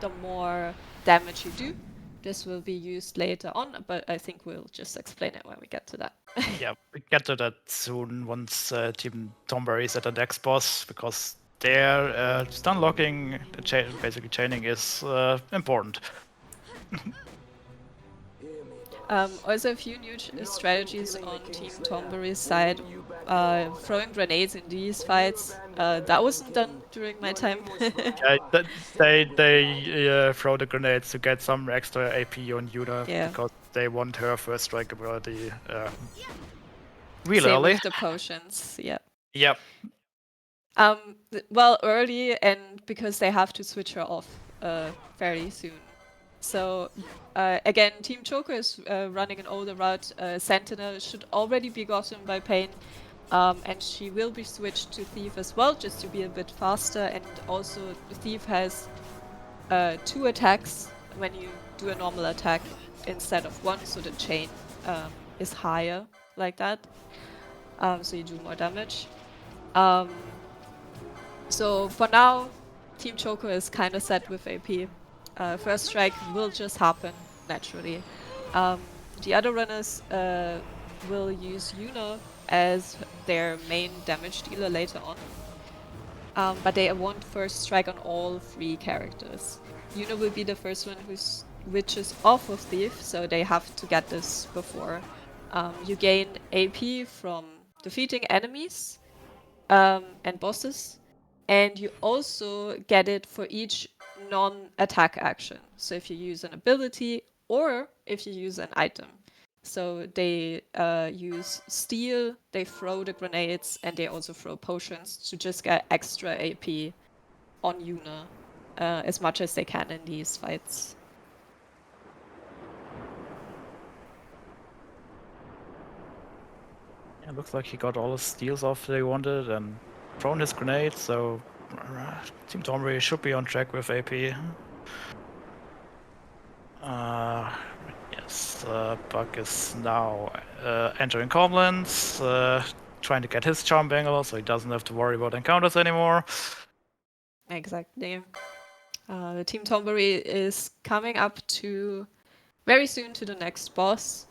the more damage you do. This will be used later on, but I think we'll just explain it when we get to that. Yeah, we get to that soon once Team Tonberry is at the next boss, because their stun locking, basically chaining, is important. Also a few new strategies on Team Tonberry's side. Throwing grenades in these fights, that wasn't done during my time. Yeah, they throw the grenades to get some extra AP on Yuda, Yeah. because they want her first strike ability real Same early. with the potions, yeah. Yep. Well, early, and because they have to switch her off fairly soon. So, again, Team Choco is running an older route. Sentinel should already be gotten by Pain, and she will be switched to Thief as well, just to be a bit faster. And also, Thief has 2 attacks when you do a normal attack instead of 1, so the chain is higher like that. So you do more damage. So for now, Team Choco is kind of set with AP. First strike will just happen naturally. The other runners will use Earinor as their main damage dealer later on. But they want first strike on all 3 characters. Earinor will be the first one who switches off of Thief, so they have to get this before You gain AP from defeating enemies and bosses, and you also get it for each non-attack action. So if you use an ability or if you use an item. So they use steel, they throw the grenades, and they also throw potions to just get extra AP on Yuna as much as they can in these fights. Yeah, looks like he got all the steals off they wanted and thrown his grenades, so Team Tonberry should be on track with AP. Yes, Buck is now entering Comlands, trying to get his charm bangle so he doesn't have to worry about encounters anymore. Exactly. Team Tonberry is coming up to very soon to the next boss.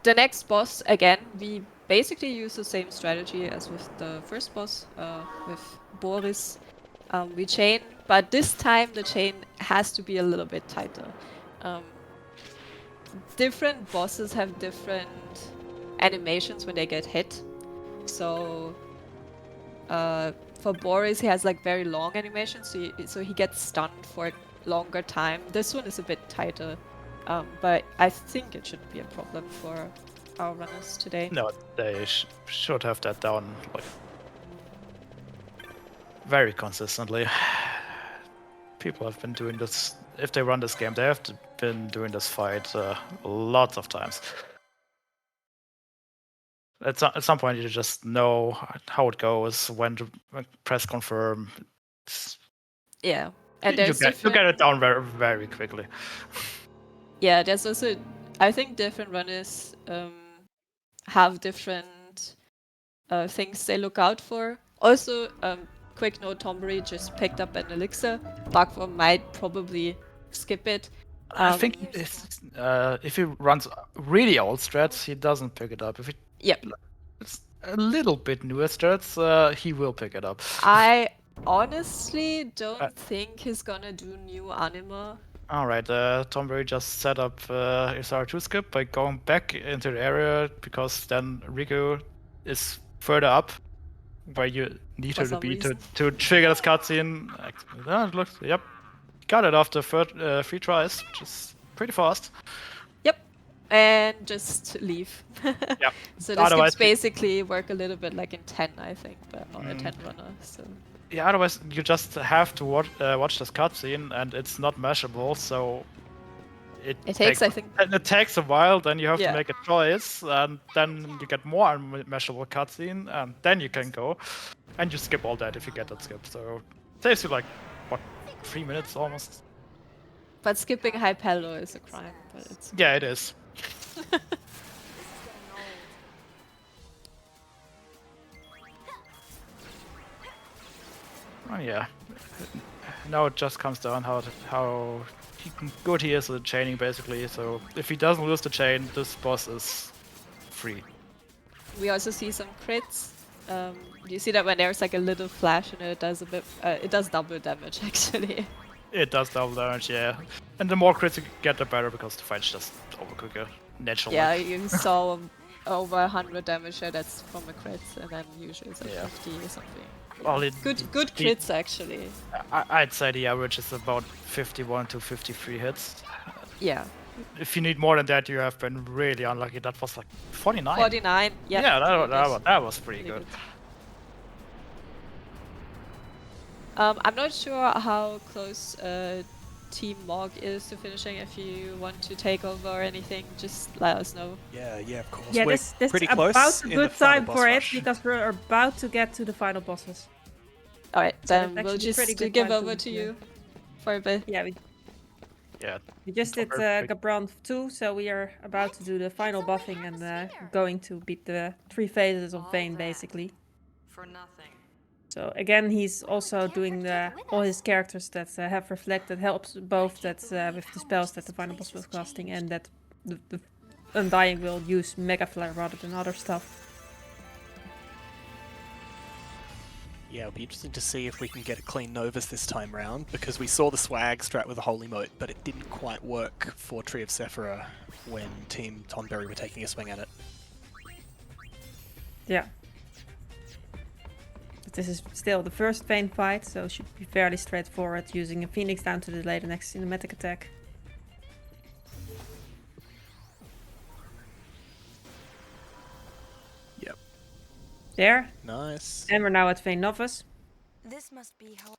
The next boss, again, we basically use the same strategy as with the first boss, with Boris. We chain, but this time the chain has to be a little bit tighter. Different bosses have different animations when they get hit. So for Boris, he has like very long animations, so he gets stunned for a longer time. This one is a bit tighter. But I think it should be a problem for our runners today. No, they should have that down like very consistently. People have been doing this. If they run this game, they have been doing this fight lots of times. At some point, you just know how it goes, when to press confirm. Yeah, and you there's get it down very, very quickly. Yeah, there's also, I think different runners have different things they look out for. Also, quick note, Tonberry just picked up an elixir. Bakvorm might probably skip it. I think if he runs really old strats, he doesn't pick it up. If it's a little bit newer strats, he will pick it up. I honestly don't think he's gonna do new anima. Alright, Tonberry just set up his R2 skip by going back into the area because then Riku is further up where you need her to be to trigger this cutscene. Look, yep. Got it after 3 tries, which is pretty fast. Yep, and just leave. Yep. So this can basically work a little bit like in 10, I think, but on a 10 runner. So. Yeah, otherwise you just have to watch this cutscene, and it's not measurable, so it takes I think it takes a while. Then you have to make a choice, and then you get more unmeasurable cutscene, and then you can go, and you skip all that if you get that skip. So it saves you like what 3 minutes almost. But skipping Hypello is a crime. But it's yeah, it is. Oh yeah. Now it just comes down how good he is at chaining basically. So if he doesn't lose the chain, this boss is free. We also see some crits. You see that when there's like a little flash and it does it does double damage actually. It does double damage, yeah. And the more crits you get, the better because the fight's just over quicker, naturally. Yeah, you saw over 100 damage there. That's from a crit, and then usually it's like 50 or something. Well, good crits actually. I'd say the average is about 51 to 53 hits. Yeah. If you need more than that, you have been really unlucky. That was like 49. 49, yeah. Yeah, that was pretty good. I'm not sure how close Team Mog is to finishing. If you want to take over or anything, just let us know. Yeah, of course. Yeah, we're this pretty is close about a in good the final time boss for rush. it because we're about to get to the final bosses. Alright, So then that's we'll actually pretty just good give time over to you for a bit. Yeah, we just did Gabron 2, so we are about to do the final buffing and going to beat the 3 phases of Vayne, basically. For nothing. So again, he's also doing all his characters that have reflected helps both that with the spells that the final boss was casting and that the Undying will use Mega Flare rather than other stuff. Yeah, it'll be interesting to see if we can get a clean Novus this time round, because we saw the swag strat with the Holy Moat, but it didn't quite work for Tree of Sephira when Team Tonberry were taking a swing at it. Yeah. But this is still the first Vayne fight, so it should be fairly straightforward, using a Phoenix down to delay the next cinematic attack. Yep. There. Nice. And we're now at Vayne Novice. This must be how.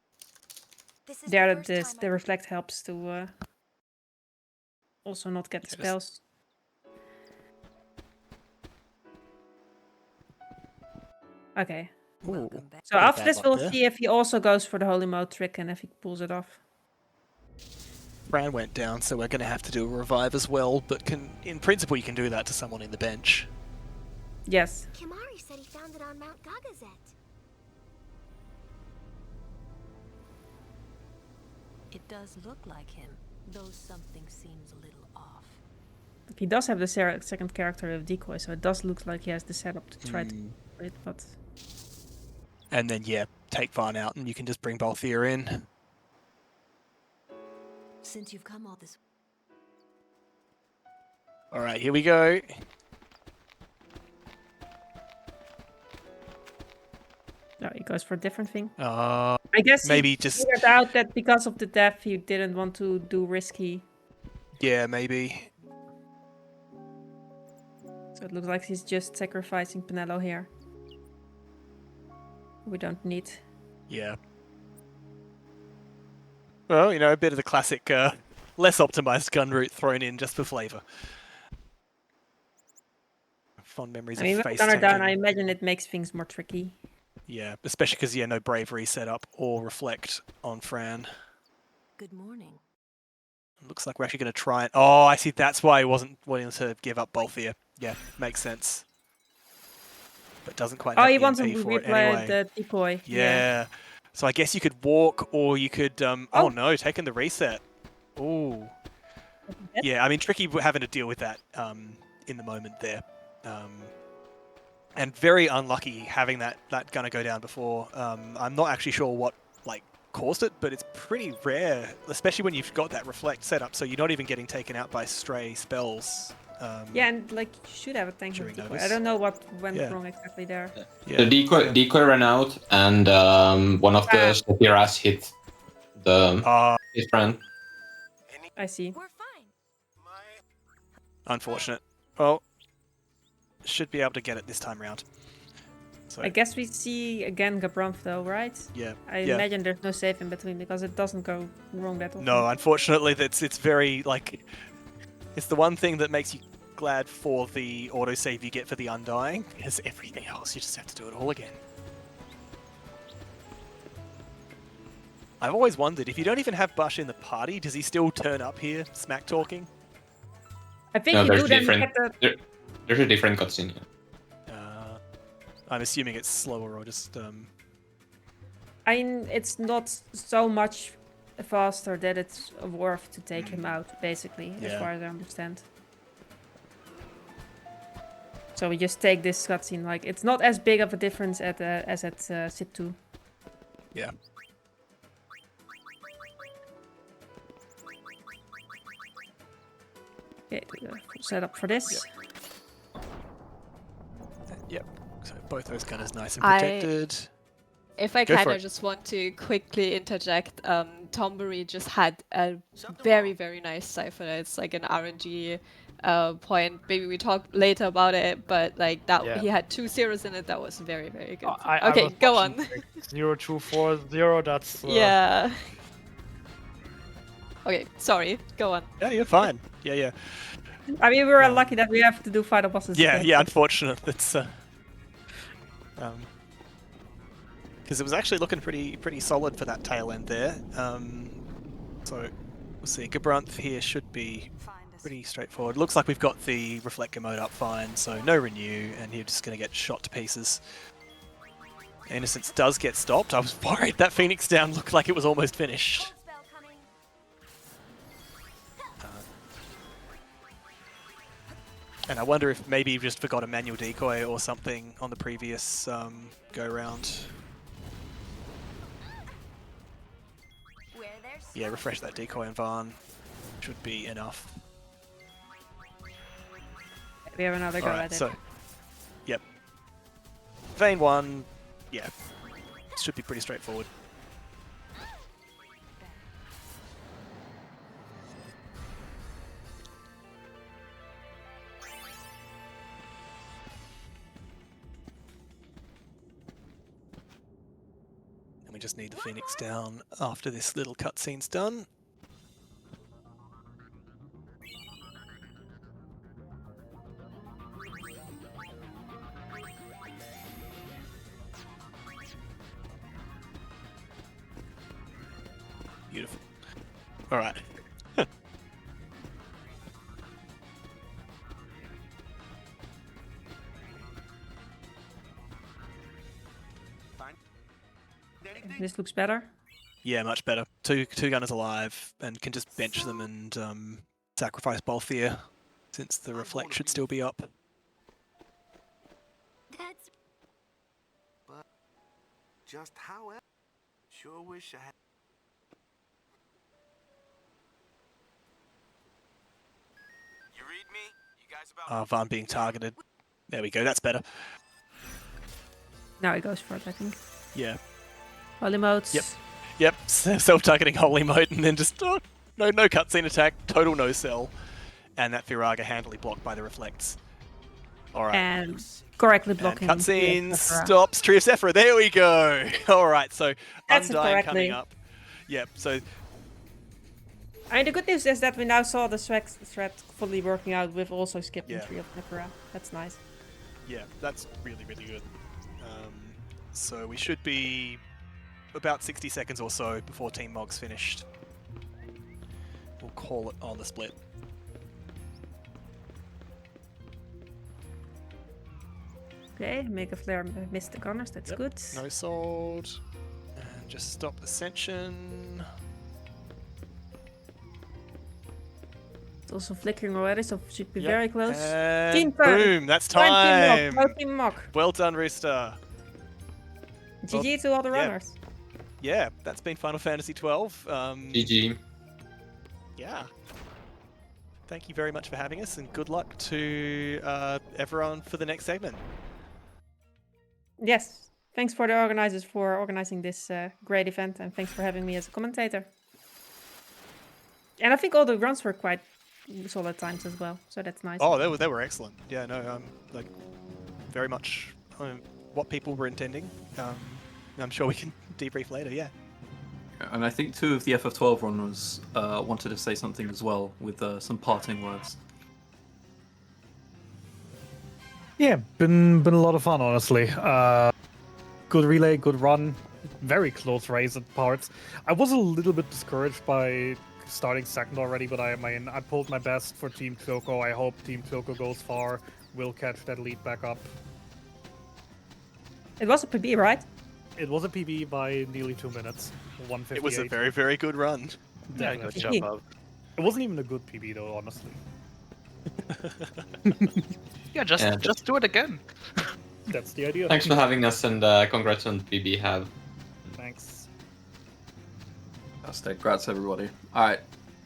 This is There, the first time the reflect helps to also not get the Yeah, spells. Okay. Ooh, So bit of after bad this, luck we'll there. see if he also goes for the Holy Mode trick and if he pulls it off. Fran went down, so we're going to have to do a revive as well, but in principle you can do that to someone in the bench. Yes. Kimari said he found it on Mount Gagazet. It does look like him, though something seems a little off. He does have the second character of decoy, so it does look like he has the setup to try to do it, but... And then, yeah, take Varn out and you can just bring Balthier in. Since you've come all this... Alright, here we go. No, he goes for a different thing. I guess maybe he just figured out that because of the death, he didn't want to do risky. Yeah, maybe. So it looks like he's just sacrificing Penelo here. We don't need. Yeah. Well, you know, a bit of the classic, less optimized gun route thrown in just for flavor. Fond memories I mean, of with face Gunner down, I tanking. imagine it makes things more tricky. Yeah, especially because, yeah, no bravery set up or reflect on Fran. Good morning. Looks like we're actually going to try it. Oh, I see. That's why he wasn't wanting to give up Balthier. Yeah, makes sense. But doesn't quite Oh, have he the wants to MP for it replay anyway. the decoy. Yeah. So I guess you could walk or you could... oh, no, taking the reset. Ooh. Yeah, I mean, tricky having to deal with that in the moment there. And very unlucky having that gunner go down before. I'm not actually sure what caused it, but it's pretty rare, especially when you've got that reflect set up, so you're not even getting taken out by stray spells. Yeah, and you should have a tank with decoy. I don't know what went wrong exactly there. The decoy ran out, and one of the Sapiras hit his friend. I see. Unfortunate. Well, should be able to get it this time round. So I guess we see again Gabramf though, right? Yeah. I imagine there's no save in between because it doesn't go wrong that often. No, unfortunately, it's very it's the one thing that makes you glad for the autosave you get for the Undying, because everything else you just have to do it all again. I've always wondered, if you don't even have Bush in the party, does he still turn up here, smack talking? I think No, you there's do then different. get the... There's a different cutscene. I'm assuming it's slower or just... I mean, it's not so much faster that it's worth to take him out, basically, as far as I understand. So we just take this cutscene, it's not as big of a difference as at Sit 2. Yeah. Okay, set up for this. Yep. So both those gunners nice and protected. If I can, I just want to quickly interject. Tonberry just had a very, very nice cipher. It's like an RNG point. Maybe we talk later about it, but he had 2 zeros in it. That was very, very good. Okay, go on. 0240. That's yeah. Okay, sorry. Go on. Yeah, you're fine. Yeah. I mean, we're lucky that we have to do final bosses. Yeah. Unfortunate. That's because it was actually looking pretty solid for that tail end there. So we'll see. Gabranth here should be pretty straightforward. Looks like we've got the reflector mode up fine, so no renew, and you're just going to get shot to pieces. Innocence does get stopped. I was worried that Phoenix down looked like it was almost finished. And I wonder if maybe you just forgot a manual decoy or something on the previous go-round. Yeah, refresh that decoy and Varn. Should be enough. We have another go Alright, at it. so, yep. Vayne 1, yeah, should be pretty straightforward. And we just need the Phoenix down after this little cutscene's done. Beautiful. All right. This looks better. Yeah, much better. Two gunners alive and can just bench them and sacrifice Balthier since the reflect should still be up. That's But just how else? Sure wish I had. You read me? You guys about Varn being targeted. There we go, that's better. Now it goes for it, I think. Yeah. Holy modes. Yep, self-targeting holy mode and then just no cutscene attack, total no sell. And that Firaga handily blocked by the reflects. Alright. And correctly blocking. And cutscene stops Tree of Sephira. There we go. Alright, so That's Undying coming up. Yep, so I mean, the good news is that we now saw the threat fully working out with also skipping Tree of Sephira. That's nice. yeah, that's really, really good. So we should be about 60 seconds or so before Team Mog's finished. We'll call it on the split. Okay, Mega Flare missed the gunners, that's good. No sword. And just stop Ascension. It's also flickering already, so it should be Yep. very close. And Team turn. boom, that's Go on, time! Team Mog. Go Team Mog. Well done, Roosta. GG to all the runners. Yeah, that's been Final Fantasy XII. GG. Yeah. Thank you very much for having us, and good luck to everyone for the next segment. Yes, thanks for the organizers for organizing this great event, and thanks for having me as a commentator. And I think all the runs were quite solid times as well, so that's nice. Oh, they were excellent. Yeah, no, like very much what people were intending. I'm sure we can debrief later. Yeah. And I think 2 of the FF12 runners wanted to say something as well with some parting words. Yeah, been a lot of fun, honestly. Good relay, good run, very close race at parts. I was a little bit discouraged by starting second already, but I pulled my best for Team Choco. I hope Team Choco goes far, will catch that lead back up. It was a PB, right? It was a PB by nearly 2 minutes, 158. It was a very, very good run. Yeah, good job. It wasn't even a good PB though, honestly. Yeah, just do it again. That's the idea. Thanks for having us, and congrats on PB Have. Thanks. Fantastic. Congrats, everybody. All right,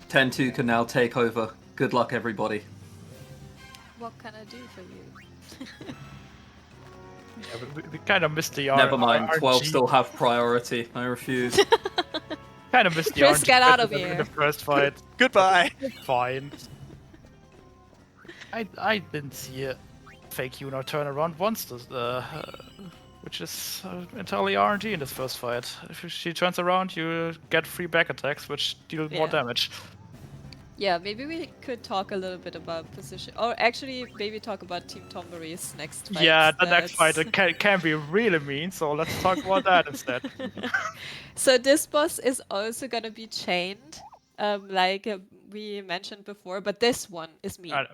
10-2 can now take over. Good luck, everybody. What can I do for you? Yeah, we kind of missed the Never mind, RNG. 12 still have priority. I refuse. Kind of missed the Chris, RNG get out of in here. the first fight. Goodbye. Fine. I didn't see a fake Earinor turn around once, which is entirely RNG in this first fight. If she turns around, you get 3 back attacks, which deal more damage. Yeah, maybe we could talk a little bit about position, or actually maybe talk about Team Tonberry's next fight. Yeah, the next fight can be really mean, so let's talk about that instead. So this boss is also gonna be chained, like we mentioned before, but this one is mean.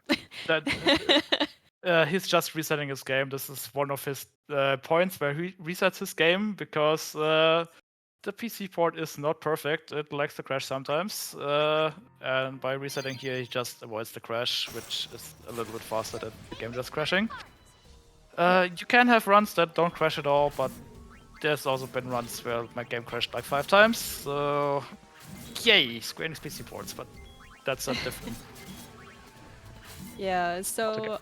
He's just resetting his game. This is one of his points where he resets his game because the PC port is not perfect. It likes to crash sometimes, and by resetting here, he just avoids the crash, which is a little bit faster than the game just crashing. You can have runs that don't crash at all, but there's also been runs where my game crashed like 5 times, so Yay, Square Enix PC ports, but that's a different. Yeah, so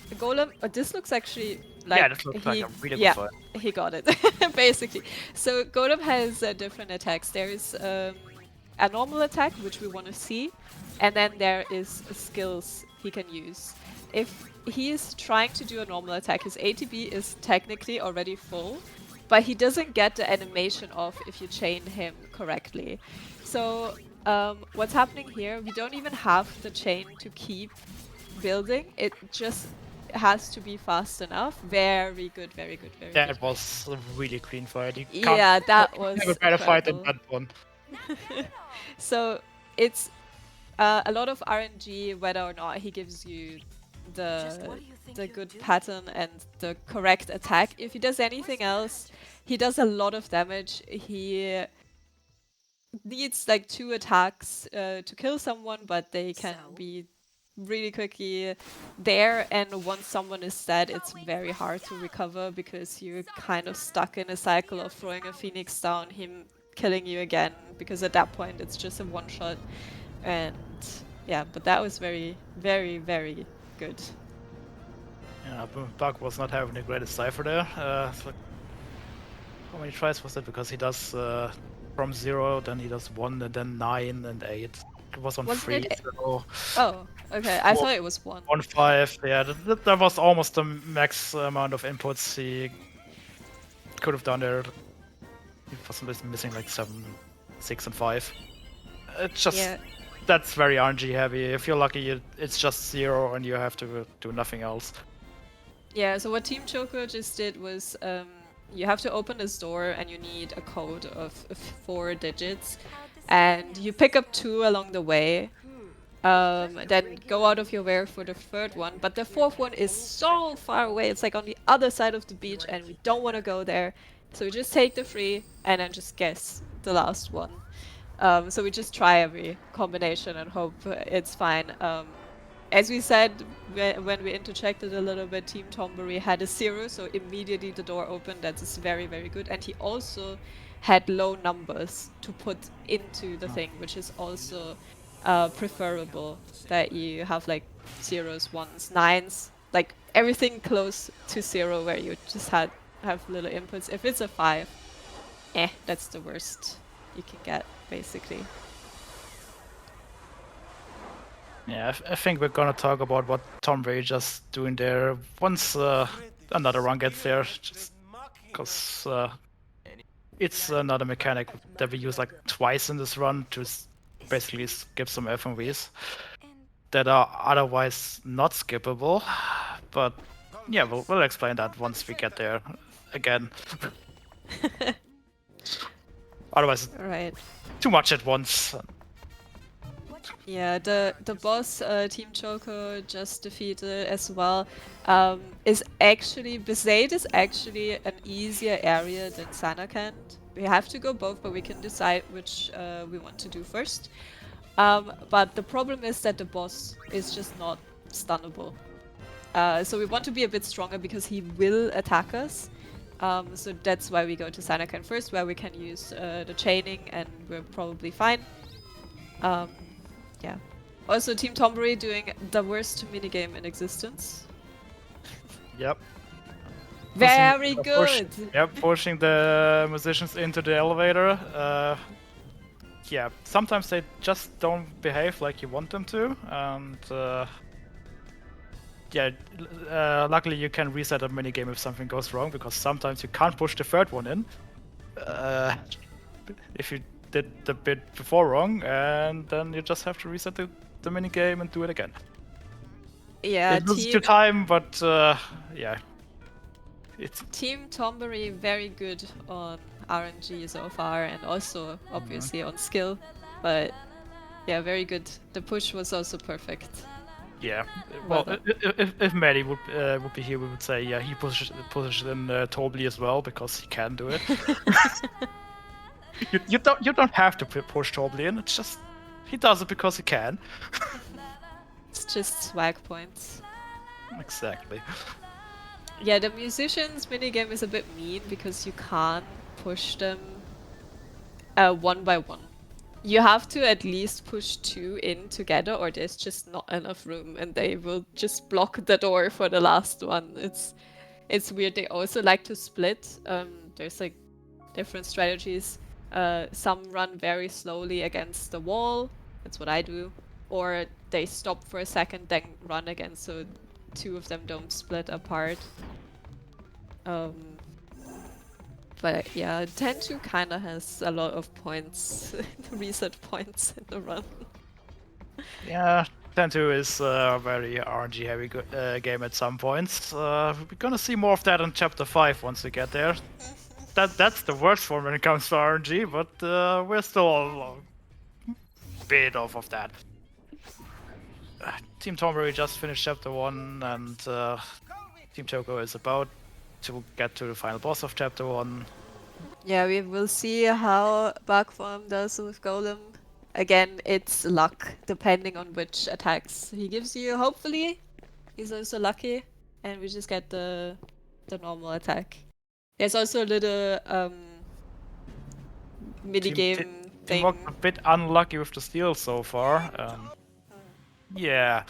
the Golem. This looks actually like Yeah, this looks like a really good fight. He got it basically. So Golem has different attacks. There is a normal attack which we want to see, and then there is skills he can use. If he is trying to do a normal attack, his ATB is technically already full, but he doesn't get the animation off if you chain him correctly. So what's happening here, we don't even have the chain to keep building. It just has to be fast enough. Very good, very good, very good. That was a really clean fight. Yeah, that was never better fight than that one. So it's a lot of RNG whether or not he gives you the good pattern and the correct attack. If he does anything else, he does a lot of damage. He needs like 2 attacks to kill someone, but they can be really quickly there, and once someone is dead, it's very hard to recover because you're kind of stuck in a cycle of throwing a phoenix down, him killing you again, because at that point it's just a one-shot. And yeah, but that was very, very, very good. Yeah, Brocc was not having the greatest cipher there. So how many tries was that? Because he does from 0, then he does 1, and then 9 and 8. It was on 3. So oh, okay. I thought it was 1. 1, 5. Yeah, that was almost the max amount of inputs he could have done there. He was missing like 7, 6, and 5. It's just that's very RNG heavy. If you're lucky, it's just 0, and you have to do nothing else. Yeah. So what Team Choco just did was you have to open this door, and you need a code of 4 digits. And you pick up 2 along the way, then go out of your way for the 3rd one, but the 4th one is so far away, it's like on the other side of the beach, and we don't want to go there, so we just take the 3 and then just guess the last one. So we just try every combination and hope it's fine. As we said when we interjected a little bit, Team Tonberry had a 0, so immediately the door opened. That is very, very good. And he also had low numbers to put into the thing, which is also preferable, that you have like 0s, 1s, 9s, like everything close to 0 where you just have little inputs. If it's a 5, that's the worst you can get, basically. Yeah, I think we're gonna talk about what Tonberry just doing there once another run gets there, just because it's another mechanic that we use like twice in this run to basically skip some FMVs that are otherwise not skippable. But yeah, we'll explain that once we get there again. Otherwise, too much at once. Yeah, the boss Team Choco just defeated as well is actually, Besaid is actually an easier area than Seitengrat. We have to go both, but we can decide which we want to do first. But the problem is that the boss is just not stunnable. So we want to be a bit stronger because he will attack us. So that's why we go to Seitengrat first, where we can use the chaining and we're probably fine. Yeah. Also, Team Tonberry doing the worst minigame in existence. Yep. Very good! Pushing the musicians into the elevator. Yeah, sometimes they just don't behave like you want them to, and yeah, luckily you can reset a minigame if something goes wrong, because sometimes you can't push the 3rd one in if you did the bit before wrong, and then you just have to reset the minigame and do it again. Yeah, it loses your time, but yeah. Team Tonberry very good on RNG so far, and also obviously on skill, but yeah, very good. The push was also perfect. Yeah, well, if Maddie would be here, we would say yeah, he pushes in Torbly as well, because he can do it. You don't have to push Torbly in. It's just he does it because he can. It's just swag points. Exactly. Yeah, the musicians minigame is a bit mean because you can't push them one by one. You have to at least push 2 in together, or there's just not enough room, and they will just block the door for the last one. It's weird. They also like to split. There's like different strategies. Some run very slowly against the wall. That's what I do. Or they stop for a second, then run again, so 2 of them don't split apart. But yeah, 10-2 kind of has a lot of points, reset points in the run. Yeah, 10-2 is a very RNG heavy game at some points. We're gonna see more of that in Chapter 5 once we get there. That's the worst form when it comes to RNG, but we're still a bit off of that. Team Tonberry just finished Chapter 1, and Team Choco is about to get to the final boss of Chapter 1. Yeah, we will see how Bakvorm does with Golem. Again, it's luck, depending on which attacks he gives you. Hopefully, he's also lucky, and we just get the normal attack. There's also a little mini-game thing. Team a bit unlucky with the steal so far. Yeah.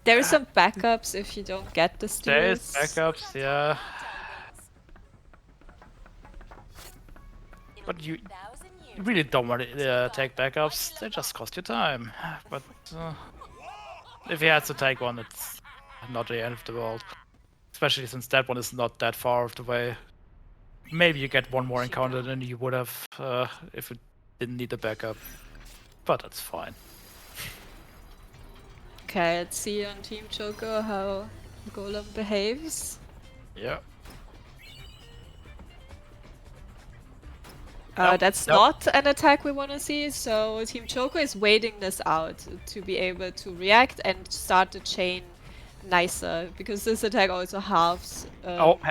There are some backups if you don't get the steals. There is backups, yeah. But you really don't want to take backups, they just cost you time. But if he has to take one, it's not the end of the world. Especially since that one is not that far of the way. Maybe you get one more encounter than you would have if it didn't need a backup. But that's fine. Okay, let's see on Team Choco how Golem behaves. Yeah. That's not an attack we want to see, so Team Choco is waiting this out to be able to react and start the chain nicer, because this attack also halves.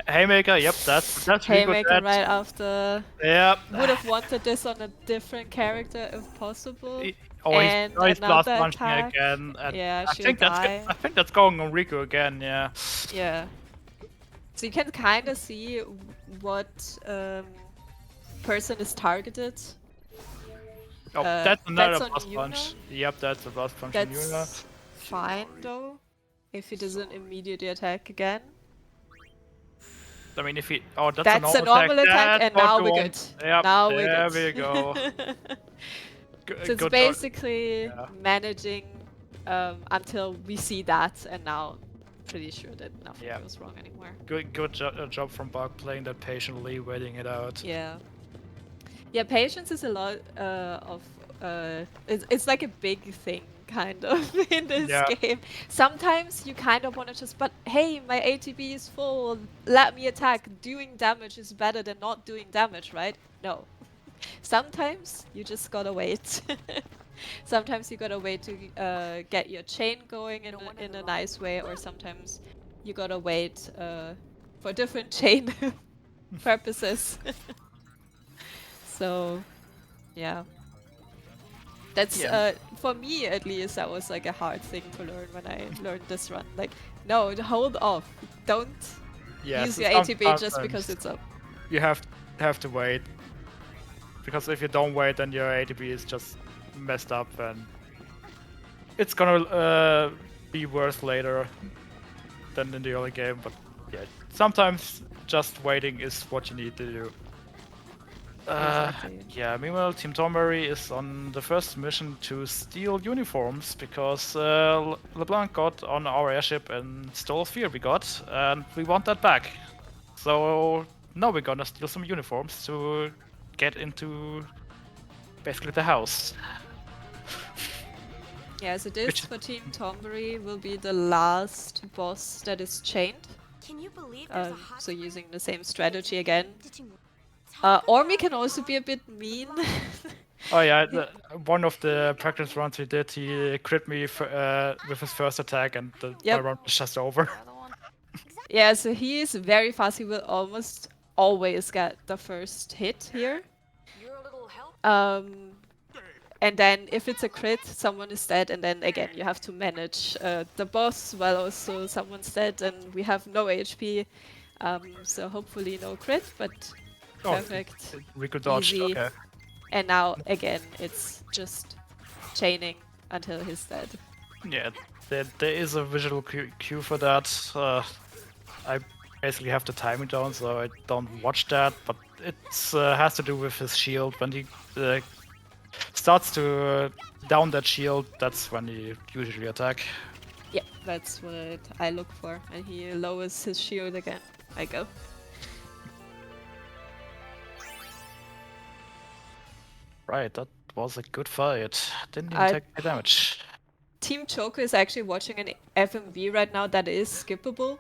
Haymaker, yep, that's really Haymaker good. right after. Yep. Would have wanted this on a different character if possible. And he's blast another punching attack. again. And Yeah, I she'll think die. I think that's going on Riku again. Yeah. Yeah. So you can kind of see what person is targeted. Oh, that's another on blast punch. Yep, that's a blast punch on Yuna. That's fine though, if he doesn't immediately attack again. I mean, if he... Oh, that's a normal attack, and now we're good. Yep, now we're there good. we go. So it's basically managing until we see that, and now pretty sure that nothing goes wrong anymore. Good job from Brocc playing that patiently, waiting it out. Yeah. Yeah, patience is a lot of... it's like a big thing, kind of, in this game. Sometimes you kind of want to just, but hey, my ATB is full, let me attack. Doing damage is better than not doing damage, right? No. Sometimes you just gotta wait. Sometimes you gotta wait to get your chain going in a nice way, or sometimes you gotta wait for different chain purposes. So, yeah. That's, for me at least, that was like a hard thing to learn when I learned this run. Like, no, hold off. Don't use your ATB just because it's up. You have to wait. Because if you don't wait, then your ATB is just messed up, and it's gonna be worse later than in the early game. But yeah, sometimes just waiting is what you need to do. Yeah, meanwhile, Team Tonberry is on the first mission to steal uniforms, because LeBlanc got on our airship and stole a sphere we got, and we want that back. So now we're gonna steal some uniforms to get into basically the house. Yeah, so this for Team Tonberry will be the last boss that is chained. Can you believe there's a so using the same strategy again. Ormi can also be a bit mean. Oh yeah, one of the practice runs he did, he crit me with his first attack, and the round was just over. Yeah, so he is very fast. He will almost always get the first hit here. And then if it's a crit, someone is dead, and then again you have to manage the boss while also someone's dead, and we have no HP. So hopefully no crit, but Perfect. Rico dodged. Easy. Okay. And now again, it's just chaining until he's dead. Yeah, there is a visual cue for that. I basically have the timing down, so I don't watch that, but it has to do with his shield. When he starts to down that shield, that's when he usually attack. Yeah, that's what I look for. And he lowers his shield again. I go. Right, that was a good fight. Didn't even take any damage. Team Choco is actually watching an FMV right now that is skippable.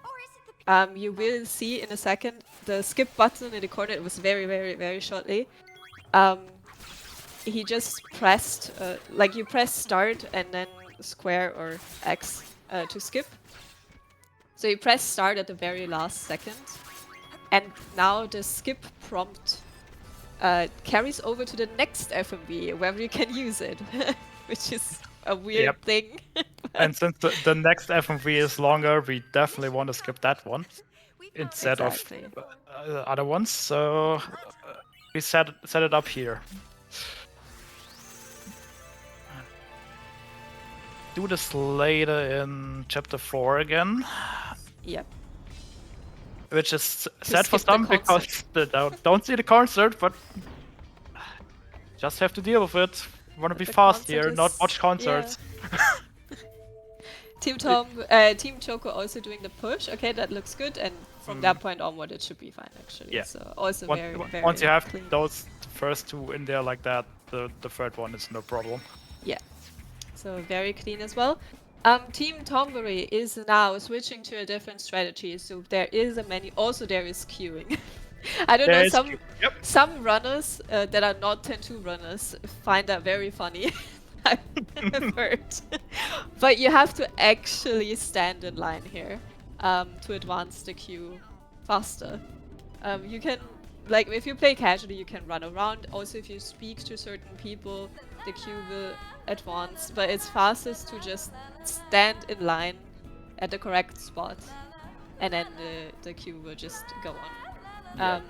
You will see in a second the skip button in the corner. It was very, very, very shortly. He just pressed, like you press start and then square or X to skip. So you press start at the very last second. And now the skip prompt carries over to the next FMV where you can use it, which is a weird thing. And since the next FMV is longer, we definitely want to skip that one instead of other ones. So we set it up here. Do this later in chapter 4 again. Yep. Which is sad for some because they don't see the concert, but just have to deal with it. Want to be fast here, not watch concerts. Yeah. Team Choco also doing the push. Okay, that looks good, and from that point onward, it should be fine actually. Yeah. So also very once you have clean. those first two in there like that, the third one is no problem. Yeah. So very clean as well. Team Tonberry is now switching to a different strategy. So there is a menu. Also, there is queuing. I don't know. Some runners that are not 10-2 runners find that very funny. I've heard. But you have to actually stand in line here to advance the queue faster. You can, like, if you play casually, you can run around. Also, if you speak to certain people, the queue will advance. But it's fastest to just stand in line at the correct spot, and then the queue will just go on.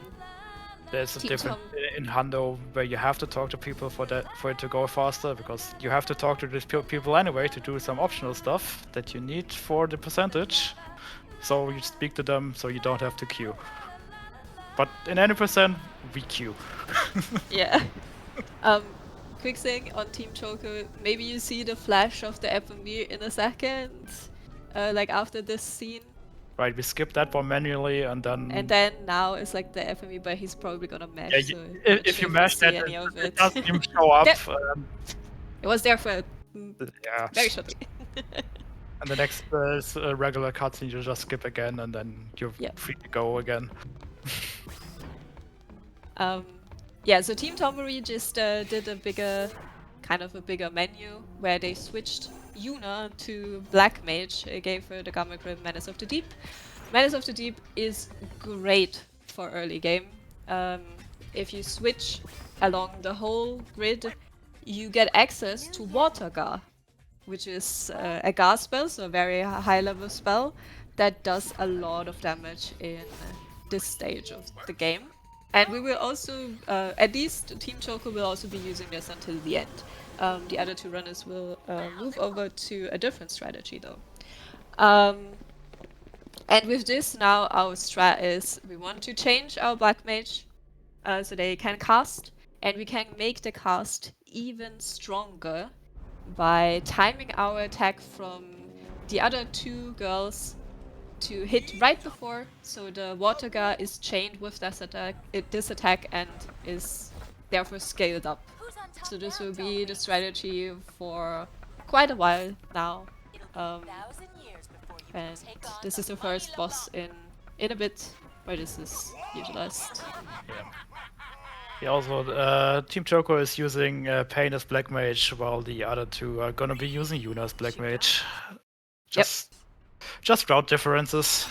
There's a difference in Hundo where you have to talk to people for it to go faster, because you have to talk to these people anyway to do some optional stuff that you need for the percentage. So you speak to them so you don't have to queue. But in any percent, we queue. Yeah. Quick thing on Team Choco, maybe you see the flash of the FMV in a second, like after this scene. Right, we skip that one manually and then... And then now it's like the FMV, but he's probably gonna mesh, yeah, so if you mesh that, it doesn't even show up. It was there for very shortly. And the next is a regular cutscene, you just skip again and then you're free to go again. Yeah, so Team Tonberry just did a bigger menu where they switched Yuna to Black Mage. It gave her the Gamma Grim Menace of the Deep. Menace of the Deep is great for early game. If you switch along the whole grid, you get access to Water Gar, which is a Gar spell, so a very high level spell that does a lot of damage in this stage of the game. And we will also, at least Team Choco will also be using this until the end. The other two runners will move over to a different strategy though. And with this now, our strat is we want to change our Black Mage so they can cast, and we can make the cast even stronger by timing our attack from the other two girls to hit right before, so the Water Gar is chained with this attack and is therefore scaled up. So this will be the strategy for quite a while now. And this is the first boss in a bit where this is utilized. Yeah, also Team Choco is using Pain as Black Mage, while the other two are gonna be using Yuna as Black Mage. Just route differences.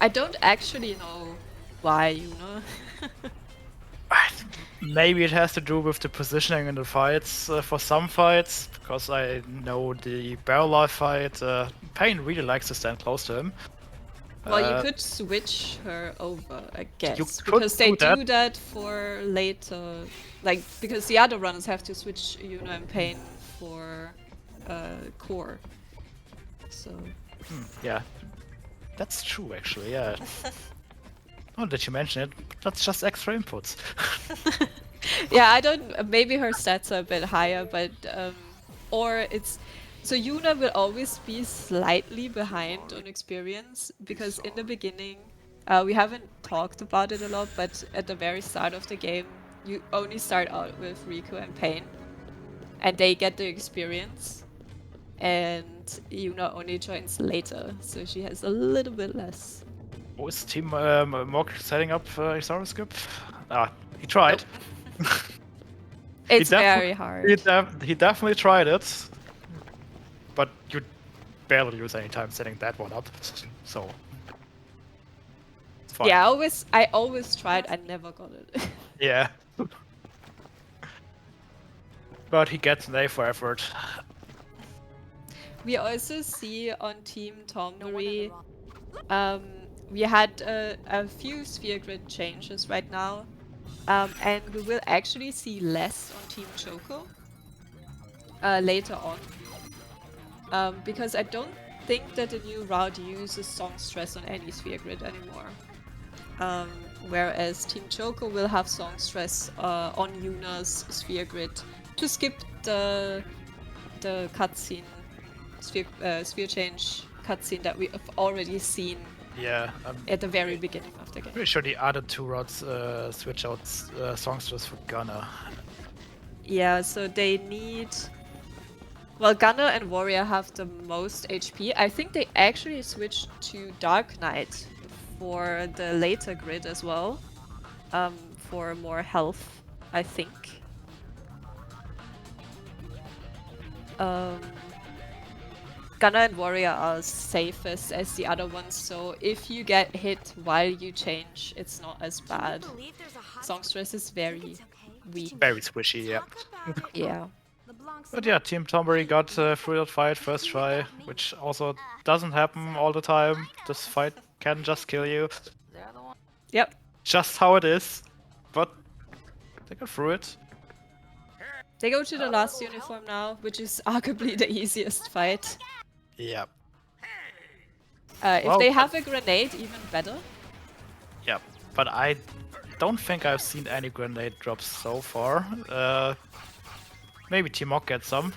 I don't actually know why, you know. Maybe it has to do with the positioning in the fights for some fights, because I know the Barrel Life fight, Pain really likes to stand close to him. Well, you could switch her over, I guess, could because they do do that for later, like because the other runners have to switch Yuna and Pain for core. So. Yeah, that's true actually. Yeah. Oh, did you mention it? That's just extra inputs. Yeah, I don't. Maybe her stats are a bit higher, but or it's. So Yuna will always be slightly behind on experience because in the beginning, we haven't talked about it a lot, but at the very start of the game, you only start out with Riku and Pain, and they get the experience, and Yuna only joins later, so she has a little bit less. Was Team Mork setting up Isaru skip? Ah, he tried. Nope. It's very hard. He definitely tried it. But you barely use any time setting that one up, so it's fine. Yeah, I always tried. I never got it. Yeah. But he gets an A for effort. We also see on Team Tonberry, we had a few sphere grid changes right now, and we will actually see less on Team Choco later on. Because I don't think that the new route uses Songstress on any sphere grid anymore. Whereas Team Choco will have Songstress on Yuna's sphere grid to skip the cutscene, sphere change cutscene that we have already seen. Yeah. At the very beginning of the game. Pretty sure the other two routes switch out Songstress for Gunner. Yeah, so they need. Well, Gunner and Warrior have the most HP. I think they actually switched to Dark Knight for the later grid as well. For more health, I think. Gunner and Warrior are safest as the other ones, so if you get hit while you change, it's not as bad. Songstress is very weak. Very squishy, yeah. Yeah. But yeah, Team Tonberry got through that fight first try, which also doesn't happen all the time. This fight can just kill you. Yep. Just how it is, but they got through it. They go to the last uniform now, which is arguably the easiest fight. Yeah. If they have a grenade, even better. Yeah, but I don't think I've seen any grenade drops so far. Maybe T-Mock gets some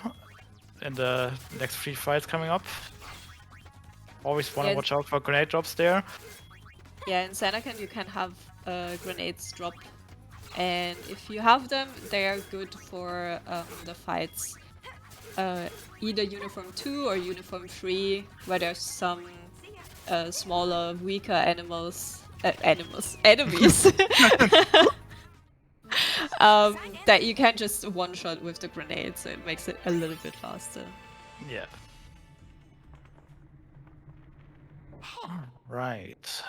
in the next 3 fights coming up. Always want to watch out for grenade drops there. Yeah, in Sanakan you can have grenades drop. And if you have them, they are good for the fights. Either Uniform 2 or Uniform 3, where there's some smaller, weaker enemies. That you can just one-shot with the grenade, so it makes it a little bit faster. Yeah. Right.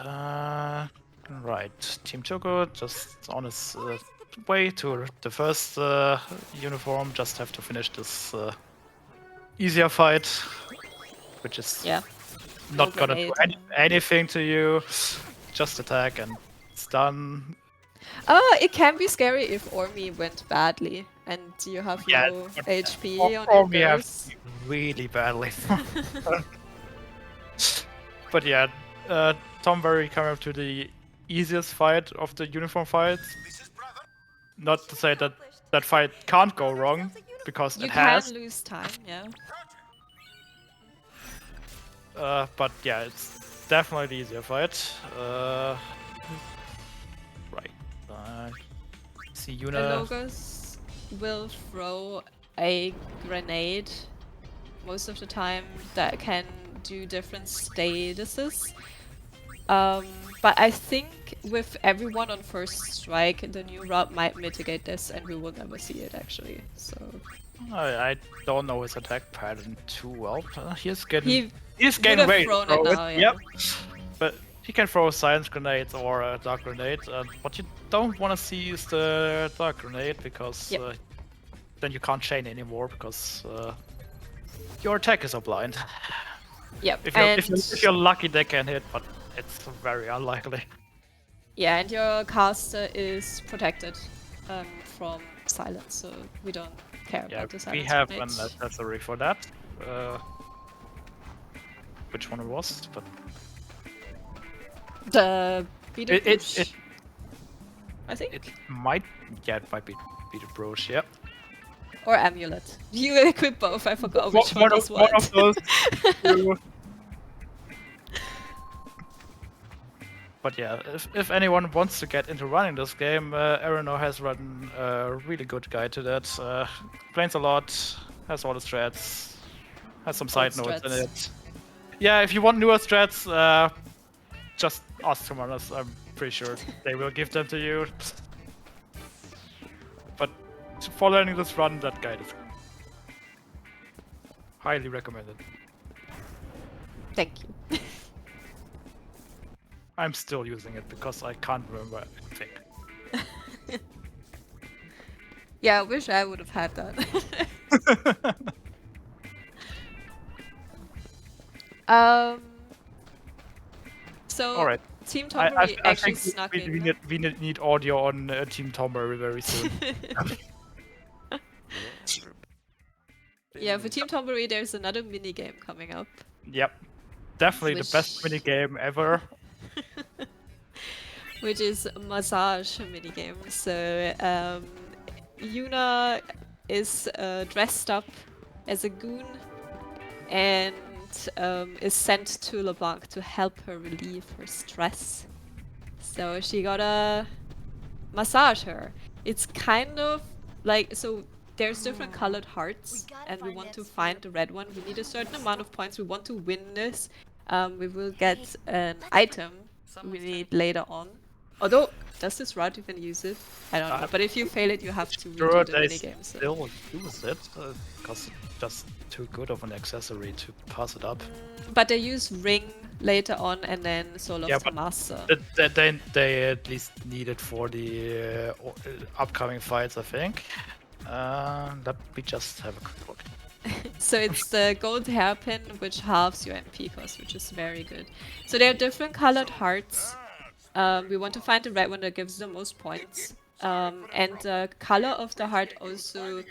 Right. Team Choco just on his way to the first uniform. Just have to finish this easier fight, which is not gonna do anything to you. Just attack and it's done. It can be scary if Ormi went badly and you have no HP on your Ormi burst. have really badly. But yeah, Tonberry coming up to the easiest fight of the uniform fights. Not to say that that fight can't go wrong, because it has. You can lose time, yeah. But yeah, it's definitely the easier fight. Right. See Yuna. The Logos will throw a grenade most of the time that can do different statuses. But I think with everyone on first strike, the new route might mitigate this, and we will never see it actually. So I don't know his attack pattern too well. He's getting would way have thrown to throw it now, it. yeah. Yep. But he can throw a science grenade or a dark grenade. What you don't want to see is the dark grenade, because then you can't chain anymore, because your attack is so blind. Yep. If you're lucky, they can hit, but it's very unlikely. Yeah, and your caster is protected from silence, so we don't care about the silence. We have grenade. an accessory for that. Which one it was? But the beat it I think it might be the brooch. Yeah. or amulet. You equip both. I forgot which one is One what. of those. Two. But yeah, if anyone wants to get into running this game, Earinor has written a really good guide to that. Explains a lot, has all the strats, has some side notes in it. Yeah, if you want newer strats, just ask someone else. I'm pretty sure they will give them to you. But for learning this run, that guide is highly recommended. Thank you. I'm still using it because I can't remember anything. Yeah, I wish I would have had that. So All right. Team Tonberry actually think snuck we in. We need audio on Team Tonberry very soon. Yeah, for Team Tonberry, there's another mini game coming up. Yep, definitely the best mini game ever. Which is massage minigame. So Yuna is dressed up as a goon and is sent to LeBlanc to help her relieve her stress. So she gotta massage her. It's kind of like, so there's different colored hearts and we want to find the red one. We need a certain amount of points. We want to win this. We will get an item we need later on. Although, does this route even use it? I don't know. But if you fail it, you have to redo the minigame. So. Still use it because it's just too good of an accessory to pass it up. But they use ring later on and then Soul of the Master. They at least need it for the upcoming fights, I think. Let me just have a quick look. So it's the gold hairpin, which halves your MP cost, which is very good. So there are different colored hearts. We want to find the red one that gives the most points. And the color of the heart also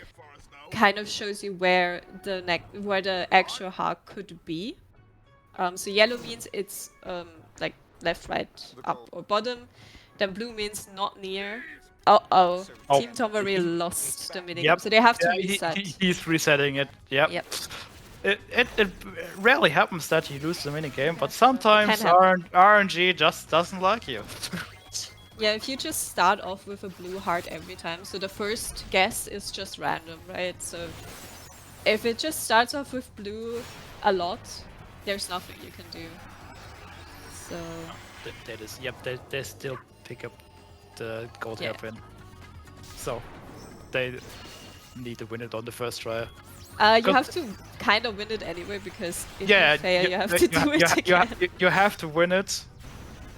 kind of shows you where the actual heart could be. So yellow means it's like left, right, up, or bottom. Then blue means not near. Oh. Team Tonberry lost the minigame, so they have to reset. He's resetting it. Yep. It rarely happens that you lose the minigame, but sometimes RNG just doesn't like you. Yeah, if you just start off with a blue heart every time, so the first guess is just random, right? So if it just starts off with blue a lot, there's nothing you can do. So that is, they still pick up the gold hairpin. So they need to win it on the first try. You have to kind of win it anyway, because if you fail, you have to do it again. You have to win it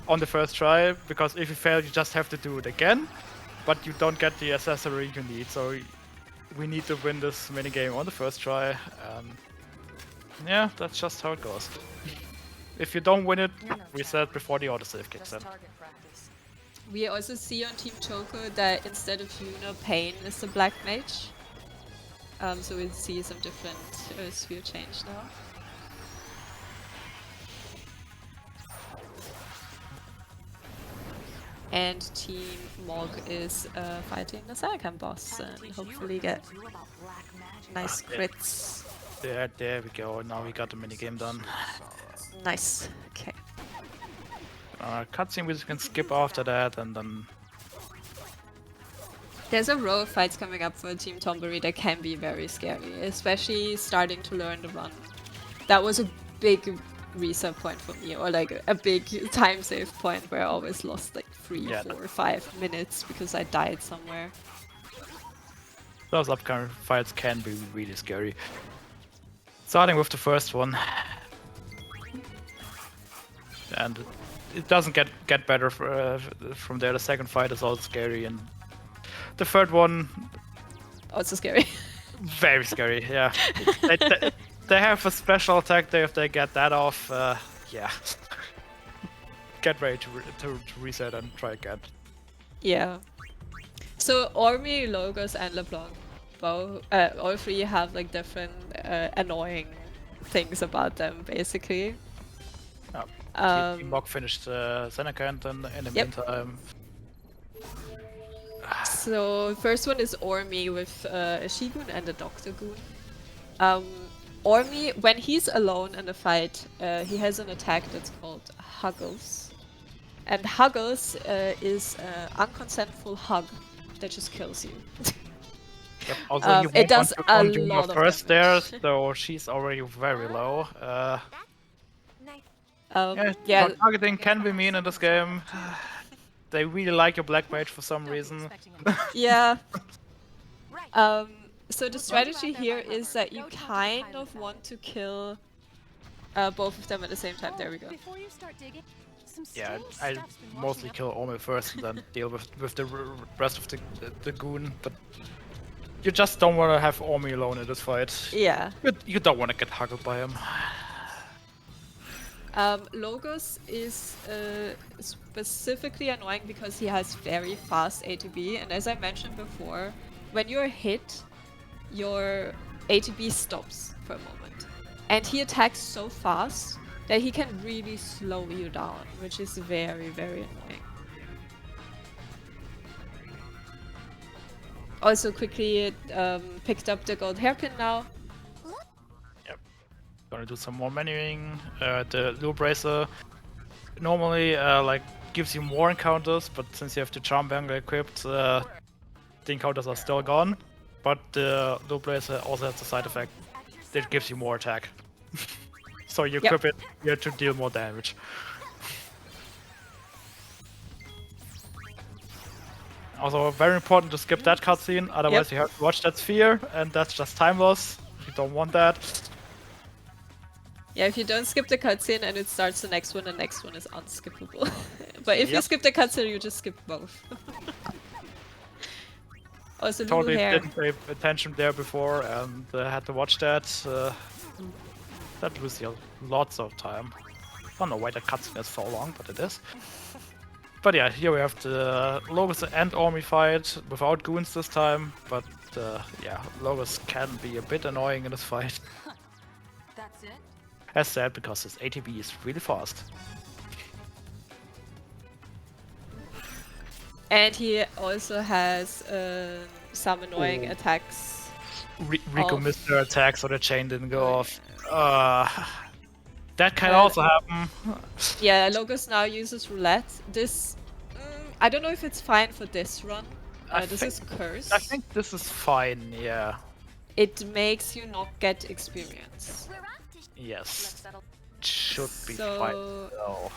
on the first try, because if you fail, you just have to do it again, but you don't get the accessory you need. So we need to win this minigame on the first try. Yeah, that's just how it goes. If you don't win it, reset before the autosave kicks in. We also see on Team Choco that instead of Yuna, Pain is the Black Mage. So we'll see some different sphere change now. And Team Mog is fighting the Zodiac boss and hopefully get nice crits. There we go. Now we got the minigame done. Nice. Okay. Cutscene we can skip after that, and then there's a row of fights coming up for Team Tonberry that can be very scary, especially starting to learn the run. That was a big reset point for me, or like a big time save point where I always lost like 3, 4, 5 minutes because I died somewhere. Those upcoming fights can be really scary. Starting with the first one. And it doesn't get better from there. The second fight is also scary, and the third one also scary. Very scary, yeah. they have a special attack there if they get that off. Yeah. get ready to reset and try again. Yeah. So Ormi, Logos, and LeBlanc, both all three have like different annoying things about them, basically. Team Mog finished Seitengrat in the meantime. So first one is Ormi with a Shigun and a Doctor Goon. Ormi, when he's alone in a fight, he has an attack that's called Huggles. And Huggles is an unconsentful hug that just kills you. Yep. Also, it does a on lot of first damage. there, so she's already very low. Yeah. Targeting can be mean in this game. They really like your Black Mage for some reason. Yeah. So the strategy here is that you kind of want to kill both of them at the same time. There we go. Yeah, I mostly kill Ormi first and then deal with the rest of the goon, but you just don't want to have Ormi alone in this fight. Yeah. You don't want to get huggled by him. Logos is specifically annoying because he has very fast ATB, and as I mentioned before, when you're hit, your ATB stops for a moment. And he attacks so fast that he can really slow you down, which is very, very annoying. Also quickly picked up the gold hairpin now. Gonna do some more menuing. The Lure Bracer normally like gives you more encounters, but since you have the Charm Banger equipped, the encounters are still gone. But the Lure Bracer also has the side effect that it gives you more attack. So you equip it here to deal more damage. Also very important to skip that cutscene, otherwise you have to watch that sphere, and that's just time loss. You don't want that. Yeah, if you don't skip the cutscene and it starts the next one is unskippable. But if you skip the cutscene, you just skip both. Also, totally hair. didn't pay attention there before and had to watch that. That was lots of time. I don't know why the cutscene is so long, but it is. But yeah, here we have the Logos and Ormi fight without goons this time. But yeah, Logos can be a bit annoying in this fight. That's it? As said, because his ATB is really fast. And he also has some annoying attacks. Rico missed their attack, so the chain didn't go off. That can also happen. Yeah, Logos now uses roulette. This, I don't know if it's fine for this run. This is cursed. I think this is fine, yeah. It makes you not get experience. Yes. Should be fine though.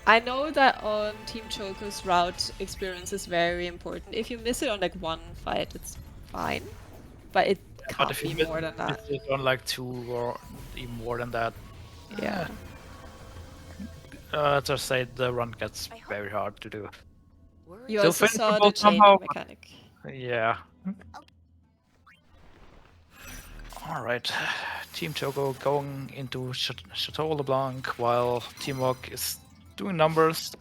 I know that on Team Choco's route, experience is very important. If you miss it on like one fight, it's fine. But it can't be more than that. If you on like 2 or even more than that. Yeah. Just say the run gets very hard to do. You also saw the chain mechanic. Yeah. Alright, Team Choco going into Chateau LeBlanc while Team Mog is doing numbers.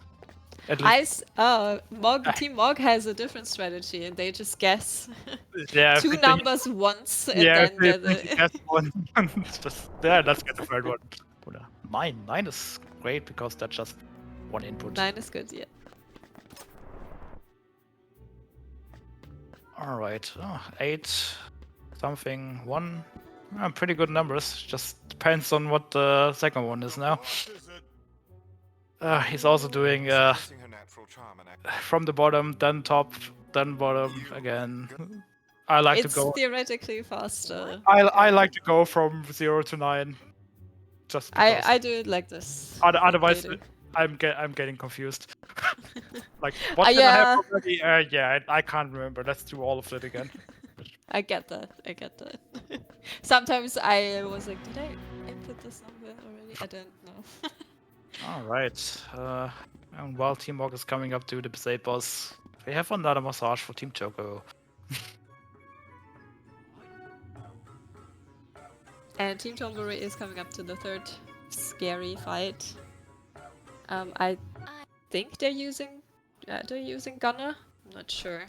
Team Mog has a different strategy and they just guess two numbers once and then guess one. Let's get the third one. 9 is great because that's just one input. 9 is good, yeah. Alright, 8 something 1. Pretty good numbers, just depends on what the second one is now. He's also doing from the bottom, then top, then bottom again. I like to go. It's theoretically faster. I like to go from 0 to 9. Just because. I do it like this. Otherwise, I'm getting confused. Like what did I have already? Yeah, I can't remember. Let's do all of it again. I get that. Sometimes I was like, did I input this number already? I don't know. Alright. And while Team Mog is coming up to the Besaid boss, we have another massage for Team Choco. And Team Tonberry is coming up to the third scary fight. I think they're using Gunner. I'm not sure.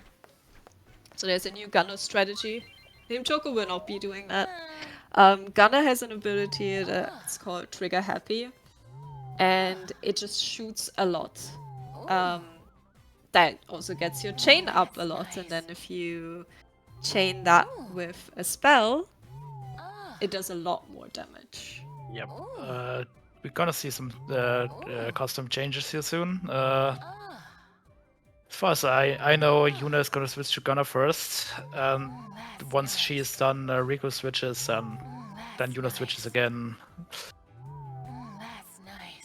So there's a new Gunner strategy. Team Choco will not be doing that. Gunner has an ability that's called Trigger Happy, and it just shoots a lot. That also gets your chain up a lot, and then if you chain that with a spell, it does a lot more damage. Yep. We're gonna see some custom changes here soon. As far as I know, Yuna is gonna switch to Gunner first, and once she is done, Rico switches, and then Yuna switches again.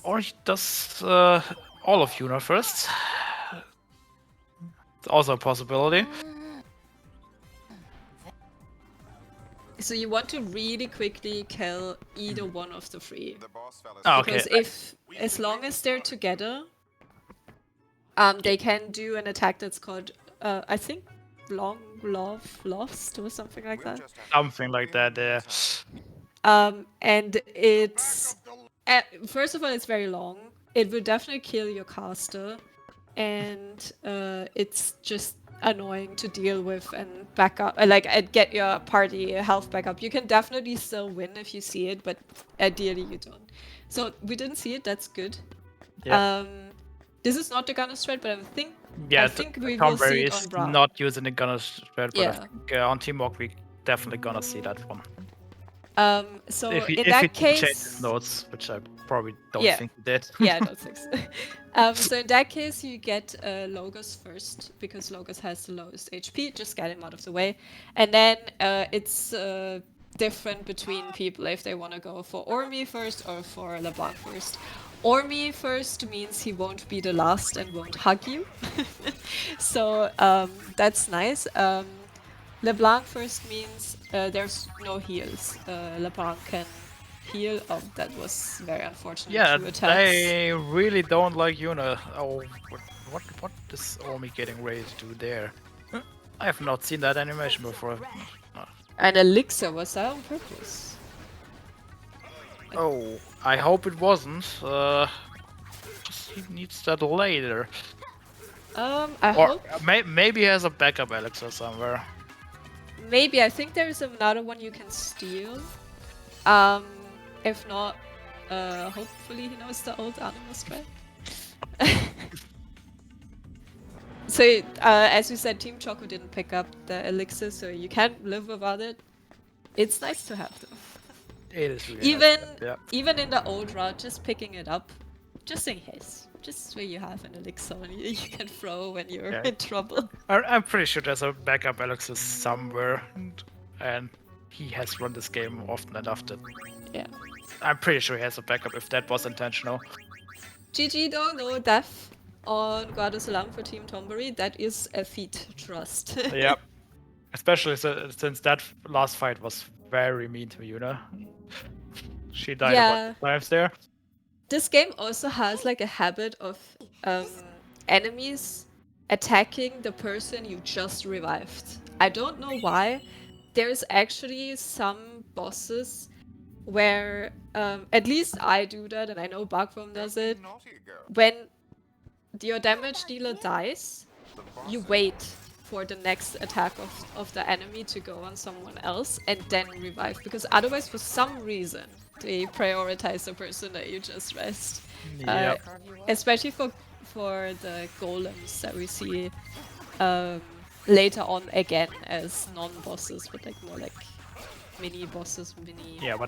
Or he does all of Yuna first. It's also a possibility. So you want to really quickly kill either one of the three. Oh, because as long as they're together, they can do an attack that's called, I think, Long Love Lost or something like that. Something like that, yeah. And it's first of all, it's very long. It will definitely kill your caster, and it's just annoying to deal with and back up, and get your party health back up. You can definitely still win if you see it, but ideally you don't. So we didn't see it. That's good. Yeah. This is not the Gunner strat, but I think we will see Tonberry it on is Brocc. not using the Gunner strat, but Yeah. I think on Teamwork we definitely gonna see that one. So if he in that changed case, his notes, which I probably don't Yeah. think he did. Yeah, I don't think so. So in that case, you get Logos first, because Logos has the lowest HP. Just get him out of the way. And then it's different between people if they want to go for Ormi first or for LeBlanc first. Ormi first means he won't be the last and won't hug you. So that's nice. LeBlanc first means there's no heals. LeBlanc can heal. Oh, that was very unfortunate. Yeah, 2 attacks. they really don't like Yuna. Oh, what is Ormi getting ready to do there? I have not seen that animation before. An elixir, was that on purpose? Oh, I hope it wasn't. Just he needs that later. I Or hope. maybe he has a backup elixir somewhere. Maybe, I think there's another one you can steal. If not, hopefully he knows the old animal strat. So, as we said, Team Choco didn't pick up the elixir, so you can't live without it. It's nice to have though. It is really nice, yeah. Even in the old route, just picking it up, just in case. Just so you have an elixir you can throw when you're in trouble. I'm pretty sure there's a backup elixir somewhere, and he has run this game often enough that I'm pretty sure he has a backup if that was intentional. GG though, no death on Guardasalam for Team Tonberry. That is a feat, trust. Yep. Especially since that last fight was very mean to Yuna. She died a bunch of times there. This game also has like a habit of enemies attacking the person you just revived. I don't know why. There's actually some bosses where, at least I do that, and I know Bakvorm does it. When your damage dealer dies, you wait for the next attack of the enemy to go on someone else and then revive, because otherwise for some reason they prioritize the person that you just rest. Especially for the golems that we see later on again as non-bosses, but like more like mini bosses,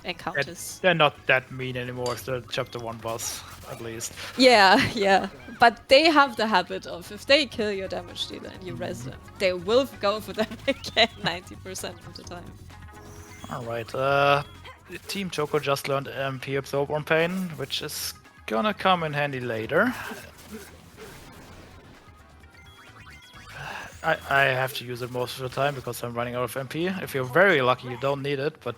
encounters. They're not that mean anymore. It's the chapter 1 boss, at least. Yeah. But they have the habit of, if they kill your damage dealer and you res them, they will go for them again 90% of the time. Alright, Team Choco just learned MP Absorb on Pain, which is gonna come in handy later. I have to use it most of the time because I'm running out of MP. If you're very lucky, you don't need it, but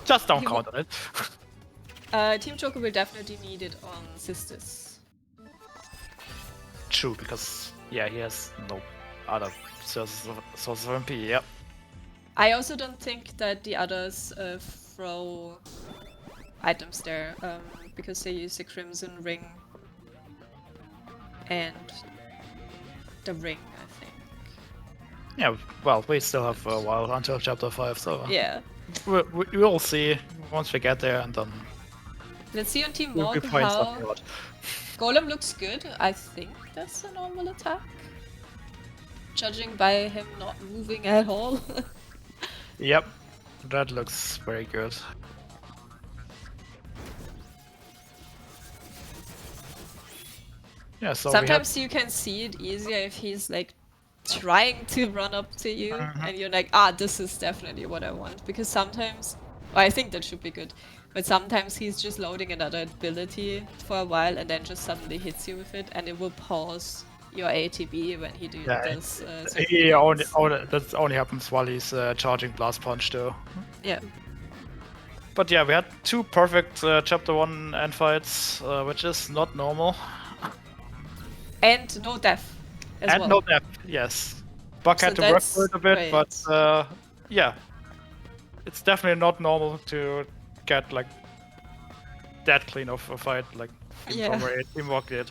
just don't count on it. Team Choco will definitely need it on Sisters. True, because he has no other sources of MP. Yep. I also don't think that the others throw items there. because they use the Crimson Ring and the ring, I think. Yeah, well, we still have a while until chapter 5, so Yeah. We'll see once we get there, and then Let's see on Team we'll Morg find how something out. Golem looks good. I think that's a normal attack. Judging by him not moving at all. Yep, that looks very good. Yeah, so sometimes you can see it easier if he's like trying to run up to you and you're like, ah, this is definitely what I want. Because sometimes, well, I think that should be good, but sometimes he's just loading another ability for a while and then just suddenly hits you with it, and it will pause your ATB when he does that only happens while he's charging Blast Punch though. Yeah. But yeah, we had 2 perfect chapter 1 end fights, which is not normal. And no death as well. And no death, yes. Buck So had to work that's for it a bit, great. but yeah. It's definitely not normal to get like that clean of a fight like Team Rock did.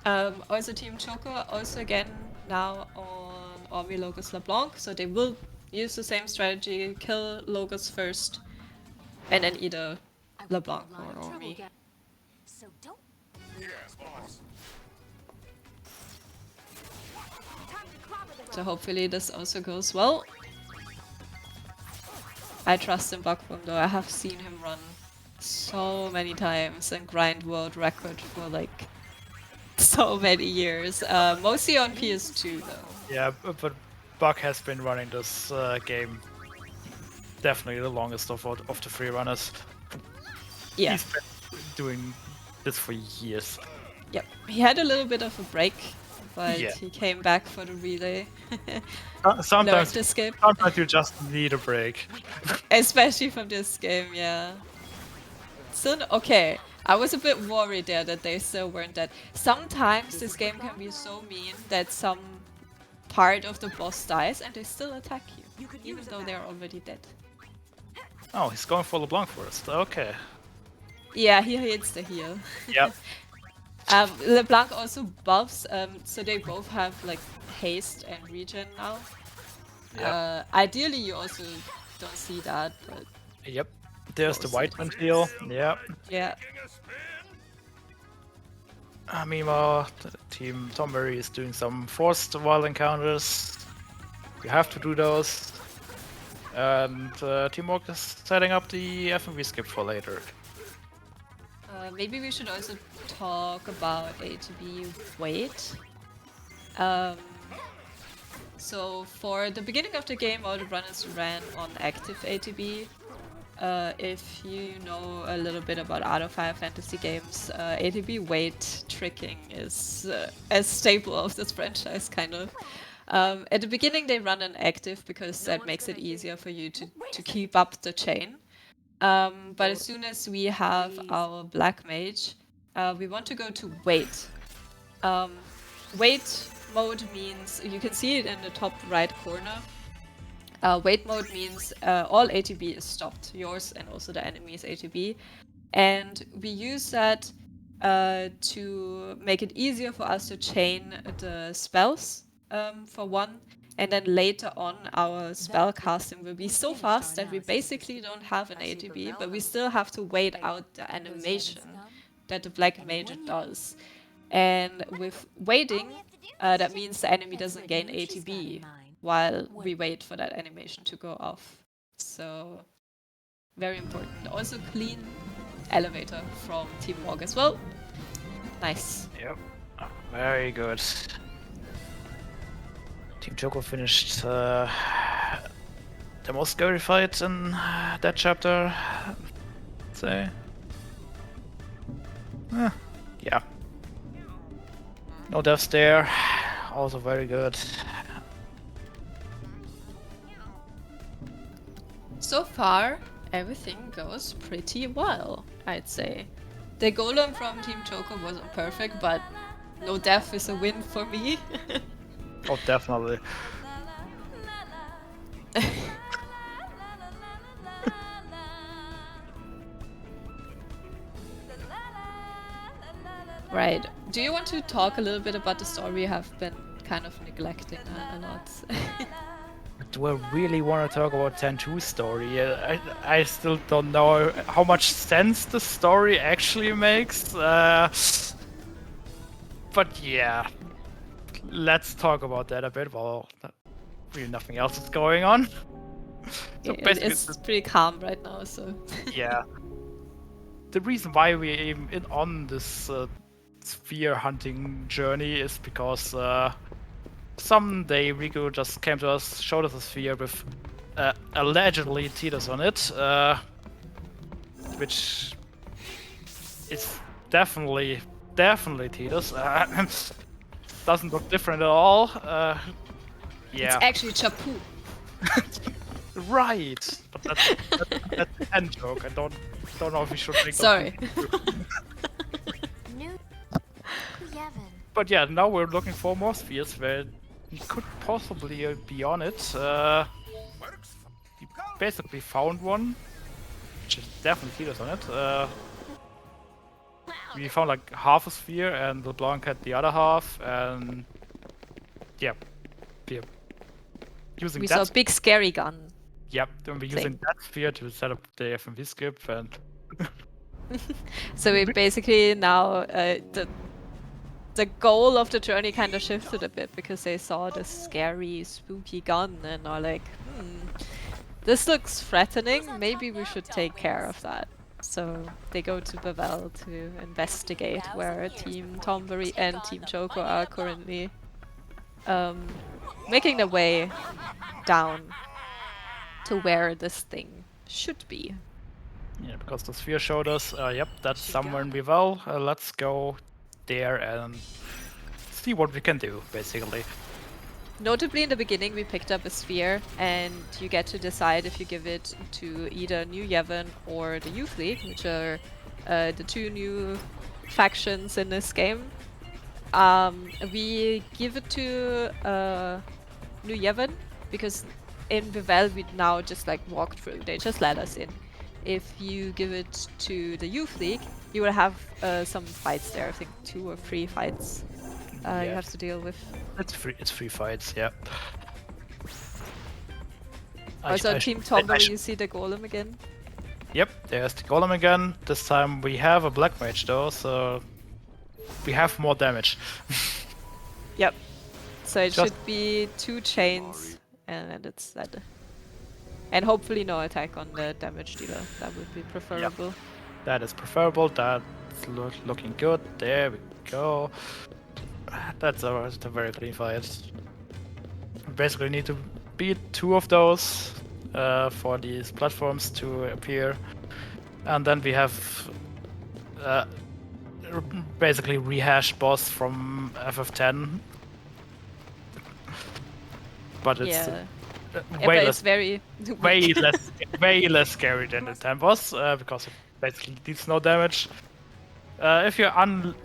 Also Team Choco, also again now on Ormi, Logos, LeBlanc, so they will use the same strategy, kill Logos first, and then either LeBlanc or Ormi. So don't. So hopefully this also goes well. I trust in Bakvorm though, I have seen him run so many times and grind world record for like so many years, mostly on PS2 though. Yeah, but Buck has been running this game definitely the longest of the 3 runners. Yeah. He's been doing this for years. Yep, he had a little bit of a break, but Yeah. he came back for the relay. Sometimes, Learned to skip. sometimes you just need a break. Especially from this game, yeah. So, okay, I was a bit worried there that they still weren't dead. Sometimes this game can be so mean that some part of the boss dies and they still attack you, even though they're already dead. Oh, he's going for LeBlanc first. Okay. Yeah, he hits the heal. Yep. LeBlanc also buffs, so they both have like haste and regen now. Yep. Ideally you also don't see that, but Yep. There's the white man heal. Yep. yeah. Meanwhile, Team Tonberry is doing some forced wild encounters. You have to do those. And Team Orc is setting up the FMV skip for later. Maybe we should also talk about ATB weight. So for the beginning of the game, all the runners ran on active ATB. If you know a little bit about other Final Fantasy games, ATB weight tricking is a staple of this franchise, kind of. At the beginning they run an active because that makes it easier for you to keep up the chain. But as soon as we have our Black Mage, we want to go to weight. Weight mode means, you can see it in the top right corner. Wait mode means all ATB is stopped, yours and also the enemy's ATB. And we use that to make it easier for us to chain the spells, for one. And then later on, our spell casting will be so fast that we basically don't have an ATB, but we still have to wait out the animation that the Black Mage does. And with waiting, that means the enemy doesn't gain ATB while we wait for that animation to go off. So, very important. Also clean elevator from Team Morg as well. Nice. Yep, very good. Team Choco finished the most scary fight in that chapter, I'd say. Yeah. No deaths there, also very good. So far, everything goes pretty well, I'd say. The golem from Team Choco wasn't perfect, but no death is a win for me. Oh, definitely. Right. Do you want to talk a little bit about the story? We have been kind of neglecting a lot. Do I really want to talk about 10-2 story? I still don't know how much sense the story actually makes. But yeah, let's talk about that a bit. Well, really nothing else is going on. So it's pretty calm right now, so... Yeah. The reason why we're even on this sphere hunting journey is because someday Riku just came to us, showed us a sphere with allegedly Tidus on it, which is definitely Tidus. Doesn't look different at all. Yeah. It's actually Chapu. Right, but that's an end joke. I don't know if we should make. Sorry. But yeah, now we're looking for more spheres where we could possibly be on it. We basically found one, which is definitely Tidus on it. We found like half a sphere, and LeBlanc had the other half, and yeah, we're using we that. saw a big scary gun. Yep, then we're using that sphere to set up the FMV skip, and so we basically now the goal of the journey kind of shifted a bit because they saw this scary, spooky gun and are like, this looks threatening. Maybe we should take care of that. So they go to Bavel to investigate where Team Tonberry and Team Choco are currently making their way down to where this thing should be. Yeah, because the sphere showed us, yep, that's somewhere in Bavel. Let's go there and see what we can do, basically. Notably, in the beginning, we picked up a sphere, and you get to decide if you give it to either New Yevon or the Youth League, which are the two new factions in this game. We give it to New Yevon because in Bavel we now just like walk through. They just let us in. If you give it to the Youth League, you will have some fights there. I think 2 or 3 fights you have to deal with. It's free fights, yeah. Also, Team Tonberry, you see the golem again? Yep, there's the golem again. This time we have a black mage though, so we have more damage. Yep. So it should be 2 chains, and it's that. And hopefully no attack on the damage dealer. That would be preferable. Yep. That is preferable. That's looking good. There we go. That's a very clean fight. We basically need to beat 2 of those for these platforms to appear. And then we have basically rehash boss from FF10. But it's way less scary than the 10 boss because it basically deals no damage. If you're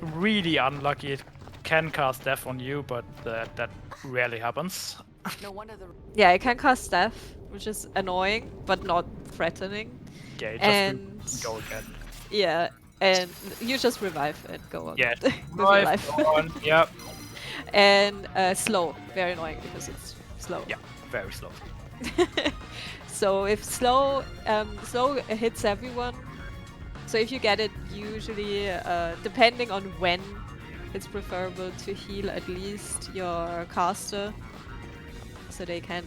really unlucky, it can cast death on you, but that rarely happens. Yeah, it can cast death, which is annoying, but not threatening. Yeah, it just go again. Yeah, and you just revive and go on. Yeah, with your life. go on, yep. And slow, very annoying because it's slow. Yeah, very slow. So if slow hits everyone, so if you get it, usually depending on when, it's preferable to heal at least your caster, so they can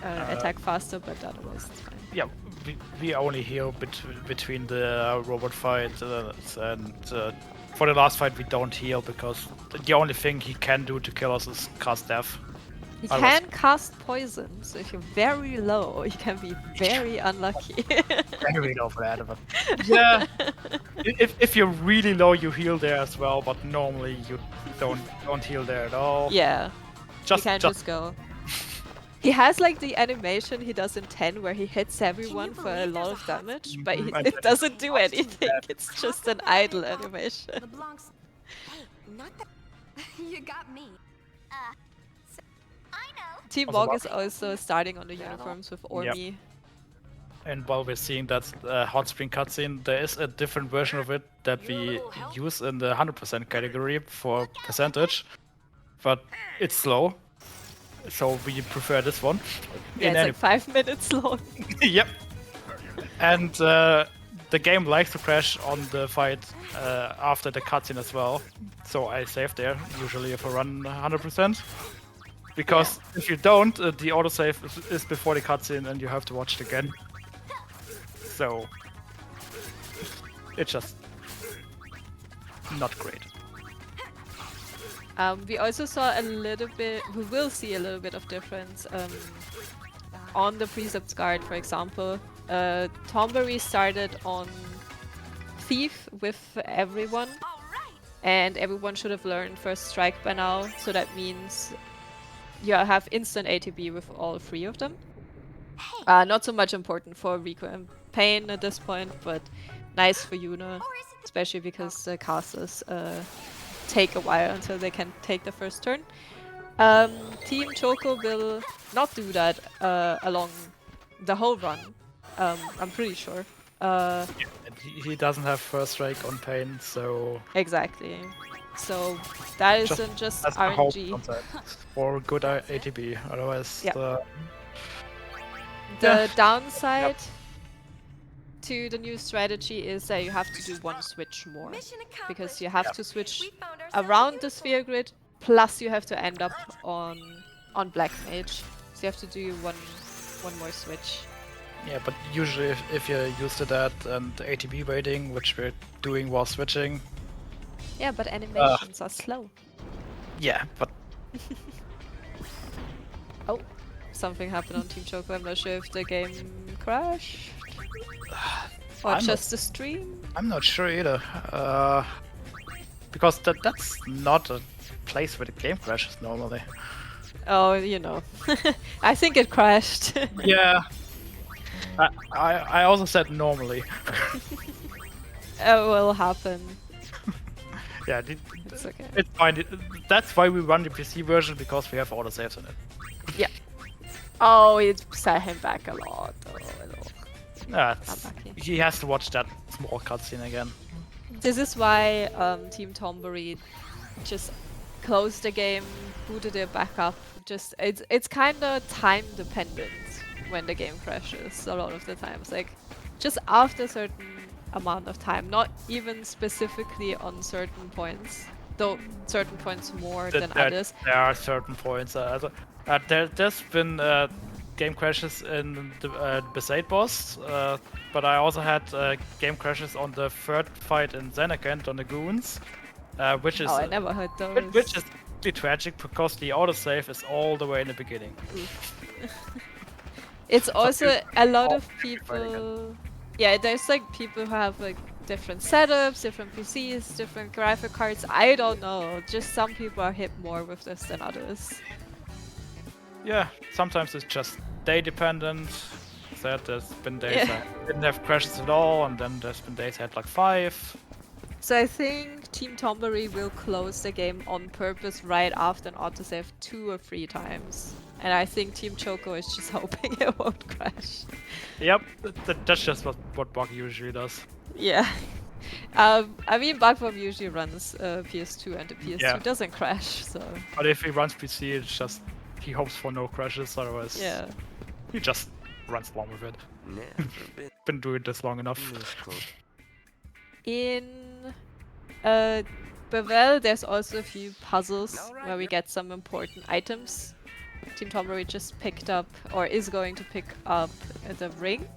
attack faster, but otherwise it's fine. Yeah, we only heal between the robot fight and for the last fight we don't heal because the only thing he can do to kill us is cast death. He can cast poison, so if you're very low, you can be very unlucky. Very low for that, but yeah. if you're really low, you heal there as well, but normally you don't heal there at all. Yeah, you can't just go. He has like the animation he does in 10 where he hits everyone for a lot of damage, but it doesn't do anything. It's just an idle animation. Hey, not that. You got me. I know. Team Mog is also starting on the uniforms with Ormi. And while we're seeing that hot spring cutscene, there is a different version of it that we use in the 100% category for percentage, but it's slow, so we prefer this one. Yeah, it's like 5 minutes long. Yep. And the game likes to crash on the fight after the cutscene as well, so I save there, usually if I run 100%. Because if you don't, the autosave is before the cutscene and you have to watch it again. So it's just not great. We also saw a little bit, we will see a little bit of difference on the precepts guard, for example. Tonberry started on Thief with everyone, and everyone should have learned First Strike by now, so that means you have instant ATB with all 3 of them. Not so much important for Rico and Pain at this point, but nice for Yuna, especially because the casters take a while until they can take the first turn. Team Choco will not do that along the whole run, I'm pretty sure. He doesn't have First Strike on Pain, so... Exactly. So that isn't just RNG. For good ATB, otherwise... The downside to the new strategy is that you have to do one switch more, because you have to switch around the sphere grid, plus you have to end up on Black Mage. So you have to do one more switch. Yeah, but usually if you're used to that and ATB waiting, which we're doing while switching... Yeah, but animations are slow. Yeah, but... Oh, something happened on Team Choco. I'm not sure if the game crashed. Or just the stream? I'm not sure either. Because that's not a place where the game crashes normally. Oh, you know. I think it crashed. Yeah. I also said normally. It will happen. Yeah, it's okay. It's fine. That's why we run the PC version, because we have autosaves in it. Yeah. Oh, it set him back a lot. He has to watch that small cutscene again. This is why Team Tonberry just closed the game, booted it back up. Just it's kind of time dependent when the game crashes a lot of the times. Like just after a certain amount of time, not even specifically on certain points, though certain points more than others. There are certain points. There's been game crashes in the Besaid boss, but I also had game crashes on the third fight in Seitengrat on the goons, which is I never heard those. Which is really tragic because the autosave is all the way in the beginning. It's also a lot of people. Yeah, there's like people who have like different setups, different PCs, different graphic cards. I don't know. Just some people are hit more with this than others. Yeah, sometimes it's just day dependent. There's been days I didn't have crashes at all, and then there's been days I had like 5. So I think Team Tonberry will close the game on purpose right after an autosave 2 or 3 times. And I think Team Choco is just hoping it won't crash. Yep, that's just what Brocc usually does. Yeah. I mean, Bakvorm usually runs PS2 and the PS2 doesn't crash, so... But if he runs PC, it's just... he hopes for no crashes, otherwise... Yeah. He just runs along with it. Been doing this long enough. In Bevel, there's also a few puzzles where we get some important items. Team Tonberry just picked up, or is going to pick up, the ring.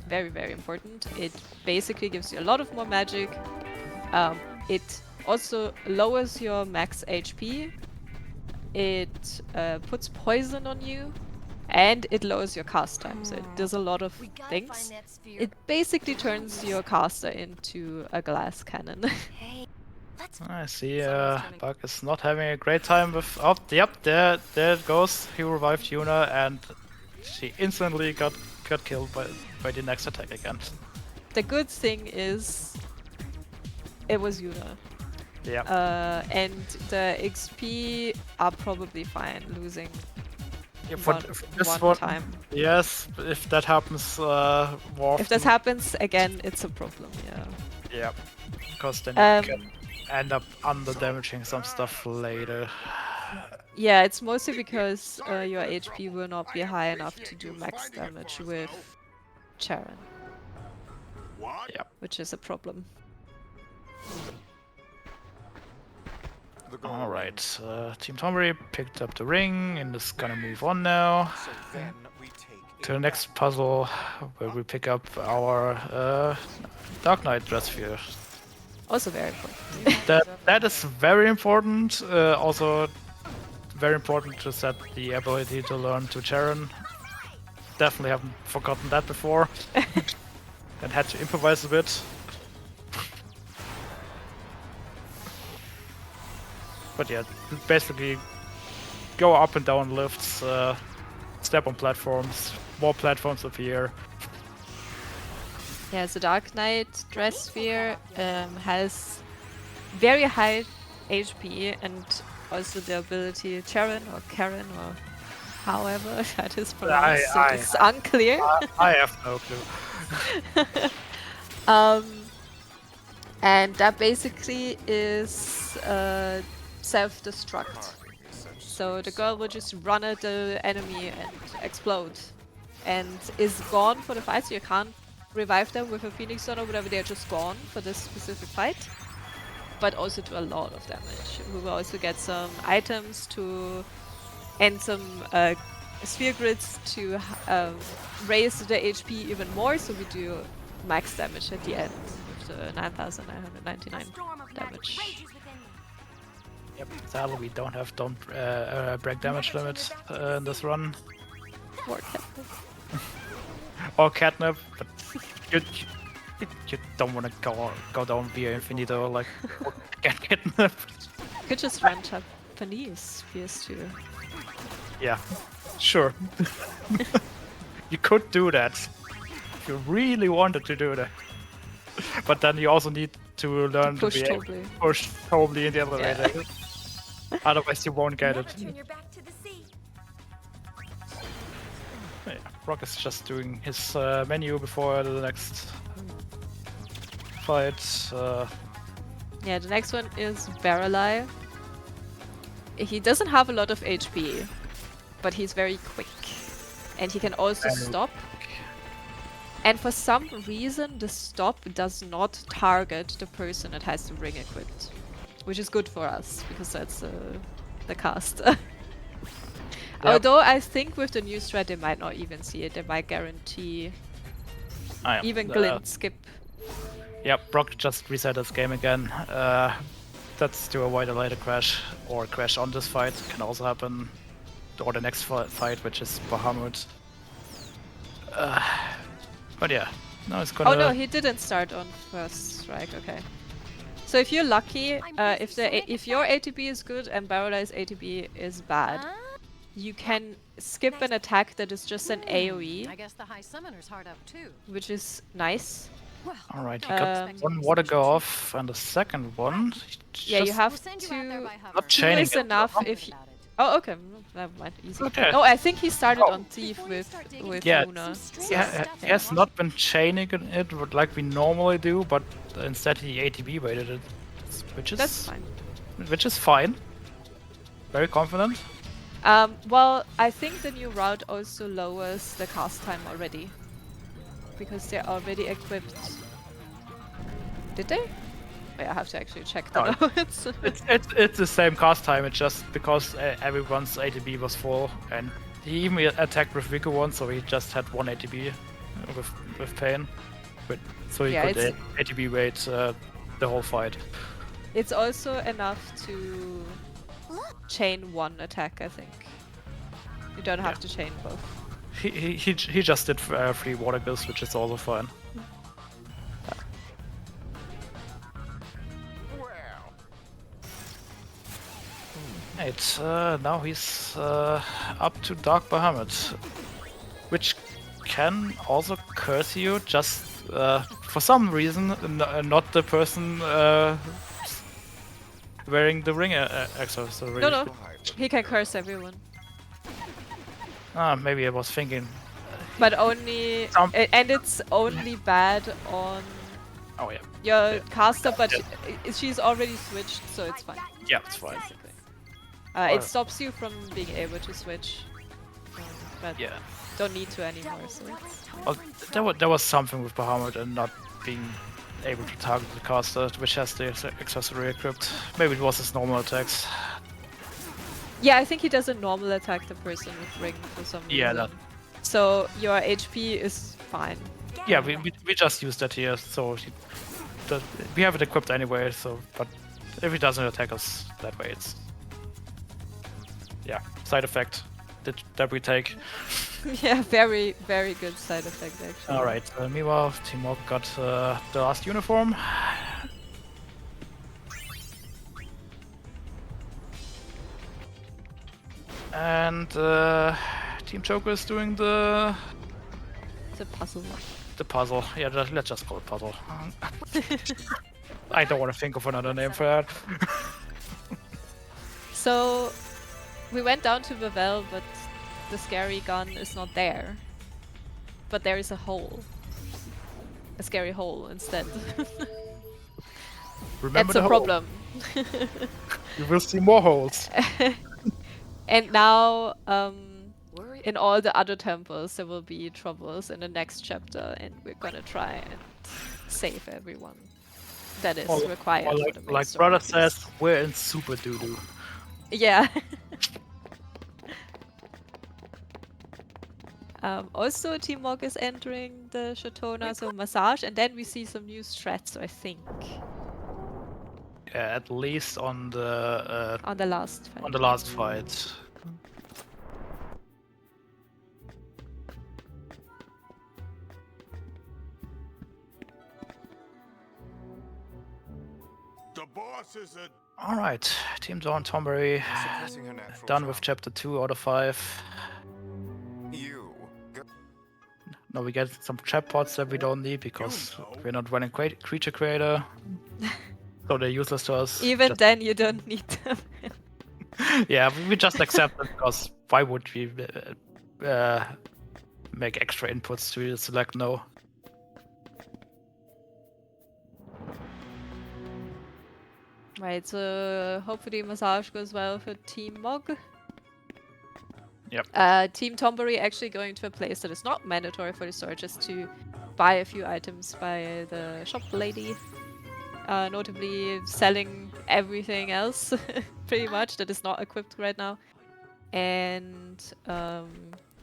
Very, very important. It basically gives you a lot of more magic. It also lowers your max HP. It puts poison on you. And it lowers your cast time, so it does a lot of things. It basically turns your caster into a glass cannon. I see, Bug is not having a great time with... Oh, yep, there it goes. He revived Yuna, and she instantly got killed by the next attack again. The good thing is, it was Yuna. Yeah. And the XP are probably fine losing Yeah, for this one, time. Yes, if that happens more often. If this happens again, it's a problem. Yeah. Yeah, because then you can end up under damaging some stuff later. Yeah, it's mostly because your HP will not be high enough to do max damage with Charon. Yeah. Which is a problem. Alright, Team Tonberry picked up the ring and is gonna move on now to the next puzzle where we pick up our Dark Knight dress sphere. Also very important. that is very important. Also very important to set the ability to learn to Charon. Definitely haven't forgotten that before. And had to improvise a bit. But yeah, basically go up and down lifts, step on platforms, more platforms appear. Yeah, the Dark Knight dress sphere has very high HP and also the ability Charon or Karen or however that is pronounced. It's unclear. I have no clue. And that basically is self-destruct. So the girl will just run at the enemy and explode. And is gone for the fight, so you can't revive them with a Phoenix Stone or whatever, they're just gone for this specific fight. But also do a lot of damage. We will also get some items to and some sphere grids to raise the HP even more, so we do max damage at the end with the 9,999 damage. Yep, sadly we don't have break damage limits in this run. Or catnip. Or catnip, but you don't want to go down via Infinito like get catnip. You could just run Japanese PS2. Yeah, sure. You could do that if you really wanted to do that. But then you also need to learn to be push totally in the other way. Otherwise you won't get it. Yeah, Brocc is just doing his menu before the next fight. Yeah, the next one is Barreleye. He doesn't have a lot of HP, but he's very quick. And he can also stop. And for some reason, the stop does not target the person that has the ring equipped. Which is good for us, because that's the cast. Although I think with the new strat they might not even see it. They might guarantee even glint skip. Yep, Brocc just reset his game again. That's to avoid a later crash or crash on this fight. Can also happen. Or the next fight, which is Bahamut. But yeah, no, it's gonna. Oh no, he didn't start on first strike. Okay. So if you're lucky, if your ATB is good and Barreleye's ATB is bad, you can skip an attack that is just an AoE. I guess the High Summoner's hard up too. Which is nice. Alright, he got one water go off and the second one. Yeah, you have to. Not chaining is enough if. Oh, okay. Never mind. Easy. Okay. No, I think he started on Thief with Luna. Yeah, he has not been chaining it like we normally do, but instead he ATB waited it, That's fine. Which is fine. Very confident. Well, I think the new route also lowers the cast time already, because they're already equipped. Did they? I have to actually check that out. It's the same cast time, it's just because everyone's ATB was full, and he even attacked with Rico once, so he just had one ATB with Pain. But, so he could ATB wait the whole fight. It's also enough to chain one attack, I think. You don't have to chain both. He just did 3 water gills, which is also fine. Right, now he's up to Dark Bahamut, which can also curse you just for some reason, not the person wearing the ring accessory. No, he can curse everyone. Maybe I was thinking. But only, and it's only bad on Oh yeah. your caster, but she's already switched, so it's fine. Yeah, it's fine. It stops you from being able to switch, but don't need to anymore. So well, there was something with Bahamut and not being able to target the caster, which has the accessory equipped. Maybe it was his normal attacks. Yeah, I think he doesn't normal attack the person with ring for some reason. Yeah, that. So your HP is fine. Yeah, we just used that here, so we have it equipped anyway. So, but if he doesn't attack us that way, it's side effect that we take. Yeah, very good side effect actually. All right, meanwhile, Team Orc got the last uniform. And Team Choco is doing the puzzle. The puzzle. Yeah, let's just call it puzzle. I don't want to think of another name for that. So we went down to Bavel, but the scary gun is not there. But there is a hole. A scary hole instead. Remember That's a the hole. problem. You will see more holes. And now, in all the other temples, there will be troubles in the next chapter, and we're gonna try and save everyone that is required. Or for the main like story, brother at least. says, we're in super doo-doo. Yeah. Also, Team Mog is entering the Shatona, so massage, and then we see some new strats, I think. Yeah, at least on the last fight. On the last fight. The boss is a... All right, Team Dawn Tonberry done with chapter 2 out of 5. Now we get some trap pods that we don't need because we're not running creature creator, so they're useless to us. Even then, you don't need them. Yeah, we just accept it because why would we make extra inputs to select no? Right, so hopefully massage goes well for Team Mog. Yep. Team Tonberry actually going to a place that is not mandatory for the store, just to buy a few items by the shop lady. Notably selling everything else, pretty much, that is not equipped right now. And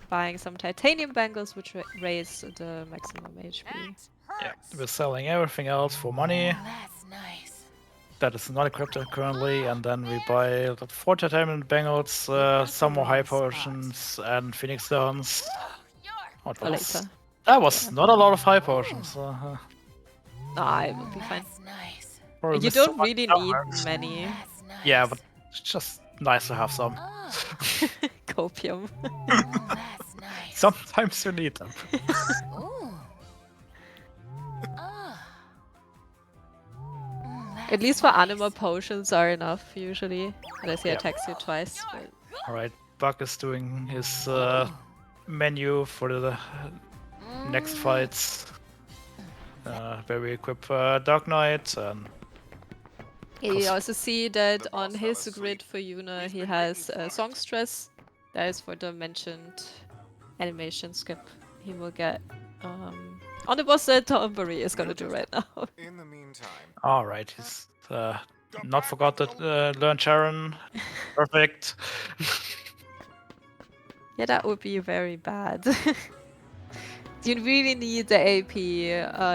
buying some titanium bangles, which raise the maximum HP. Yeah, we're selling everything else for money. That's nice. That is not equipped currently, and then we buy 4 titanium bangles, some more high potions, and phoenix stones. That was not a lot of high potions. Nah, it will be fine. Nice. You don't really need many. Yeah, but it's just nice to have some. Copium. That's nice. Sometimes you need them. At least for anima potions are enough usually. Unless he attacks you twice. But... Alright, Buck is doing his menu for the next fights. Where we equip Dark Knight and... You also see that on his grid for Yuna he has Songstress. That is for the mentioned animation skip he will get on the boss that Tonberry is gonna do right now. In the meantime. Alright, he's not forgot that learn Sharon. Perfect. Yeah, that would be very bad. You really need the AP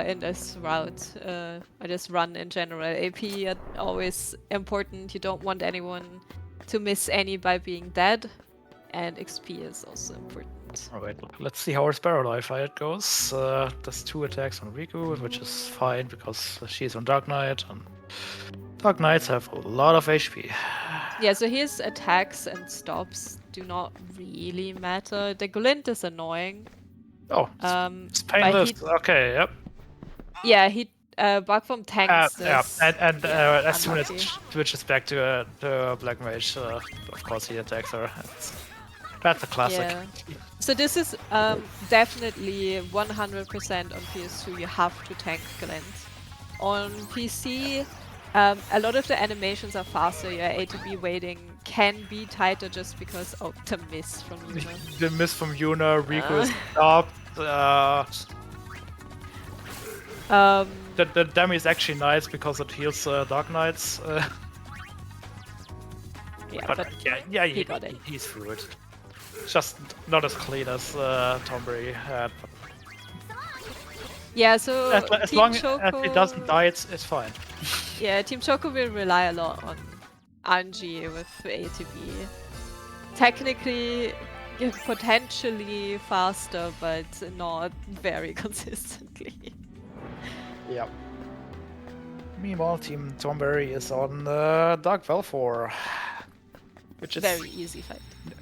in this route, or this run in general. AP are always important. You don't want anyone to miss any by being dead, and XP is also important. Alright, let's see how our Sparrow Life fight goes. Does 2 attacks on Riku, which is fine because she's on Dark Knight, and Dark Knights have a lot of HP. Yeah, so his attacks and stops do not really matter. The glint is annoying. Oh, it's painless. Okay, yep. Yeah, he Bakvorm tanks yeah, this. and as soon as unlucky. it switches back to Black Mage, of course he attacks her. That's a classic. Yeah. So this is definitely 100% on PS2. You have to tank Glint. On PC, a lot of the animations are faster. Your ATB waiting can be tighter just because of the miss from Yuna. The miss from Yuna, Rico is up. The demi is actually nice because it heals Dark Knights. Yeah, but yeah, he got it. He's through it. Just not as clean as Tonberry had. Yeah, so as Team long Choco, as he doesn't die, it's fine. Yeah, Team Choco will rely a lot on RNG with ATB. Technically, potentially faster, but not very consistently. Yep. Meanwhile, Team Tonberry is on Dark Velfor, which is very easy fight.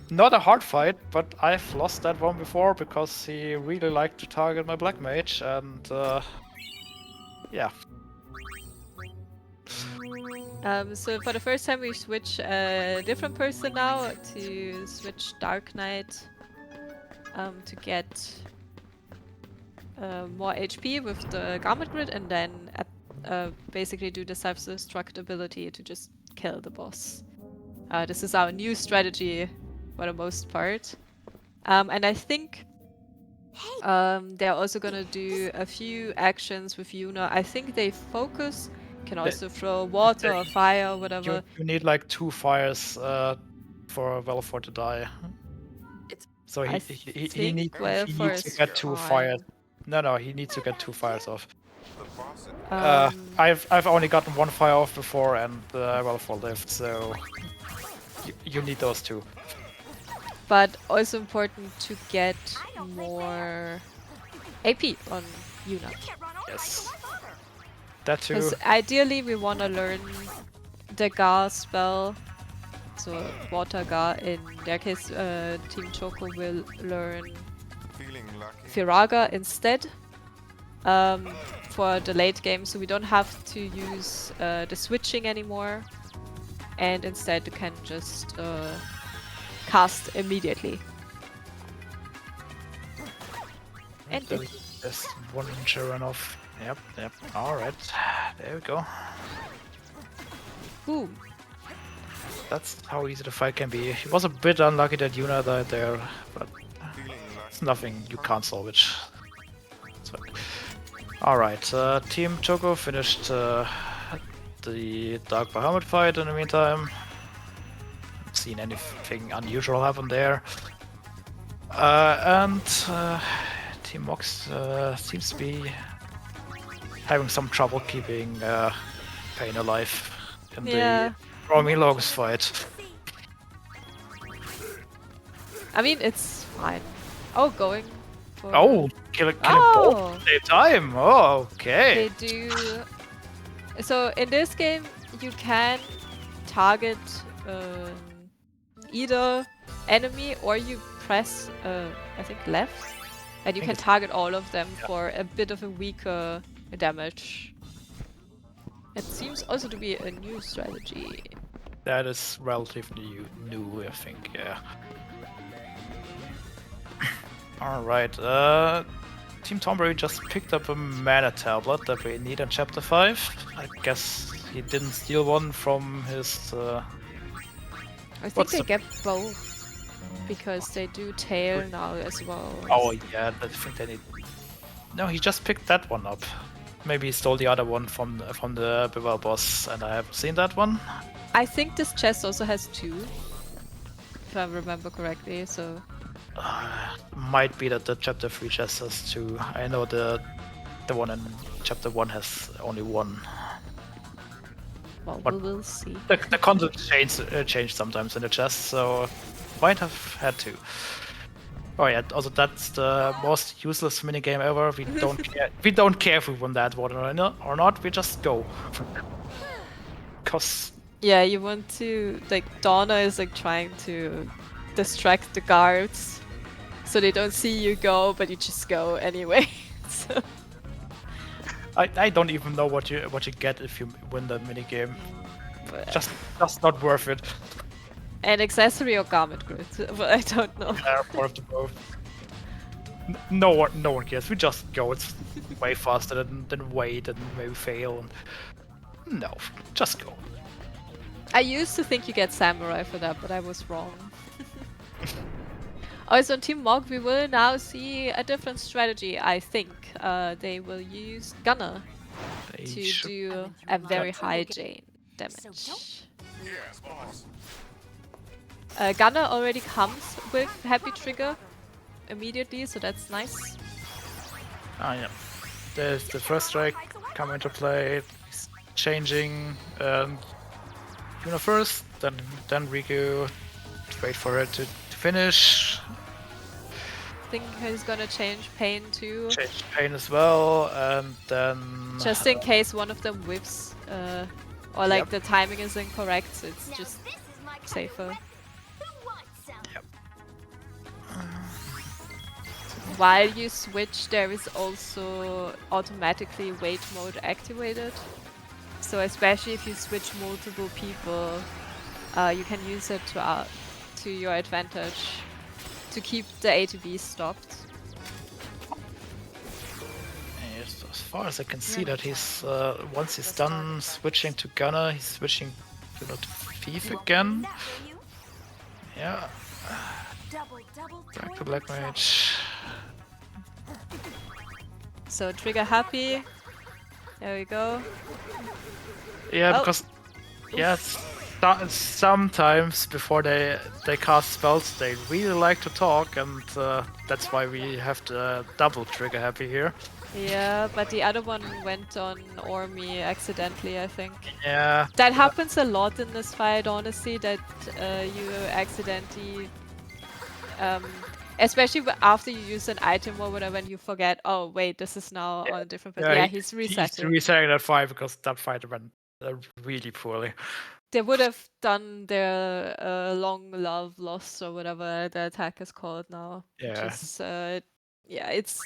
Not a hard fight, but I've lost that one before because he really liked to target my Black Mage, and yeah. So for the first time we switch a different person now to switch Dark Knight to get more HP with the Garment Grid, and then basically do the self-destruct ability to just kill the boss. This is our new strategy for the most part. And I think they're also gonna do a few actions with Yuna. I think they focus, can also throw water or fire or whatever. You need like 2 fires for Velfor to die. So he needs to get 2 fires. No, he needs to get 2 fires off. I've only gotten 1 fire off before, and Velfor lived, so you need those 2. But also important to get more AP on Yuna. Yes. That too. Because ideally we want to learn the Gar spell. So Water Gar, in their case Team Choco will learn Firaga instead for the late game, so we don't have to use the switching anymore, and instead you can just cast immediately. And just one Sharon off. Yep. Alright. There we go. Boom. That's how easy the fight can be. He was a bit unlucky that Yuna died there, but it's nothing you can't salvage. Alright, Team Choco finished the Dark Bahamut fight in the meantime. Haven't seen anything unusual happen there. And Team Mox seems to be having some trouble keeping Pain alive in the Romy Logs fight. I mean, it's fine. Oh, going for... Oh, killing both at the same time. Oh, okay. They do... So in this game, you can target either enemy, or you press, I think, left, and you can target all of them for a bit of a weaker damage. It seems also to be a new strategy. That is relatively new, I think, yeah. Alright, Team Tonberry just picked up a mana tablet that we need in Chapter 5. I guess he didn't steal one from his... I think they get both, because they do tail now as well. Oh yeah, I think they need... No, he just picked that one up. Maybe he stole the other one from the Bevel boss, and I haven't seen that one. I think this chest also has 2, if I remember correctly, so... Might be that the Chapter 3 chest has 2. I know the one in Chapter 1 has only 1. Well, but we will see. The content change sometimes in the chest, so might have had 2. Oh yeah, also that's the most useless minigame ever. We don't care. We don't care if we won that one or not. We just go. Cause yeah, you want to, like, Donna is like trying to distract the guards so they don't see you go, but you just go anyway. So I don't even know what you get if you win the minigame. Just not worth it. An accessory or garment grid, but I don't know. Yeah, part of the both. No one cares. We just go. It's way faster than wait and maybe fail. And... No, just go. I used to think you get samurai for that, but I was wrong. Also on Team Mog, we will now see a different strategy, I think. They will use Gunner to do a very high damage. Gunner already comes with Happy Trigger immediately, so that's nice. Ah, yeah. There's the first strike coming into play. He's changing Yuna first, then Riku. Wait for her to finish. I think he's gonna change Pain too. Change Pain as well, and then... Just in case one of them whiffs, or like the timing is incorrect, so it's just safer. Yep. While you switch, there is also automatically wait mode activated. So especially if you switch multiple people, you can use it to your advantage to keep the ATB stopped. Yes, as far as I can see that he's once he's done switching to Gunner, he's switching to Thief again. Yeah. Back to Black Mage. So trigger happy. There we go. Yeah, because sometimes before they cast spells, they really like to talk, and that's why we have the double trigger happy here. Yeah, but the other one went on Ormi accidentally, I think. Yeah. That happens a lot in this fight, honestly, that you accidentally... especially after you use an item or whatever and you forget, oh wait, this is now on a different person. Yeah, he's resetting. He's resetting that fight because that fight went really poorly. They would have done their long love lost or whatever the attack is called now. Yeah. Which is, yeah, it's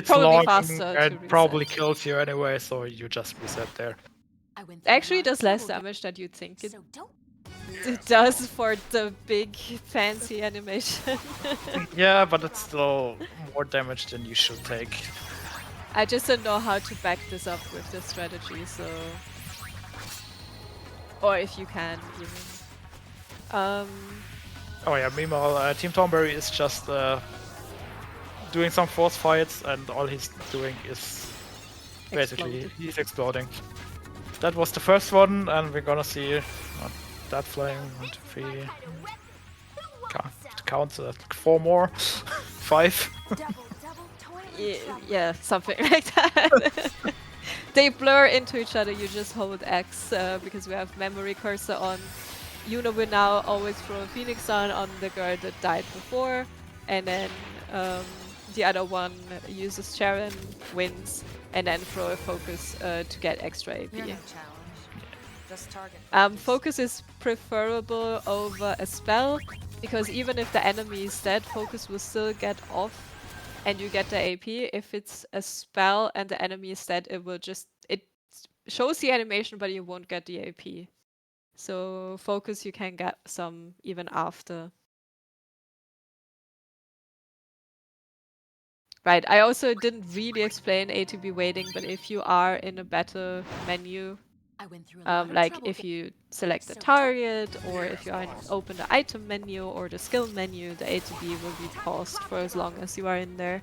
probably long faster and to probably reset. kills you anyway, so you just reset there. Actually, it does less damage than you'd think it does for the big fancy animation. Yeah, but it's still more damage than you should take. I just don't know how to back this up with this strategy, so... Or if you can, even. Oh yeah, meanwhile, Team Tonberry is just doing some force fights, and all he's doing is basically he's exploding. That was the first one, and we're gonna see that flame. 1, 2, 3. Count 4 more, 5. Yeah, something like that. They blur into each other. You just hold X because we have memory cursor on. Yuna will now always throw a Phoenix on the girl that died before, and then the other one uses Sharon, wins, and then throw a focus to get extra AP. Focus is preferable over a spell because even if the enemy is dead, focus will still get off and you get the AP. If it's a spell and the enemy is dead, it shows the animation but you won't get the AP. So focus you can get some even after. Right, I also didn't really explain ATB waiting, but if you are in a battle menu, like if you select the target, or if you open the item menu or the skill menu, the ATB will be paused for as long as you are in there.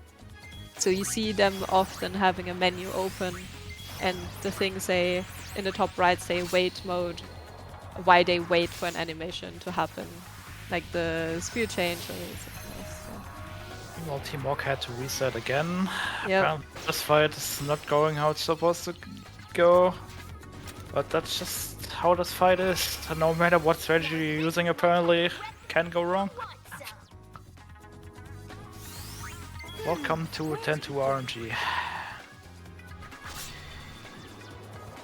So you see them often having a menu open, and the things say in the top right say wait mode, why they wait for an animation to happen, like the spear change or something else. Well, Team Mog had to reset again. Yep. Apparently this fight is not going how it's supposed to go. But that's just how this fight is. No matter what strategy you're using, apparently, can go wrong. Welcome to 10-2 RNG.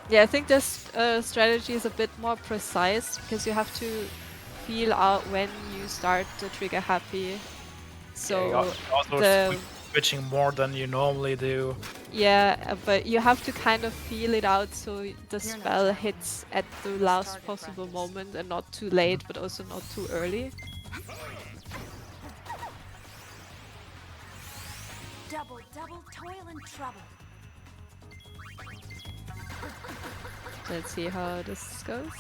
Yeah, I think this strategy is a bit more precise because you have to feel out when you start the trigger happy. So also switching more than you normally do. Yeah, but you have to kind of feel it out so the spell hits at the last possible moment and not too late, but also not too early. Double toil and trouble. Let's see how this goes.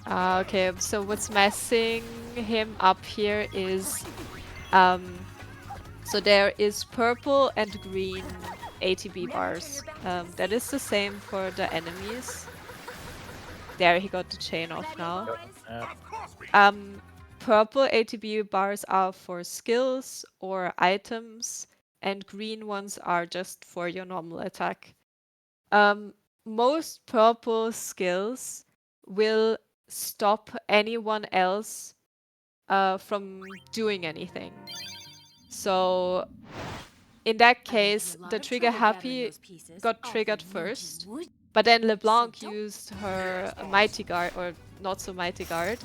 Okay, so what's messing him up here is so there is purple and green ATB bars. That is the same for the enemies. There, he got the chain off now. Purple ATB bars are for skills or items, and green ones are just for your normal attack. Most purple skills will stop anyone else from doing anything. So in that case, the trigger happy got triggered first, but then LeBlanc used her Mighty Guard, or not so Mighty Guard,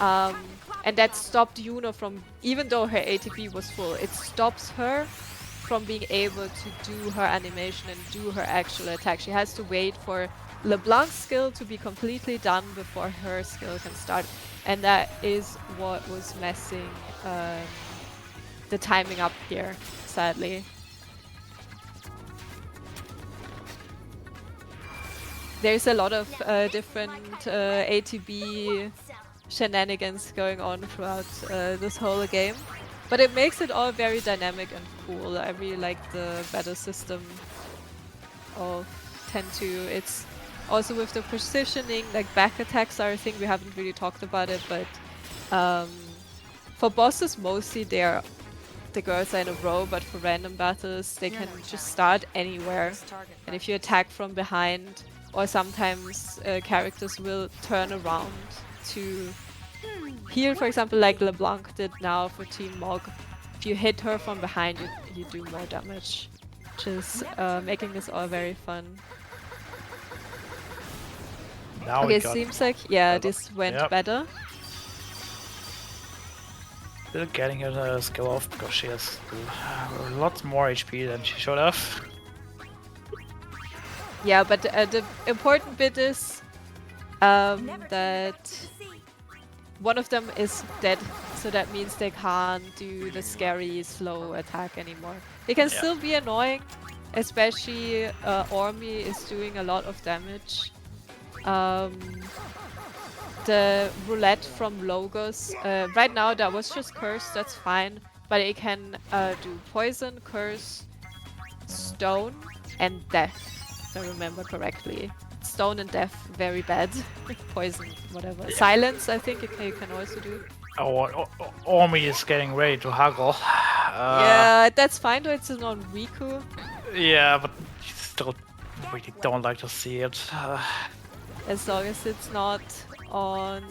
and that stopped Juno from, even though her ATB was full, it stops her from being able to do her animation and do her actual attack. She has to wait for LeBlanc's skill to be completely done before her skill can start, and that is what was messing the timing up here, sadly. There's a lot of different ATB shenanigans going on throughout this whole game, but it makes it all very dynamic and cool. I really like the battle system of 10-2. It's also with the positioning, like back attacks are a thing, we haven't really talked about it, but for bosses mostly the girls are in a row, but for random battles they can just start anywhere, and if you attack from behind, or sometimes characters will turn around to heal, for example, like LeBlanc did now for Team Mog. If you hit her from behind, you do more damage, which is making this all very fun. Now okay, seems like, yeah, this went better. Still getting her skill off because she has a lot more HP than she should have. Yeah, but the important bit is that one of them is dead, so that means they can't do the scary slow attack anymore. It can still be annoying, especially Ormi is doing a lot of damage. The roulette from Logos, right now that was just curse, that's fine, but it can do poison, curse, stone, and death, if I remember correctly. Stone and death, very bad. Poison, whatever. Yeah. Silence, I think it can also do. Ormi is getting ready to haggle. Yeah, that's fine though, it's on Riku. Yeah, but you still really don't like to see it. As long as it's not on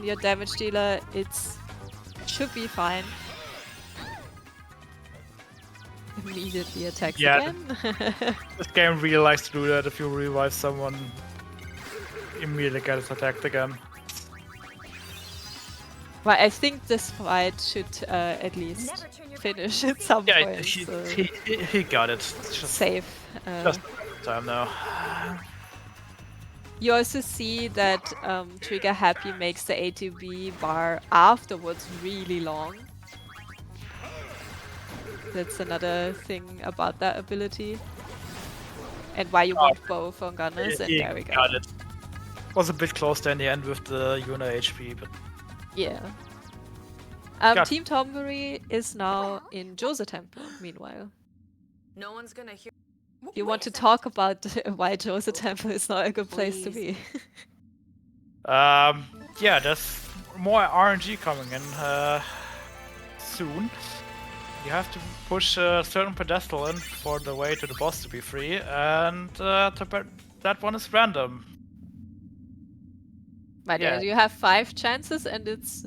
your damage dealer, it should be fine. Immediately attacks again. This game really likes to do that. If you revive someone, immediately gets attacked again. Well, I think this fight should at least finish at some point. He got it. Just safe. Just time now. You also see that Trigger Happy makes the ATB bar afterwards really long. That's another thing about that ability. And why you want both on Gunners, and there we go. Got it. Was a bit close there in the end with the Yuna HP, but... Yeah. Team Tonberry is now in Josa Temple, meanwhile. No one's gonna hear... You want to talk about why Josa Temple is not a good place to be? Yeah, there's more RNG coming in soon. You have to push a certain pedestal in for the way to the boss to be free, and that one is random. But yeah, you have 5 chances, and it's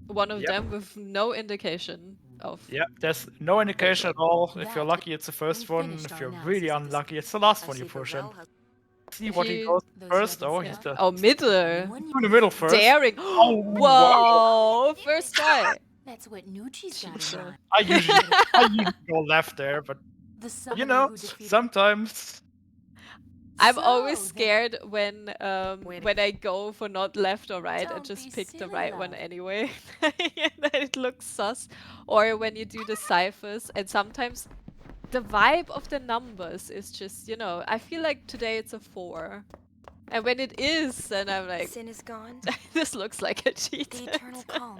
one of them with no indication of... Yeah, there's no indication at all. If you're lucky, it's the first one. If you're really unlucky, it's the last one you push in. See what he goes first. Oh, he's the... Oh, middle. In the middle first. Daring. Oh, whoa! First try. That's what Nucci's got in mind. I usually go left there, but you know, sometimes. I'm always scared when I go for not left or right and just pick the right one anyway. It looks sus. Or when you do the ciphers, and sometimes the vibe of the numbers is just, you know, I feel like today it's a 4. And when it is, then I'm like, Sin is gone. this looks like a cheat. The eternal calm.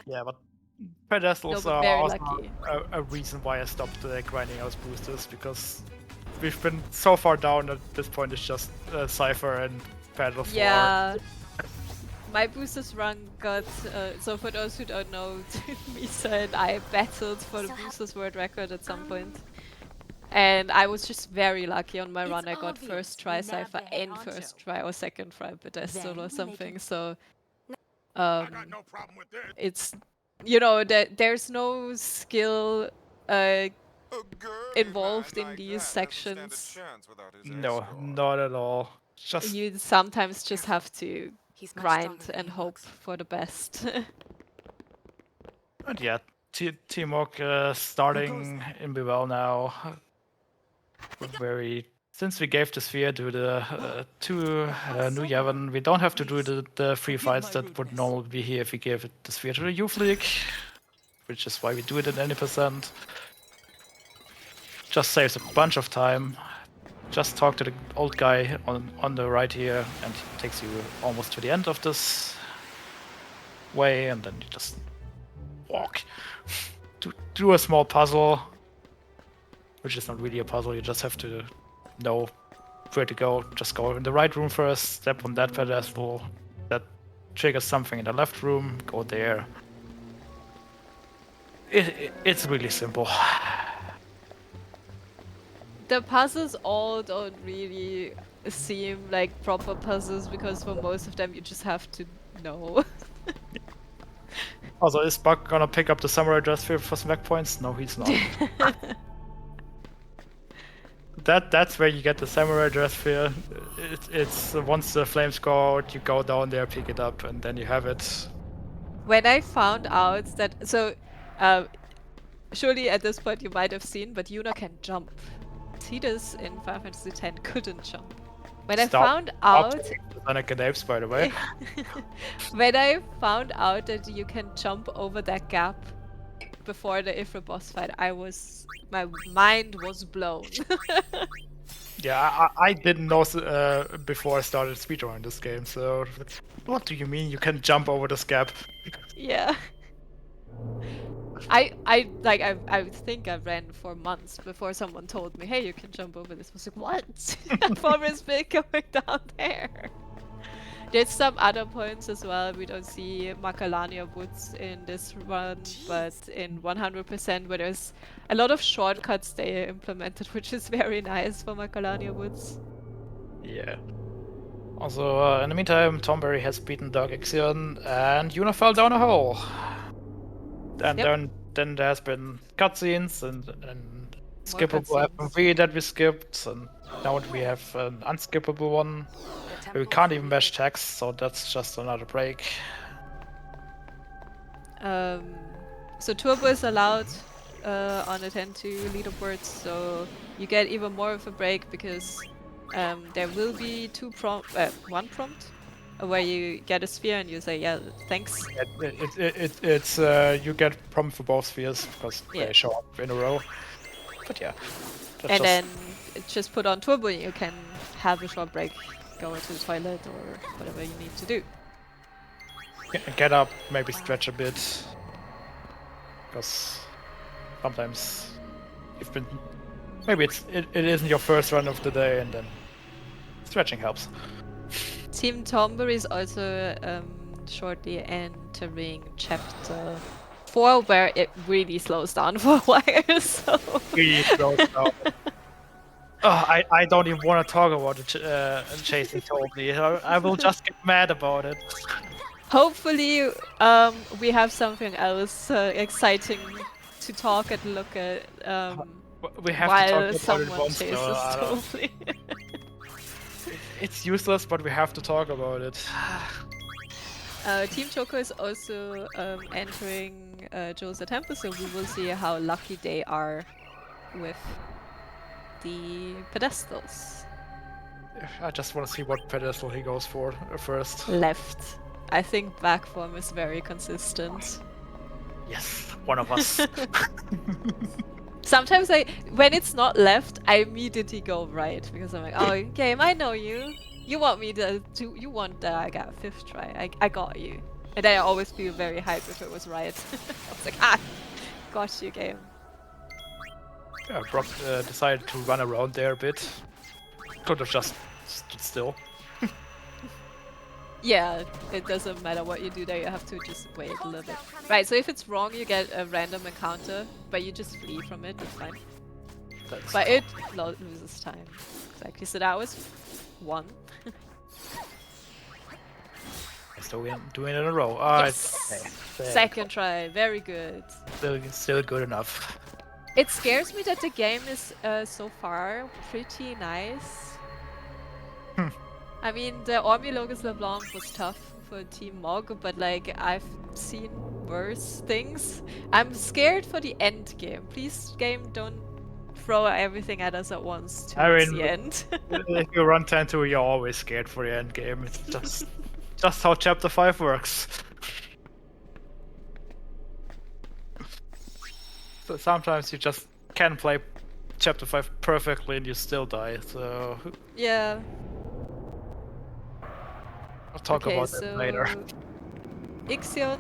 Yeah, but pedestals No, but are very also lucky. a reason why I stopped grinding out boosters, because we've been so far down at this point. It's just Cypher and pedal 4. Yeah. My boosters run got, so for those who don't know, Misa and I battled for the boosters world record at some point. And I was just very lucky on my run. I got first try Cypher and first try or second try pedestal or something. So it's, you know, there's no skill involved in these sections. No, not at all. Just you sometimes just have to grind and hope for the best. But yeah, Timok starting in Bivell now. Since we gave the sphere to the two new Yavin, we don't have to do the free fights that would normally be here if we gave the sphere to the Youth League, which is why we do it in any percent. Just saves a bunch of time. Just talk to the old guy on the right here, and he takes you almost to the end of this way, and then you just walk. Do a small puzzle, which is not really a puzzle. You just have to know where to go. Just go in the right room first, step on that pedestal, that triggers something in the left room, go there. It's really simple. The puzzles all don't really seem like proper puzzles, because for most of them you just have to know. Also, is Buck gonna pick up the Samurai Dress Sphere for smack points? No, he's not. That's where you get the Samurai Dress Sphere. It's once the flames go out, you go down there, pick it up, and then you have it. When I found out that, so surely at this point you might have seen, but Yuna can jump. Tidus in Final Fantasy X couldn't jump. When I found out, Names, by the way. when I found out that you can jump over that gap before the Ifrit boss fight, my mind was blown. Yeah, I didn't know before I started speedrunning this game. So, what do you mean you can jump over this gap? Yeah. I think I ran for months before someone told me, hey, you can jump over this. I was like, what? Forest big going down there. There's some other points as well. We don't see Macalania Woods in this run, but in 100% where there's a lot of shortcuts they implemented, which is very nice for Macalania Woods. Yeah. Also, in the meantime, Tonberry has beaten Dark Ixion, and Yuna fell down a hole. And then there's been cutscenes and skippable FMV that we skipped, and now we have an unskippable one. We can't even bash text, so that's just another break. So Turbo is allowed on a 10-2 leaderboard, so you get even more of a break, because there will be one prompt where you get a sphere and you say, yeah, thanks. It's you get prompt for both spheres because they show up in a row. But yeah. And then just put on Turbo and you can have a short break, go to the toilet or whatever you need to do. Get up, maybe stretch a bit. Because sometimes you've been... Maybe it isn't your first run of the day, and then stretching helps. Team Tonberry is also shortly entering chapter 4, where it really slows down for a while. So. Really slows down. Oh, I don't even want to talk about the chase he told me. I will just get mad about it. Hopefully, we have something else exciting to talk and look at we have while to talk someone about it once, chases Toby. It's useless, but we have to talk about it. Team Choco is also entering Joe's temple, so we will see how lucky they are with the pedestals. I just want to see what pedestal he goes for first. Left. I think Bakvorm is very consistent. Yes, one of us. Sometimes when it's not left, I immediately go right because I'm like, oh, game, I know you. You want me you want that I got 5th try. I got you. And then I always feel very hyped if it was right. I was like, got you, game. Yeah, Brocc decided to run around there a bit. Could have just stood still. Yeah, it doesn't matter what you do there, you have to just wait a little bit. Right, so if it's wrong, you get a random encounter, but you just flee from it, it's fine. But it loses time. Exactly, so that was 1. Still doing it in a row. Yes! Okay. Second try, very good. Still good enough. It scares me that the game is so far pretty nice. I mean, the Ormulogos LeBlanc was tough for Team Mog, but like I've seen worse things. I'm scared for the end game. Please, game, don't throw everything at us at once towards the end. If you run 10-2, you're always scared for the end game. It's just how Chapter 5 works. So sometimes you just can play Chapter 5 perfectly and you still die, so... Yeah. I'll talk about that later. Ixion.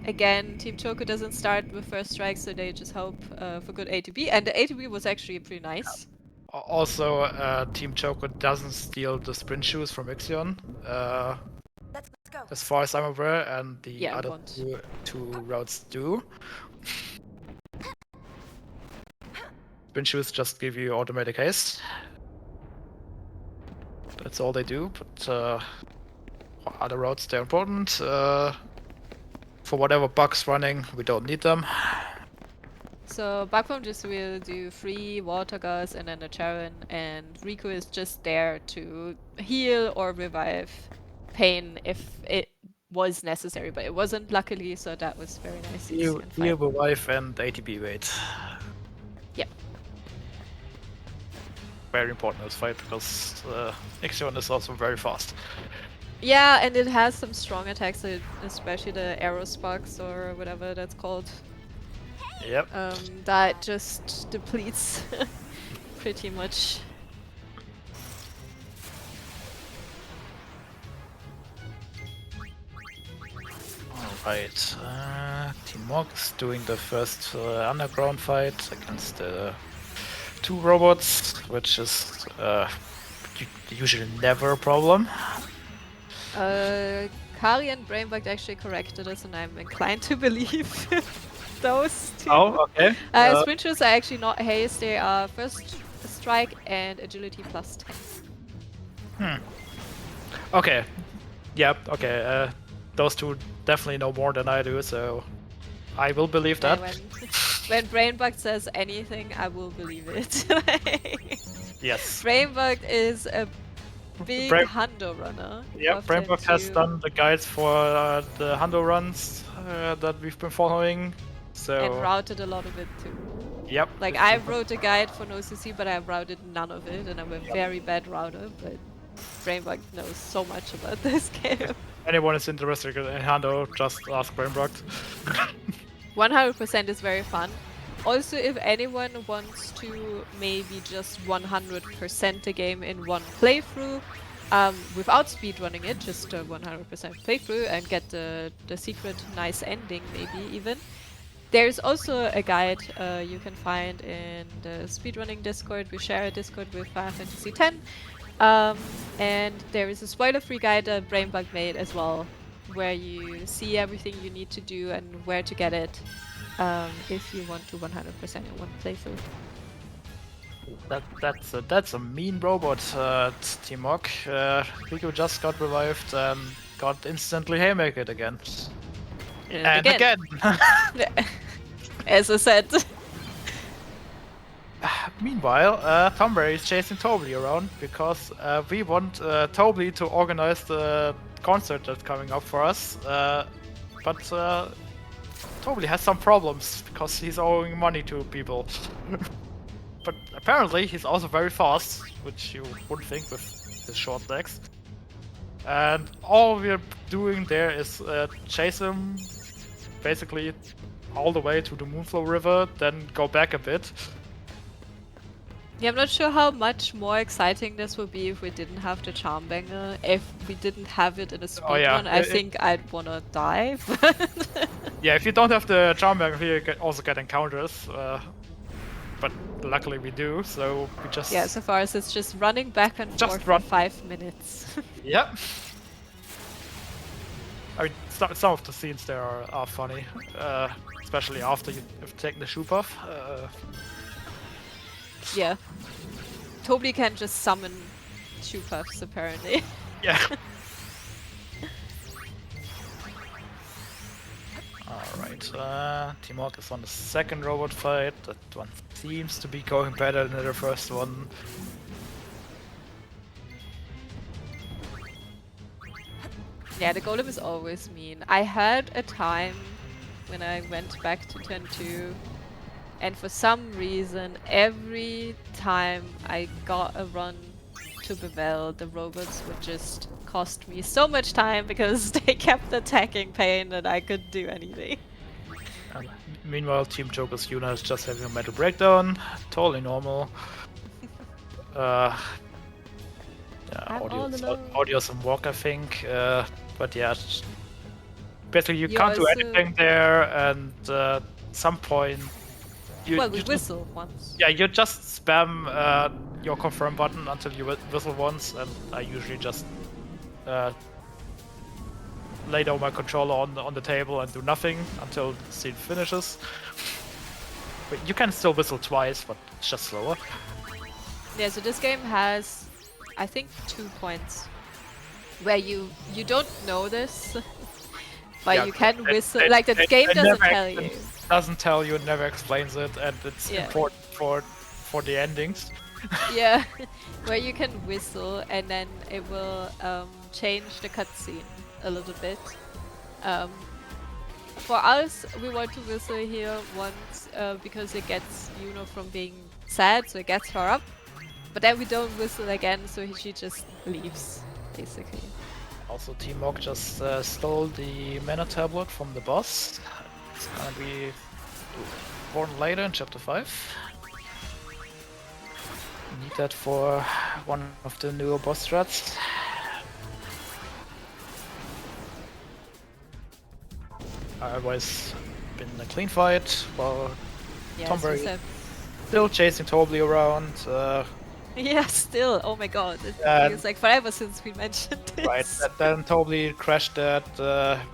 Again, Team Choco doesn't start with first strike, so they just hope for good ATB, and the ATB was actually pretty nice. Also, Team Choco doesn't steal the sprint shoes from Ixion, Let's go. as far as I'm aware, and the other two routes do. Sprint shoes just give you automatic haste. That's all they do, but other routes, they're important. For whatever bugs running, we don't need them. So Bakvorm just will do 3 Water Gus and then a Charon, and Riku is just there to heal or revive Pain if it was necessary, but it wasn't, luckily, so that was very nice. Heal, revive, and ATB wait. Yep. Very important in this fight because Ixion is also very fast. Yeah, and it has some strong attacks, especially the arrow sparks or whatever that's called. Yep. That just depletes pretty much. Alright, Team Mog is doing the first underground fight against the 2 robots, which is usually never a problem. Kali and Brainbug actually corrected us, and I'm inclined to believe those 2. Oh, okay. Sprint shoes are actually not haste, they are first strike and agility plus 10. Okay. Yep, okay. Those 2 definitely know more than I do, so I will believe that. When Brainbug says anything, I will believe it. Yes. Brainbug is a big Hundo runner. Yeah, Brainbug has done the guides for the Hundo runs that we've been following, so... And routed a lot of it too. Yep. Like, I wrote a guide for NoCC, but I routed none of it, and I'm a very bad router, but Brainbug knows so much about this game. Anyone is interested in Hundo, just ask Brainbug. 100% is very fun. Also, if anyone wants to maybe just 100% a game in one playthrough, without speedrunning it, just a 100% playthrough and get the secret nice ending maybe even. There's also a guide you can find in the speedrunning Discord. We share a Discord with Fantasy X. And there is a spoiler-free guide that Brainbug made as well, where you see everything you need to do and where to get it. If you want to 100% in one playthrough. That's a mean robot, Team Mog. Riku just got revived and got instantly haymakered again. And again! As I said. Meanwhile, Tonberry is chasing Tonberry around because we want Tonberry to organize the concert that's coming up for us. But Totally has some problems because he's owing money to people. But apparently he's also very fast, which you wouldn't think with his short legs. And all we're doing there is chase him basically all the way to the Moonflow River, then go back a bit. Yeah, I'm not sure how much more exciting this would be if we didn't have the Charmbanger. If we didn't have it in a speedrun, I think I'd wanna die. Yeah, if you don't have the Charmbanger here, you can also get encounters. But luckily we do, so we just... Yeah, so far as it's just running back and forth for 5 minutes. Yep. I mean, some of the scenes there are funny, especially after you've taken the shoe buff. Yeah. Toby can just summon shoe puffs, apparently. Yeah. Alright, Teamwork is on the second robot fight. That one seems to be going better than the first one. Yeah, the golem is always mean. I had a time when I went back to turn 2, and for some reason, every time I got a run to Bevel, the robots would just cost me so much time because they kept attacking Pain and I couldn't do anything. Meanwhile, Team Joker's Yuna is just having a metal breakdown. Totally normal. Yeah, audio some walk, I think. But yeah, basically you can't do anything there, and some point we whistle once. Yeah, you just spam your confirm button until you whistle once, and I usually just lay down my controller on the table and do nothing until the scene finishes. But you can still whistle twice, but it's just slower. Yeah, so this game has, I think, 2 points where you don't know this, but yeah, you can whistle. Like the game doesn't tell you. Doesn't tell you, it never explains it, and it's important for the endings. Yeah, where you can whistle and then it will change the cutscene a little bit. For us, we want to whistle here once because it gets Yuno from being sad, so it gets her up. But then we don't whistle again, so she just leaves, basically. Also, Team Mog just stole the mana tablet from the boss. It's gonna be born later in chapter 5. Need that for one of the newer boss strats. Otherwise, been a clean fight while Tonberry still chasing Tobley around. Yeah, still. Oh my god, it's like forever since we mentioned this. Right, and then Tobley crashed that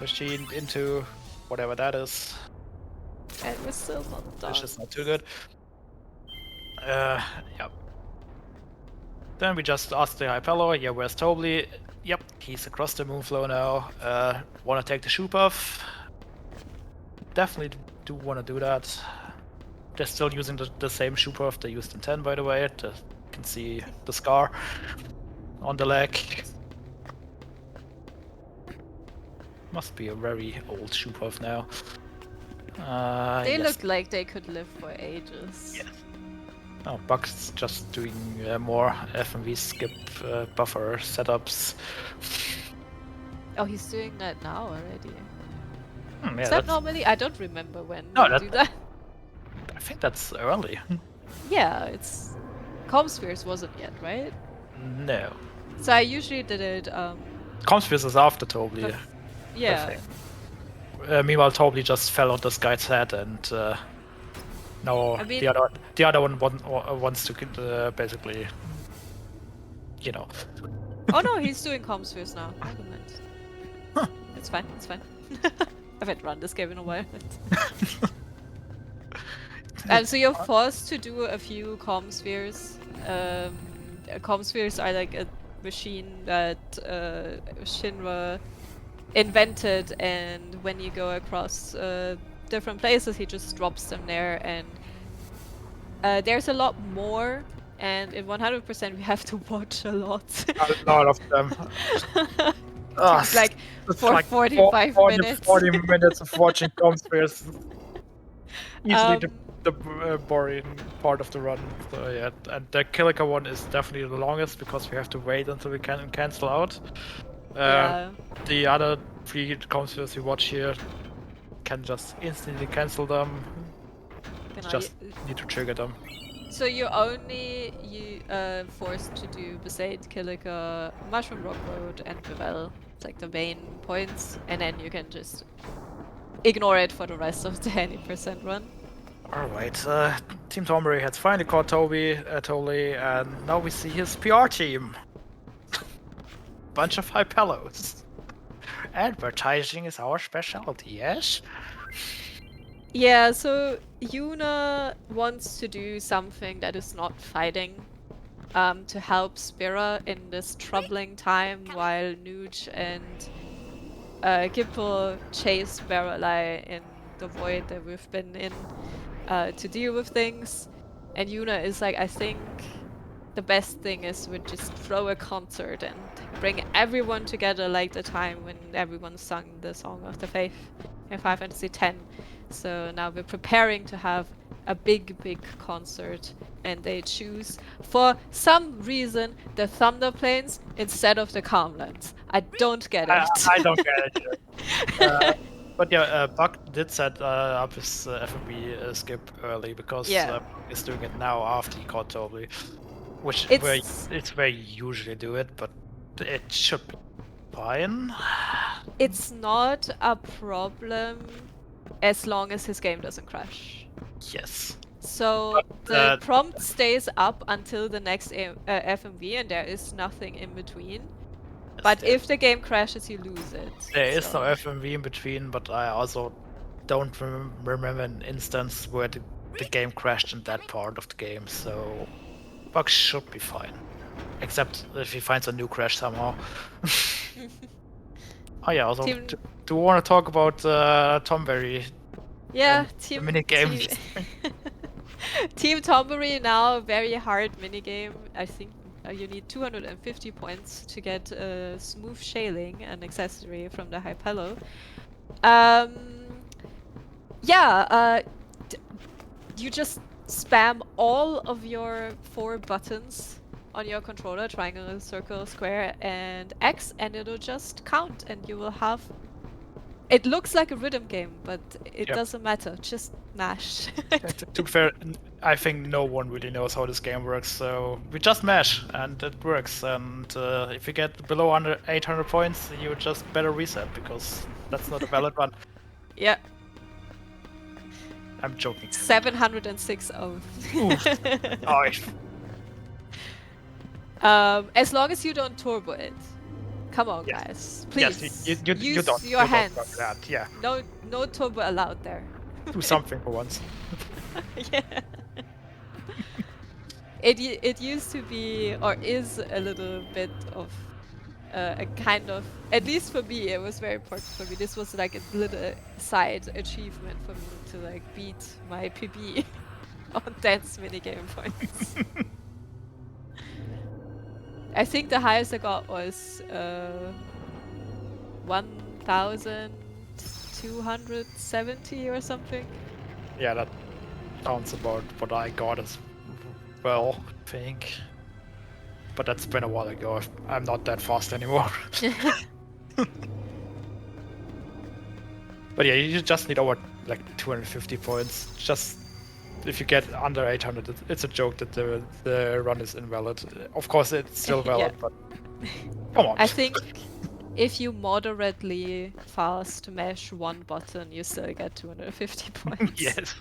machine into whatever that is. And we're still not done. Which is not too good. Yeah. Then we just asked the Hypello, yeah, where's Tobley? Yep, he's across the Moonflow now. Wanna take the shoe buff? Definitely do wanna do that. They're still using the same shoe buff they used in 10, by the way. You can see the scar on the leg. Must be a very old shoe buff now. They look like they could live for ages. Yeah. Oh, Buck's just doing more FMV skip buffer setups. Oh, he's doing that now already. Yeah, is that normally? I don't remember when you do that. I think that's early. Yeah, it's... Comspheres wasn't yet, right? No. So I usually did it... Comspheres is after Tobley. Yeah. Meanwhile, Tobley just fell on this guy's head, and now the other one wants to basically, you know. Oh no, he's doing Comspheres now. Never mind. Huh. It's fine. It's fine. I haven't run this game in a while. So you're forced to do a few Comspheres. Comspheres are like a machine that Shinra invented, and when you go across different places, he just drops them there, and there's a lot more, and in 100% we have to watch a lot. A lot of them. It's like it's for like 45 40 minutes. 40 minutes of watching Comspheres. Easily Um, the boring part of the run. So yeah, and the Killiker one is definitely the longest because we have to wait until we can cancel out. Yeah. The other 3 Comspheres we watch here can just instantly cancel them. Genau, Just need to trigger them. So you're only forced to do Besaid, Killiker, Mushroom Rock Road, and Bevel. It's like the main points, and then you can just ignore it for the rest of the 20% run. Alright, Team Tonberry has finally caught Toby, and now we see his PR team. Bunch of Hypelos. Advertising is our specialty, yes? Yeah, so Yuna wants to do something that is not fighting, to help Spira in this troubling time while Nuge and Gipple chase Barreleye in the void that we've been in to deal with things. And Yuna is like, I think the best thing is we just throw a concert and bring everyone together like the time when everyone sung the Song of the Faith in Final Fantasy X. So now we're preparing to have a big concert, and they choose, for some reason, the Thunder Plains instead of the Calmlands. I don't get it. I don't get it either. But yeah, Buck did set up his FMB skip early because he's doing it now after he caught Toby. Which it's where you usually do it, but it should be fine. It's not a problem as long as his game doesn't crash. Yes. So the prompt stays up until the next FMV, and there is nothing in between. But if the game crashes, you lose it. There is no FMV in between, but I also don't remember an instance where the game crashed in that part of the game, so Buck should be fine. Except if he finds a new crash somehow. Oh yeah, also, do we want to talk about Tonberry? Yeah, minigame. Team Tonberry now, very hard minigame. I think you need 250 points to get Smooth Shaling, an accessory from the Hypelo. You just spam all of your 4 buttons on your controller, triangle, circle, square, and X, and it'll just count, and you will have... It looks like a rhythm game, but it doesn't matter, just mash. To be fair, I think no one really knows how this game works, so we just mash, and it works, and if you get below under 800 points, you just better reset, because that's not a valid one. Yeah. I'm joking. 706 of. Oh. As long as you don't turbo it. Come on, guys. Please. Yes, you use don't, your hands. Don't that. Yeah. No turbo allowed there. Do something for once. Yeah. It used to be, or is a little bit of a kind of, at least for me, it was very important for me. This was like a little side achievement for me to like beat my PB on dance minigame points. I think the highest I got was 1,270 or something. Yeah, that sounds about what I got as well, I think. But that's been a while ago. I'm not that fast anymore. But yeah, you just need over like 250 points. Just if you get under 800, it's a joke that the run is invalid. Of course, it's still valid, but come on. I think if you moderately fast mash one button, you still get 250 points. Yes.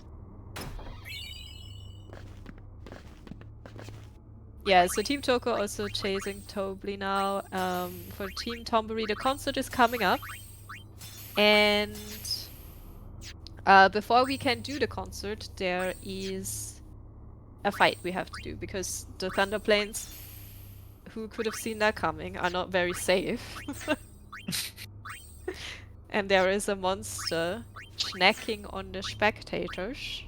Yeah, so Team Choco also chasing Tobly now. For Team Tonberry, the concert is coming up. And before we can do the concert, there is a fight we have to do, because the Thunder Plains, who could have seen that coming, are not very safe. And there is a monster snacking on the spectators.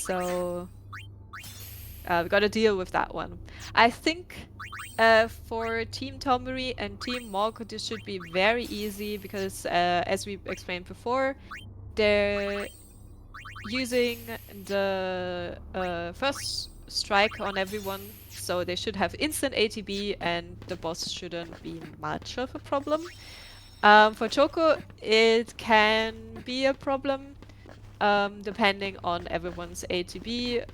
So we gotta deal with that one. I think for Team Tonberry and Team Morco, this should be very easy because, as we explained before, they're using the first strike on everyone, so they should have instant ATB and the boss shouldn't be much of a problem. For Choco, it can be a problem depending on everyone's ATB.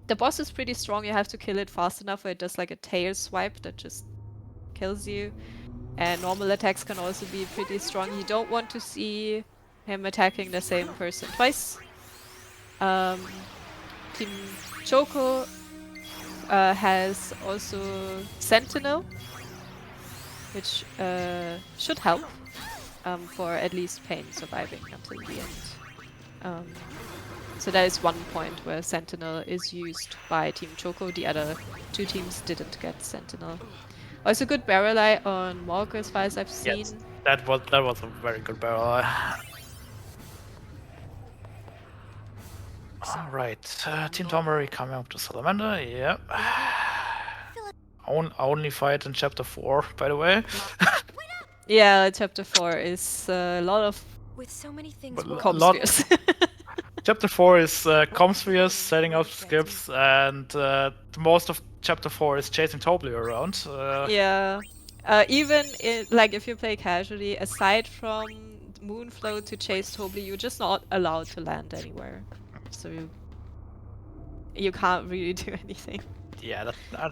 The boss is pretty strong, you have to kill it fast enough where it does like a tail swipe that just kills you. And normal attacks can also be pretty strong. You don't want to see him attacking the same person twice. Team Choco has also Sentinel, which should help for at least Pain surviving until the end. So that is one point where Sentinel is used by Team Choco. The other two teams didn't get Sentinel. Also good barrel eye on Morco as far as I've seen. Yes, that was a very good barrel eye. Alright, Team Tonberry coming up to Salamander, yep. Only fight in Chapter 4, by the way. Yeah, Chapter 4 is a lot of with so many things comspheres. Chapter 4 is comspheres, setting up skips, and most of Chapter 4 is chasing Tonberry around. Yeah. Even like if you play casually, aside from Moonflow to chase Tonberry, you're just not allowed to land anywhere. So you can't really do anything. Yeah,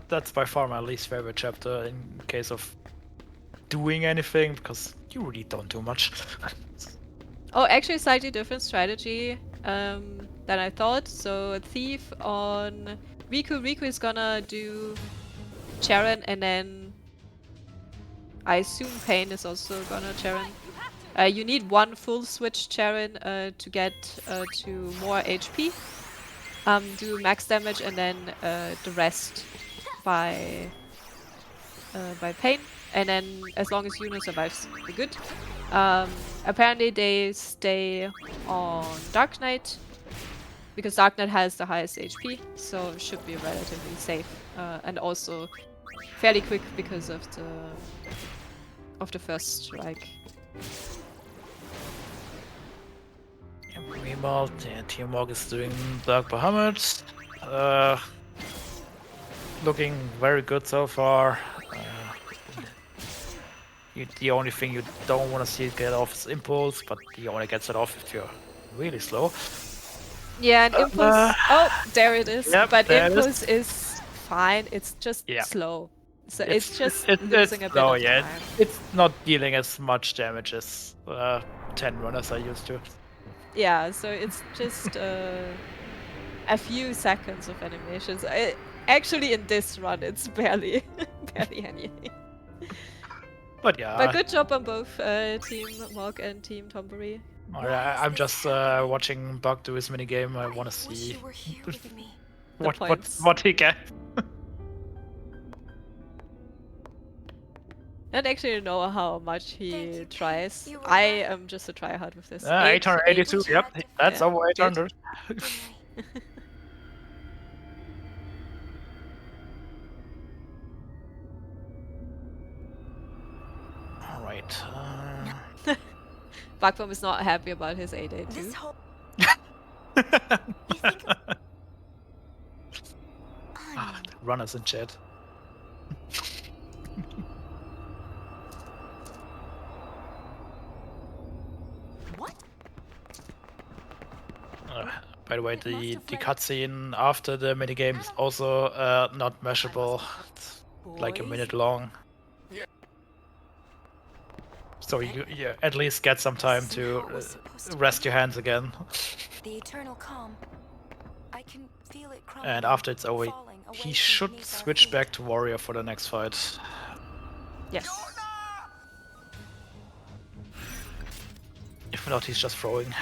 that's by far my least favorite chapter in case of doing anything, because you really don't do much. Oh, actually slightly different strategy than I thought. So Thief on Riku. Riku is gonna do Charon, and then I assume Pain is also gonna Charon. You need one full switch Charon to get to more HP. Do max damage, and then the rest by Pain. And then as long as Earinor survives, we're good. Apparently they stay on Dark Knight because Dark Knight has the highest HP, so should be relatively safe. And also fairly quick because of the first strike. Meanwhile, Team Morc is doing Dark Bahamut. Looking very good so far. The only thing you don't want to see get off is Impulse, but he only gets it off if you're really slow. Yeah, and Impulse... oh, there it is. Yep, but Impulse is fine, it's just slow. So it's just losing a bit of time. It's not dealing as much damage as 10 runners are used to. Yeah, so it's just a few seconds of animations. Actually, in this run, it's barely anything. But yeah. But good job on both Team Morc and Team Tonberry. I'm just watching Bakvorm do his minigame. I want to see what he gets. I don't actually know how much he tries. I am just a tryhard with this. 882, yep, that's over 800. Alright. Bakvorm is not happy about his 882. Runners in chat. By the way, the cutscene after the minigame is also not measurable. It's like a minute long. So you at least get some time to rest your hands again. The eternal calm. I can feel it and after it's over, he should switch back to warrior for the next fight. Yes. If not, he's just throwing.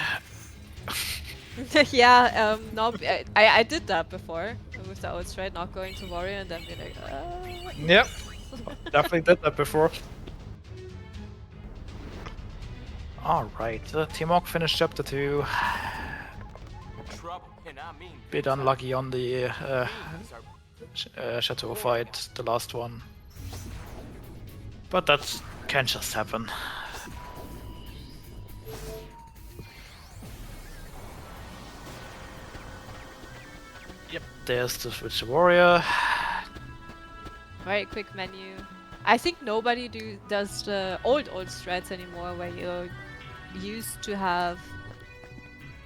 Yeah, no, I did that before with the outstride, not going to warrior and then being like, Yep, definitely did that before. Alright, Team Morc finished chapter 2. bit unlucky on the Chateau fight, the last one. But that can just happen. Yep, there's the Switch Warrior. Very quick menu. I think nobody does the old strats anymore, where you used to have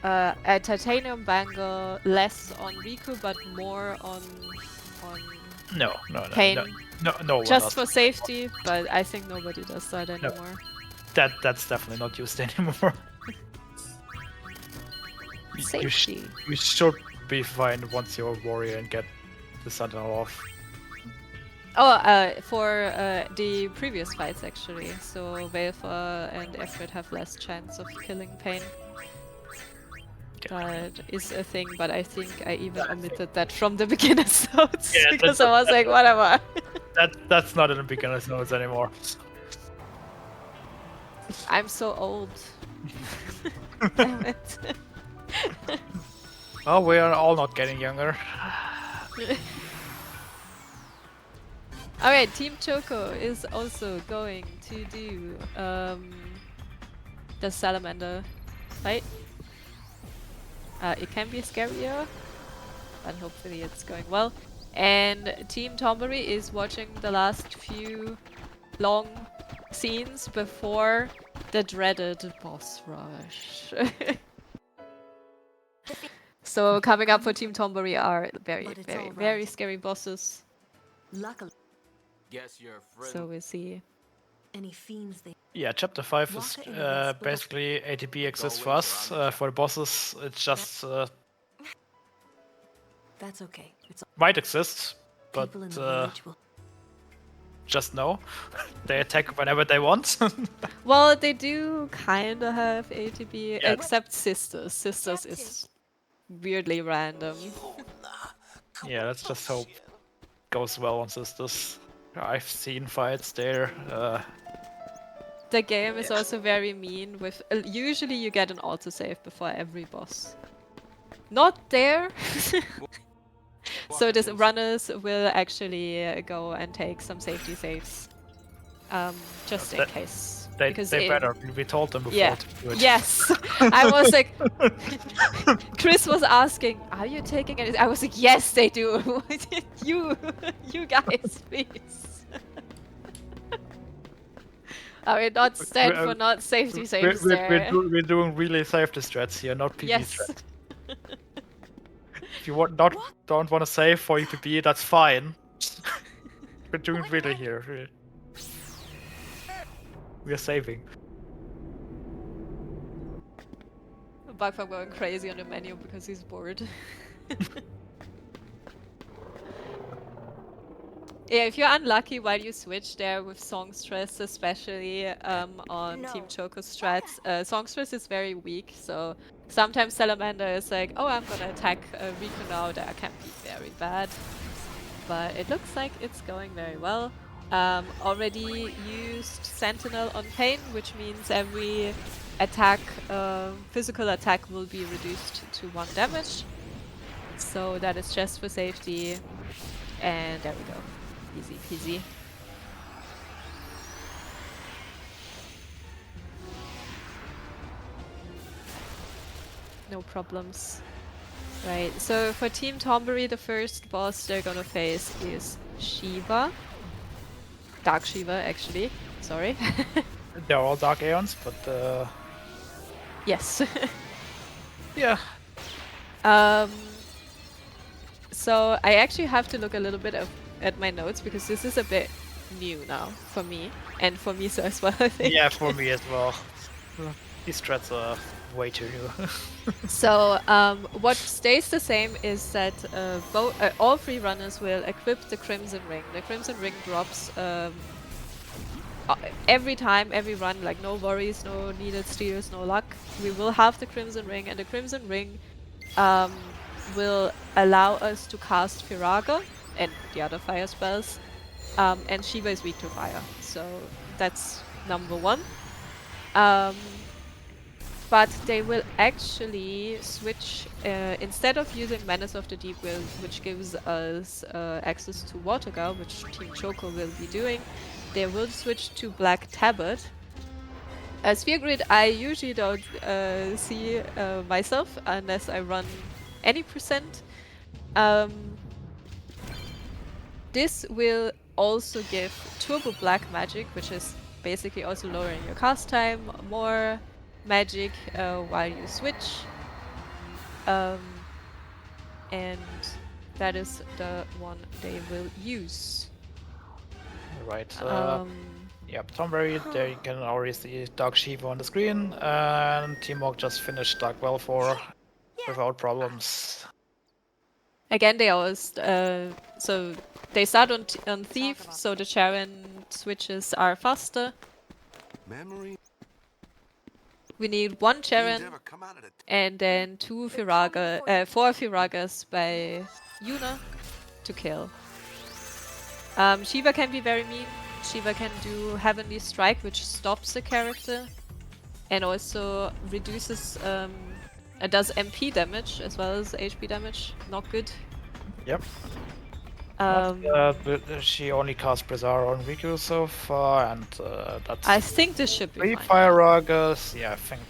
a titanium bangle less on Riku but more on No Pain. No. Just for safety, but I think nobody does that anymore. That's definitely not used anymore. Safety. You should be fine once you're a warrior and get the Sentinel off. Oh, for the previous fights actually. So Velfa and Efred have less chance of killing Pain. That is a thing, but I think I even omitted that from the beginner's notes because I was like, whatever. That's not in the beginner's notes anymore. I'm so old. Damn it. Oh, we are all not getting younger. Alright, Team Choco is also going to do the salamander fight. It can be scarier, but hopefully it's going well. And Team Tonberry is watching the last few long scenes before the dreaded boss rush. So coming up for Team Tonberry are very scary bosses. Luckily. Guess your friend. So we'll see. Any fiends they. Yeah, chapter 5 is basically ATB exists for us. For the bosses, it's just That's okay. It's might exist, but just no. They attack whenever they want. Well, they do kinda have ATB, except Sisters. Sisters is weirdly random. Yeah, let's just hope goes well on Sisters. I've seen fights there. The game is also very mean with... usually you get an autosave before every boss. Not there! So the runners will actually go and take some safety saves. Just in case. They better. We told them before to do it. Yes! I was like... Chris was asking, are you taking it? I was like, yes they do! you guys, please! I mean, not stand for not safety saves there. We're doing really safety strats here, not PvP strats. If you don't want to save for PvP, that's fine. We're doing really here. We are saving. Bakvorm going crazy on the menu because he's bored. Yeah, if you're unlucky while you switch there with Songstress, especially on Team Choco strats, Songstress is very weak, so sometimes Salamander is like, oh, I'm gonna attack Riku now, that can be very bad. But it looks like it's going very well. Already used Sentinel on Pain, which means every attack, physical attack will be reduced to 1 damage. So that is just for safety. And there we go. Easy peasy. No problems. Right, so for Team Tonberry, the first boss they're gonna face is Shiva. Dark Shiva, actually. Sorry. They're all Dark Aeons, but yes. Yeah. So I actually have to look a little bit at my notes because this is a bit new now for me, and for Misa as well, I think. Yeah, for me as well. These strats are way too new. So what stays the same is that all 3 runners will equip the Crimson Ring. The Crimson Ring drops every time, every run, like no worries, no needed steals, no luck. We will have the Crimson Ring, and the Crimson Ring will allow us to cast Firaga and the other fire spells, and Shiva is weak to fire, so that's number 1. but they will actually switch, instead of using Menace of the Deep, which gives us access to Waterguard, which Team Choco will be doing, they will switch to Black Tabard. Sphere Grid I usually don't see myself unless I run any percent. This will also give Turbo Black Magic, which is basically also lowering your cast time, more magic while you switch. And that is the one they will use. Right. Yep, Tonberry, there you can already see Dark Shiva on the screen, and Teamwork just finished Dark Welfor without problems. Again, they always so they start on Thief, so the Charon switches are faster. Memory. We need 1 Charon and then 4 Firagas by Yuna to kill. Shiva can be very mean. Shiva can do Heavenly Strike, which stops the character and also reduces does MP damage as well as HP damage. Not good. Yep. But she only cast Bizarre on Riku so far, and that's... I think this should be 3 fine. Firagas, yeah, I think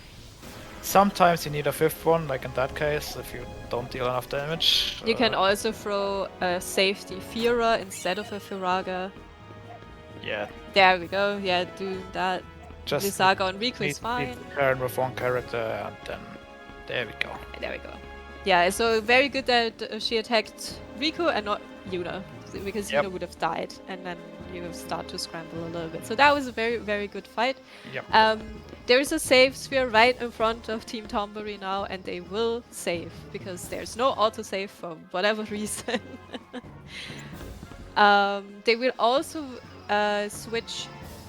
sometimes you need a 5th one, like in that case, if you don't deal enough damage. You can also throw a safety Fira instead of a Firaga. Yeah. There we go, yeah, do that. Just Visaga on Riku is fine. Turn with 1 character, and then there we go. There we go. Yeah, so very good that she attacked Riku and not Yuna, because Yuna would have died, and then you start to scramble a little bit. So that was a very, very good fight. Yep. There is a save sphere right in front of Team Tonberry now, and they will save, because there's no autosave for whatever reason. They will also switch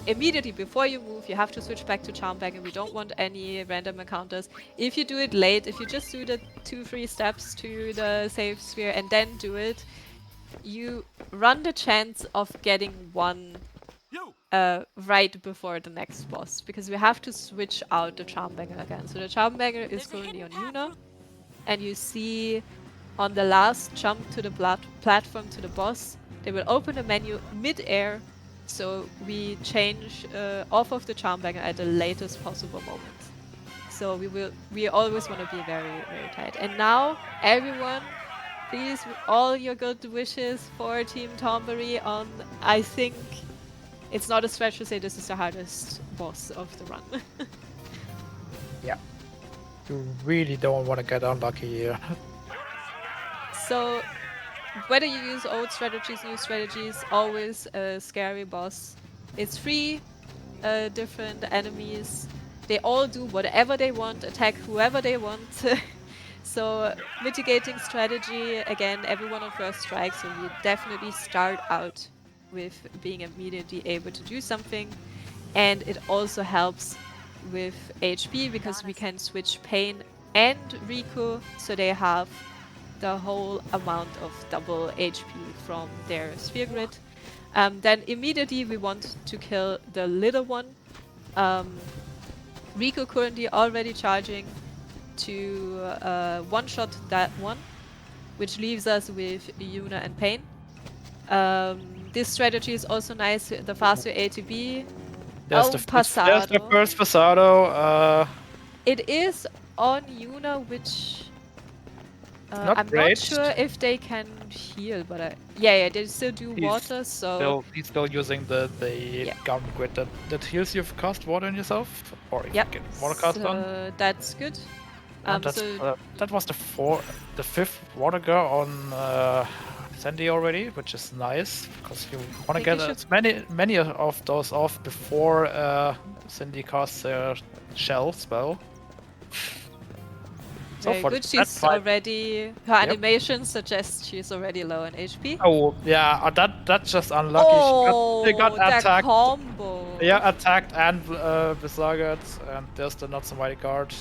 immediately before you move. You have to switch back to Charmbag, and we don't want any random encounters. If you do it late, if you just do the 2-3 steps to the save sphere and then do it, you run the chance of getting 1 right before the next boss, because we have to switch out the Charmbanger again. So the Charmbanger is currently on Yuna, and you see on the last jump to the platform to the boss, they will open a menu mid-air, so we change off of the Charmbanger at the latest possible moment. So we always want to be very, very tight. And now, everyone, please, all your good wishes for Team Tonberry on, I think it's not a stretch to say this is the hardest boss of the run. Yeah. You really don't want to get unlucky here. So, whether you use old strategies, new strategies, always a scary boss. It's 3 different enemies. They all do whatever they want, attack whoever they want. So mitigating strategy, again, everyone on first strike, so you definitely start out with being immediately able to do something. And it also helps with HP, because we can switch Pain and Riku, so they have the whole amount of double HP from their Sphere Grid. Then immediately we want to kill the little one. Riku currently already charging to one-shot that one, which leaves us with Yuna and Pain. This strategy is also nice, the faster ATB. There's the first Pasado. It is on Yuna, which I'm great. not sure if they can heal, but yeah, they still do water, so... He's still using the gum grid that heals you if you cast water on yourself, or if you get water cast on. That's good. That was the 5th water girl on Sandy already, which is nice, because you want to get as many of those off before Sandy casts her shell spell. Very good. She's already... Her animation suggests she's already low on HP. Oh, yeah, that's just unlucky. Oh, they got attacked. Combo. Yeah, attacked and besarged, and there's the not so mighty guard.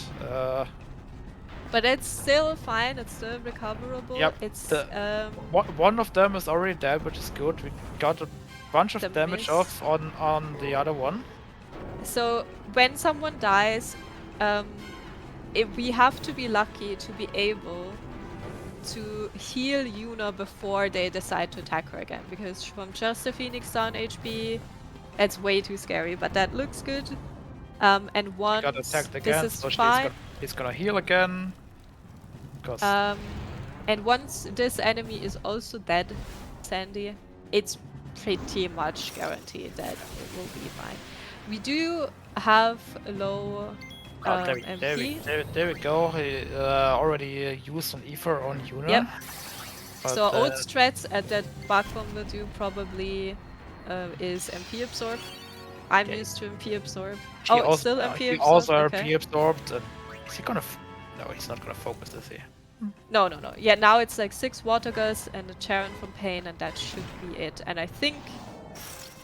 But it's still fine, it's still recoverable. Yep. It's one of them is already dead, which is good. We got a bunch of damage off on the other one. So when someone dies, we have to be lucky to be able to heal Yuna before they decide to attack her again, because from just a Phoenix down HP, it's way too scary, but that looks good. And once Got attacked this again, is so fine, he's gonna heal again. Cause and once this enemy is also dead, Sandy, it's pretty much guaranteed that it will be fine. We do have a low MP. There we go. He already used an Ether on Yuna. Yep. But, So old strats at that Bakvorm will do probably is MP absorb. I'm used to MP absorb. It's still MP absorb. He also okay. MP absorbed. And is he gonna? No, he's not gonna focus, is he? No. Yeah, now it's like 6 water gus and a Charon from Pain, and that should be it. And I think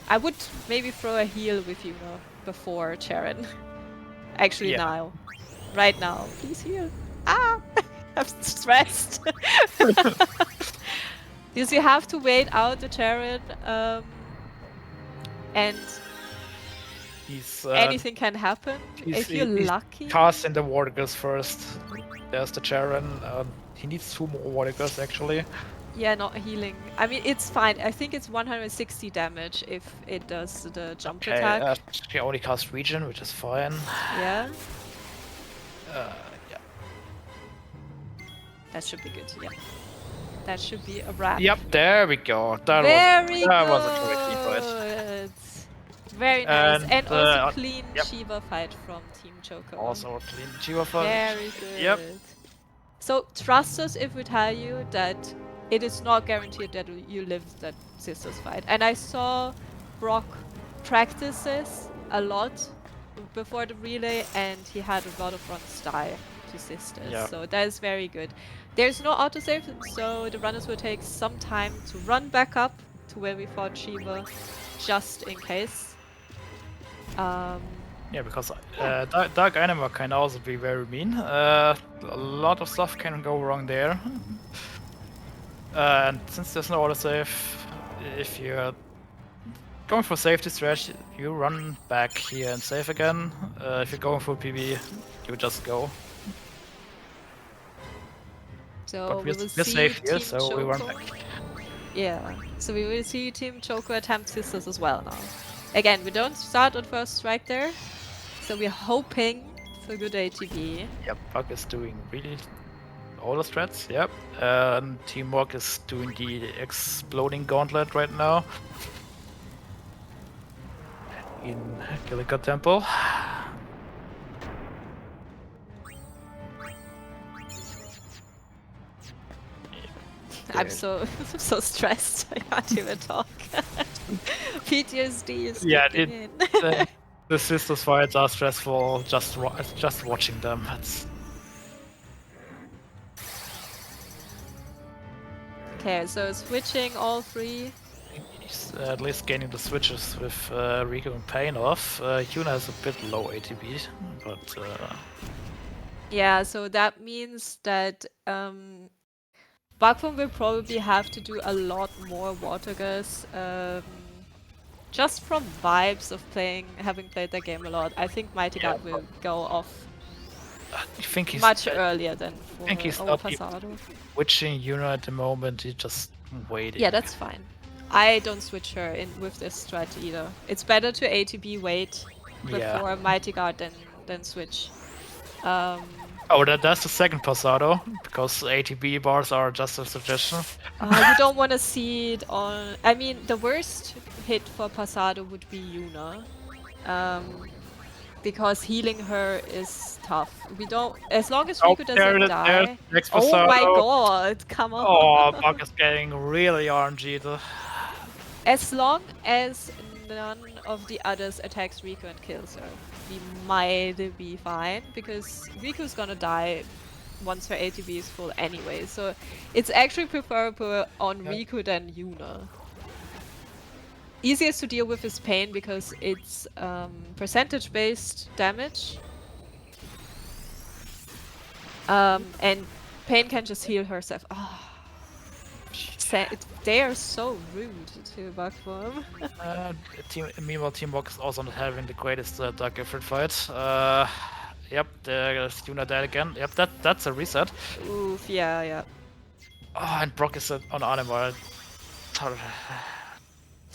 I would maybe throw a heal with Yuna before Charon. Actually, now. Right now. Please heal. Ah! I'm stressed. Because you have to wait out the Charon, and anything can happen if you're lucky. Cast in the water gus first. There's the Charon. He needs 2 more water gus actually. Yeah, not healing. I mean, it's fine. I think it's 160 damage if it does the jump attack. He only casts Regen, which is fine. Yeah. Yeah. That should be good. Yeah. That should be a wrap. Yep, there we go. That was a correct fight. Very nice. And also clean yep. Shiva fight from Team Choco. Also a clean Shiva fight. Very good. Yep. So trust us if we tell you that it is not guaranteed that you live that Sisters fight. And I saw Brocc practice this a lot before the relay, and he had a lot of runs die to Sisters. Yeah. So that is very good. There's no autosave, so the runners will take some time to run back up to where we fought Shiva, just in case. Yeah, because Dark Animal can also be very mean. A lot of stuff can go wrong there. And since there's no autosave, if you're going for safety stretch, you run back here and save again. If you're going for PB, you just go. So but we will we're see safe here, Team so Choco. we run back. Yeah, so we will see Team Choco attempt Sisters as well now. Again, we don't start on first strike there, so we're hoping for good ATB. Yep, Buck is doing really all the strats, yep. And Team Rock is doing the exploding gauntlet right now. In Gillica Temple. I'm so stressed. I can't even talk. PTSD is kicking in. The Sisters fights are stressful. Just watching them. Okay, so switching all 3. He's at least gaining the switches with Riku and Pain off. Yuna has a bit low ATB, but yeah, so that means that Bakvorm will probably have to do a lot more water gus. Just from vibes of having played that game a lot, I think Mighty God will go off much earlier than for Pasado. Switching Yuna at the moment, he's just waiting. Yeah, that's fine. I don't switch her in with this strat either. It's better to ATB wait before Mighty God than switch. Oh, that's the second Pasado, because ATB bars are just a suggestion. You don't want to see it on... I mean, the worst hit for Pasado would be Yuna. Because healing her is tough. We don't... As long as Riku doesn't die... Oh my god, come on! Oh, Buck is getting really RNG'd. As long as none of the others attacks Riku and kills her, we might be fine, because Riku's gonna die once her ATB is full anyway, so it's actually preferable on Riku than Yuna. Easiest to deal with is Pain, because it's percentage-based damage. And Pain can just heal herself. They are so rude to Bakvorm. Meanwhile, Team Rock is also not having the greatest Dark Effort fight. Yep, there's Yuna dead again. Yep, that's a reset. Oof, yeah. Oh, and Brocc is on Animal.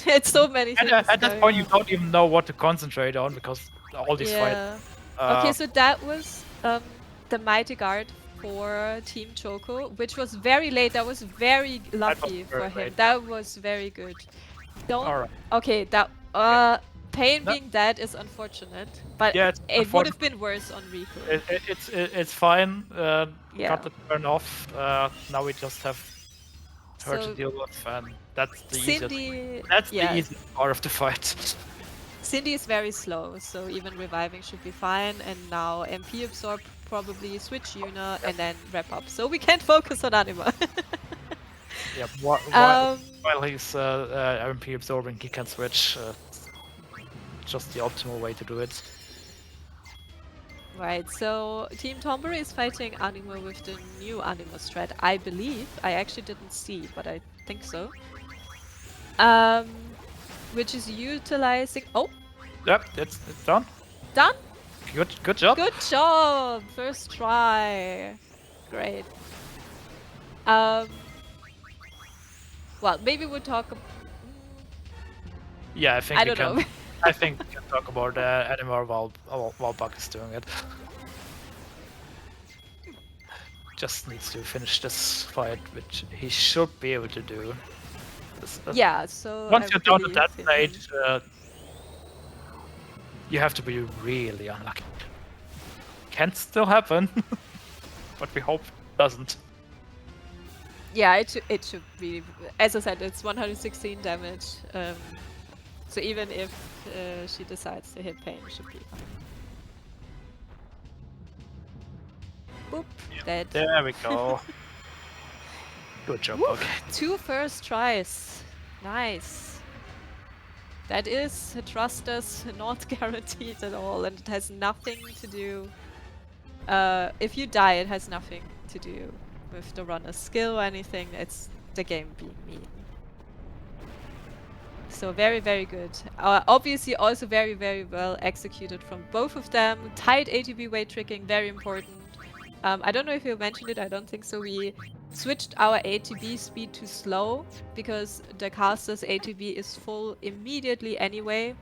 It's so many things. At this point, you don't even know what to concentrate on because all these Yeah. Okay, so that was the Mighty Guard for Team Choco, which was very late. That was very lucky for him. That was very good. Don't. Okay, that Pain being dead is unfortunate, but it would have been worse on Rico. It's fine. Yeah. Got the turn off. Now we just have her to deal with, and that's the easiest. That's the easiest part of the fight. Cindy is very slow, so even reviving should be fine. And now MP absorb, probably switch Yuna, and then wrap up. So we can't focus on Anima. Yeah, while he's MP absorbing, he can switch. Just the optimal way to do it. Right, so Team Tonberry is fighting Anima with the new Anima strat, I believe. I actually didn't see, but I think so. Which is utilizing... Oh! Yep, it's done. Done? Good job. Good job! First try. Great. Well, maybe we'll talk... Yeah, I think I don't know. I think we can talk about Anima while Bakvorm is doing it. Just needs to finish this fight, which he should be able to do. Yeah, so... Once you're done at that stage, you have to be really unlucky. Can still happen, but we hope it doesn't. Yeah, it should be... As I said, it's 116 damage. So even if she decides to hit Pain, it should be fine. Boop, dead. There we go. Good job, Brocc. 2 first tries. Nice. That is, trust us, not guaranteed at all, and it has nothing to do... if you die, it has nothing to do with the runner's skill or anything. It's the game being mean. So very, very good. Obviously also very, very well executed from both of them. Tight ATB weight tricking, very important. I don't know if you mentioned it, I don't think so. We switched our ATB speed to slow because the caster's ATB is full immediately anyway.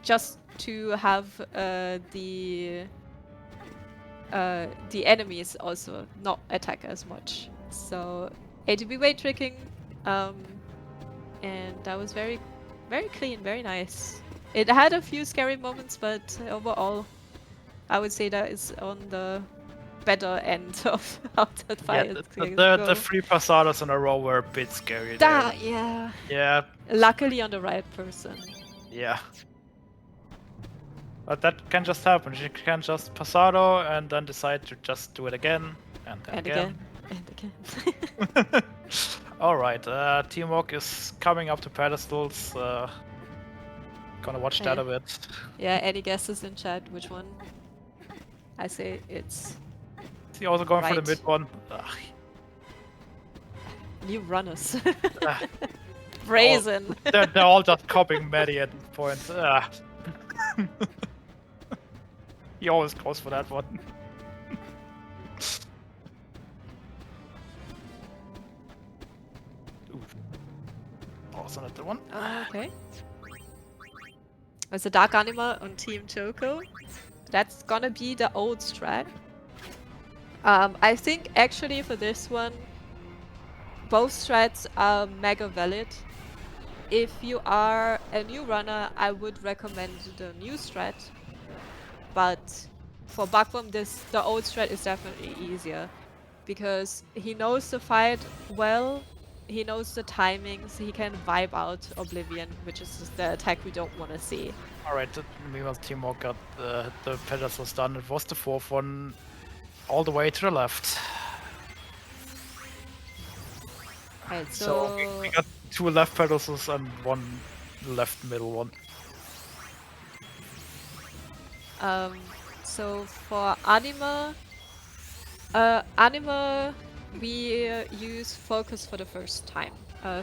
Just to have the enemies also not attack as much. So ATB weight tricking, and that was very, very clean, very nice. It had a few scary moments, but overall, I would say that is on the better end of how that fight is going to go. The 3 passadas in a row were a bit scary there. Yeah. Yeah. Luckily on the right person. Yeah. But that can just happen. She can just passado and then decide to just do it again and then again. And again. Alright, Teamwork is coming up to pedestals. Gonna watch that a bit. Yeah, any guesses in chat? Which one? I say it's... Is he also going for the mid one? Ugh. New runners. Brazen. They're all just copying Maddie at this point. He always goes for that one. Also not the one. Okay. There's a Dark Anima on Team Choco. That's gonna be the old strat. I think actually for this one, both strats are mega valid. If you are a new runner, I would recommend the new strat. But for Bakvorm, the old strat is definitely easier. Because he knows the fight well, he knows the timings, he can vibe out Oblivion, which is the attack we don't want to see. Alright, meanwhile Teamwork got the pedestals done. It was the 4th one all the way to the left. Right, so we got 2 left pedestals and 1 left middle one. So for Anima, Anima we use Focus for the first time.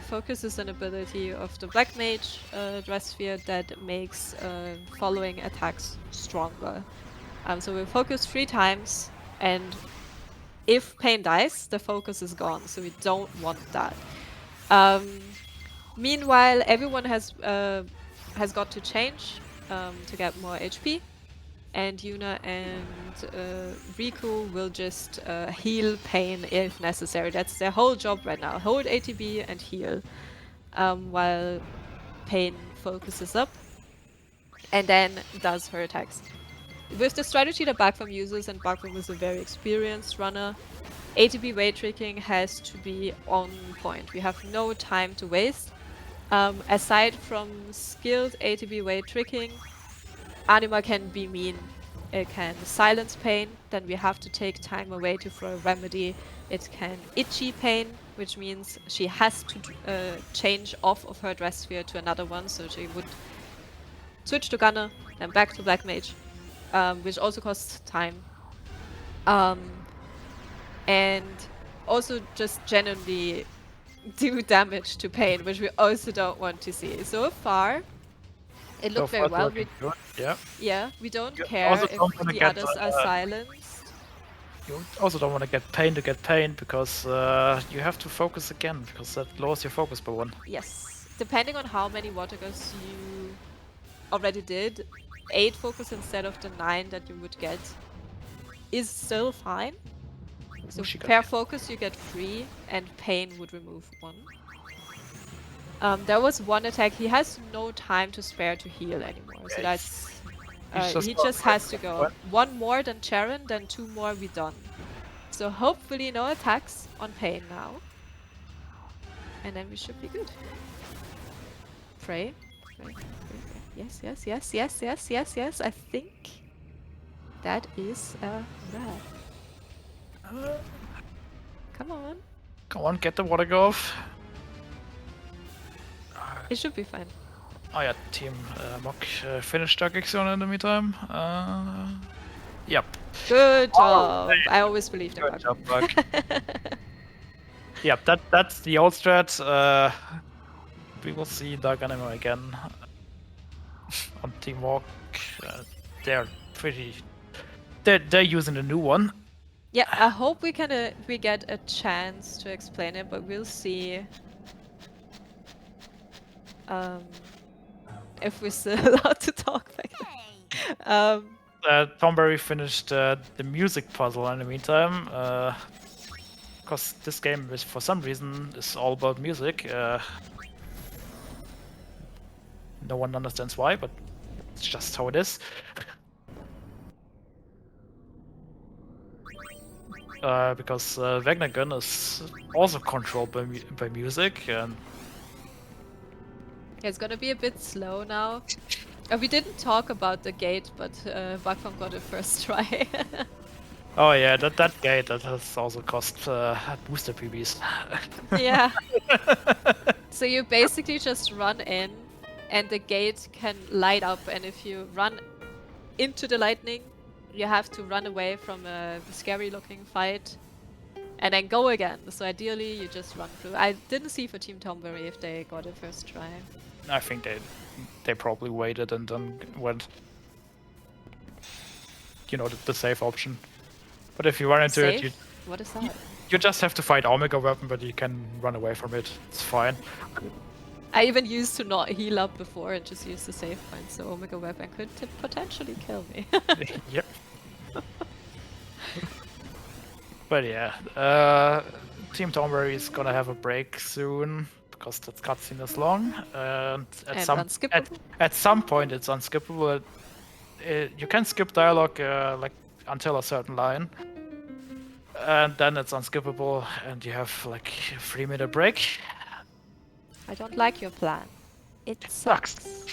Focus is an ability of the Black Mage dress sphere that makes following attacks stronger. So we focus 3 times, and if Pain dies, the focus is gone, so we don't want that. Meanwhile, everyone has got to change to get more HP, and Yuna and Riku will just heal Pain if necessary. That's their whole job right now. Hold ATB and heal while Pain focuses up and then does her attacks. With the strategy that Bakvorm uses, and Bakvorm is a very experienced runner, ATB weight tricking has to be on point. We have no time to waste. Aside from skilled ATB weight tricking, Anima can be mean. It can silence Pain, then we have to take time away to throw a remedy. It can itchy Pain, which means she has to change off of her dress sphere to another one, so she would switch to Gunner, then back to Black Mage, which also costs time. And also just generally do damage to Pain, which we also don't want to see. So far, it looked very well. Yeah, we don't care if the others are silenced. You also don't want to get Pain because you have to focus again, because that lowers your focus by 1. Yes, depending on how many water guns you already did, 8 focus instead of the 9 that you would get is still fine. So per focus you get 3, and Pain would remove 1. There was one attack. He has no time to spare to heal anymore, so that's he just has to go 1 more than Charon, then 2 more we done. So hopefully no attacks on Pain now, and then we should be good. Pray. Yes. I think that is a rat. Come on. Come on, get the water go off. It should be fine. Oh yeah, Team Mock finished their X-2 in the meantime. Yep. Good job. I always believed in Good job, Buck. Yep, that's the old strat. We will see Dark Anima again on Team Walk. They're using the new one. Yeah, I hope we get a chance to explain it, but we'll see if we're still allowed to talk back then. Tonberry finished the music puzzle in the meantime, because this game is, for some reason, is all about music. No one understands why, but it's just how it is. Because Wagner Gun is also controlled by music, and it's gonna be a bit slow now. We didn't talk about the gate, but Bakvorm got it first try. Oh yeah, that gate that has also cost booster PBs. Yeah. So you basically just run in, and the gate can light up, and if you run into the lightning, you have to run away from a scary-looking fight, and then go again. So ideally, you just run through. I didn't see for Team Tonberry if they got it first try. I think they probably waited and then went, the safe option. But if you run into it, what is that? You just have to fight Omega Weapon, but you can run away from it. It's fine. I even used to not heal up before and just use the save point, so Omega Weapon could potentially kill me. Yep. But yeah, Team Tonberry is gonna have a break soon because that cutscene is long, and at some point it's unskippable. You can skip dialogue like until a certain line, and then it's unskippable, and you have like a 3-minute break. I don't like your plan. It sucks.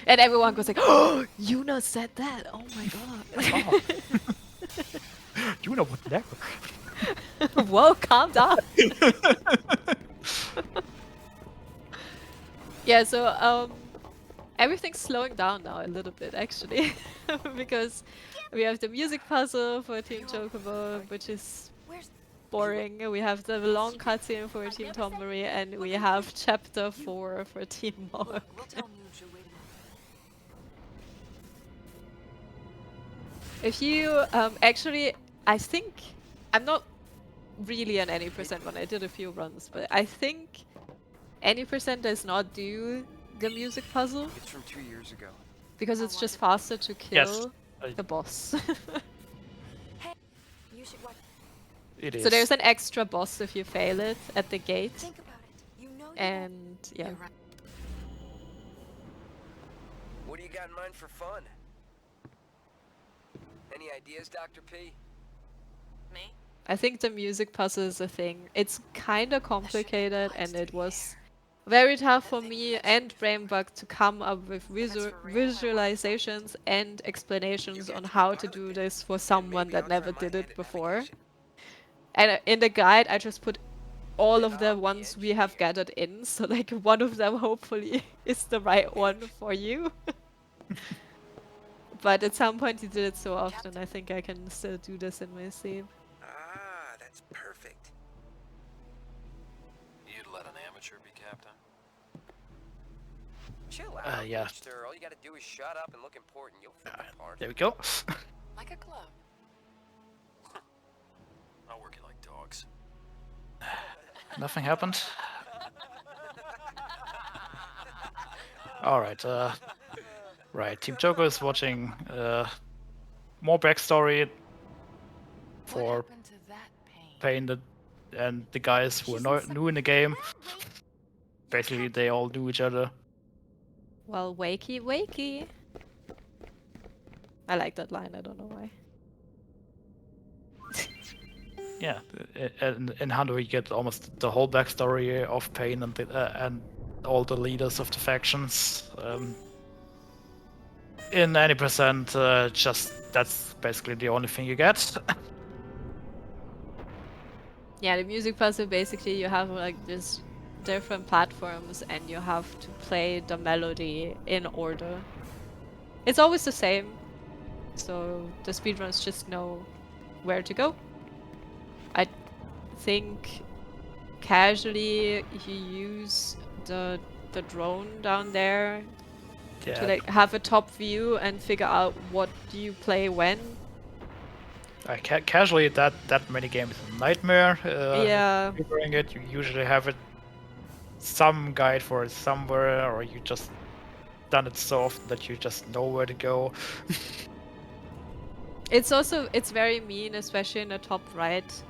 And everyone goes like, "Oh, Yuna said that! Oh my god!" Yuna would never. Whoa, calm down. Yeah, so everything's slowing down now a little bit actually, because we have the music puzzle for Team Chocobo, which is boring. We have the long cutscene for Team Tonberry, and we have chapter 4 for Team Mark. If you actually, I think I'm not really an any percent one. I did a few runs, but I think any percent does not do the music puzzle. It's from 2 years ago. Because it's just faster to kill the boss. Hey, you should watch. It is. So there's an extra boss if you fail it at the gate. Think about it. You know. And yeah. You're right. What do you got in mind for fun? Any ideas, Dr. P? Me? I think the music puzzle is a thing. It's kind of complicated, and it was very tough for me and Brambug to come up with visualizations and explanations on how to do this for someone that never did it before. And in the guide, I just put all of the ones we have gathered in, so like one of them hopefully is the right one for you. But at some point you did it so often, I think I can still do this in my sleep. Ah, that's perfect. You'd let an amateur be captain? Chill out, yeah. Rooster. All you gotta do is shut up and look important. You'll fit the part. There we go. Like a glove. I'll work you like dogs. Nothing happened. Alright, right, Team Choco is watching more backstory for Pain and the guys who are new in the game. Basically, they all knew each other. Well, wakey, wakey. I like that line, I don't know why. Yeah, in Hunter you get almost the whole backstory of Pain and all the leaders of the factions. In any percent, just that's basically the only thing you get. Yeah, the music puzzle, basically you have like this different platforms and you have to play the melody in order. It's always the same, so the speedrunners just know where to go. I think casually you use the drone down there to like have a top view and figure out what do you play when. Casually, that many games is a nightmare. Yeah. Figuring it, you usually have it some guide for it somewhere, or you just done it so often that you just know where to go. It's very mean, especially in the top right,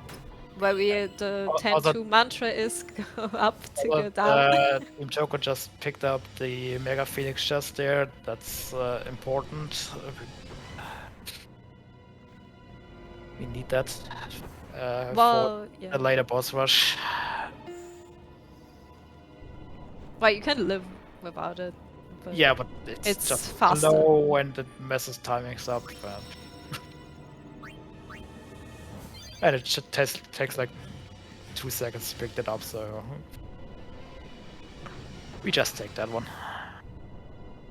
where the 10-2 mantra is go up to go down. Team Choco just picked up the Mega Phoenix chest there. That's important. We need that for a later boss rush. Well, you can live without it. But yeah, but it's just faster. slow when it messes timings up. And it should takes like 2 seconds to pick that up, so we just take that one.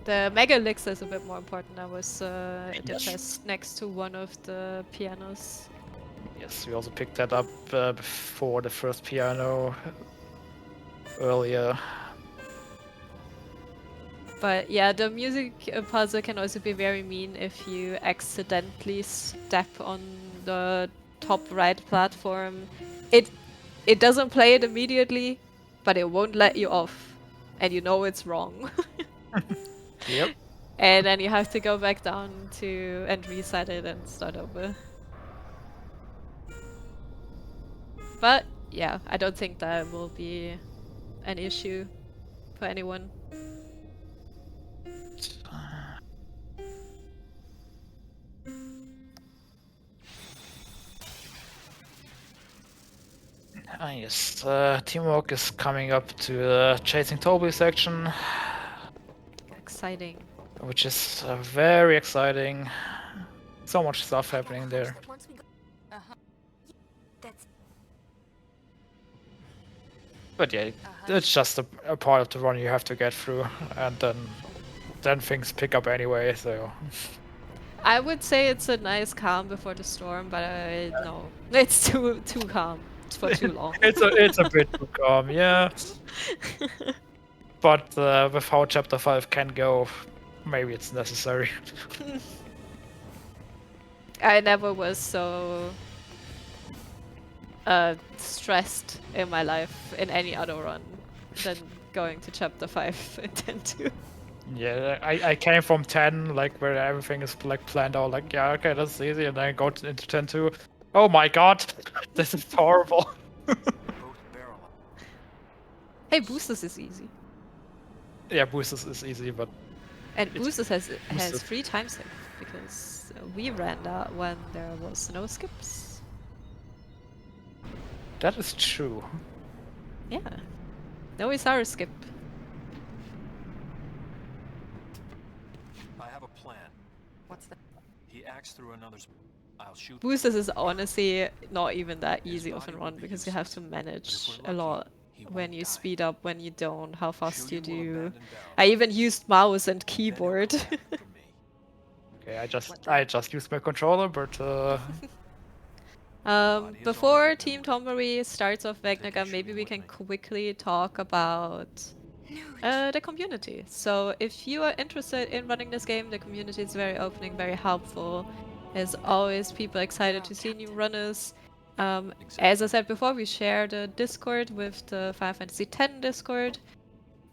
The Mega Elixir is a bit more important. I was in the chest next to one of the pianos. Yes, we also picked that up before the first piano earlier. But yeah, the music puzzle can also be very mean if you accidentally step on the top right platform. It doesn't play it immediately, but it won't let you off, and you know it's wrong. Yep. And then you have to go back down and reset it and start over. But yeah, I don't think that will be an issue for anyone. Yes, Teamwork is coming up to the Chasing Toby section. Exciting. Which is very exciting. So much stuff happening there. But yeah, it's just a part of the run you have to get through, and then things pick up anyway, so... I would say it's a nice calm before the storm, but no, it's too calm. skipped for too long. It's a bit too calm, yeah. But with how Chapter 5 can go, maybe it's necessary. I never was so stressed in my life in any other run than going to Chapter 5 in 10-2. Yeah, I came from 10, like where everything is like planned out, like yeah, okay, that's easy, and then I go into 10-2. Oh my god, this is horrible. Hey, boosters is easy. Yeah, boosters is easy, but and boosters has boosters. 3 times save because we ran that when there was no skips. That is true. Yeah, no Isara skip. I have a plan. What's that? He acts through another's. I'll shoot. Boosters is honestly not even that easy of a run because you have to manage a lot. When you speed up, when you don't, how fast you do. I even used mouse and keyboard. Okay, I just used my controller, but before Team Tonberry starts off Vegnaga, maybe we can quickly talk about the community. So if you are interested in running this game, the community is very opening, very helpful. There's always people excited to see new runners. As I said before, we share the Discord with the Final Fantasy X Discord,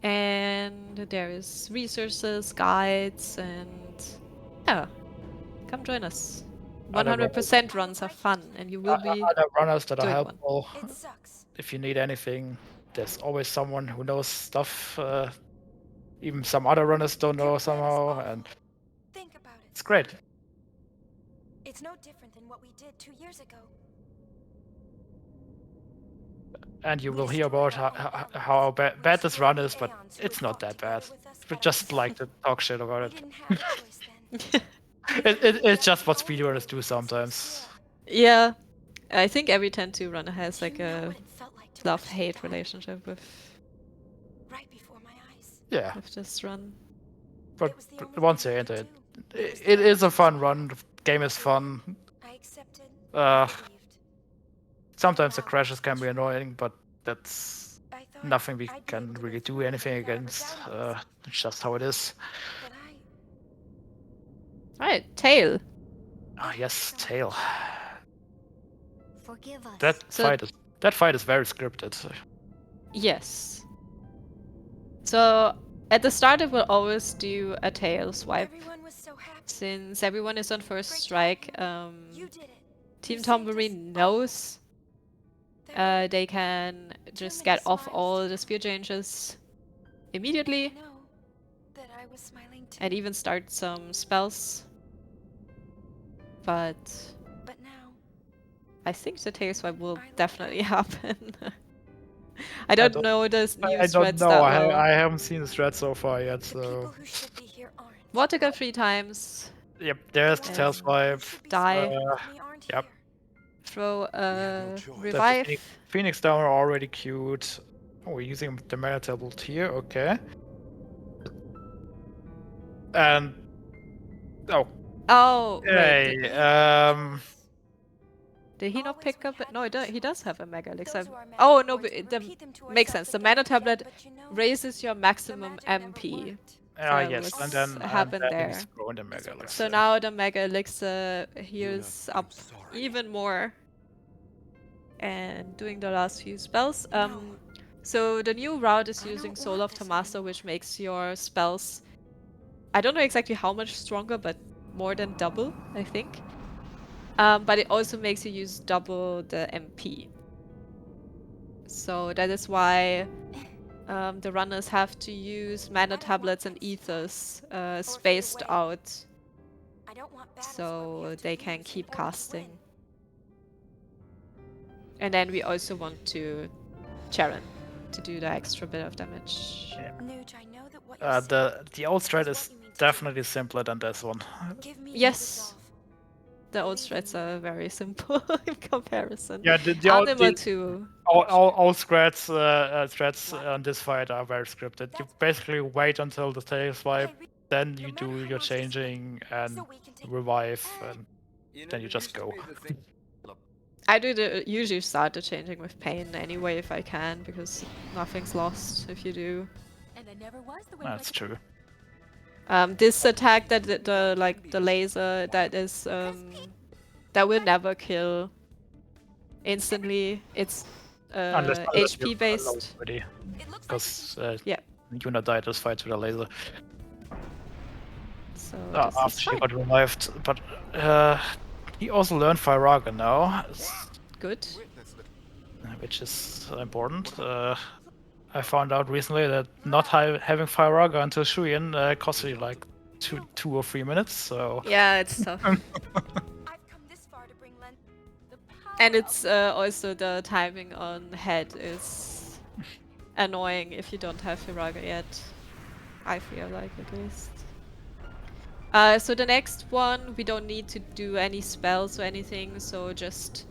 and there is resources, guides, and yeah, come join us. 100% runs are fun, and you will be other runners that are doing helpful. It sucks. If you need anything, there's always someone who knows stuff. Even some other runners don't know somehow, and Think about it. it's great. It's no different than what we did 2 years ago. And you will hear about how bad this run is, but it's not that bad. We just like to talk shit about it. It's just what speedrunners do sometimes. Yeah, I think every 10-2 runner has like a love-hate relationship with Yeah. with this run. But once you enter it, it is a fun run. The game is fun. Sometimes the crashes can be annoying, but that's nothing we can really do anything against. It's just how it is. Right, Tail. Ah, yes, Tail. Forgive us. That fight is very scripted. Yes. So at the start it will always do a tail swipe. Since everyone is on first strike, Team Tonberry knows they can just get off all the spear changes immediately and even start some spells. But now I think the tail swipe will definitely happen. I don't know those new I don't threads know. that well. I haven't seen the thread so far yet, so. Water 3 times. Yep, there's the tail swipe. Die. Yep. Throw a The revive. Phoenix down are already queued. Oh, we're using the mana tablet here, okay. And Oh, hey, wait, did he not pick up? No, he does have a Mega Elixir. Oh no, but it makes sense. The mana tablet raises your maximum MP. yes, what's and then happened he's there. throwing the Mega Elixir. So now the Mega Elixir heals up even more. And doing the last few spells. So the new route is using Soul of the Master, which makes your spells, I don't know exactly how much stronger, but more than double, I think. But it also makes you use double the MP. So that is why the runners have to use mana tablets and ethers spaced out so they can keep casting. And then we also want to Charon to do the extra bit of damage. Yeah. The old strat is definitely simpler than this one. Yes. The old strats are very simple in comparison. Yeah, Anima too. All strats on this fight are very scripted. You basically wait until the tail swipe, then you do your changing and revive, and then you just go. I do usually start the changing with Pain anyway if I can, because nothing's lost if you do. And I never was the way That's true. This attack that the laser that is that will never kill instantly. It's HP based. Because yeah, Yuna died this fight with a laser. So after she got revived, but he also learned Firaga now. Good. Which is important. I found out recently that not having Firaga until Shuyin costs you like 2 or 3 minutes. So yeah, it's tough. And it's also the timing on head is annoying if you don't have Firaga yet. I feel like at least. So the next one, we don't need to do any spells or anything, so just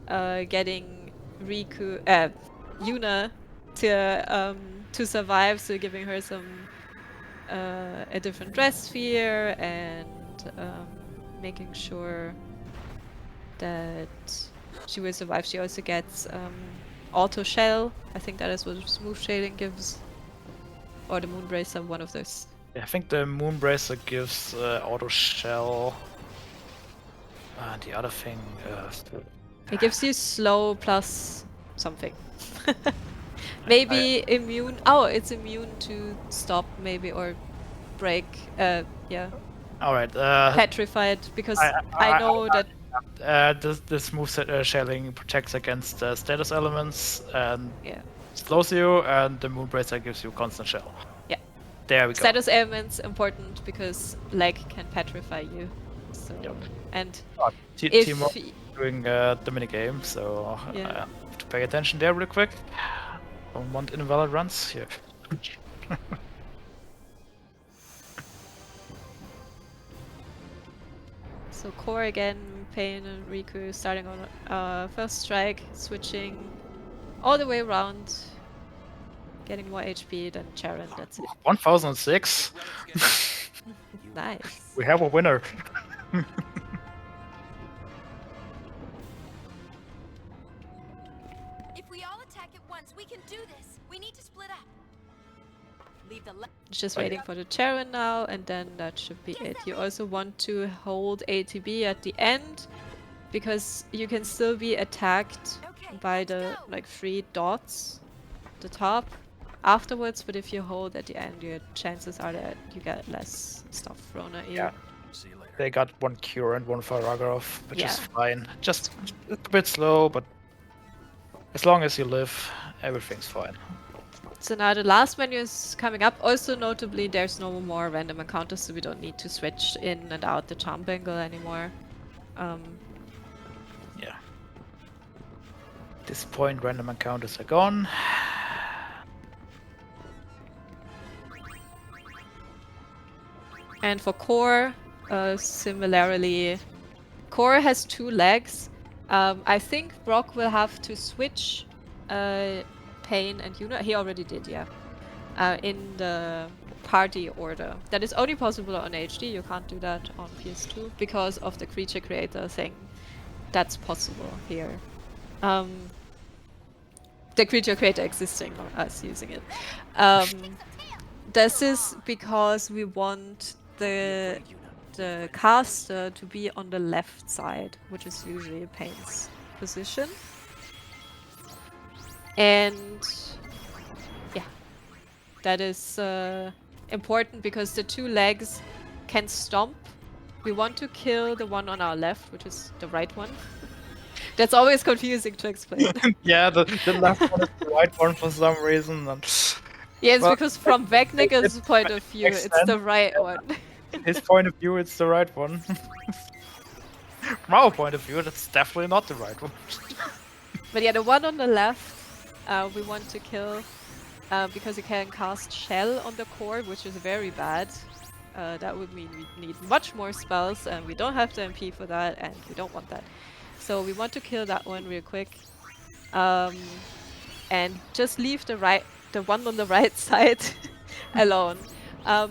getting Yuna to survive, so giving her some a different dress sphere and making sure that she will survive. She also gets auto shell. I think that is what smooth shading gives, or the Moonbracer, one of those. Yeah, I think the Moonbracer gives auto shell. The other thing. It gives you slow plus something. Maybe immune. Oh, it's immune to stop, maybe, or break. Yeah. All right. Petrified, because I know that. This move shelling protects against status elements and yeah, slows you, and the Moonbracer gives you constant shell. Yeah. There we go. Status elements important because leg can petrify you. So and if Team doing the minigame, so I have to pay attention there real quick. Don't want invalid runs here. So core again, Pain and Riku starting on first strike, switching all the way around, getting more HP than Charon, that's it. 1006? Nice. We have a winner. If we all attack at once, we can do this. We need to split up. Leave the Just waiting for the Charon now, and then that should be it. You also want to hold ATB at the end, because you can still be attacked by the 3 dots at the top afterwards, but if you hold at the end, your chances are that you get less stuff thrown at you. Yeah. They got 1 cure and 1 Firaga off, which is fine. Just a bit slow, but as long as you live, everything's fine. So now the last menu is coming up. Also notably, there's no more random encounters, so we don't need to switch in and out the charm bangle anymore. Yeah. At this point, random encounters are gone. And for core, similarly, core has 2 legs. I think Brocc will have to switch Pain and Yuna. He already did, yeah. In the party order. That is only possible on HD. You can't do that on PS2 because of the creature creator thing. That's possible here. The creature creator existing, not us using it. This is because we want the caster to be on the left side, which is usually Pain's position. And yeah, that is important because the 2 legs can stomp. We want to kill the one on our left, which is the right one. That's always confusing to explain. Yeah, the left one is the right one for some reason. Yes, because from Vecnica's point of view, it's the right one. His point of view, it's the right one. From our point of view, that's definitely not the right one. But yeah, the one on the left, we want to kill because it can cast Shell on the core, which is very bad. That would mean we need much more spells, and we don't have the MP for that, and we don't want that. So we want to kill that one real quick. And just leave the one on the right side alone.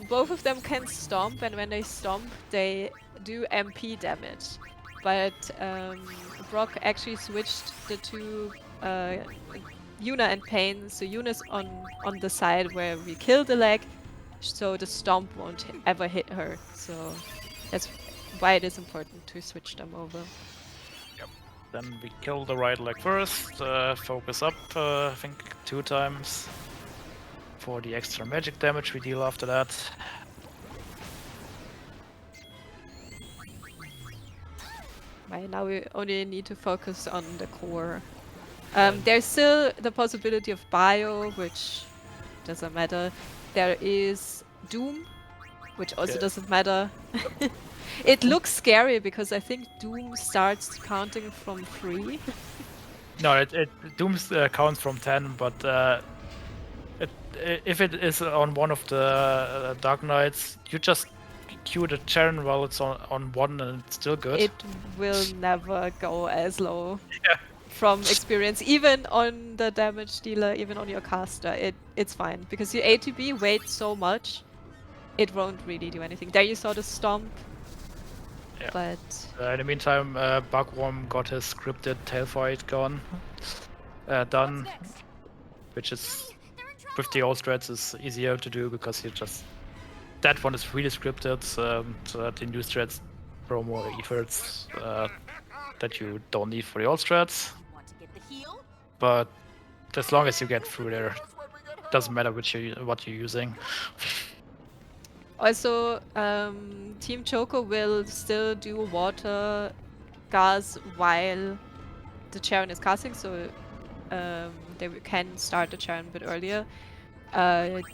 Both of them can stomp, and when they stomp, they do MP damage. but Brocc actually switched the two Yuna and Pain, so Yuna's on the side where we kill the leg, so the stomp won't ever hit her. So that's why it is important to switch them over. Yep. Then we kill the right leg first, focus up, I think 2 times for the extra magic damage we deal after that. Right, now we only need to focus on the core. There's still the possibility of bio, which doesn't matter. There is Doom, which also doesn't matter. It looks scary because I think Doom starts counting from 3. No, Doom counts from 10, but if it is on one of the Dark Knights, you just queue the Charon while it's on 1 and it's still good. It will never go as low. From experience, even on the damage dealer, even on your caster, it's fine because your ATB weighs so much, it won't really do anything. There you saw the stomp, but in the meantime, Bakvorm got his scripted tail fight done, which is with the old strats is easier to do because you just that one is really scripted. So the new strats throw more efforts that you don't need for the old strats. But as long as you get through there, doesn't matter what you're using. Also, Team Choco will still do water gas while the Charon is casting, so they can start the Charon a bit earlier.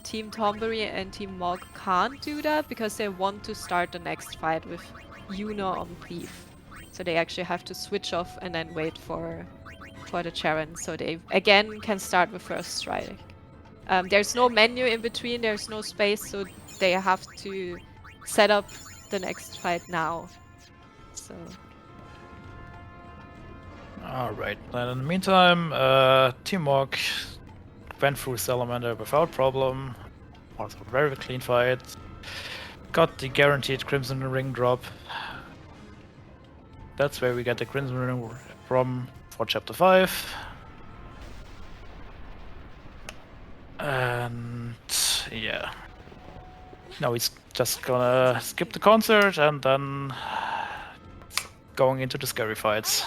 Team Tonberry and Team Mog can't do that because they want to start the next fight with Yuna on brief. So they actually have to switch off and then wait for the Charon, so they again can start with first strike. There's no menu in between, there's no space, so they have to set up the next fight now. So. Alright, then in the meantime, Team Mog went through Salamander without problem. Also a very clean fight. Got the guaranteed Crimson Ring drop. That's where we get the Crimson Ring from for Chapter 5. And yeah. Now he's just gonna skip the concert and then going into the scary fights.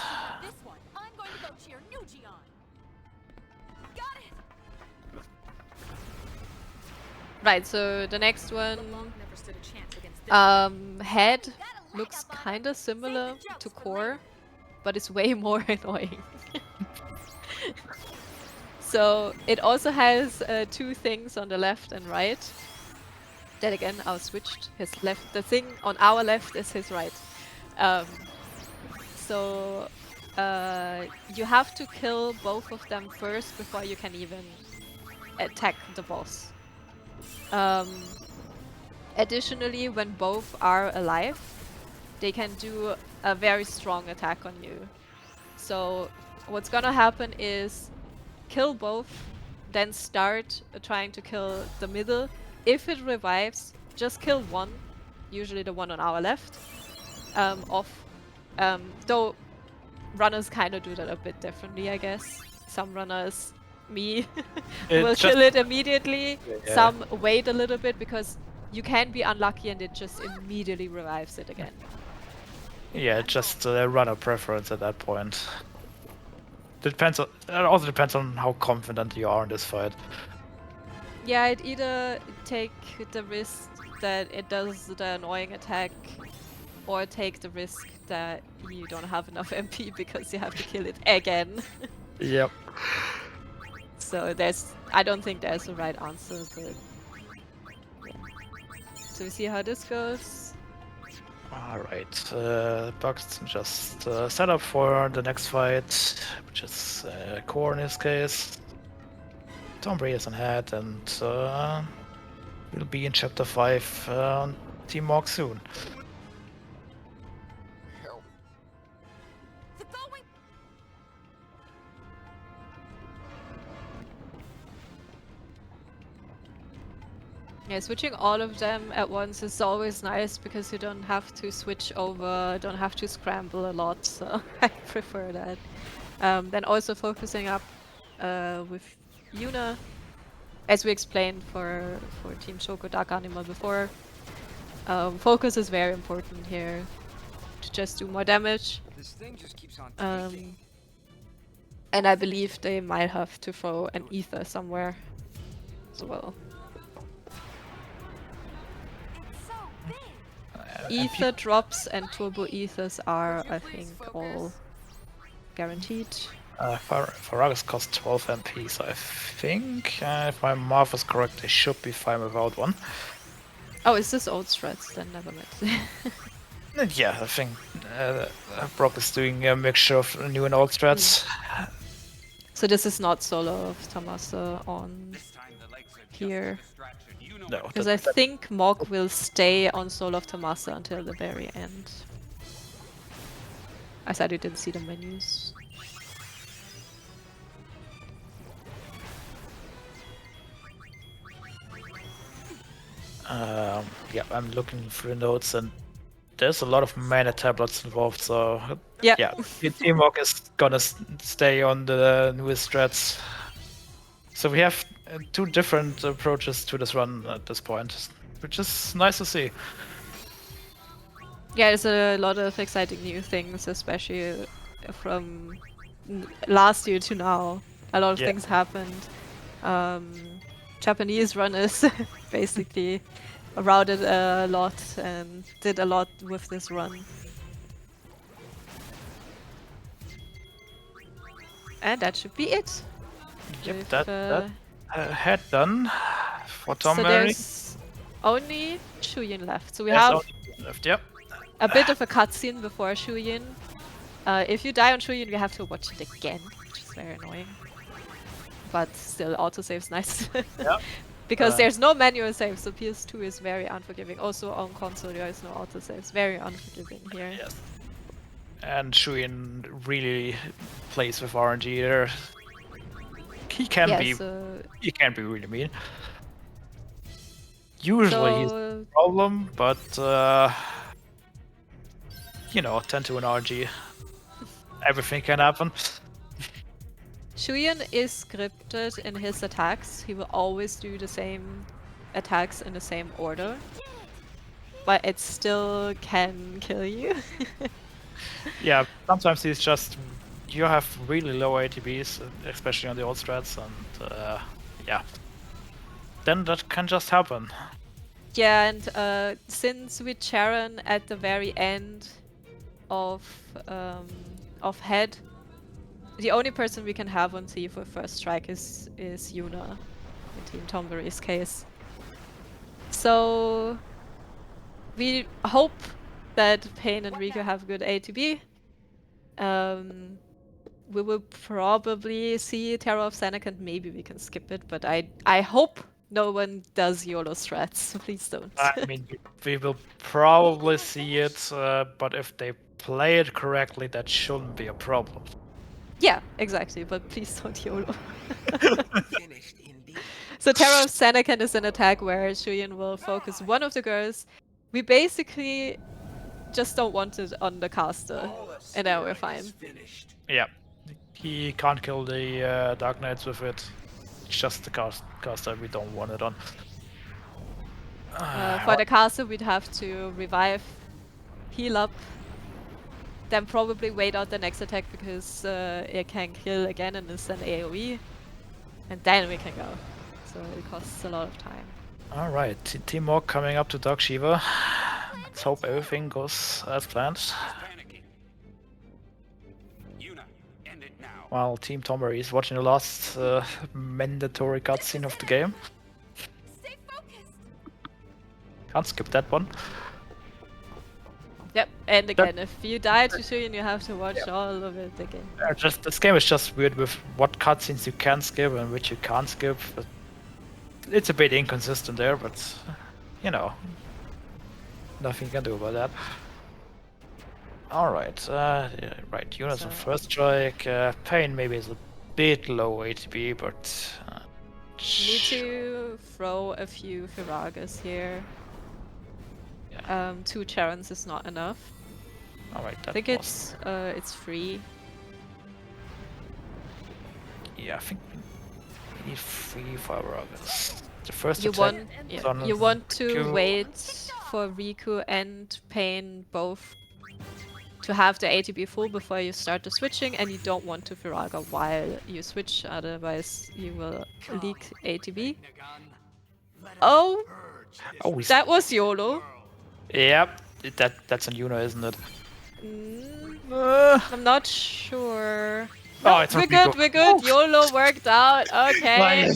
Right, so the next one, head looks kinda similar to core, but it's way more annoying. So it also has 2 things on the left and right. Then again, I switched his left. The thing on our left is his right. So you have to kill both of them first before you can even attack the boss. Additionally, when both are alive, they can do a very strong attack on you. So what's gonna happen is kill both, then start trying to kill the middle. If it revives, just kill one, usually the one on our left, off. Though runners kind of do that a bit differently, I guess. Some runners, me, will kill it immediately. Yeah. Some wait a little bit because you can be unlucky and it just immediately revives it again. Yeah, just runner preference at that point. It also depends on how confident you are in this fight. Yeah, it either take the risk that it does the annoying attack, or take the risk that you don't have enough MP because you have to kill it again. Yep. So I don't think there's a right answer, but yeah. So we see how this goes. Alright, Bugs just set up for the next fight, which is core in this case. Tonberry is on head, and we'll be in Chapter 5 Team Mog soon. Yeah, switching all of them at once is always nice because you don't have to switch over, don't have to scramble a lot, so I prefer that. Then also focusing up with Yuna, as we explained for Team Choco Dark Animal before. Focus is very important here to just do more damage. This thing just keeps on And I believe they might have to throw an ether somewhere as well. Ether drops and turbo ethers are, I think, all guaranteed. Faragas costs 12 MP, so I think, if my math is correct, they should be fine without one. Oh, is this old strats? Then never mind. Yeah, I think Brocc is doing a mixture of new and old strats. So this is not solo of Tomasa on here. No, because I think Mog will stay on Soul of Tomasa until the very end. I said you didn't see the menus. Yeah, I'm looking through notes and there's a lot of mana tablets involved, so yeah, Team Mog is gonna stay on the newest strats. So we have two different approaches to this run at this point, which is nice to see. Yeah, there's a lot of exciting new things, especially from last year to now. A lot of things happened. Japanese runners basically routed a lot and did a lot with this run. And that should be it. Yep, with, that had done for Tonberry. So there's only Shuyin left. So we have left, yep. A bit of a cutscene before Shuyin. If you die on Shuyin, you have to watch it again, which is very annoying. But still, autosave's nice. Yep. Because there's no manual save, so PS2 is very unforgiving. Also on console, there is no autosave. It's very unforgiving here. Yes. And Shuyin really plays with RNG there. He can be really mean. Usually he's a problem, but you know, 10 to an RG, everything can happen. Shuyin is scripted in his attacks. He will always do the same attacks in the same order, but it still can kill you. Yeah, sometimes he's just, you have really low ATBs, especially on the old strats, and yeah, then that can just happen. Yeah, and since with Charon at the very end of head, the only person we can have on T for first strike is Yuna, in Team Tonberry's case. So we hope that Pain and Riku have good ATB. We will probably see Terror of Senek and maybe we can skip it, but I hope no one does YOLO strats. Please don't. I mean, we will probably see it, but if they play it correctly, that shouldn't be a problem. Yeah, exactly, but please don't YOLO. So Terror of Senecan is an attack where Shuyin will focus one of the girls. We basically just don't want it on the caster, and then we're fine. Yeah, he can't kill the Dark Knights with it. It's just the caster we don't want it on. For the caster, we'd have to revive, heal up, then probably wait out the next attack because it can kill again and it's an AoE, and then we can go. So it costs a lot of time. Alright, Team Mog coming up to Dark Shiva. Let's hope everything goes as planned. While Team Tonberry is watching the last mandatory cutscene of the game. Can't skip that one. Yep, and again, if you die to Shuyin, you have to watch all of it again. This game is just weird with what cutscenes you can skip and which you can't skip. But it's a bit inconsistent there, but you know, nothing you can do about that. Alright, right, Yuna's on first strike. Pain maybe is a bit low ATB, but... Need to to throw a few Firagas here. 2 Charons is not enough. Alright, I think it's free. Yeah, I think we need 3 Firagas. The first You attack want you want to wait for Riku and Pain both to have the ATB full before you start the switching, and you don't want to Firaga while you switch, otherwise you will leak ATB. Oh, that was YOLO. Yep, that's on Yuno, isn't it? I'm not sure. Oh, No, it's we're on good, Riku. we're good. YOLO worked out. Okay.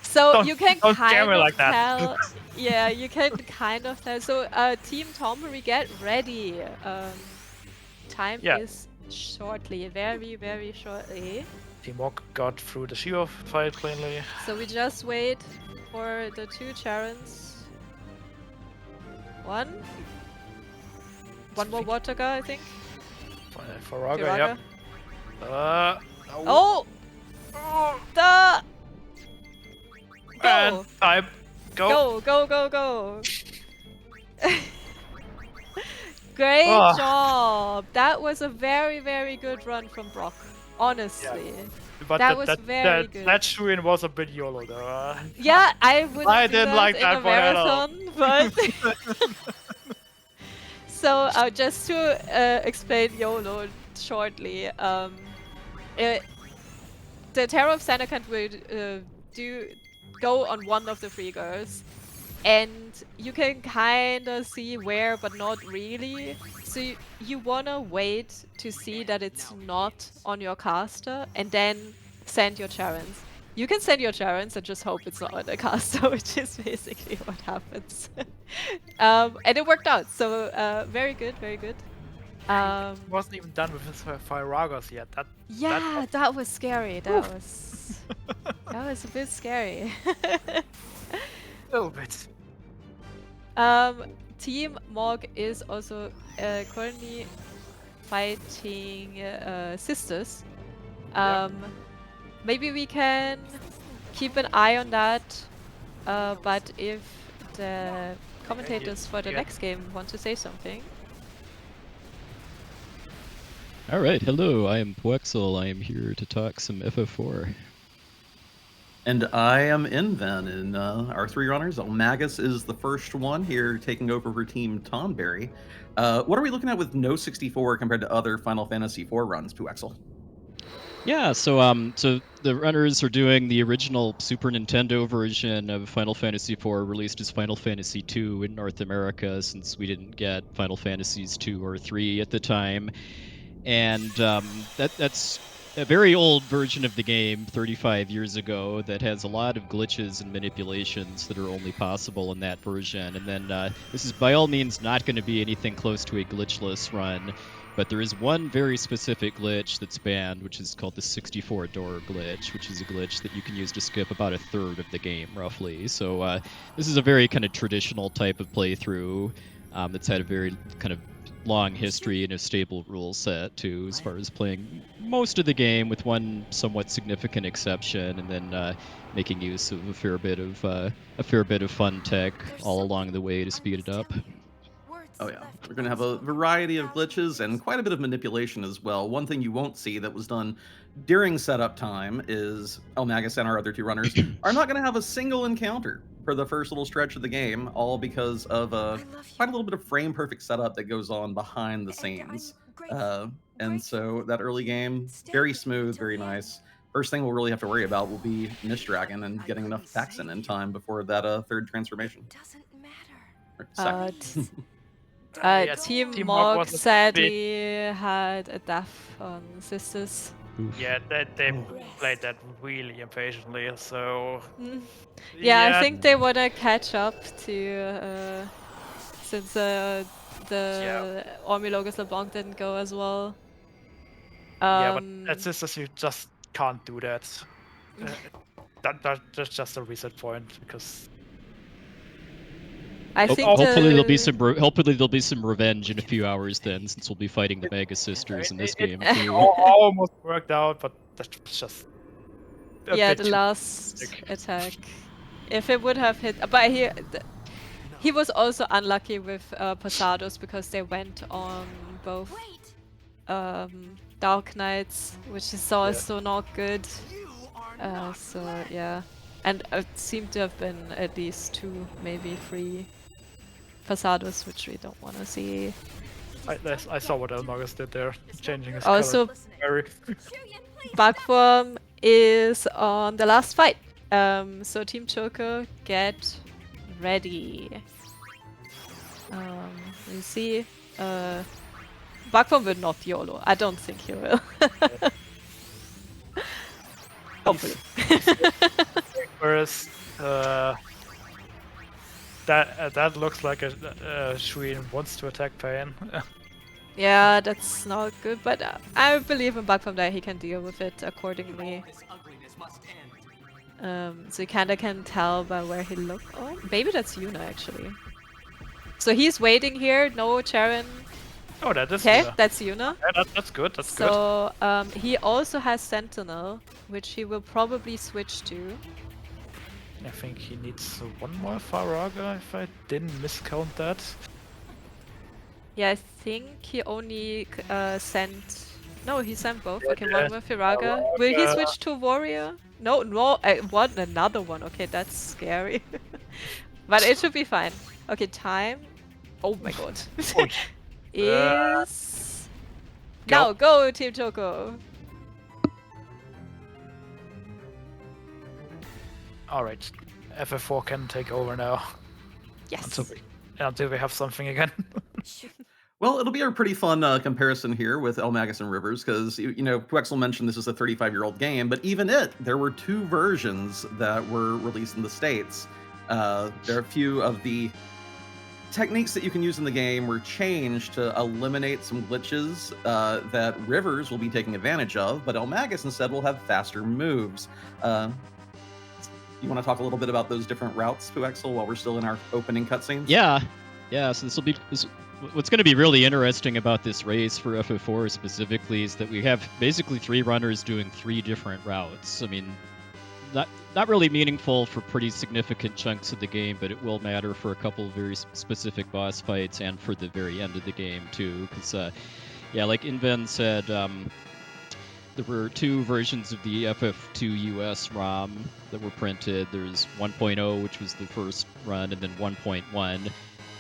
So Don't- you can don't kind scare me of like that. tell. Yeah, you can kind of tell. So, Team Tonberry, get ready. Time Yeah. is shortly, very, very shortly. Teamwork got through the Shield fight cleanly. So we just wait for the 2 Charons. One more water guy, I think. Firaga, yep. Oh! The! And Go! time. Go. Go! Great Ah. job! That was a very, very good run from Brocc. Honestly. But that was very good. That Shuin was a bit YOLO though. Yeah, I wouldn't I do didn't that like in that a one at all. marathon, but... So, just to explain YOLO shortly, the Terror of Seitengrat will go on one of the 3 girls, and you can kind of see where, but not really. So you wanna wait to see that it's not on your caster, and then send your Charons. You can send your Charons and just hope it's not on the caster, which is basically what happens. And it worked out, so very good, very good. Wasn't even done with his Firagas yet. Yeah, that was scary. That was a bit scary. A little bit. Team Morg is also currently fighting Sisters. Maybe we can keep an eye on that, but if the commentators for the next game want to say something. Alright, hello, I am Poexel. I am here to talk some FF4. And I am Inven, and our 3 runners, Almagus is the first one here taking over for Team Tonberry. What are we looking at with no 64 compared to other Final Fantasy IV runs, Poexel? Yeah, so the runners are doing the original Super Nintendo version of Final Fantasy IV, released as Final Fantasy II in North America, since we didn't get Final Fantasies 2 or 3 at the time. And that's a very old version of the game, 35 years ago, that has a lot of glitches and manipulations that are only possible in that version. And then this is by all means not going to be anything close to a glitchless run, but there is one very specific glitch that's banned, which is called the 64 door glitch, which is a glitch that you can use to skip about a third of the game, roughly. So this is a very kind of traditional type of playthrough that's had a very kind of long history and a stable rule set too, as far as playing most of the game, with one somewhat significant exception, and then making use of a fair bit of fun tech all along the way to speed it up. Oh yeah, we're going to have a variety of glitches and quite a bit of manipulation as well. One thing you won't see that was done during setup time is Almagus and our other 2 runners are not going to have a single encounter for the first little stretch of the game, all because of quite a little bit of frame perfect setup that goes on behind the scenes. And so that early game, very smooth, very nice. First thing we'll really have to worry about will be Mist Dragon and getting enough attacks in time before that 3rd transformation. Team Morg sadly had a death on Sisters. Yeah, they played that really impatiently, so... Yeah, I think they want to catch up to... since the Ormilogus LeBlanc didn't go as well. Yeah, but at Sisters you just can't do that. That's just a reset point, because... I think hopefully there'll be some revenge in a few hours then, since we'll be fighting the Mega Sisters in this game too. Almost worked out, but that's just the last attack. If it would have hit, but he was also unlucky with Posados because they went on both Dark Knights, which is also not good. So yeah, and it seemed to have been at least 2, maybe 3 Posados, which we don't want to see. I saw what Elmagus did there, changing his Also, color. Bakvorm is on the last fight. So Team Choco, get ready. You see, Bakvorm will not YOLO. I don't think he will. Hopefully. Whereas that looks like a Shuin wants to attack Pain. Yeah, that's not good, but I believe in Bakvorm that he can deal with it accordingly. So you kinda can tell by where he looked. Oh, maybe that's Yuna actually. So he's waiting here, no Charon. Oh, that is okay. Yuna. That's Yuna. Yeah, that's good. That's good. So he also has Sentinel, which he will probably switch to. I think he needs one more Faraga, if I didn't miscount that. Yeah, I think he only sent... No, he sent both. Okay, Yeah, one more Firaga. Will he switch to Warrior? No, one, another one. Okay, that's scary. But it should be fine. Okay, time. Oh my god. Is... Now, go Team Choco! Alright, FF4 can take over now. Yes. Until we have something again. Well, it'll be a pretty fun comparison here with Elmagus and Rivers, because, you know, Quexel mentioned this is a 35-year-old game, but even there were 2 versions that were released in the States. There are a few of the techniques that you can use in the game were changed to eliminate some glitches that Rivers will be taking advantage of, but Elmagus instead will have faster moves. You want to talk a little bit about those different routes, Quexel, while we're still in our opening cutscenes? Yeah. So this will be... What's going to be really interesting about this race for FF4 specifically is that we have basically 3 runners doing 3 different routes. I mean, not really meaningful for pretty significant chunks of the game, but it will matter for a couple of very specific boss fights and for the very end of the game too. Because, yeah, like Inven said, there were 2 versions of the FF2 US ROM that were printed. There's 1.0, which was the first run, and then 1.1.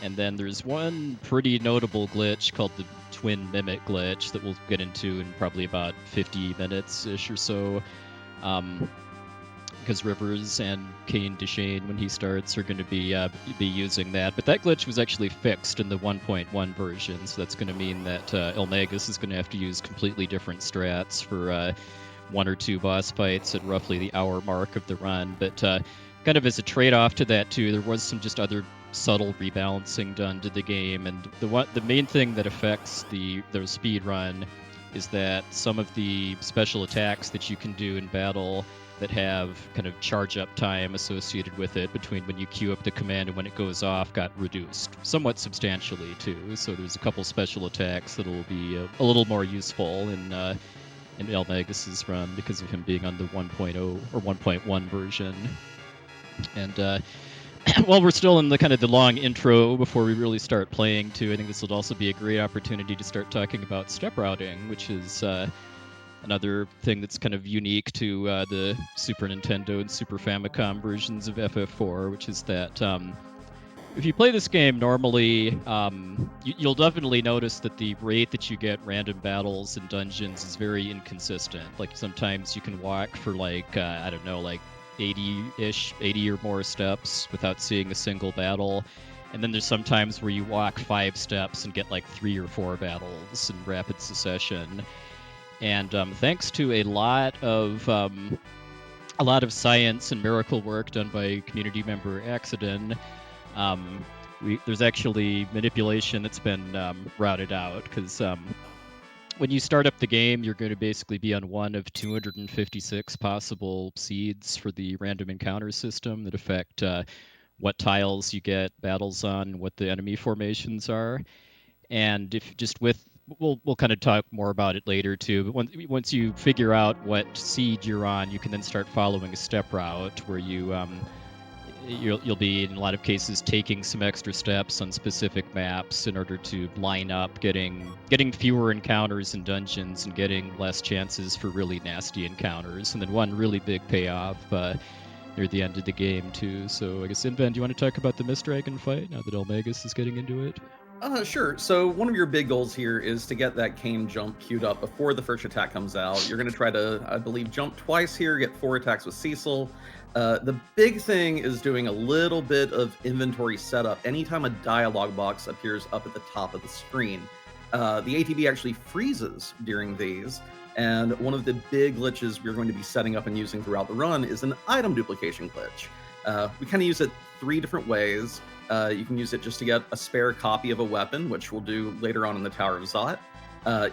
And then there's one pretty notable glitch called the Twin Mimic glitch that we'll get into in probably about 50 minutes-ish or so. Because Rivers and Kane Deshane, when he starts, are going to be using that. But that glitch was actually fixed in the 1.1 version, so that's going to mean that Elmagus is going to have to use completely different strats for 1 or 2 boss fights at roughly the hour mark of the run. But kind of as a trade-off to that, too, there was some just other subtle rebalancing done to the game, and the main thing that affects the speed run is that some of the special attacks that you can do in battle that have kind of charge up time associated with it between when you queue up the command and when it goes off got reduced somewhat substantially too. So there's a couple special attacks that'll be a little more useful in Elmagus's run because of him being on the 1.0 or 1.1 version. And while we're still in the kind of the long intro before we really start playing too, I think this will also be a great opportunity to start talking about step routing, which is another thing that's kind of unique to the Super Nintendo and Super Famicom versions of FF4, which is that if you play this game normally, you'll definitely notice that the rate that you get random battles and dungeons is very inconsistent. Like sometimes you can walk for like, I don't know, like 80 or more steps without seeing a single battle, and then there's some times where you walk 5 steps and get like 3 or 4 battles in rapid succession. And thanks to a lot of science and miracle work done by community member Accident, there's actually manipulation that's been routed out, because when you start up the game, you're going to basically be on one of 256 possible seeds for the random encounter system that affect what tiles you get battles on, what the enemy formations are. And if just we'll kind of talk more about it later too, but once you figure out what seed you're on, you can then start following a step route where you you'll be in a lot of cases taking some extra steps on specific maps in order to line up, getting fewer encounters in dungeons and getting less chances for really nasty encounters. And then one really big payoff near the end of the game too. So I guess Inven, do you want to talk about the Mist Dragon fight now that Elmagus is getting into it? Sure. So one of your big goals here is to get that cane jump queued up before the first attack comes out. You're going to try to, I believe, jump twice here, get 4 attacks with Cecil. The big thing is doing a little bit of inventory setup. Anytime a dialogue box appears up at the top of the screen, the ATB actually freezes during these. And one of the big glitches we're going to be setting up and using throughout the run is an item duplication glitch. We kind of use it 3 different ways. You can use it just to get a spare copy of a weapon, which we'll do later on in the Tower of Zot.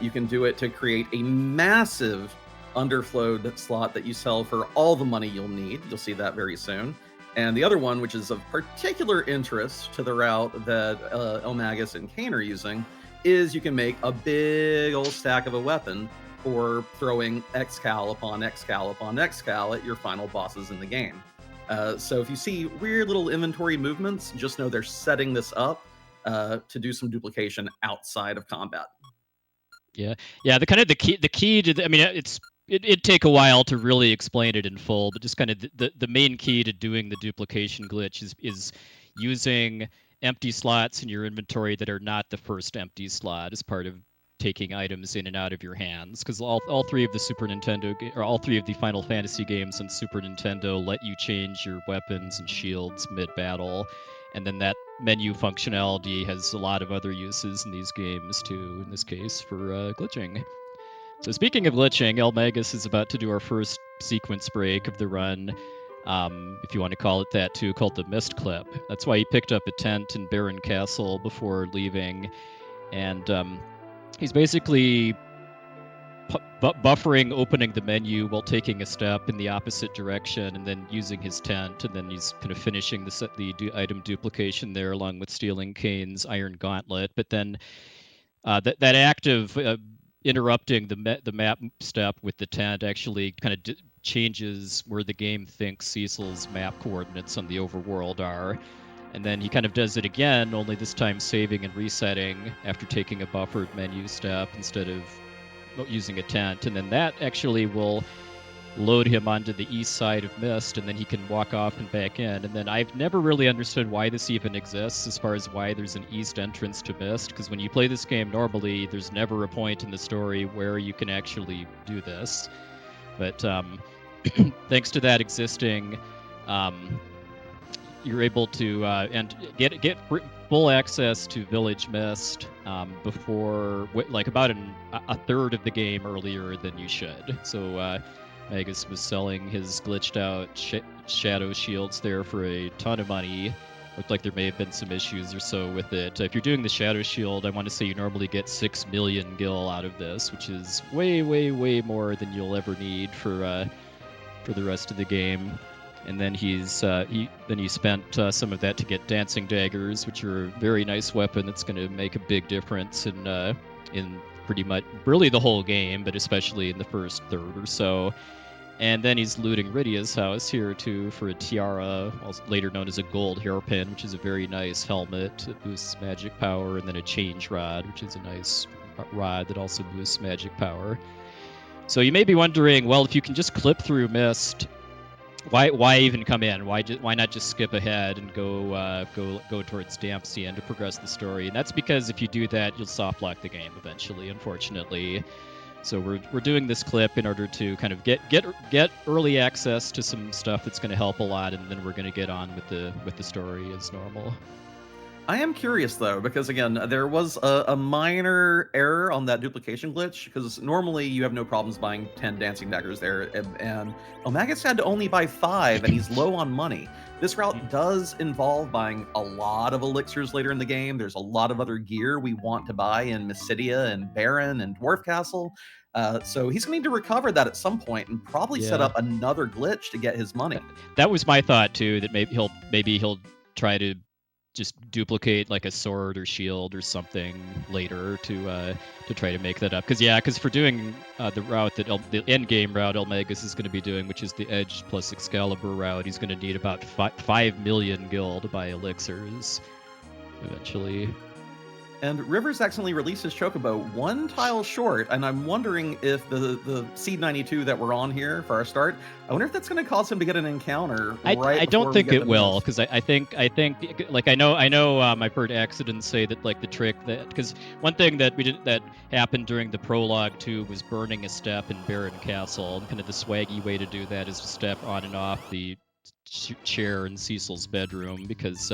You can do it to create a massive underflowed slot that you sell for all the money you'll need. You'll see that very soon. And the other one, which is of particular interest to the route that Elmagus and Kane are using, is you can make a big old stack of a weapon for throwing X-Cal upon X-Cal upon X-Cal at your final bosses in the game. So if you see weird little inventory movements, just know they're setting this up to do some duplication outside of combat. Yeah. The key to I mean, it'd take a while to really explain it in full, but just kind of the main key to doing the duplication glitch is using empty slots in your inventory that are not the first empty slot as part of taking items in and out of your hands, because all 3 of the Super Nintendo or all 3 of the Final Fantasy games on Super Nintendo let you change your weapons and shields mid-battle, and then that menu functionality has a lot of other uses in these games too, in this case for glitching. So speaking of glitching, Elmagus is about to do our first sequence break of the run, if you want to call it that too, called the Mist Clip. That's why he picked up a tent in Baron Castle before leaving, and he's basically buffering opening the menu while taking a step in the opposite direction and then using his tent, and then he's kind of finishing the item duplication there along with stealing Kane's Iron Gauntlet. But then that act of interrupting the map step with the tent actually kind of changes where the game thinks Cecil's map coordinates on the overworld are. And then he kind of does it again, only this time saving and resetting after taking a buffered menu step instead of using a tent. And then that actually will load him onto the east side of Mist, and then he can walk off and back in. And then I've never really understood why this even exists as far as why there's an east entrance to Mist, because when you play this game normally, there's never a point in the story where you can actually do this. But thanks to that existing... you're able to and get full access to Village Mist before, like, about a third of the game earlier than you should. So Magus was selling his glitched out shadow shields there for a ton of money. Looked like there may have been some issues or so with it. If you're doing the shadow shield, I want to say you normally get 6 million gil out of this, which is way, way, way more than you'll ever need for the rest of the game. And then he spent some of that to get dancing daggers, which are a very nice weapon that's going to make a big difference in pretty much really the whole game, but especially in the first third or so. And then he's looting Rydia's house here too for a tiara, also later known as a gold hairpin, which is a very nice helmet that boosts magic power, and then a change rod, which is a nice rod that also boosts magic power. So you may be wondering, well, if you can just clip through Mist, why even come in? Why not just skip ahead and go towards Dampsian to progress the story? And that's because if you do that, you'll soft lock the game eventually, unfortunately. So we're doing this clip in order to kind of get early access to some stuff that's going to help a lot, and then we're going to get on with the story as normal. I am curious though, because again, there was a minor error on that duplication glitch, because normally you have no problems buying 10 dancing daggers there, and Elmagus had to only buy 5, and he's low on money. This route does involve buying a lot of elixirs later in the game. There's a lot of other gear we want to buy in Mysidia and Baron and Dwarf Castle. So he's going to need to recover that at some point and probably set up another glitch to get his money. That was my thought too, that maybe he'll try to just duplicate like a sword or shield or something later to try to make that up. Because for doing the route that the end game route Elmagus is going to be doing, which is the Edge plus Excalibur route, he's going to need about 5 million gil to buy elixirs eventually. And Rivers accidentally released his Chocobo 1 tile short, and I'm wondering if the Seed 92 that we're on here for our start, I wonder if that's going to cause him to get an encounter. I don't think it will, because I think like I know I've heard accidents say that like the trick that, because one thing that that happened during the prologue too was burning a step in Baron Castle, and kind of the swaggy way to do that is to step on and off the chair in Cecil's bedroom, because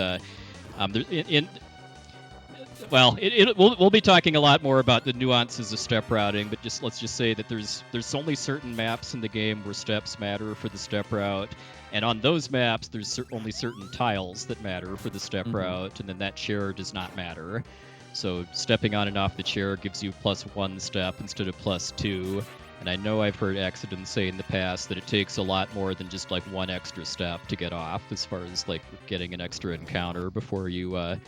we'll be talking a lot more about the nuances of step routing, but let's just say that there's only certain maps in the game where steps matter for the step route, and on those maps there's only certain tiles that matter for the step route, and then that chair does not matter. So stepping on and off the chair gives you +1 step instead of +2. And I know I've heard accidents say in the past that it takes a lot more than just like 1 extra step to get off, as far as like getting an extra encounter before you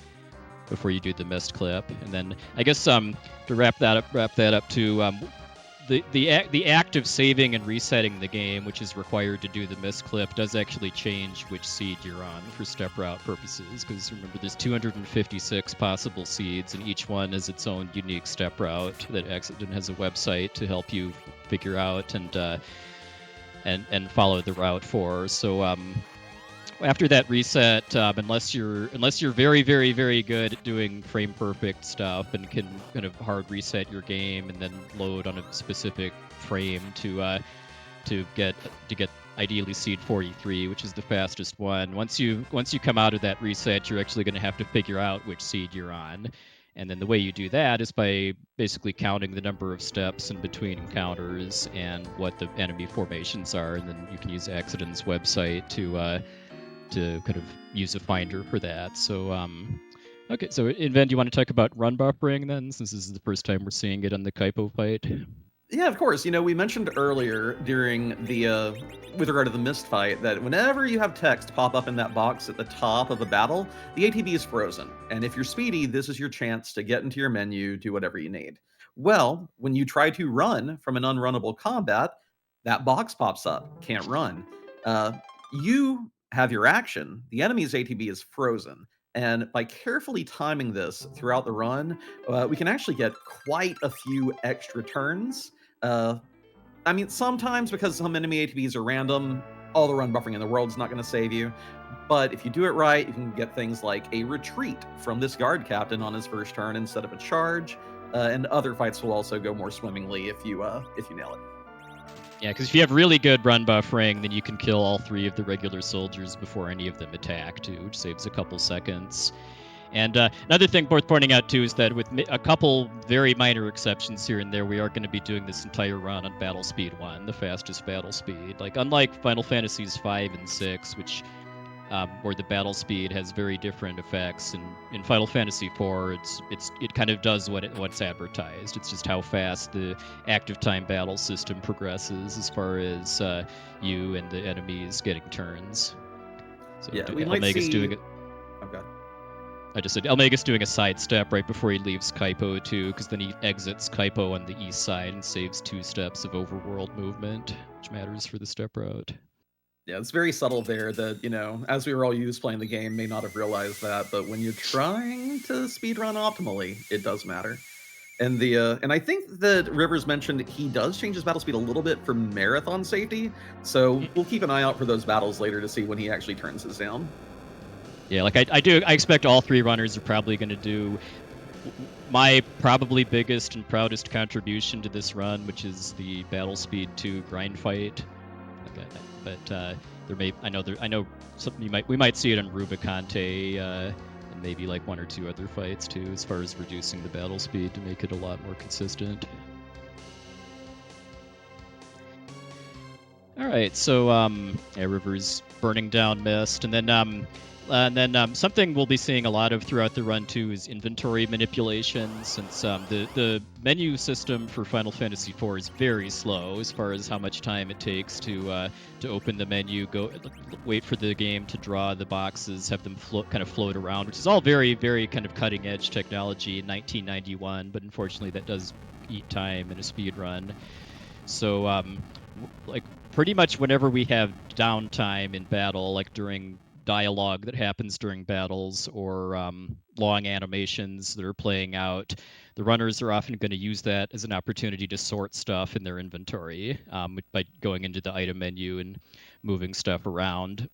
do the missed clip. And then I guess to wrap that up too, the act of saving and resetting the game, which is required to do the missed clip, does actually change which seed you're on for step route purposes. Because remember, there's 256 possible seeds, and each one is its own unique step route that Accident has a website to help you figure out and follow the route for. So after that reset, unless you're very, very, very good at doing frame perfect stuff and can kind of hard reset your game and then load on a specific frame to get ideally seed 43, which is the fastest one. Once you come out of that reset, you're actually going to have to figure out which seed you're on. And then the way you do that is by basically counting the number of steps in between encounters and what the enemy formations are, and then you can use Accident's website to kind of use a finder for that. So okay, so Inven, do you want to talk about run buffering then, since this is the first time we're seeing it on the Kaipo fight? Yeah, of course. You know, we mentioned earlier during the with regard to the mist fight that whenever you have text pop up in that box at the top of a battle, the ATB is frozen. And if you're speedy, this is your chance to get into your menu, do whatever you need. Well, when you try to run from an unrunnable combat, that box pops up, can't run. You have your action, the enemy's ATB is frozen. And by carefully timing this throughout the run, we can actually get quite a few extra turns. I mean, sometimes because some enemy ATBs are random, all the run buffering in the world is not going to save you. But if you do it right, you can get things like a retreat from this guard captain on his first turn instead of a charge. And other fights will also go more swimmingly if you nail it. Yeah, because if you have really good run buffering, then you can kill all 3 of the regular soldiers before any of them attack too, which saves a couple seconds. And another thing worth pointing out too is that with a couple very minor exceptions here and there, we are going to be doing this entire run on battle speed 1, the fastest battle speed. Like unlike Final Fantasies 5 and 6, which where the battle speed has very different effects, and in Final Fantasy IV, it kind of does what's advertised. It's just how fast the active time battle system progresses as far as you and the enemies getting turns. So yeah, we might see... doing it. Oh god. I just said Elmagus doing a sidestep right before he leaves Kaipo too, because then he exits Kaipo on the east side and saves 2 steps of overworld movement, which matters for the step route. Yeah, it's very subtle there that, you know, as we were all used playing the game, may not have realized that, but when you're trying to speedrun optimally, it does matter. And and I think that Rivers mentioned he does change his battle speed a little bit for marathon safety, so we'll keep an eye out for those battles later to see when he actually turns his down. Yeah, like I expect all 3 runners are probably going to do my probably biggest and proudest contribution to this run, which is the battle speed 2 grind fight. Okay, but I know something we might see it on Rubicante and maybe like 1 or 2 other fights too, as far as reducing the battle speed to make it a lot more consistent. All right, so River's burning down Mist, and then something we'll be seeing a lot of throughout the run too is inventory manipulation, since the menu system for Final Fantasy IV is very slow as far as how much time it takes to open the menu, wait for the game to draw the boxes, have them float around, which is all very, very kind of cutting edge technology in 1991, but unfortunately that does eat time in a speed run. So like pretty much whenever we have downtime in battle, like during dialogue that happens during battles or long animations that are playing out, the runners are often going to use that as an opportunity to sort stuff in their inventory by going into the item menu and moving stuff around.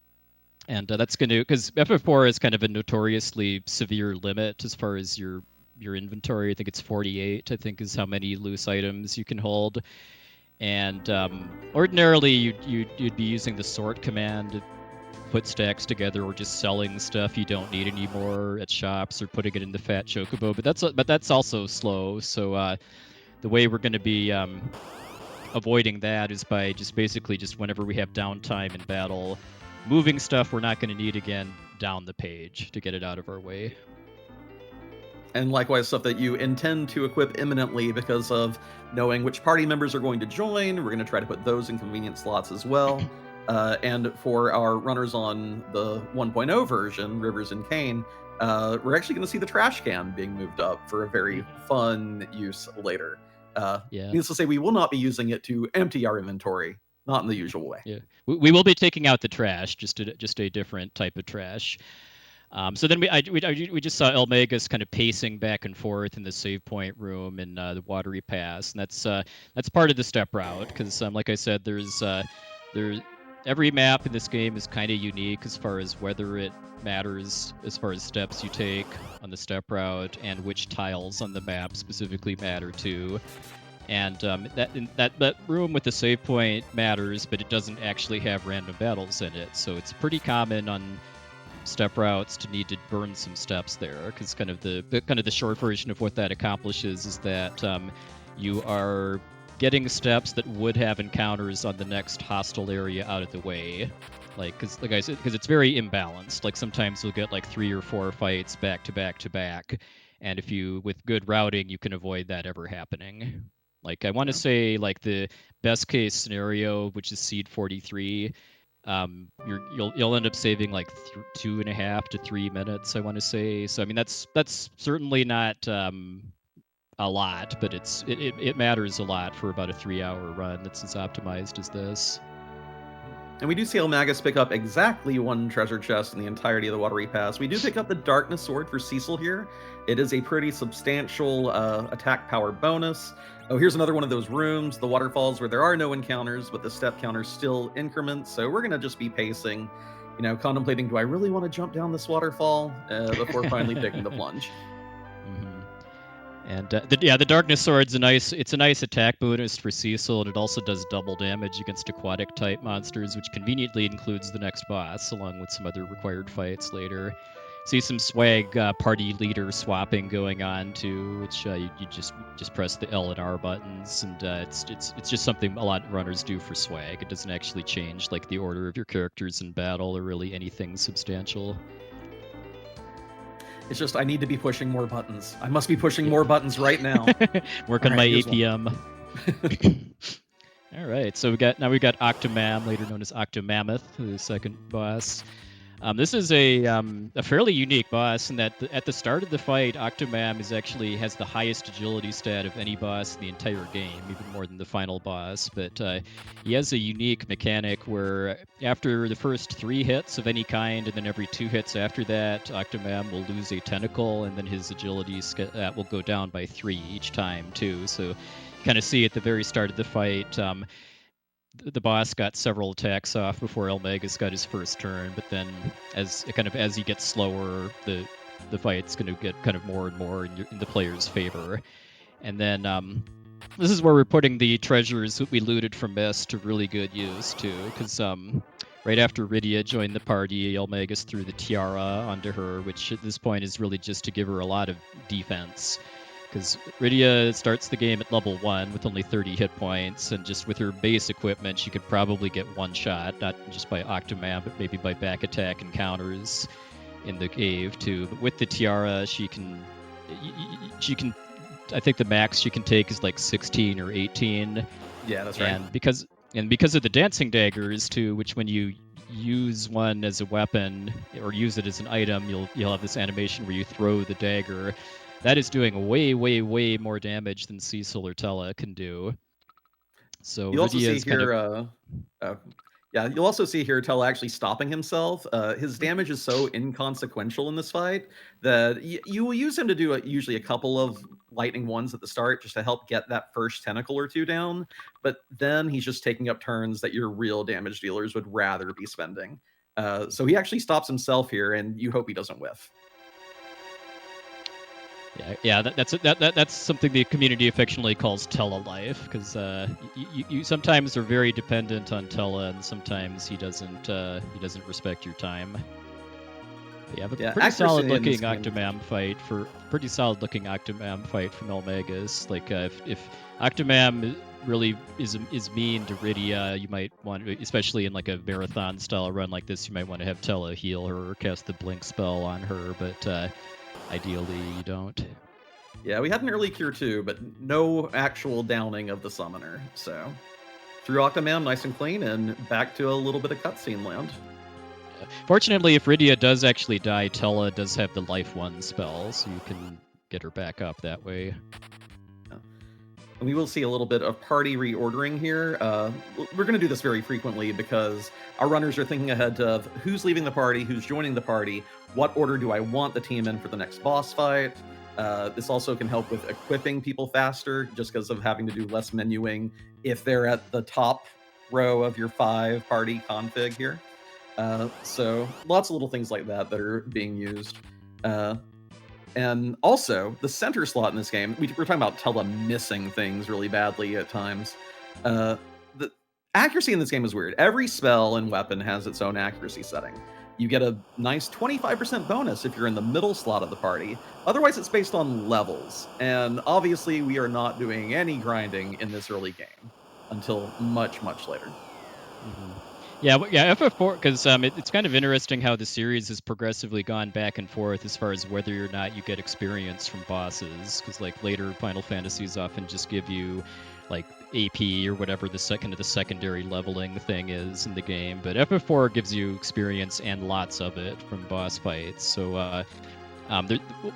And that's going to, because FF4 is kind of a notoriously severe limit as far as your inventory. I think it's 48, I think, is how many loose items you can hold. And ordinarily you'd be using the sort command to put stacks together, or just selling stuff you don't need anymore at shops, or putting it in the fat chocobo. But that's also slow. So the way we're going to be avoiding that is by basically whenever we have downtime in battle, moving stuff we're not going to need again down the page to get it out of our way. And likewise, stuff that you intend to equip imminently because of knowing which party members are going to join. We're going to try to put those in convenient slots as well. And for our runners on the 1.0 version, Rivers and Kain, we're actually going to see the trash can being moved up for a very fun use later. Needless to say, we will not be using it to empty our inventory, not in the usual way. Yeah, we will be taking out the trash, just a different type of trash. So then we just saw Elmegas kind of pacing back and forth in the save point room in the Watery Pass, and that's part of the step route, because like I said, every map in this game is kind of unique as far as whether it matters as far as steps you take on the step route and which tiles on the map specifically matter too. And that room with the save point matters, but it doesn't actually have random battles in it, so it's pretty common on step routes to need to burn some steps there, because kind of the short version of what that accomplishes is that you are getting steps that would have encounters on the next hostile area out of the way, because it's very imbalanced. Like sometimes you'll get like 3 or 4 fights back to back to back, and if you with good routing you can avoid that ever happening. Like I want to say like the best case scenario, which is Seed 43, you'll end up saving like 2.5 to 3 minutes, I want to say. So I mean that's certainly not a lot, but it matters a lot for about a 3-hour run that's as optimized as this. And we do see Elmagus pick up exactly 1 treasure chest in the entirety of the Watery Pass. We do pick up the Darkness Sword for Cecil here. It is a pretty substantial attack power bonus. Oh, here's another one of those rooms, the waterfalls, where there are no encounters, but the step counter still increments. So we're going to just be pacing, contemplating, do I really want to jump down this waterfall before finally taking the plunge? And the Darkness Sword's a nice attack bonus for Cecil, and it also does double damage against aquatic type monsters, which conveniently includes the next boss, along with some other required fights later. See some swag party leader swapping going on too, which you just press the L and R buttons, and it's just something a lot of runners do for swag. It doesn't actually change like the order of your characters in battle or really anything substantial. It's just I need to be pushing more buttons. I must be pushing more buttons right now. Work on my APM. All right, so we've got Octomam, later known as Octomammoth, the second boss. This is a fairly unique boss in that at the start of the fight, Octomam has the highest agility stat of any boss in the entire game, even more than the final boss. But he has a unique mechanic where after the first 3 hits of any kind, and then every 2 hits after that, Octomam will lose a tentacle, and then his agility will go down by 3 each time too. So you kind of see at the very start of the fight, the boss got several attacks off before Elmegas got his first turn, but then as he gets slower, the fight's going to get kind of more and more in the player's favor. And then this is where we're putting the treasures that we looted from Mist to really good use too, because right after Rydia joined the party, Elmegas threw the tiara onto her, which at this point is really just to give her a lot of defense. Because Rydia starts the game at level 1 with only 30 hit points, and just with her base equipment, she could probably get one shot, not just by Octomam, but maybe by back attack and counters in the cave too. But with the Tiara, she can. I think the max she can take is like 16 or 18. Yeah, that's right. And because of the dancing daggers too, which when you use one as a weapon or use it as an item, you'll have this animation where you throw the dagger. That is doing way, way, way more damage than Cecil or Tella can do. So you also see here, you'll also see here Tella actually stopping himself. His damage is so inconsequential in this fight that you will use him to do usually a couple of lightning ones at the start just to help get that first tentacle or two down. But then he's just taking up turns that your real damage dealers would rather be spending. So he actually stops himself here, and you hope he doesn't whiff. Yeah, that's something the community affectionately calls Tella life, because you sometimes are very dependent on Tella, and sometimes he doesn't respect your time. But yeah, but pretty solid looking Octomam fight from Elmagus. Like if Octomam really is mean to Rydia, you might want to, especially in like a marathon style run like this, you might want to have Tella heal her or cast the blink spell on her, but ideally, you don't. Yeah, we had an early cure too, but no actual downing of the summoner. So, through Octomam nice and clean, and back to a little bit of cutscene land. Fortunately, if Rydia does actually die, Tella does have the Life 1 spell, so you can get her back up that way. And we will see a little bit of party reordering here. We're going to do this very frequently because our runners are thinking ahead of who's leaving the party, who's joining the party, what order do I want the team in for the next boss fight. This also can help with equipping people faster, just because of having to do less menuing if they're at the top row of your 5-party config here. So lots of little things like that are being used. And also, the center slot in this game, we're talking about Tella missing things really badly at times. The accuracy in this game is weird. Every spell and weapon has its own accuracy setting. You get a nice 25% bonus if you're in the middle slot of the party. Otherwise, it's based on levels. And obviously, we are not doing any grinding in this early game until much, much later. Mm-hmm. Yeah, FF4, because it's kind of interesting how the series has progressively gone back and forth as far as whether or not you get experience from bosses. Because like later Final Fantasies often just give you like AP or whatever the secondary leveling thing is in the game, but FF4 gives you experience and lots of it from boss fights. So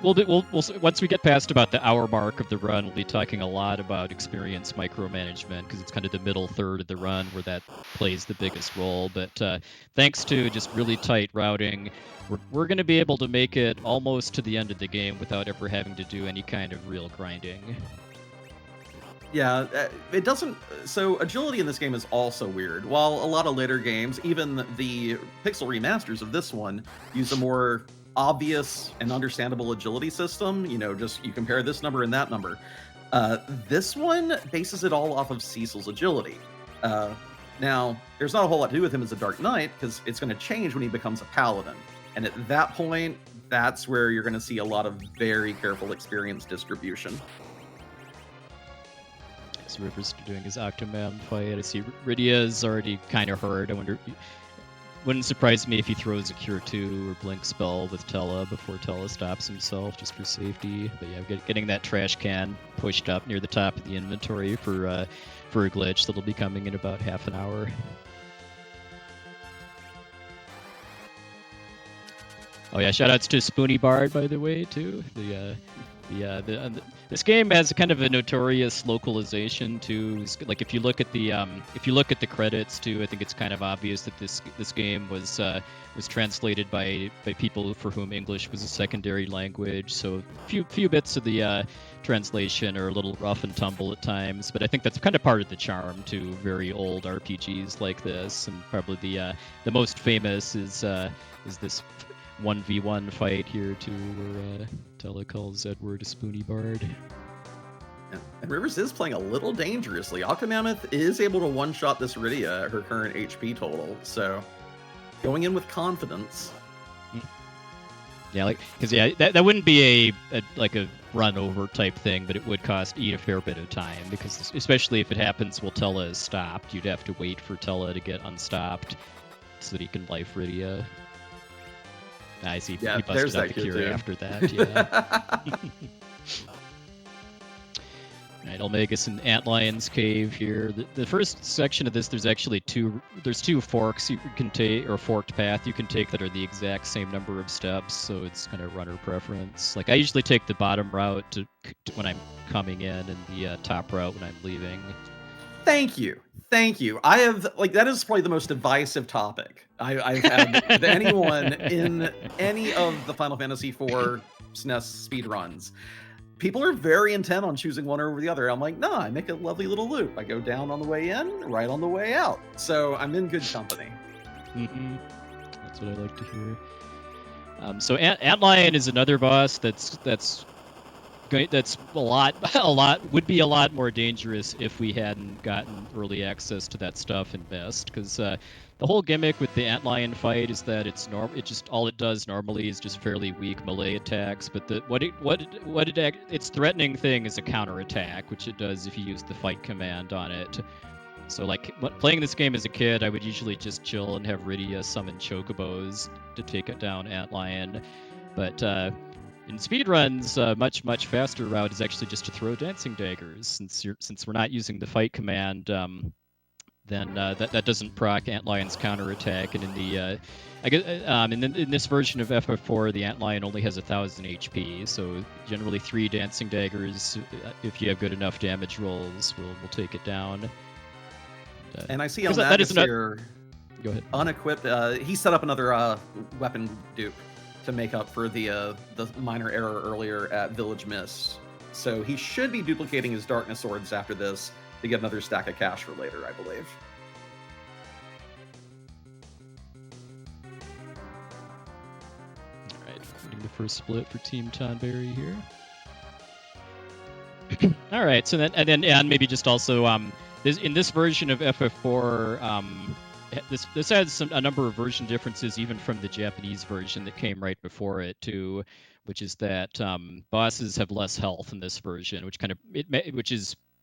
we'll once we get past about the hour mark of the run, we'll be talking a lot about experience micromanagement, because it's kind of the middle third of the run where that plays the biggest role. But thanks to just really tight routing, we're going to be able to make it almost to the end of the game without ever having to do any kind of real grinding. Yeah, it doesn't... So agility in this game is also weird. While a lot of later games, even the pixel remasters of this one, use a more obvious and understandable agility system, just you compare this number and that number. This one bases it all off of Cecil's agility. Now, there's not a whole lot to do with him as a Dark Knight, because it's going to change when he becomes a Paladin. And at that point, that's where you're going to see a lot of very careful experience distribution. So River's doing his Octomam fight. I see Rydia's already kind of hurt. I wonder... Wouldn't surprise me if he throws a Cure 2 or Blink spell with Tella before Tella stops himself, just for safety. But yeah, getting that trash can pushed up near the top of the inventory for a glitch that'll be coming in about half an hour. Oh yeah, shoutouts to Spoony Bard, by the way, too. This game has kind of a notorious localization too. Like if you look at the credits too, I think it's kind of obvious that this game was translated by people for whom English was a secondary language. So few bits of the translation are a little rough and tumble at times, but I think that's kind of part of the charm to very old RPGs like this. And probably the most famous is this 1v1 fight here too, where Tella calls Edward a Spoony Bard. Yeah. And Rivers is playing a little dangerously. Octomammoth is able to one-shot this Rydia at her current HP total, so going in with confidence. Yeah, like because that wouldn't be a run over type thing, but it would eat a fair bit of time because especially if it happens while Tella is stopped, you'd have to wait for Tella to get unstopped so that he can life Rydia. I see. Yeah, he busted out the cure after that. Yeah. Alright, I'll make us an Antlion's Cave here. The first section of this, there's two forks you can take, or forked path you can take that are the exact same number of steps, so it's kind of runner preference. Like, I usually take the bottom route to when I'm coming in, and the top route when I'm leaving. Thank you. I have, that is probably the most divisive topic I've had with anyone in any of the Final Fantasy IV SNES speedruns. People are very intent on choosing one over the other. I'm like, no, I make a lovely little loop. I go down on the way in, right on the way out. So I'm in good company. Mm-hmm. That's what I like to hear. So Antlion is another boss that's would be a lot more dangerous if we hadn't gotten early access to that stuff in Best, because the whole gimmick with the Antlion fight is that all it does normally is just fairly weak melee attacks, but its threatening thing is a counterattack, which it does if you use the fight command on it. So playing this game as a kid, I would usually just chill and have Rydia summon Chocobos to take it down Antlion, but in speedruns, much faster route is actually just to throw dancing daggers. Since we're not using the fight command, then that doesn't proc Antlion's counterattack. And in this version of FF4, the Antlion only has 1,000 HP. So generally 3 dancing daggers, if you have good enough damage rolls, will take it down. And I see Elnagus here, go ahead. Unequipped. He set up another weapon dupe to make up for the minor error earlier at Village Mist. So he should be duplicating his Darkness Swords after this to get another stack of cash for later, I believe. Alright, getting the first split for Team Tonberry here. Alright, so then maybe just also in this version of FF4, this has a number of version differences, even from the Japanese version that came right before it too, which is that bosses have less health in this version,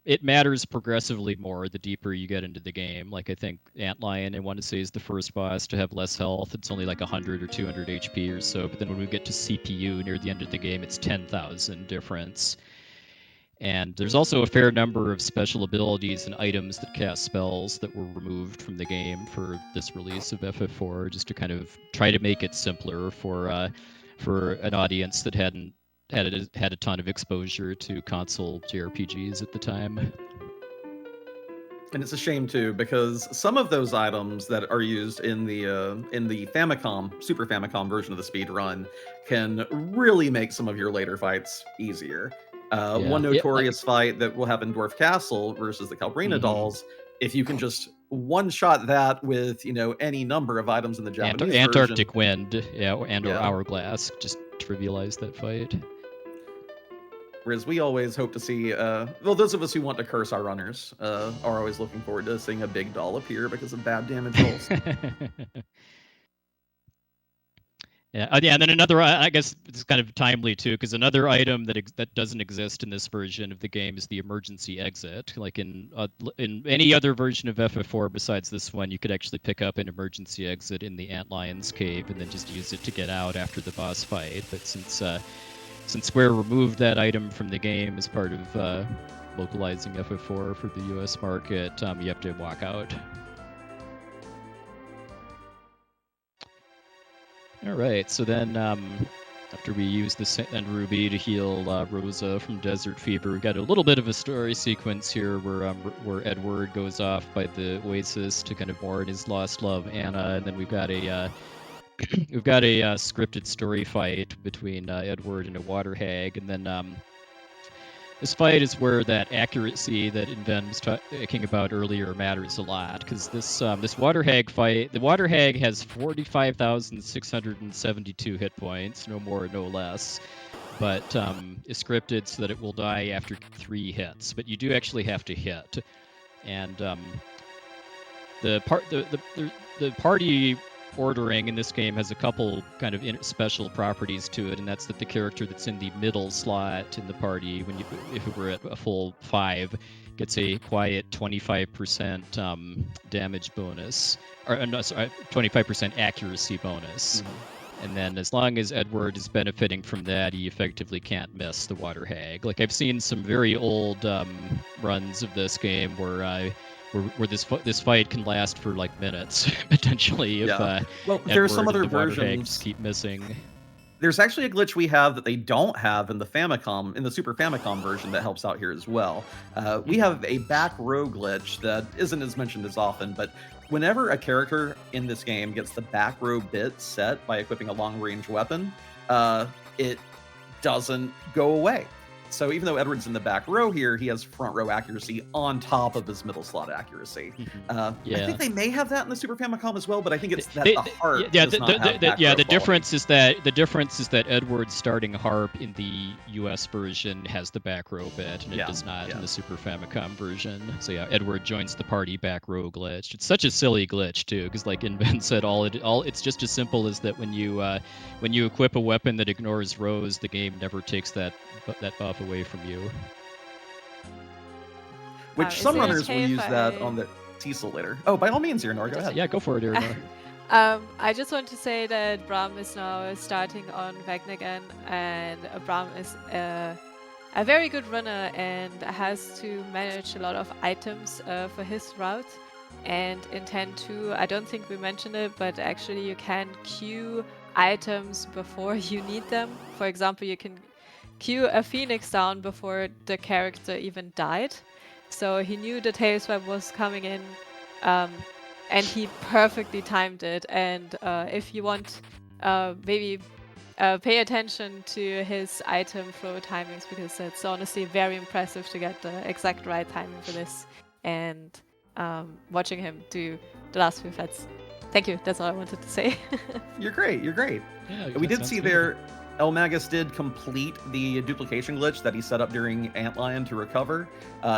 it matters progressively more the deeper you get into the game. Like I think Antlion, I want to say, is the first boss to have less health. It's only like 100 or 200 HP or so, but then when we get to CPU near the end of the game, it's 10,000 difference. And there's also a fair number of special abilities and items that cast spells that were removed from the game for this release of FF4, just to kind of try to make it simpler for an audience that hadn't had a ton of exposure to console JRPGs at the time. And it's a shame too, because some of those items that are used in the Famicom, Super Famicom version of the speedrun can really make some of your later fights easier. One notorious fight that will have in Dwarf Castle versus the Calbrina dolls, if you can just one-shot that with, any number of items in the Japanese Antarctic Wind, or Yeah. Hourglass, just trivialize that fight. Whereas we always hope to see, those of us who want to curse our runners are always looking forward to seeing a big doll appear because of bad damage rolls. And then another, I guess it's kind of timely too, because another item that doesn't exist in this version of the game is the emergency exit. Like in any other version of FF4 besides this one, you could actually pick up an emergency exit in the Antlion's Cave and then just use it to get out after the boss fight. But since Square removed that item from the game as part of localizing FF4 for the US market, you have to walk out. Alright, so then after we use the Sand Ruby to heal Rosa from Desert Fever, we got a little bit of a story sequence here where Edward goes off by the Oasis to kind of mourn his lost love, Anna, and then we've got a scripted story fight between Edward and a water hag, and then this fight is where that accuracy that Inven was talking about earlier matters a lot, because this water hag fight, the water hag has 45,672 hit points, no more, no less, but is scripted so that it will die after 3 hits. But you do actually have to hit, and the party ordering in this game has a couple kind of special properties to it, and that's that the character that's in the middle slot in the party, if it were at a full 5, gets a quiet 25% damage bonus, or no, sorry, 25% accuracy bonus. And then as long as Edward is benefiting from that, he effectively can't miss the water hag. Like I've seen some very old runs of this game where this fight can last for like minutes potentially if well, there are some Edward other and the water versions hags keep missing. There's actually a glitch we have that they don't have in the Famicom, in the Super Famicom version that helps out here as well. We have a back row glitch that isn't as mentioned as often, but whenever a character in this game gets the back row bit set by equipping a long range weapon, it doesn't go away. So even though Edward's in the back row here, he has front row accuracy on top of his middle slot accuracy. I think they may have that in the Super Famicom as well, but I think it's that the harp does not have back row the quality. difference is that Edward's starting harp in the US version has the back row bit, and it does not in the Super Famicom version. So yeah, Edward joins the party back row glitch. It's such a silly glitch too, because like Inven said, it's just as simple as that when you equip a weapon that ignores rows, the game never takes that buff away from you. Which some runners will use that on the Cecil later. Oh, by all means, Earinor, go ahead. Yeah, go for it, Earinor. I just want to say that Bram is now starting on Wagner again, and Bram is a very good runner and has to manage a lot of items for his route. And in 10.2, I don't think we mentioned it, but actually you can queue items before you need them. For example, you can queue a Phoenix down before the character even died. So he knew the tail swipe was coming in, and he perfectly timed it. And if you want, maybe pay attention to his item flow timings, because it's honestly very impressive to get the exact right timing for this. And watching him do the last few fights. Thank you, that's all I wanted to say. You're great, you're great. Yeah, we did see there, Elmagus did complete the duplication glitch that he set up during Antlion to recover.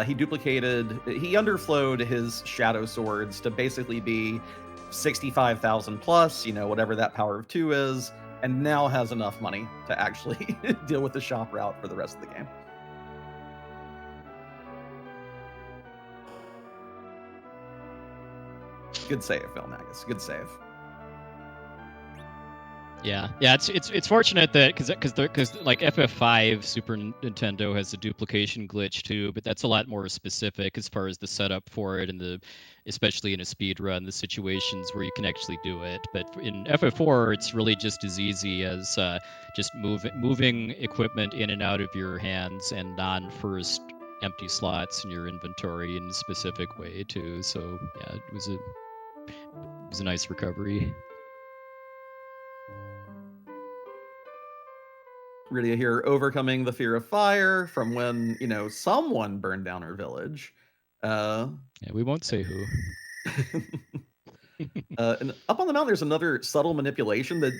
He underflowed his Shadow Swords to basically be 65,000 plus, whatever that power of 2 is, and now has enough money to actually deal with the shop route for the rest of the game. Good save, Elmagus. Good save. Yeah, it's fortunate that because like FF5 Super Nintendo has a duplication glitch too, but that's a lot more specific as far as the setup for it and especially in a speed run, the situations where you can actually do it. But in FF4, it's really just as easy as just moving equipment in and out of your hands and non-first empty slots in your inventory in a specific way too. So yeah, it was a nice recovery. Rydia here overcoming the fear of fire from when, someone burned down her village. Yeah, we won't say who. And up on the mountain, there's another subtle manipulation that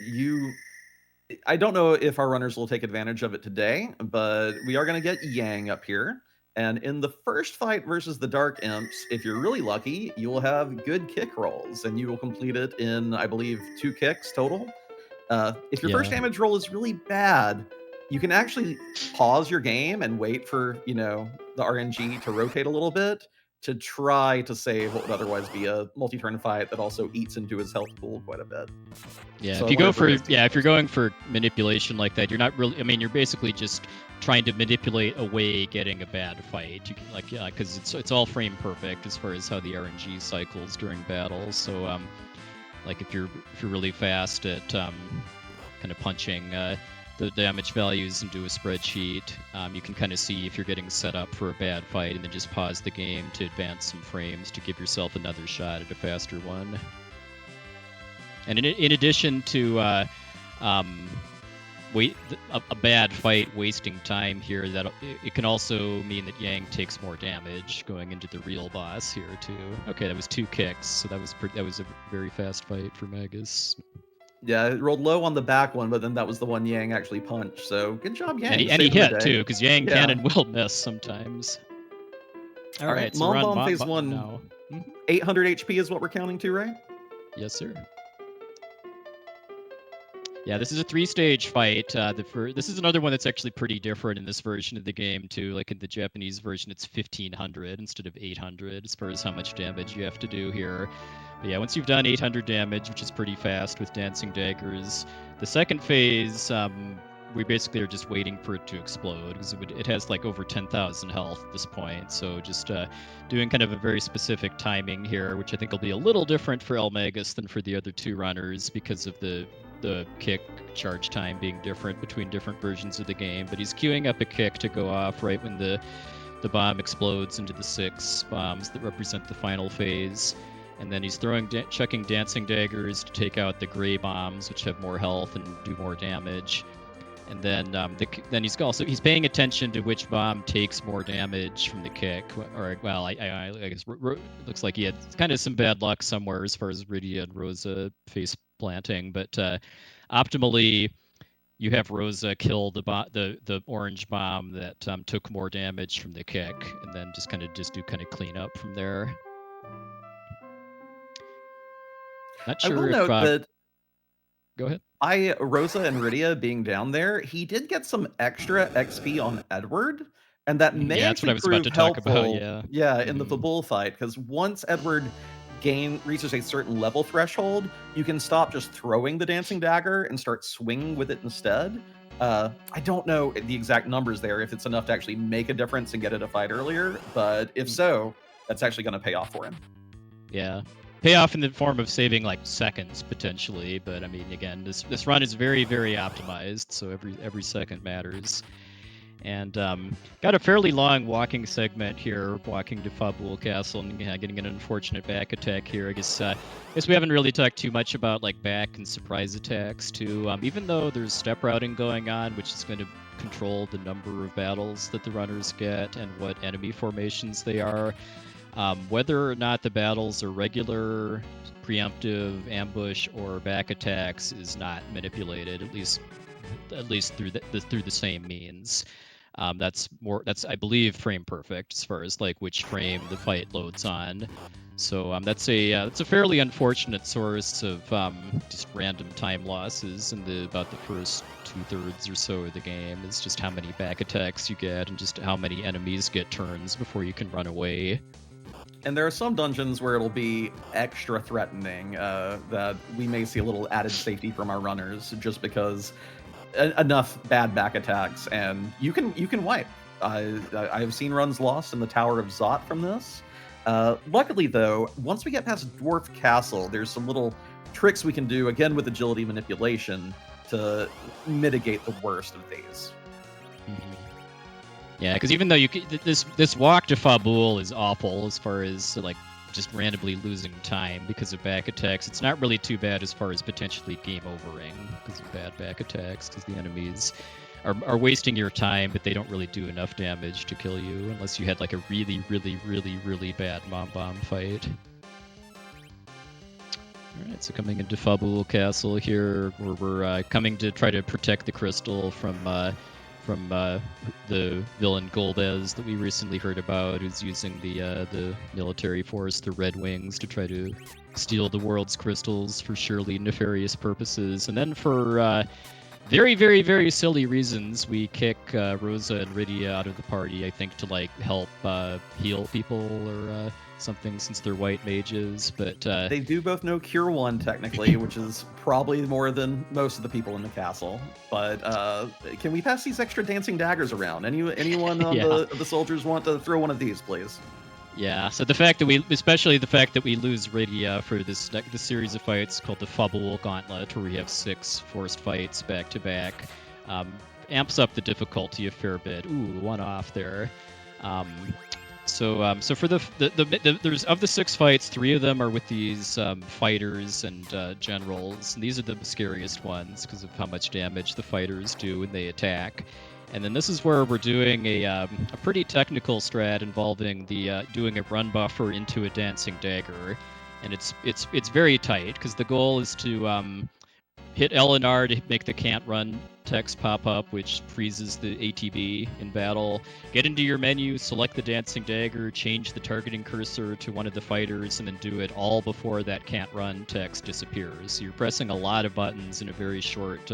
I don't know if our runners will take advantage of it today, but we are going to get Yang up here. And in the first fight versus the Dark Imps, if you're really lucky, you will have good kick rolls, and you will complete it in, I believe, 2 kicks total. If your first damage roll is really bad, you can actually pause your game and wait for, the RNG to rotate a little bit to try to save what would otherwise be a multi-turn fight that also eats into his health pool quite a bit. Yeah, so if you're going for manipulation like that, you're not really. I mean, you're basically just trying to manipulate away getting a bad fight. You can because it's all frame perfect as far as how the RNG cycles during battles. So like if you're really fast at kind of punching the damage values into a spreadsheet, you can kind of see if you're getting set up for a bad fight, and then just pause the game to advance some frames to give yourself another shot at a faster one. And in addition to a bad fight wasting time here, that it can also mean that Yang takes more damage going into the real boss here too. Okay, that was 2 kicks, so that was a very fast fight for Magus. Yeah, it rolled low on the back one, but then that was the one Yang actually punched. So good job, Yang. And he hit too, because Yang can and will miss sometimes. All right, so Bomb Phase 1. 800 HP is what we're counting to, right? Yes, sir. Yeah, this is a 3-stage fight. This is another one that's actually pretty different in this version of the game too. Like in the Japanese version, it's 1500 instead of 800 as far as how much damage you have to do here. But yeah, once you've done 800 damage, which is pretty fast with Dancing Daggers, the second phase, we basically are just waiting for it to explode because it has like over 10,000 health at this point. So just doing kind of a very specific timing here, which I think will be a little different for Elmagus than for the other two runners because of the kick charge time being different between different versions of the game. But he's queuing up a kick to go off right when the bomb explodes into the 6 bombs that represent the final phase. And then he's chucking Dancing Daggers to take out the gray bombs, which have more health and do more damage. And then then he's paying attention to which bomb takes more damage from the kick. Or well, I guess it looks like he had kind of some bad luck somewhere as far as Rydia and Rosa face planting, but optimally, you have Rosa kill the orange bomb that took more damage from the kick, and then just do clean up from there. Not sure I will if. Note that go ahead. Rosa and Rydia being down there, he did get some extra XP on Edward, and that may that's what I was about to helpful, talk about. Yeah. In the Fabul fight, because once Edward reaches a certain level threshold, you can stop just throwing the Dancing Dagger and start swinging with it instead. I don't know the exact numbers there, if it's enough to actually make a difference and get it a fight earlier, but if so, that's actually going to pay off for him. Yeah. Pay off in the form of saving like seconds potentially, but I mean, again, this run is very, very optimized, so every second matters. And got a fairly long walking segment here, walking to Fabul Castle and getting an unfortunate back attack here. I guess we haven't really talked too much about like back and surprise attacks too. Even though there's step routing going on, which is going to control the number of battles that the runners get and what enemy formations they are. Whether or not the battles are regular, preemptive, ambush, or back attacks is not manipulated, at least through the same means. That's I believe frame perfect as far as like which frame the fight loads on. So that's a fairly unfortunate source of just random time losses in about the first 2/3 or so of the game. Is just how many back attacks you get and just how many enemies get turns before you can run away. And there are some dungeons where it'll be extra threatening, that we may see a little added safety from our runners, just because enough bad back attacks, and you can wipe. I've seen runs lost in the Tower of Zot from this. Luckily, though, once we get past Dwarf Castle, there's some little tricks we can do, again with agility manipulation, to mitigate the worst of these. Yeah, because even though this walk to Fabul is awful as far as like just randomly losing time because of back attacks, it's not really too bad as far as potentially game overing because of bad back attacks, because the enemies are wasting your time, but they don't really do enough damage to kill you unless you had like a really, really, really, really bad bomb fight. Alright, so coming into Fabul Castle here, where we're coming to try to protect the crystal from the villain Golbez that we recently heard about, who's using the military force, the Red Wings, to try to steal the world's crystals for surely nefarious purposes. And then for very, very, very silly reasons, we kick Rosa and Rydia out of the party, I think to like help heal people or something, since they're white mages. But they do both know Cure 1 technically, which is probably more than most of the people in the castle. But can we pass these extra dancing daggers around? Anyone on the soldiers want to throw one of these, please? Yeah, so especially the fact that we lose Rydia for this series of fights called the Fabul Gauntlet, where we have 6 forced fights back to back, amps up the difficulty a fair bit. Ooh, one off there. So for there's of the 6 fights, 3 of them are with these fighters and generals, and these are the scariest ones because of how much damage the fighters do when they attack. And then this is where we're doing a pretty technical strat involving doing a run buffer into a dancing dagger, and it's very tight because the goal is to hit Earinor to make the can't run text pop up, which freezes the ATB in battle. Get into your menu, select the dancing dagger, change the targeting cursor to one of the fighters, and then do it all before that can't run text disappears. So you're pressing a lot of buttons in a very short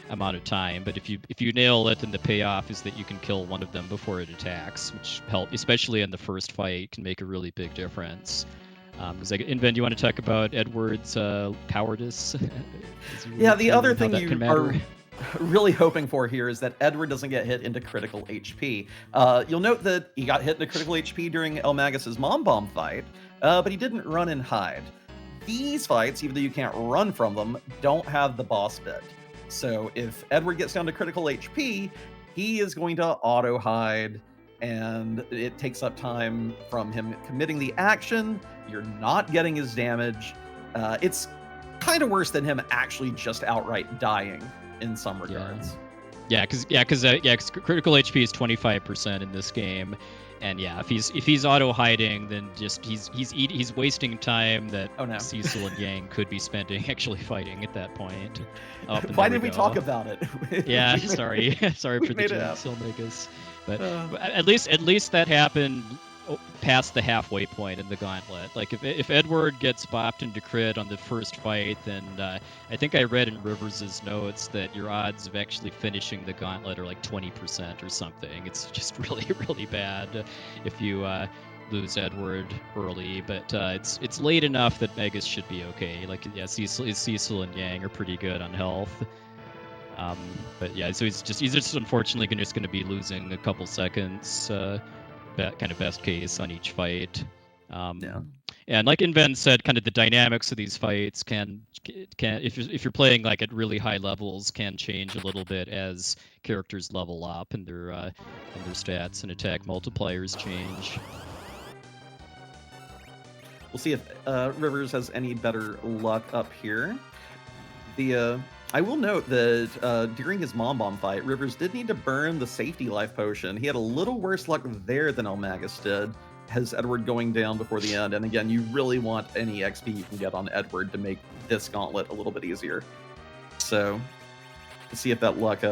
amount of time, but if you nail it, then the payoff is that you can kill one of them before it attacks, which help, especially in the first fight, can make a really big difference. Inven, you want to talk about Edward's cowardice? Yeah, the other thing you are really hoping for here is that Edward doesn't get hit into critical HP. You'll note that he got hit into critical HP during Elmagus' Mom Bomb fight, but he didn't run and hide. These fights, even though you can't run from them, don't have the boss bit. So if Edward gets down to critical HP, he is going to auto-hide, and it takes up time from him committing the action. You're not getting his damage. It's kind of worse than him actually just outright dying in some regards. Yeah, because critical HP is 25% in this game, and yeah, if he's auto hiding, then just he's wasting time that Cecil and Yang could be spending actually fighting at that point. Why did we talk about it? Yeah, sorry for the jinx, Elmagus. But at least that happened past the halfway point in the gauntlet. Like if Edward gets bopped into crit on the first fight, then I think I read in Rivers' notes that your odds of actually finishing the gauntlet are like 20% or something. It's just really, really bad if you lose Edward early. But it's late enough that Magus should be okay. Like Cecil and Yang are pretty good on health. But yeah, so he's just unfortunately just going to be losing a couple seconds. That kind of best case on each fight. And like Inven said, kind of the dynamics of these fights can if you're playing like at really high levels, can change a little bit as characters level up and their stats and attack multipliers change. We'll see if Rivers has any better luck up here. I will note that during his Mom Bomb fight, Rivers did need to burn the safety life potion. He had a little worse luck there than Elmagus did, has Edward going down before the end. And again, you really want any XP you can get on Edward to make this gauntlet a little bit easier. So, let's see if that luck...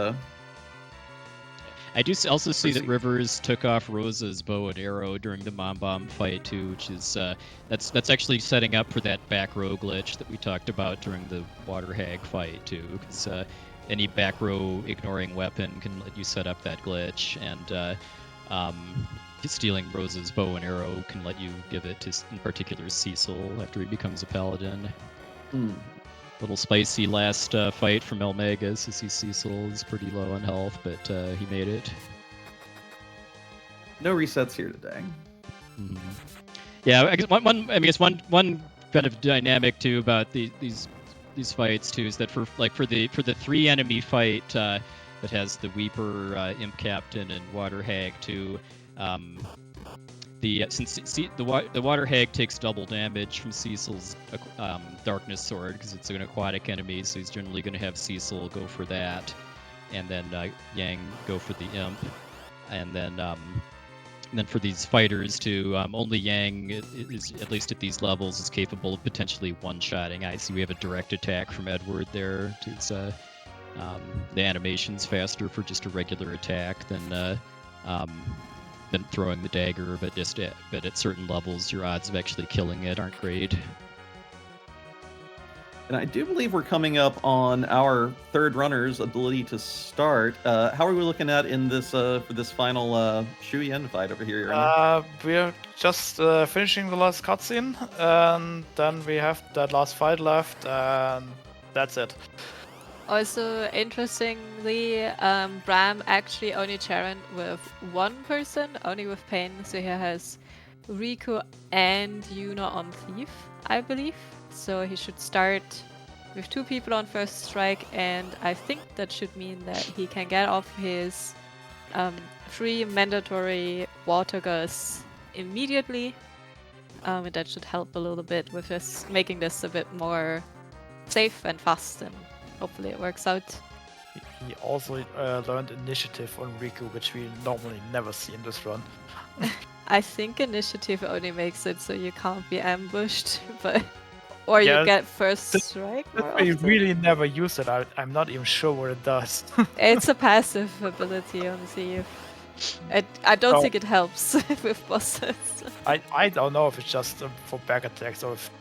I do also see that Rivers took off Rosa's bow and arrow during the Mom Bomb fight too, which is that's actually setting up for that back row glitch that we talked about during the Water Hag fight too, because any back row ignoring weapon can let you set up that glitch, and stealing Rosa's bow and arrow can let you give it to, in particular, Cecil after he becomes a paladin. Little spicy last fight from Elmagus. You see Cecil is pretty low on health, but he made it. No resets here today. Mm-hmm. Yeah, I guess one kind of dynamic too about these fights too is that for the 3 enemy fight that has the Weeper, Imp Captain, and Water Hag too. Since the Water Hag takes double damage from Cecil's Darkness Sword because it's an aquatic enemy, so he's generally going to have Cecil go for that, and then Yang go for the Imp, and then for these fighters too, only Yang is, at least at these levels, is capable of potentially one-shotting. I see we have a direct attack from Edward there. It's the animation's faster for just a regular attack than throwing the dagger, but at certain levels, your odds of actually killing it aren't great. And I do believe we're coming up on our third runner's ability to start. How are we looking at in this for this final Shu Yen fight over here? We're just finishing the last cutscene, and then we have that last fight left, and that's it. Also, interestingly, Bram actually only challenged with one person, only with Pain. So he has Riku and Yuna on Thief, I believe. So he should start with 2 people on first strike, and I think that should mean that he can get off his 3 mandatory water gus immediately. And that should help a little bit with this, making this a bit more safe and fast, and hopefully it works out. He also learned initiative on Riku, which we normally never see in this run. I think initiative only makes it so you can't be ambushed, but Or Yeah, you get first strike more I often. really never use it. I'm not even sure what it does. It's a passive ability on Thief. I don't think it helps with bosses. I don't know if it's just for back attacks or if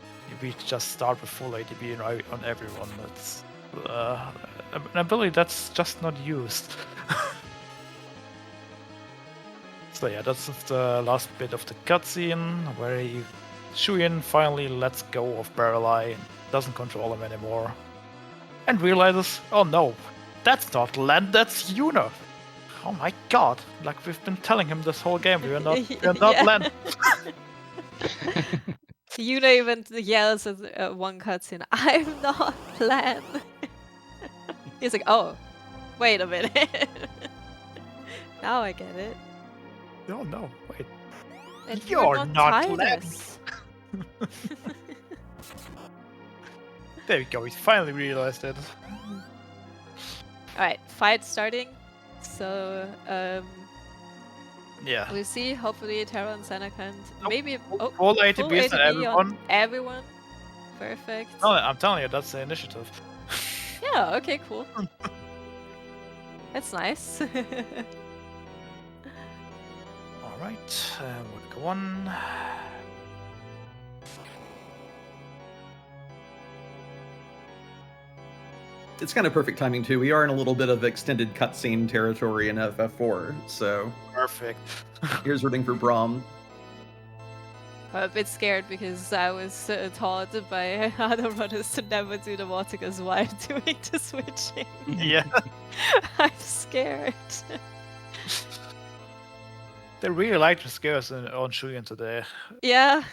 we just start with full ATB on everyone. That's an ability that's just not used. So yeah, that's the last bit of the cutscene where Shuyin finally lets go of Barreleye and doesn't control him anymore. And realizes, oh no, that's not Len, that's Yuna. Oh my god, like we've been telling him this whole game, we're not Len. Yuna even yells at one cutscene, I'm not Len. He's like, oh, wait a minute. Now I get it. No, wait. And You're not Len. There we go, he finally realized it. Alright, fight starting. So, yeah. we'll see. Hopefully, Terra and Seitengrat. Maybe full ATBs on everyone. Everyone. Perfect. No, I'm telling you, that's the initiative. Yeah, okay, cool. That's nice. Alright, we'll go on. It's kind of perfect timing too. We are in a little bit of extended cutscene territory in FF4, so perfect. Here's rooting for Braum. I'm a bit scared because I was taught by other runners to never do the Morticus while doing the switching. Yeah. I'm scared. They really like the scares on Shuyin today. Yeah.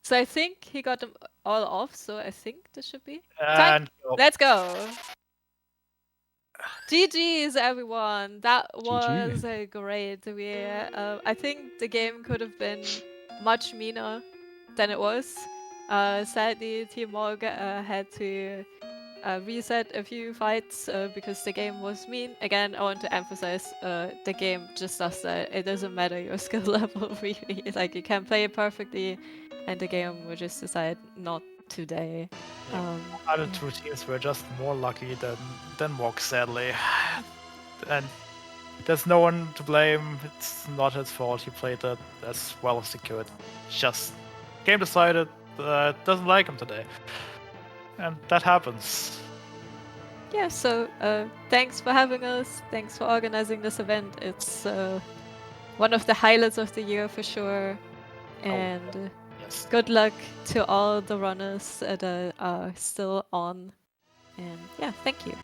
So I think he got them all off, so I think this should be time. Let's go. GG's everyone. That was great. I think the game could have been much meaner than it was. Sadly, Team Morg had to reset a few fights because the game was mean. Again, I want to emphasize the game just does that. It doesn't matter your skill level really. It's like you can play it perfectly and the game will just decide not today. Other two teams were just more lucky than Morg, sadly. And there's no one to blame. It's not his fault. He played it as well as he could. Just game decided doesn't like him today. And that happens. Yeah, so thanks for having us. Thanks for organizing this event. It's one of the highlights of the year for sure. And yes. Good luck to all the runners that are still on. And yeah, thank you.